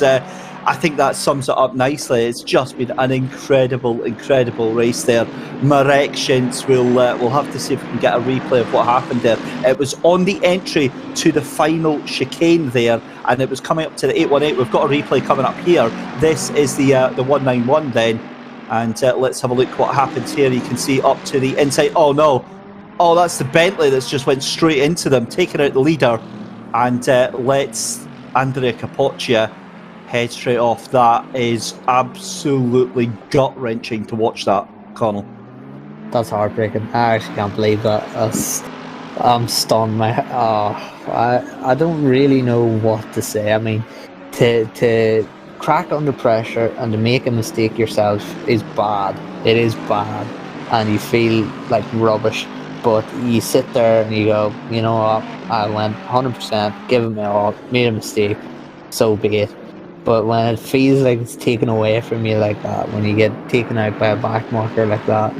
I think that sums it up nicely. It's just been an incredible race there. Marek Schintz, we'll have to see if we can get a replay of what happened there. It was on the entry to the final chicane there, and it was coming up to the 818. We've got a replay coming up here. This is the 191 then, and let's have a look what happens here. You can see up to the inside. Oh no, that's the Bentley that's just went straight into them, taking out the leader, and lets Andrea Capoccia head straight off. That is absolutely gut-wrenching to watch that, Connall. That's heartbreaking. I actually can't believe that. I'm stunned. I don't really know what to say. I mean, to crack under pressure and to make a mistake yourself is bad. It is bad, and you feel like rubbish. But you sit there and you go, you know what? I went 100%, give it my all, made a mistake, so be it. But when it feels like it's taken away from you like that, when you get taken out by a back marker like that,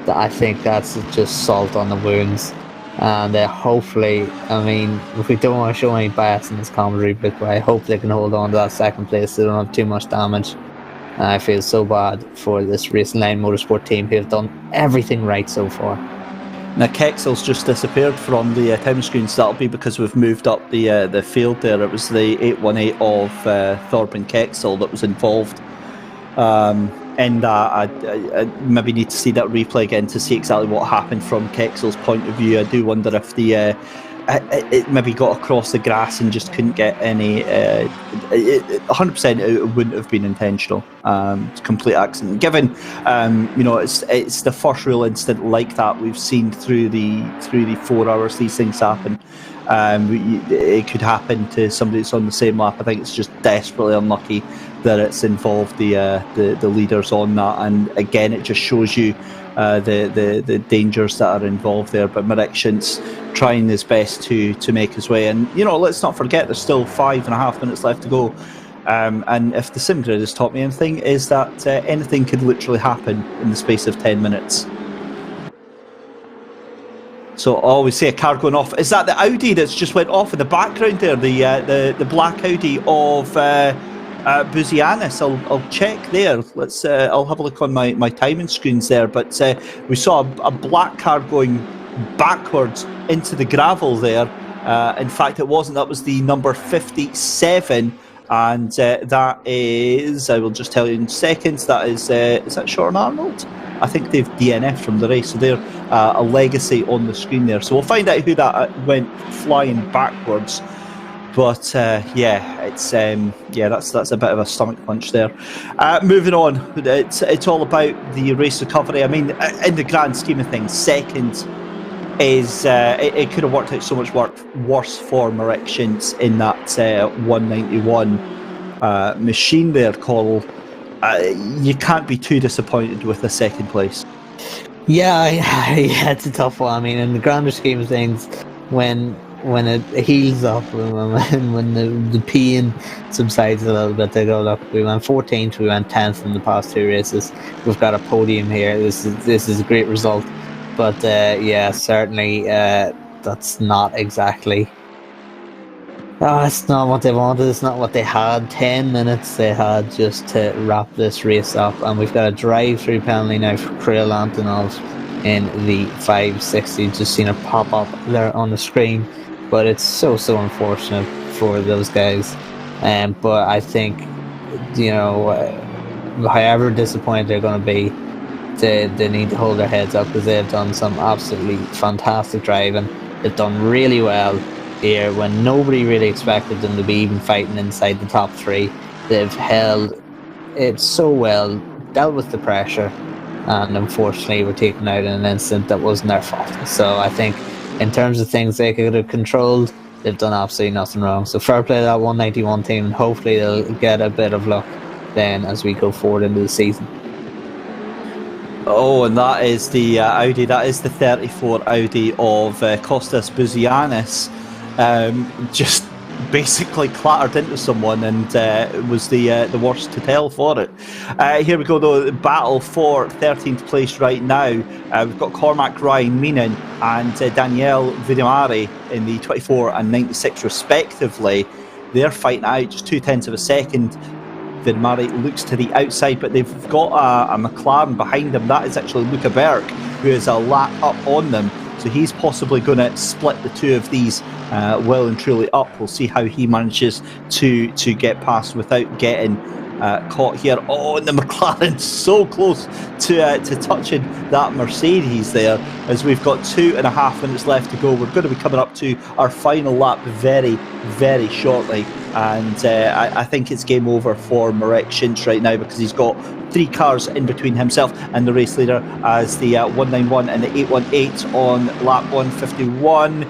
I think that's just salt on the wounds. And hopefully, I mean, if we don't want to show any bias in this commentary, but I hope they can hold on to that second place. They don't have too much damage. And I feel so bad for this Racing Line Motorsport team who have done everything right so far. Now Kexel's just disappeared from the time screens. That'll be because we've moved up the field there. It was the 818 of Thorben Kexel that was involved. And I maybe need to see that replay again to see exactly what happened from Kexel's point of view. I do wonder if it maybe got across the grass and just couldn't get any. 100% it wouldn't have been intentional. It's a complete accident. Given it's the first real incident like that we've seen through the 4 hours these things happen. It could happen to somebody that's on the same lap. I think it's just desperately unlucky that it's involved the leaders on that, and again it just shows you the dangers that are involved there. But Marek Schintz trying his best to make his way, and let's not forget there's still 5.5 minutes left to go. And if the sim grid has taught me anything, is that anything could literally happen in the space of 10 minutes. So I always see a car going off. Is that the Audi that's just went off in the background there? The black Audi of Buzianis. I'll check there. Let's. I'll have a look on my timing screens there. But we saw a black car going backwards into the gravel there. In fact, it wasn't. That was the number 57. And that is, I will just tell you in seconds, that is that Sean Arnold? I think they've DNF'd from the race, so they're a legacy on the screen there. So we'll find out who that went flying backwards. But it's that's a bit of a stomach punch there. Moving on, it's all about the race recovery. I mean, in the grand scheme of things, second is it could have worked out so much worse for Marek Schintz in that 191 machine there, Connall. You can't be too disappointed with the second place. Yeah, it's a tough one. I mean, in the grander scheme of things, when it heals up, when the pain subsides a little bit, they go, look, we went 14th, we went 10th in the past 2 races. We've got a podium here. This is a great result. But certainly that's not exactly. It's not what they wanted. It's not what they had. 10 minutes they had just to wrap this race up, and we've got a drive-through penalty now for Kirill Antonov in the 560. Just seen it pop up there on the screen, but it's so unfortunate for those guys. But I think however disappointed they're going to be, they need to hold their heads up because they've done some absolutely fantastic driving. They've done really well here when nobody really expected them to be even fighting inside the top 3. They've held it so well, dealt with the pressure, and unfortunately were taken out in an incident that wasn't their fault. So I think in terms of things they could have controlled, they've done absolutely nothing wrong. So fair play to that 191 team, and hopefully they'll get a bit of luck then as we go forward into the season. Oh, and that is the Audi. That is the 34 Audi of Kostas Buzianis. Just basically clattered into someone, and was the worst to tell for it. Here we go though, battle for 13th place right now. We've got Cormac Ryan Meenan and Danielle Vidimari in the 24 and 96 respectively. They're fighting out just 0.2 of a second. Vidimari looks to the outside, but they've got a McLaren behind them. That is actually Luca Berg, who is a lap up on them. So he's possibly going to split the two of these well and truly up. We'll see how he manages to get past without getting caught here. Oh, and the McLaren so close to touching that Mercedes there, as we've got 2.5 minutes left to go. We're going to be coming up to our final lap very, very shortly. And I think it's game over for Marek Schintz right now, because he's got 3 cars in between himself and the race leader, as the 191 and the 818 on lap 151.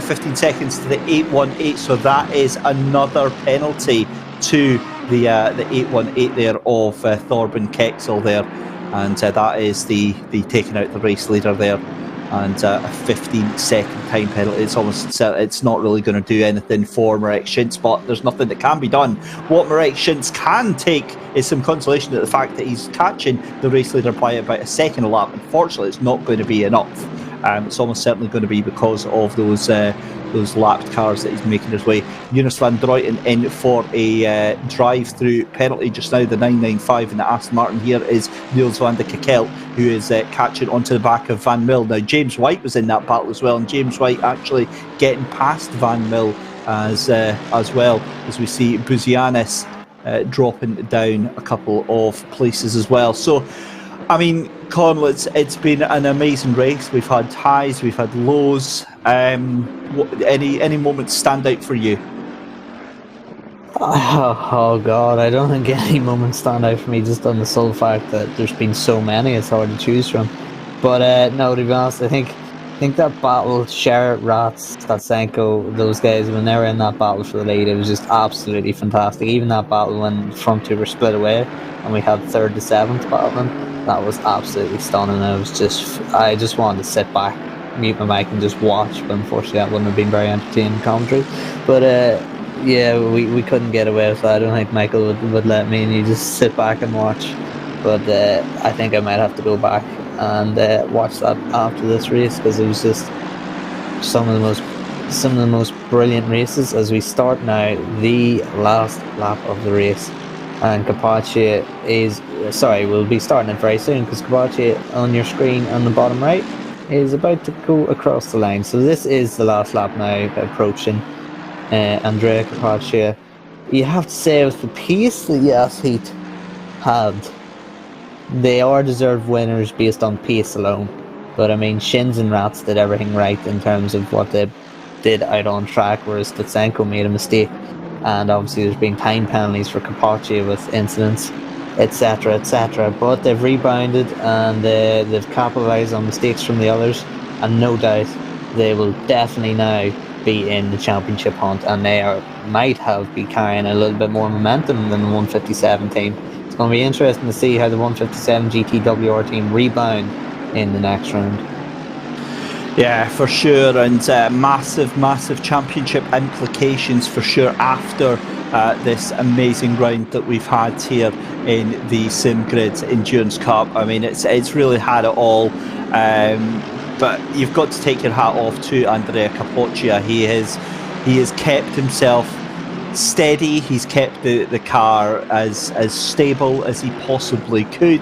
15 seconds to the 818, so that is another penalty to the 818 there of Thorben Kexel there, and that is the taking out the race leader there, and a 15-second time penalty. It's not really going to do anything for Marek Schintz, but there's nothing that can be done. What Marek Schintz can take is some consolation at the fact that he's catching the race leader by about a second a lap. Unfortunately, it's not going to be enough. It's almost certainly going to be because of those lapped cars that he's making his way. Jonas van Druyten in for a drive-through penalty just now, the 995 in the Aston Martin. Here is Niels van de Kekelt, who is catching onto the back of Van Mil. Now, James White was in that battle as well, and James White actually getting past Van Mil as well, as we see Buzianis dropping down a couple of places as well. So, I mean, Connall, it's been an amazing race. We've had highs, we've had lows. Any moments stand out for you? Oh God, I don't think any moments stand out for me, just on the sole fact that there's been so many, it's hard to choose from. But no, to be honest, I think that battle, Sher, Ratz, Statsenko, those guys, when they were in that battle for the lead, it was just absolutely fantastic. Even that battle when the front two were split away and we had 3rd to 7th battling, that was absolutely stunning. I just wanted to sit back, mute my mic and just watch, but unfortunately that wouldn't have been very entertaining commentary. But yeah, we couldn't get away with that. I don't think Michael would let me, and you just sit back and watch. But I think I might have to go back and watch that after this race, because it was just some of the most brilliant races. As we start now the last lap of the race, and Capaccia we'll be starting it very soon, because Capaccia on your screen on the bottom right is about to go across the line. So this is the last lap now, approaching Andrea Capaccia. You have to say, with the pace that Yas Heat had, they are deserved winners based on pace alone. But I mean, Shins and Rats did everything right in terms of what they did out on track, whereas Statsenko made a mistake. And obviously there's been time penalties for Capaccia with incidents, etc, etc. But they've rebounded, and they've capitalised on mistakes from the others, and no doubt they will definitely now be in the championship hunt, and they might be carrying a little bit more momentum than the 157 team. It's going to be interesting to see how the 157 GTWR team rebound in the next round. Yeah, for sure, and massive championship implications for sure after this amazing round that we've had here in the SimGrid Endurance Cup. I mean, it's really had it all, but you've got to take your hat off to Andrea Capoccia. He has kept himself steady. He's kept the car as stable as he possibly could,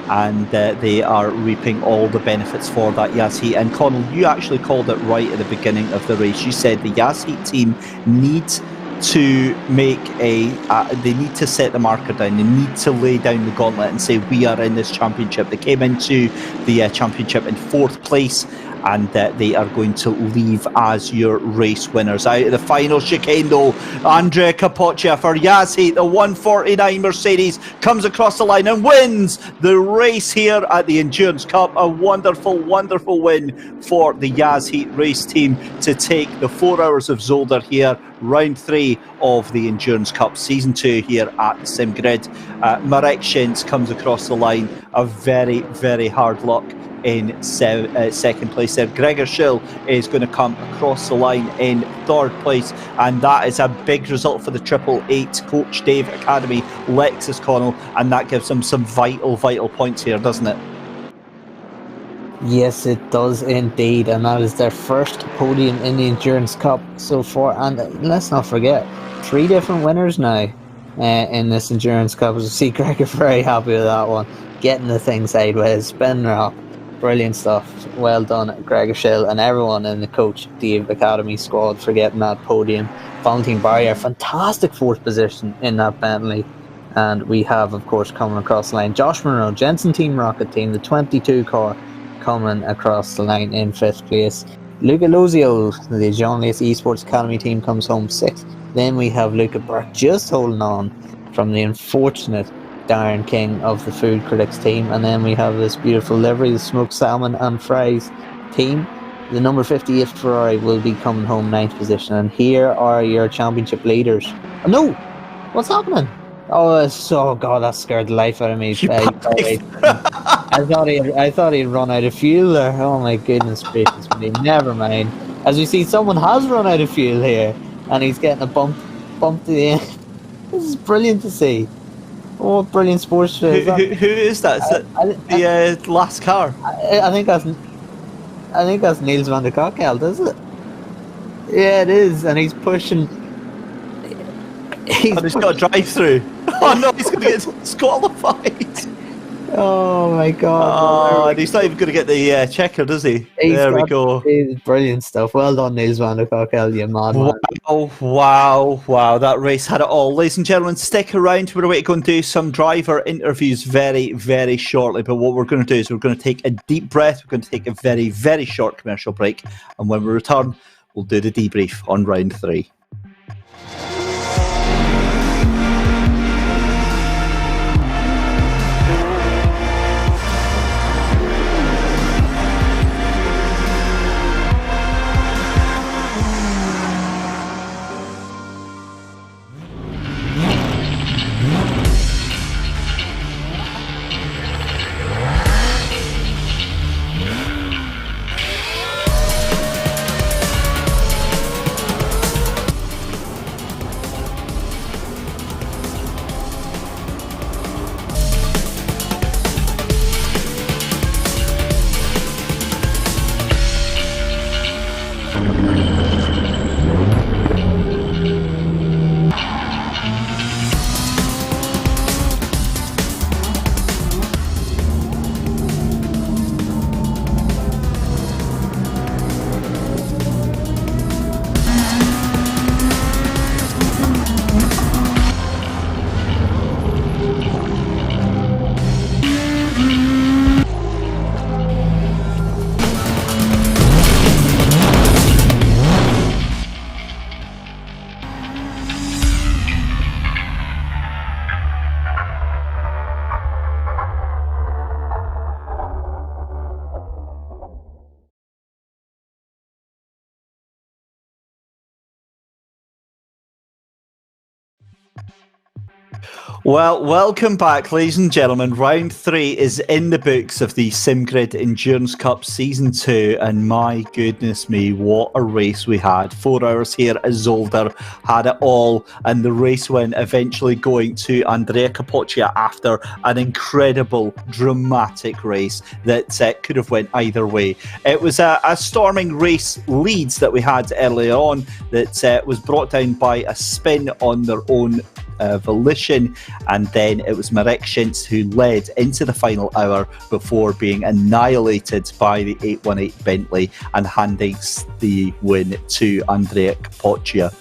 and they are reaping all the benefits for that Yas Heat. And Connall, you actually called it right at the beginning of the race. You said the Yas Heat team needs to make they need to set the marker down. They need to lay down the gauntlet and say, we are in this championship. They came into the championship in 4th place, and they are going to leave as your race winners. Out of the final chicane though, Andrea Capoccia for Yas Heat, the 149 Mercedes, comes across the line and wins the race here at the Endurance Cup. A wonderful win for the Yas Heat race team to take the 4 hours of Zolder here, round 3 of the Endurance Cup Season 2 here at SimGrid. Marek Shins comes across the line, a very hard luck in second place there. Gregor Schill is going to come across the line in 3rd place, and that is a big result for the 888 Coach Dave Academy Lexus, Connall, and that gives them some vital points here, doesn't it? Yes, it does indeed, and that is their first podium in the Endurance Cup so far. And let's not forget, 3 different winners now in this Endurance Cup. As you see, Gregor very happy with that one, getting the thing sideways, spinning her up. Brilliant stuff. Well done, Gregor Schill, and everyone in the Coach Dave Academy squad for getting that podium. Valentin Barrier, fantastic 4th position in that Bentley. And we have, of course, coming across the line, Josh Monroe, Jensen Team Rocket Team, the 22 car, coming across the line in 5th place. Luca Lozio, the John Lacey Esports Academy team, comes home 6th. Then we have Luca Burke just holding on from the unfortunate Darren King of the Food Critics team. And then we have this beautiful livery, the Smoked Salmon and Fries team. The number 58 Ferrari will be coming home 9th position. And here are your championship leaders. Oh, no! What's happening? Oh God, that scared the life out of me. I thought he'd run out of fuel there. Oh my goodness gracious me. Never mind. As we see, someone has run out of fuel here, and he's getting a bump to the end. This is brilliant to see. Oh, brilliant sports show. Who is that? Is that the last car? I think that's I think that's Niels van der Cockeld, is it? Yeah, it is, and he's pushing. He's got a drive-through. Oh no, he's going to get disqualified. Oh my god. Oh, and he's not even going to get the checker, does he? There we go. He's brilliant stuff. Well done, Niels van der Cockeld, you madman. Wow. That race had it all. Ladies and gentlemen, stick around. We're going to go and do some driver interviews very, very shortly. But what we're going to do is we're going to take a deep breath. We're going to take a very, very short commercial break. And when we return, we'll do the debrief on round 3. Well, welcome back, ladies and gentlemen. Round 3 is in the books of the SimGrid Endurance Cup Season 2, and my goodness me, what a race we had. 4 hours here at Zolder, had it all, and the race win eventually going to Andrea Capoccia after an incredible, dramatic race that could have went either way. It was a storming race leads that we had earlier on that was brought down by a spin on their own volition, and then it was Marek Schintz who led into the final hour before being annihilated by the 818 Bentley and handing the win to Andrea Capoccia.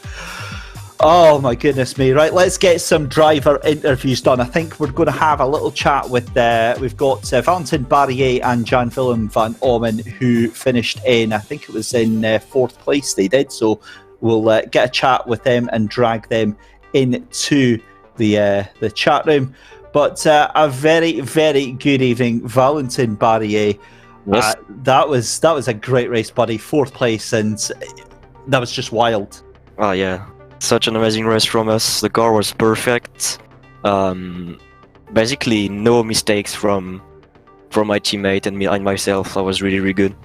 Oh my goodness me. Right, let's get some driver interviews done. I think we're going to have a little chat with we've got Valentin Barrier and Jan-Willem van Ommen, who finished in, I think it was in 4th place they did, so we'll get a chat with them and drag them into the chat room. But a very, very good evening, Valentin Barrier. Yes. That was a great race, buddy. 4th place, and that was just wild. Oh yeah, such an amazing race from us. The car was perfect. Basically, no mistakes from my teammate and me and myself. That was really, really good.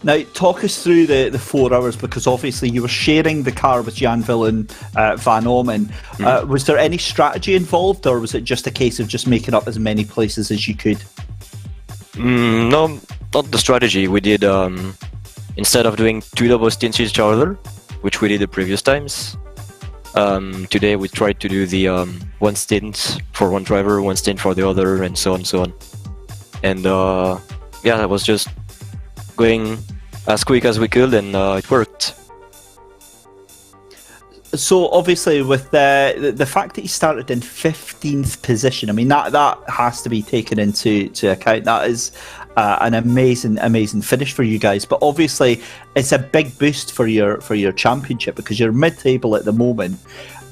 Now, talk us through the 4 hours, because obviously you were sharing the car with Jan-Willem van Ommen. Was there any strategy involved, or was it just a case of just making up as many places as you could? No, not the strategy. We did, instead of doing 2 double stints each other, which we did the previous times, today we tried to do the 1 stint for one driver, 1 stint for the other, and so on, so on. And yeah, that was just going as quick as we could, and it worked. So obviously, with the fact that you started in 15th position, I mean that has to be taken into account. That is an amazing finish for you guys. But obviously, it's a big boost for your championship, because you're mid-table at the moment.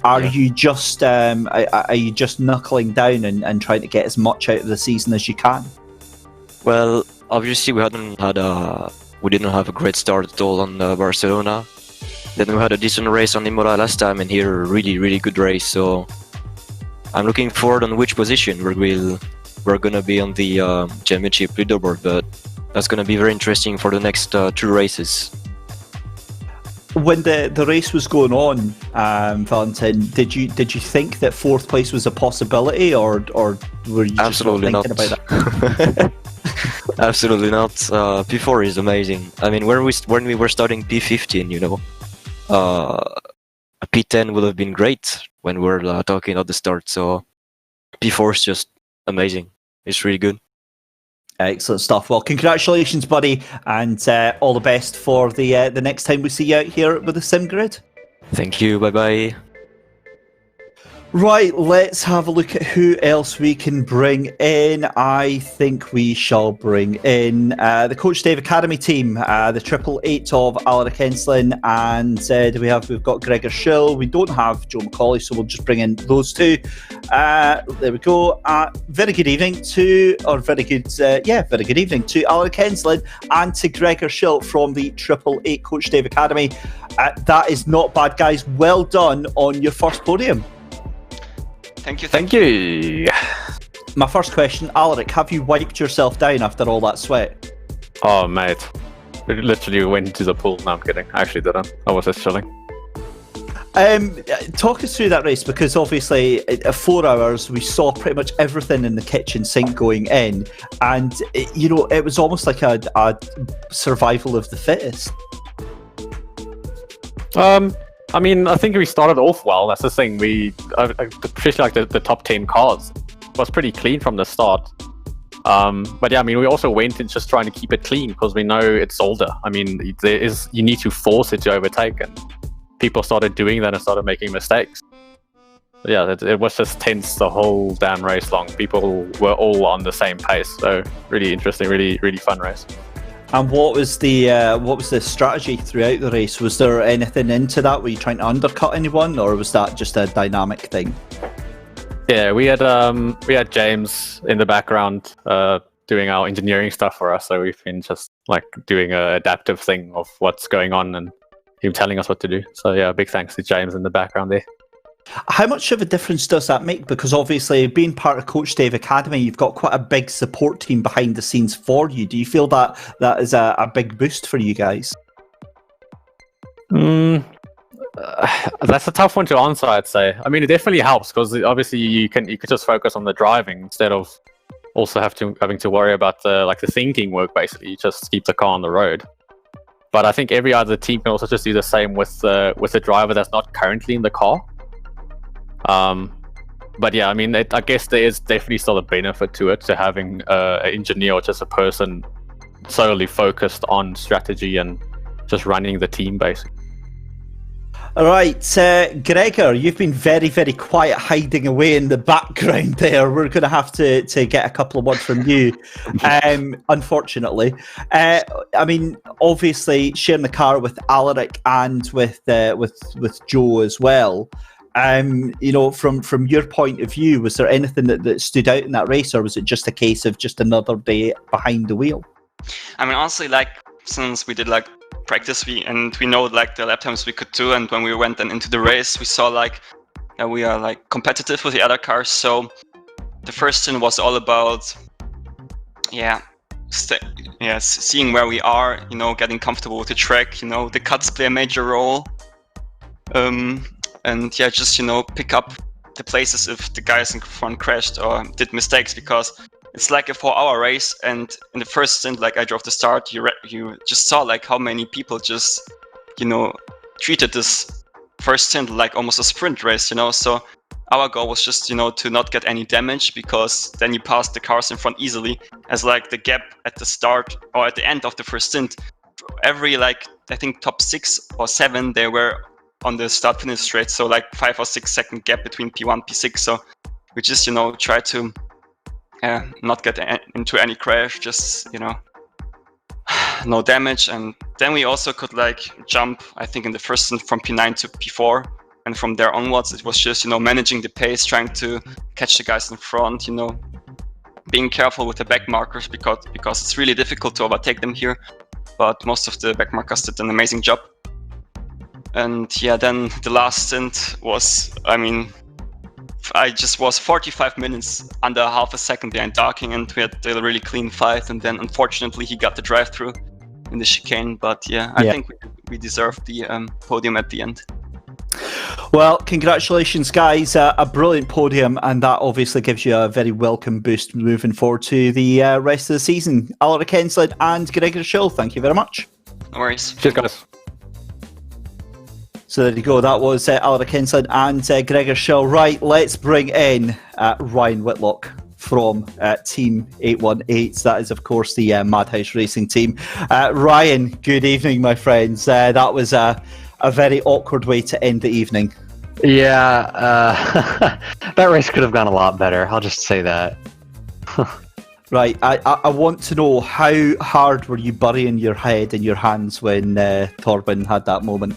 Are you just knuckling down and trying to get as much out of the season as you can? Well, obviously we didn't have a great start at all on Barcelona. Then we had a decent race on Imola last time, and here a really, really good race. So I'm looking forward on which position we're gonna be on the championship leaderboard, but that's gonna be very interesting for the next 2 races. When the race was going on, Valentin, did you think that 4th place was a possibility, or were you absolutely just not thinking not about that? Absolutely not. P4 is amazing. I mean, when we were starting P15, P10 would have been great when we're talking at the start. So P4 is just amazing. It's really good. Excellent stuff. Well, congratulations, buddy, and all the best for the next time we see you out here with the sim grid. Thank you. Bye bye. Right, let's have a look at who else we can bring in. I think we shall bring in the Coach Dave Academy team, the 888 of Alaric Enslin, and we've got Gregor Schill. We don't have Joe McCauley, so we'll just bring in those two. There we go. Very good evening to Alaric Enslin and to Gregor Schill from the 888 Coach Dave Academy. That is not bad, guys. Well done on your first podium. Thank you. My first question, Alaric, have you wiped yourself down after all that sweat? Oh, mate. I literally went into the pool. No, I'm kidding. I actually didn't. I was just chilling. Talk us through that race, because obviously at 4 hours we saw pretty much everything in the kitchen sink going in, and it was almost like a survival of the fittest. I mean, I think we started off well. That's the thing. Especially like the top 10 cars, was pretty clean from the start. But yeah, I mean, we also went in just trying to keep it clean because we know it's Zolder. I mean, you need to force it to overtake, and people started doing that and started making mistakes. But yeah, it was just tense the whole damn race long. People were all on the same pace, so really interesting, really, really fun race. And what was the strategy throughout the race? Was there anything into that? Were you trying to undercut anyone, or was that just a dynamic thing? Yeah, we had James in the background doing our engineering stuff for us, so we've been just like doing an adaptive thing of what's going on and him telling us what to do. So yeah, big thanks to James in the background there. How much of a difference does that make? Because obviously, being part of Coach Dave Academy, you've got quite a big support team behind the scenes for you. Do you feel that is a big boost for you guys? That's a tough one to answer, I'd say. I mean, it definitely helps because obviously you can just focus on the driving instead of also having to worry about the thinking work. Basically, you just keep the car on the road. But I think every other team can also just do the same with the driver that's not currently in the car. But yeah, I mean, I guess there is definitely still a benefit to it, to having an engineer or just a person solely focused on strategy and just running the team, basically. All right, Gregor, you've been very, very quiet, hiding away in the background there. We're going to have to get a couple of words from you, unfortunately. I mean, obviously, sharing the car with Alaric and with Joe as well. From your point of view, was there anything that stood out in that race, or was it just a case of just another day behind the wheel? I mean, honestly, since we did practice, we know the lap times we could do, and when we went then into the race, we saw we are competitive with the other cars. So the first thing was all about seeing where we are, getting comfortable with the track. The cuts play a major role. And yeah, just pick up the places if the guys in front crashed or did mistakes, because it's like a 4-hour race, and in the first stint, I drove the start, you just saw how many people just treated this first stint like almost a sprint race, So our goal was just to not get any damage, because then you pass the cars in front easily, as the gap at the start or at the end of the first stint, every I think top 6 or 7 they were on the start finish straight, so 5 or 6 second gap between P1 P6. So we just try to not get into any crash, just no damage. And then we also could jump, I think, in the first stint from P9 to P4, and from there onwards it was just managing the pace, trying to catch the guys in front, being careful with the back markers, because it's really difficult to overtake them here, but most of the back markers did an amazing job. And yeah, then the last stint was, I just was 45 minutes under half a second behind Darking, and we had a really clean fight. And then unfortunately he got the drive-through in the chicane. But yeah, I think we deserved the podium at the end. Well, congratulations, guys. A brilliant podium, and that obviously gives you a very welcome boost moving forward to the rest of the season. Alaric Hensley and Gregor Schill, thank you very much. No worries. Cheers, guys. So there you go. That was Alaric Hensley and Gregor Schill. Right, let's bring in Ryan Whitlock from Team 818. That is, of course, the Madhouse Racing team. Ryan, good evening, my friends. That was a very awkward way to end the evening. Yeah, that race could have gone a lot better. I'll just say that. Right, I want to know, how hard were you burying your head in your hands when Torben had that moment?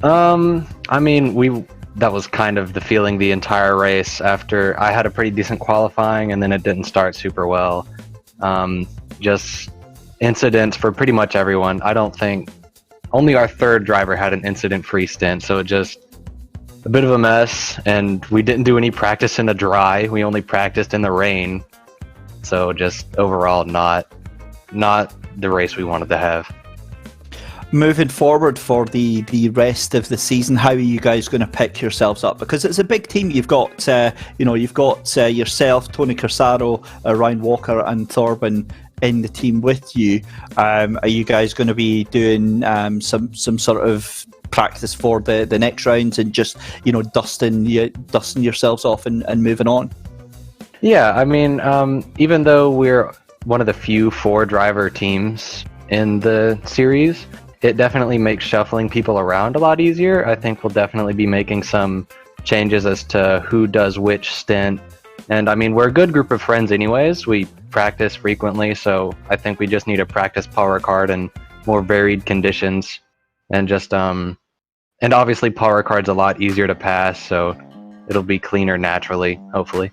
I mean, that was kind of the feeling the entire race. After I had a pretty decent qualifying, and then it didn't start super well. Just incidents for pretty much everyone. I don't think only our third driver had an incident-free stint, so it just a bit of a mess. And we didn't do any practice in the dry. We only practiced in the rain. So just overall, not the race we wanted to have. Moving forward for the rest of the season, how are you guys going to pick yourselves up? Because it's a big team. You've got yourself, Tony Corsaro, Ryan Walker, and Torben in the team with you. Are you guys going to be doing some sort of practice for the next rounds and just dusting yourselves off and moving on? Yeah, I mean, even though we're one of the few 4-driver teams in the series, it definitely makes shuffling people around a lot easier. I think we'll definitely be making some changes as to who does which stint. And I mean, we're a good group of friends anyways. We practice frequently, so I think we just need to practice Power Card in more varied conditions. And just, and obviously Power Card's a lot easier to pass, so it'll be cleaner naturally, hopefully.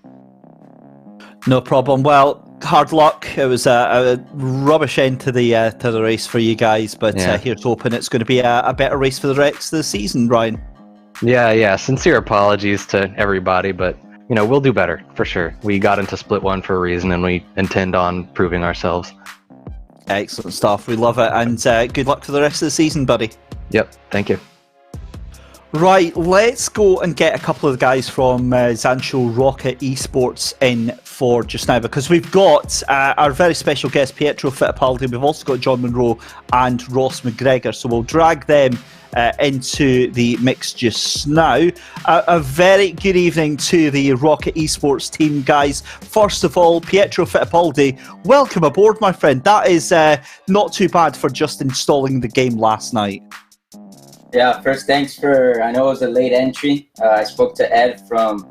No problem. Well, hard luck. It was a rubbish end to the race for you guys, but here's hoping it's going to be a better race for the rest of the season, Ryan. Yeah. Sincere apologies to everybody, but we'll do better for sure. We got into Split 1 for a reason, and we intend on proving ourselves. Excellent stuff. We love it, and good luck for the rest of the season, buddy. Yep. Thank you. Right, let's go and get a couple of the guys from Zancho Rocket Esports in for just now, because we've got our very special guest, Pietro Fittipaldi. We've also got John Monroe and Ross McGregor, so we'll drag them into the mix just now. A very good evening to the Rocket Esports team, guys. First of all, Pietro Fittipaldi, welcome aboard, my friend. That is not too bad for just installing the game last night. Yeah, first, thanks for, I know it was a late entry. I spoke to Ed from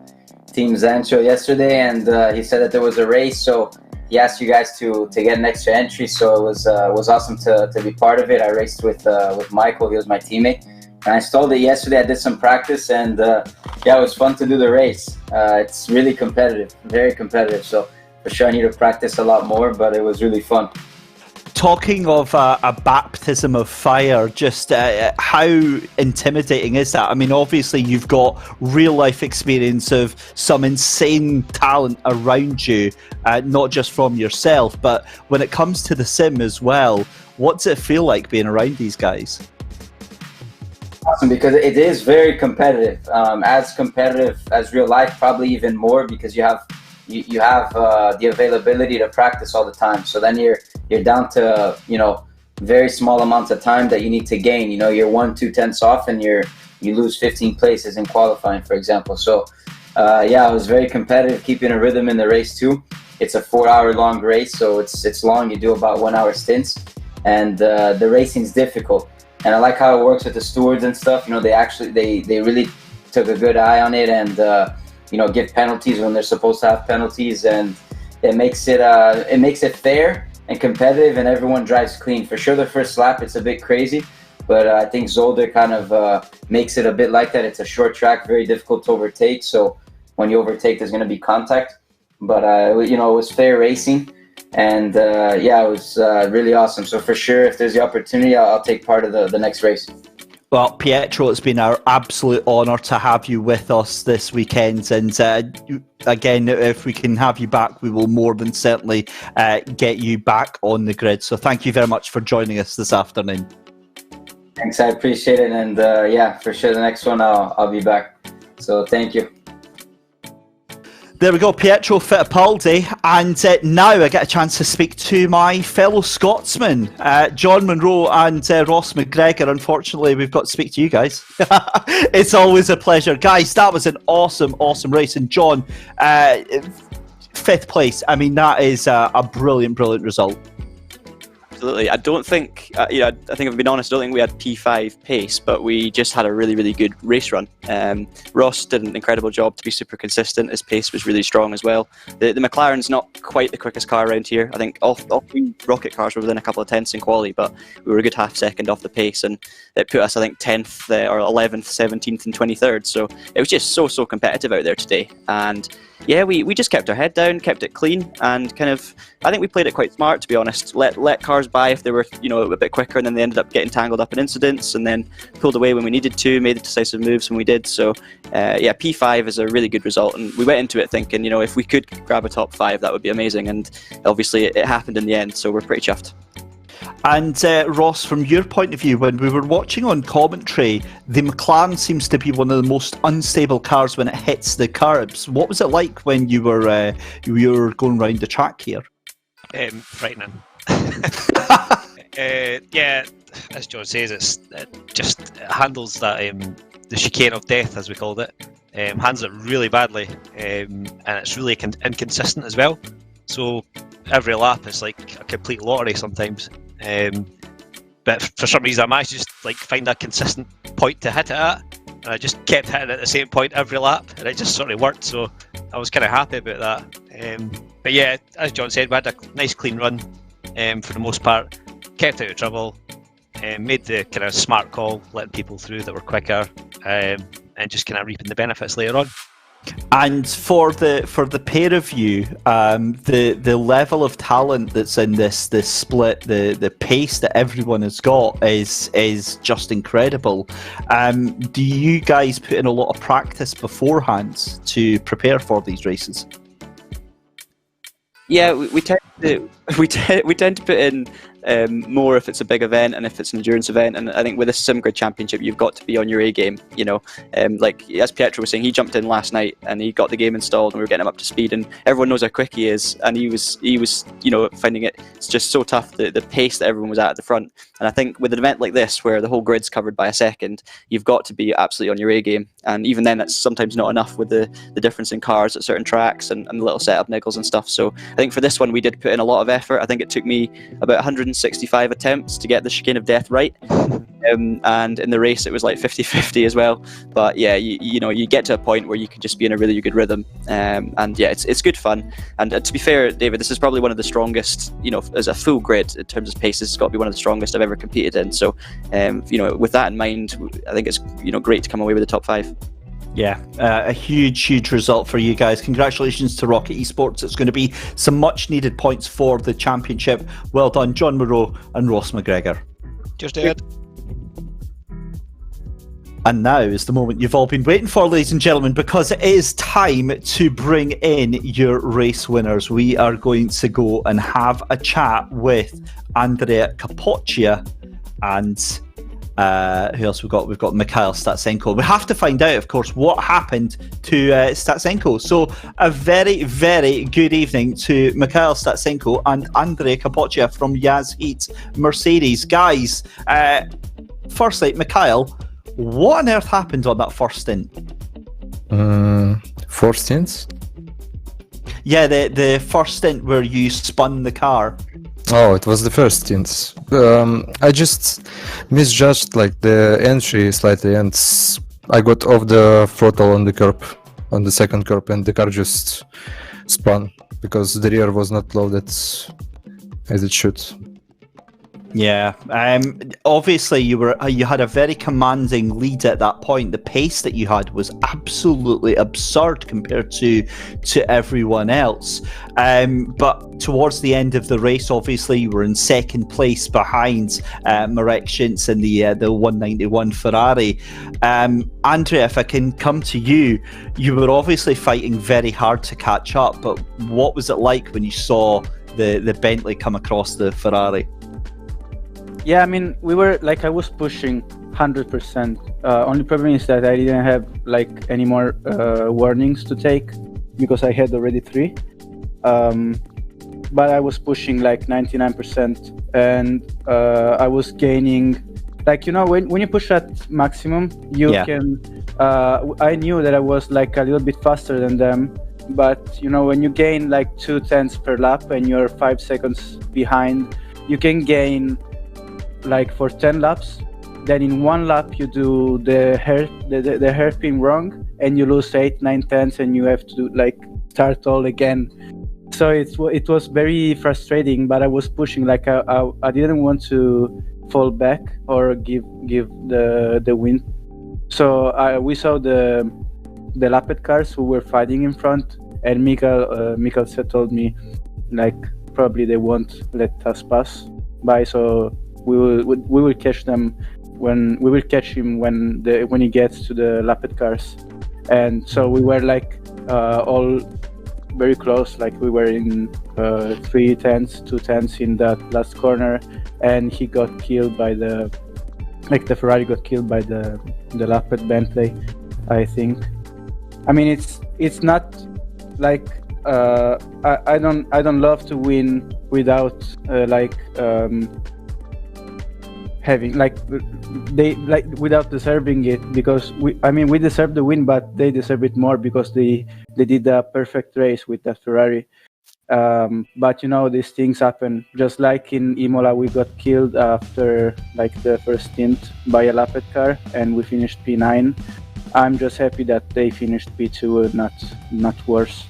Team Zancho yesterday, and he said that there was a race, so he asked you guys to get an extra entry, so it was awesome to be part of it. I raced with Michael, he was my teammate, and I installed it yesterday. I did some practice, and it was fun to do the race. It's really competitive, very competitive, so for sure I need to practice a lot more, but it was really fun. Talking of a baptism of fire, just how intimidating is that? I mean, obviously you've got real life experience of some insane talent around you, not just from yourself, but when it comes to the sim as well, what does it feel like being around these guys? Awesome, because it is very competitive, as competitive as real life, probably even more, because you have the availability to practice all the time. So then you're down to very small amounts of time that you need to gain. You're 1-2 tenths off, and you lose 15 places in qualifying, for example. So it was very competitive, keeping a rhythm in the race too. It's a 4-hour long race, so it's long. You do about 1 hour stints, and the racing's difficult. And I like how it works with the stewards and stuff. They really took a good eye on it, and give penalties when they're supposed to have penalties, and it makes it fair and competitive, and everyone drives clean. For sure, the first lap it's a bit crazy, but I think Zolder kind of makes it a bit like that. It's a short track, very difficult to overtake, so when you overtake there's going to be contact, but it was fair racing, and it was really awesome. So for sure, if there's the opportunity, I'll take part of the next race. Well, Pietro, it's been our absolute honour to have you with us this weekend, and again, if we can have you back, we will more than certainly get you back on the grid. So thank you very much for joining us this afternoon. Thanks, I appreciate it, and yeah, for sure, the next one I'll be back. So thank you. There we go, Pietro Fittipaldi, and now I get a chance to speak to my fellow Scotsmen, John Munro and Ross McGregor. Unfortunately, we've got to speak to you guys. It's always a pleasure. Guys, that was an awesome race, and John, 5th place. I mean, that is a brilliant result. Absolutely. I don't think, I think I've been honest, I don't think we had P5 pace, but we just had a really good race run. Ross did an incredible job to be super consistent. His pace was really strong as well. The McLaren's not quite the quickest car around here. I think all 3 rocket cars were within a couple of tenths in quali, but we were a good half second off the pace, and it put us, I think, 10th or 11th, 17th and 23rd. So it was just so competitive out there today. And yeah, we just kept our head down, kept it clean, and kind of, I think we played it quite smart, to be honest. Let cars by if they were, a bit quicker, and then they ended up getting tangled up in incidents, and then pulled away when we needed to, made the decisive moves when we did. So yeah, P5 is a really good result, and we went into it thinking, if we could grab a top 5, that would be amazing, and obviously it happened in the end, so we're pretty chuffed. And Ross, from your point of view, when we were watching on commentary, the McLaren seems to be one of the most unstable cars when it hits the curbs. What was it like when you were going around the track here? Frightening. Yeah, as John says, it just handles that the chicane of death, as we called it. Handles it really badly, and it's really inconsistent as well. So every lap is like a complete lottery sometimes. But for some reason I managed to just find a consistent point to hit it at, and I just kept hitting it at the same point every lap, and it just sort of worked, so I was kind of happy about that. But yeah, as John said, we had a nice clean run for the most part, kept out of trouble, made the kind of smart call, letting people through that were quicker, and just kind of reaping the benefits later on. And for the pair of you, the level of talent that's in this split, the pace that everyone has got is just incredible. Do you guys put in a lot of practice beforehand to prepare for these races? Yeah, we tend to put in more if it's a big event and if it's an endurance event. And I think with a SimGrid Championship, you've got to be on your A game. Like as Pietro was saying, he jumped in last night and he got the game installed, and we were getting him up to speed. And everyone knows how quick he is, and he was finding it's just so tough, the pace that everyone was at the front. And I think with an event like this, where the whole grid's covered by a second, you've got to be absolutely on your A game. And even then, that's sometimes not enough with the difference in cars at certain tracks and the little setup niggles and stuff. So I think for this one, we did put in a lot of effort. I think it took me about 165 attempts to get the chicane of death right. And in the race, it was like 50-50 as well. But yeah, you get to a point where you can just be in a really good rhythm. And yeah, it's good fun. And to be fair, David, this is probably one of the strongest, as a full grid in terms of paces, it's got to be one of the strongest I've ever competed in. So, with that in mind, I think it's, great to come away with the top 5. Yeah, a huge result for you guys. Congratulations to Rocket Esports. It's going to be some much needed points for the championship. Well done, John Moreau and Ross McGregor. Cheers, David. And now is the moment you've all been waiting for, ladies and gentlemen, because it is time to bring in your race winners. We are going to go and have a chat with Andrea Capoccia and who else we've got? We've got Mikhail Statsenko. We have to find out, of course, what happened to Statsenko. So a very good evening to Mikhail Statsenko and Andrea Capoccia from Yaz Heat Mercedes. Guys, firstly, Mikhail, what on earth happened on that first stint? 4 stints? Yeah, the first stint where you spun the car. Oh, it was the first stint. I just misjudged the entry slightly, and I got off the throttle on the curb, on the second curb, and the car just spun because the rear was not loaded as it should. Yeah, obviously you had a very commanding lead at that point. The pace that you had was absolutely absurd compared to everyone else. But towards the end of the race, obviously you were in second place behind Marek Schintz in the 191 Ferrari. Andrea, if I can come to you, you were obviously fighting very hard to catch up. But what was it like when you saw the Bentley come across the Ferrari? Yeah, I mean, we were like I was pushing 100%. Only problem is that I didn't have like any more warnings to take because I had already 3. But I was pushing like 99%, and I was gaining. Like, you know, when you push at maximum, you can. I knew that I was like a little bit faster than them, but you know, when you gain like 2/10 per lap and you're 5 seconds behind, you can gain like for 10 laps. Then in 1 lap you do the hairpin wrong, and you lose 8, 9 tenths, and you have to like start all again. So it was very frustrating, but I was pushing like I didn't want to fall back or give the win. So we saw the lapped cars who were fighting in front, and Mikael told me like probably they won't let us pass by, so we will catch them when he gets to the lapped cars. And so we were like all very close, like we were in 3 tenths, 2 tenths in that last corner, and he got killed by the Ferrari got killed by the lapped Bentley, I think. I mean, it's not like I don't love to win without having like they like without deserving it, because we deserve the win, but they deserve it more because they did a perfect race with that Ferrari. But you know, these things happen. Just like in Imola, we got killed after like the first stint by a lapped car, and we finished P9. I'm just happy that they finished P2, not worse.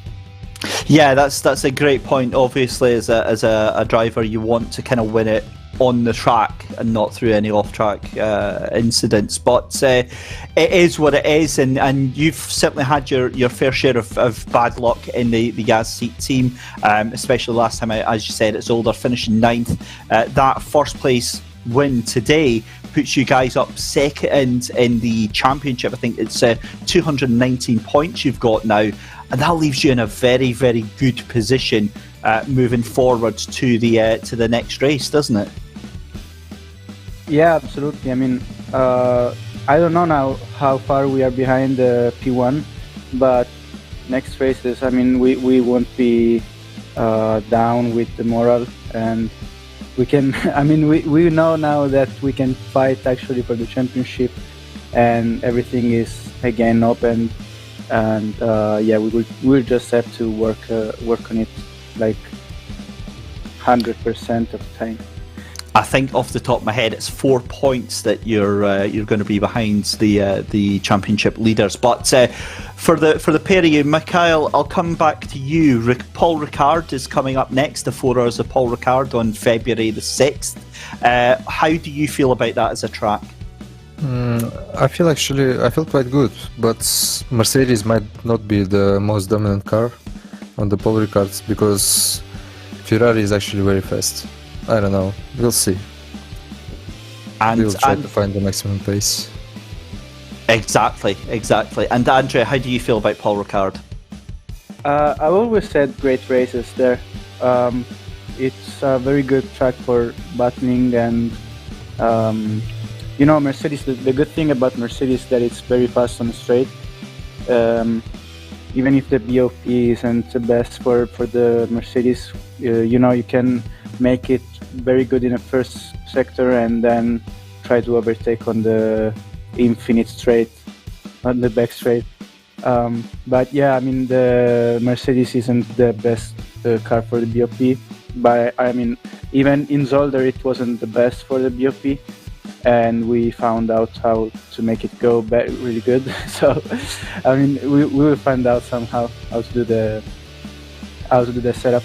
Yeah, that's a great point. Obviously, as a driver, you want to kind of win it on the track and not through any off-track incidents, but it is what it is, and you've certainly had your fair share of bad luck in the Yaz Seat team, especially last time, as you said, at Zolder, finishing 9th. That first place win today puts you guys up second in the championship. I think it's 219 points you've got now, and that leaves you in a very, very good position moving forward to the next race, doesn't it? Yeah, absolutely. I mean, I don't know now how far we are behind the P1, but next races, I mean, we won't be down with the moral, and we can. I mean, we know now that we can fight actually for the championship, and everything is again open, and we'll just have to work on it like 100% of the time. I think off the top of my head, it's 4 points that you're going to be behind the championship leaders. But for the pair of you, Mikael, I'll come back to you. Paul Ricard is coming up next. The 4 Hours of Paul Ricard on February the 6th. How do you feel about that as a track? I feel quite good, but Mercedes might not be the most dominant car on the Paul Ricards, because Ferrari is actually very fast. I don't know. We'll see. We'll try to find the maximum pace. Exactly. And Andrea, how do you feel about Paul Ricard? I've always said great races there. It's a very good track for battling, and you know, Mercedes. The good thing about Mercedes is that it's very fast on the straight. Even if the BOP isn't the best for the Mercedes, you know, you can make it very good in the first sector and then try to overtake on the infinite straight, on the back straight. But yeah, I mean, the Mercedes isn't the best car for the BOP. But I mean, even in Zolder, it wasn't the best for the BOP, and we found out how to make it go really good. So, I mean, we will find out somehow how to do the setup.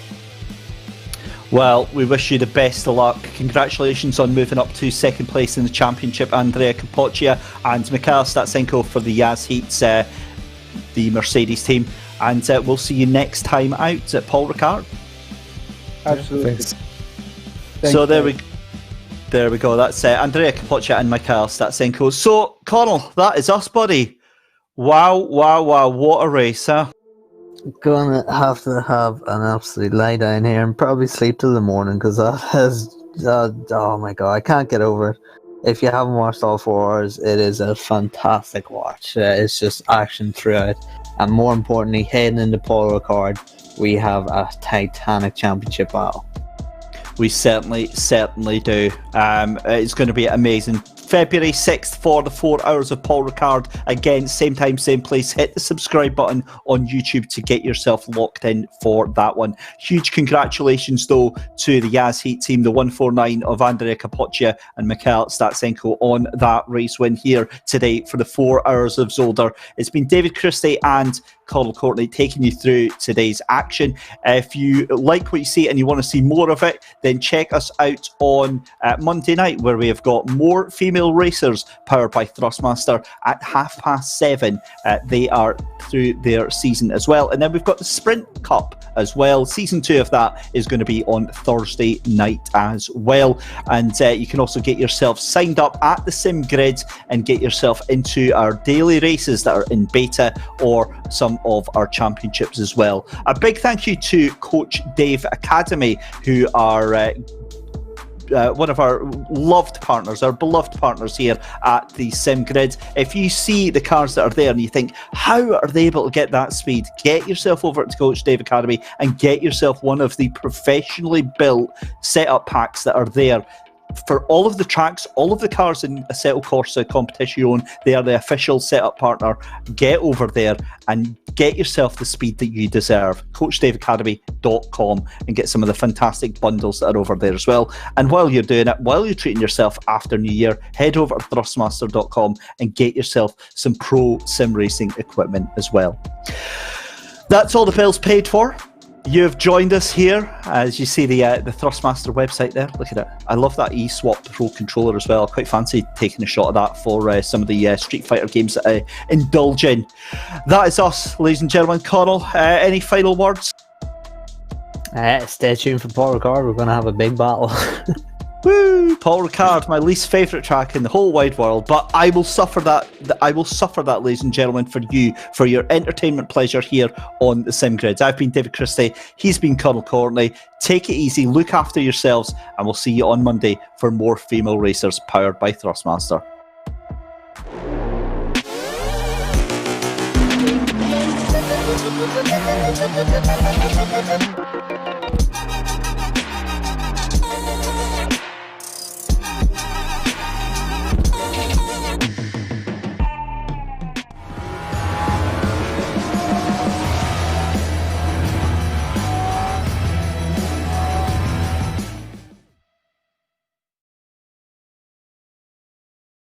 Well, we wish you the best of luck. Congratulations on moving up to second place in the championship, Andrea Capoccia and Mikhail Statsenko for the Yaz Heats, the Mercedes team. And we'll see you next time out at Paul Ricard. Absolutely. Thanks. So there we go. That's Andrea Capoccia and Mikhail Statsenko. So, Connall, that is us, buddy. Wow. What a race, huh? Gonna have to have an absolute lie down here and probably sleep till the morning, because that has Oh my god, I can't get over it. If you haven't watched all 4 hours, it is a fantastic watch. It's just action throughout. And more importantly, heading into Paul Ricard, we have a titanic championship battle. We certainly do. It's going to be amazing. February 6th for the 4 hours of Paul Ricard. Again, same time, same place. Hit the subscribe button on YouTube to get yourself locked in for that one. Huge congratulations, though, to the Yaz Heat team, the 149 of Andrea Capoccia and Mikhail Statsenko on that race win here today for the 4 hours of Zolder. It's been David Christie and Courtney taking you through today's action. If you like what you see and you want to see more of it, then check us out on Monday night, where we have got more female racers powered by Thrustmaster at 7:30. They are through their season as well. And then we've got the Sprint Cup as well. Season 2 of that is going to be on Thursday night as well. And you can also get yourself signed up at the Sim Grid and get yourself into our daily races that are in beta or some of our championships as well. A big thank you to Coach Dave Academy, who are one of our loved partners, our beloved partners here at the Sim Grid. If you see the cars that are there and you think, how are they able to get that speed? Get yourself over to Coach Dave Academy and get yourself one of the professionally built setup packs that are there. For all of the tracks, all of the cars in Assetto Corsa Competition, they are the official setup partner. Get over there and get yourself the speed that you deserve. CoachDaveAcademy.com and get some of the fantastic bundles that are over there as well. And while you're doing it, while you're treating yourself after New Year, head over to Thrustmaster.com and get yourself some pro sim racing equipment as well. That's all the bills paid for. You've joined us here, as you see the Thrustmaster website there. Look at it. I love that eSwap Pro controller as well. I quite fancy taking a shot of that for some of the Street Fighter games that I indulge in. That is us, ladies and gentlemen. Connall, any final words? Stay tuned for Paul Ricard. We're going to have a big battle. Woo! Paul Ricard, my least favourite track in the whole wide world, but I will suffer that. I will suffer that, ladies and gentlemen, for you, for your entertainment pleasure here on the Sim Grids. I've been David Christie. He's been Connall Courtney. Take it easy, look after yourselves, and we'll see you on Monday for more female racers powered by Thrustmaster.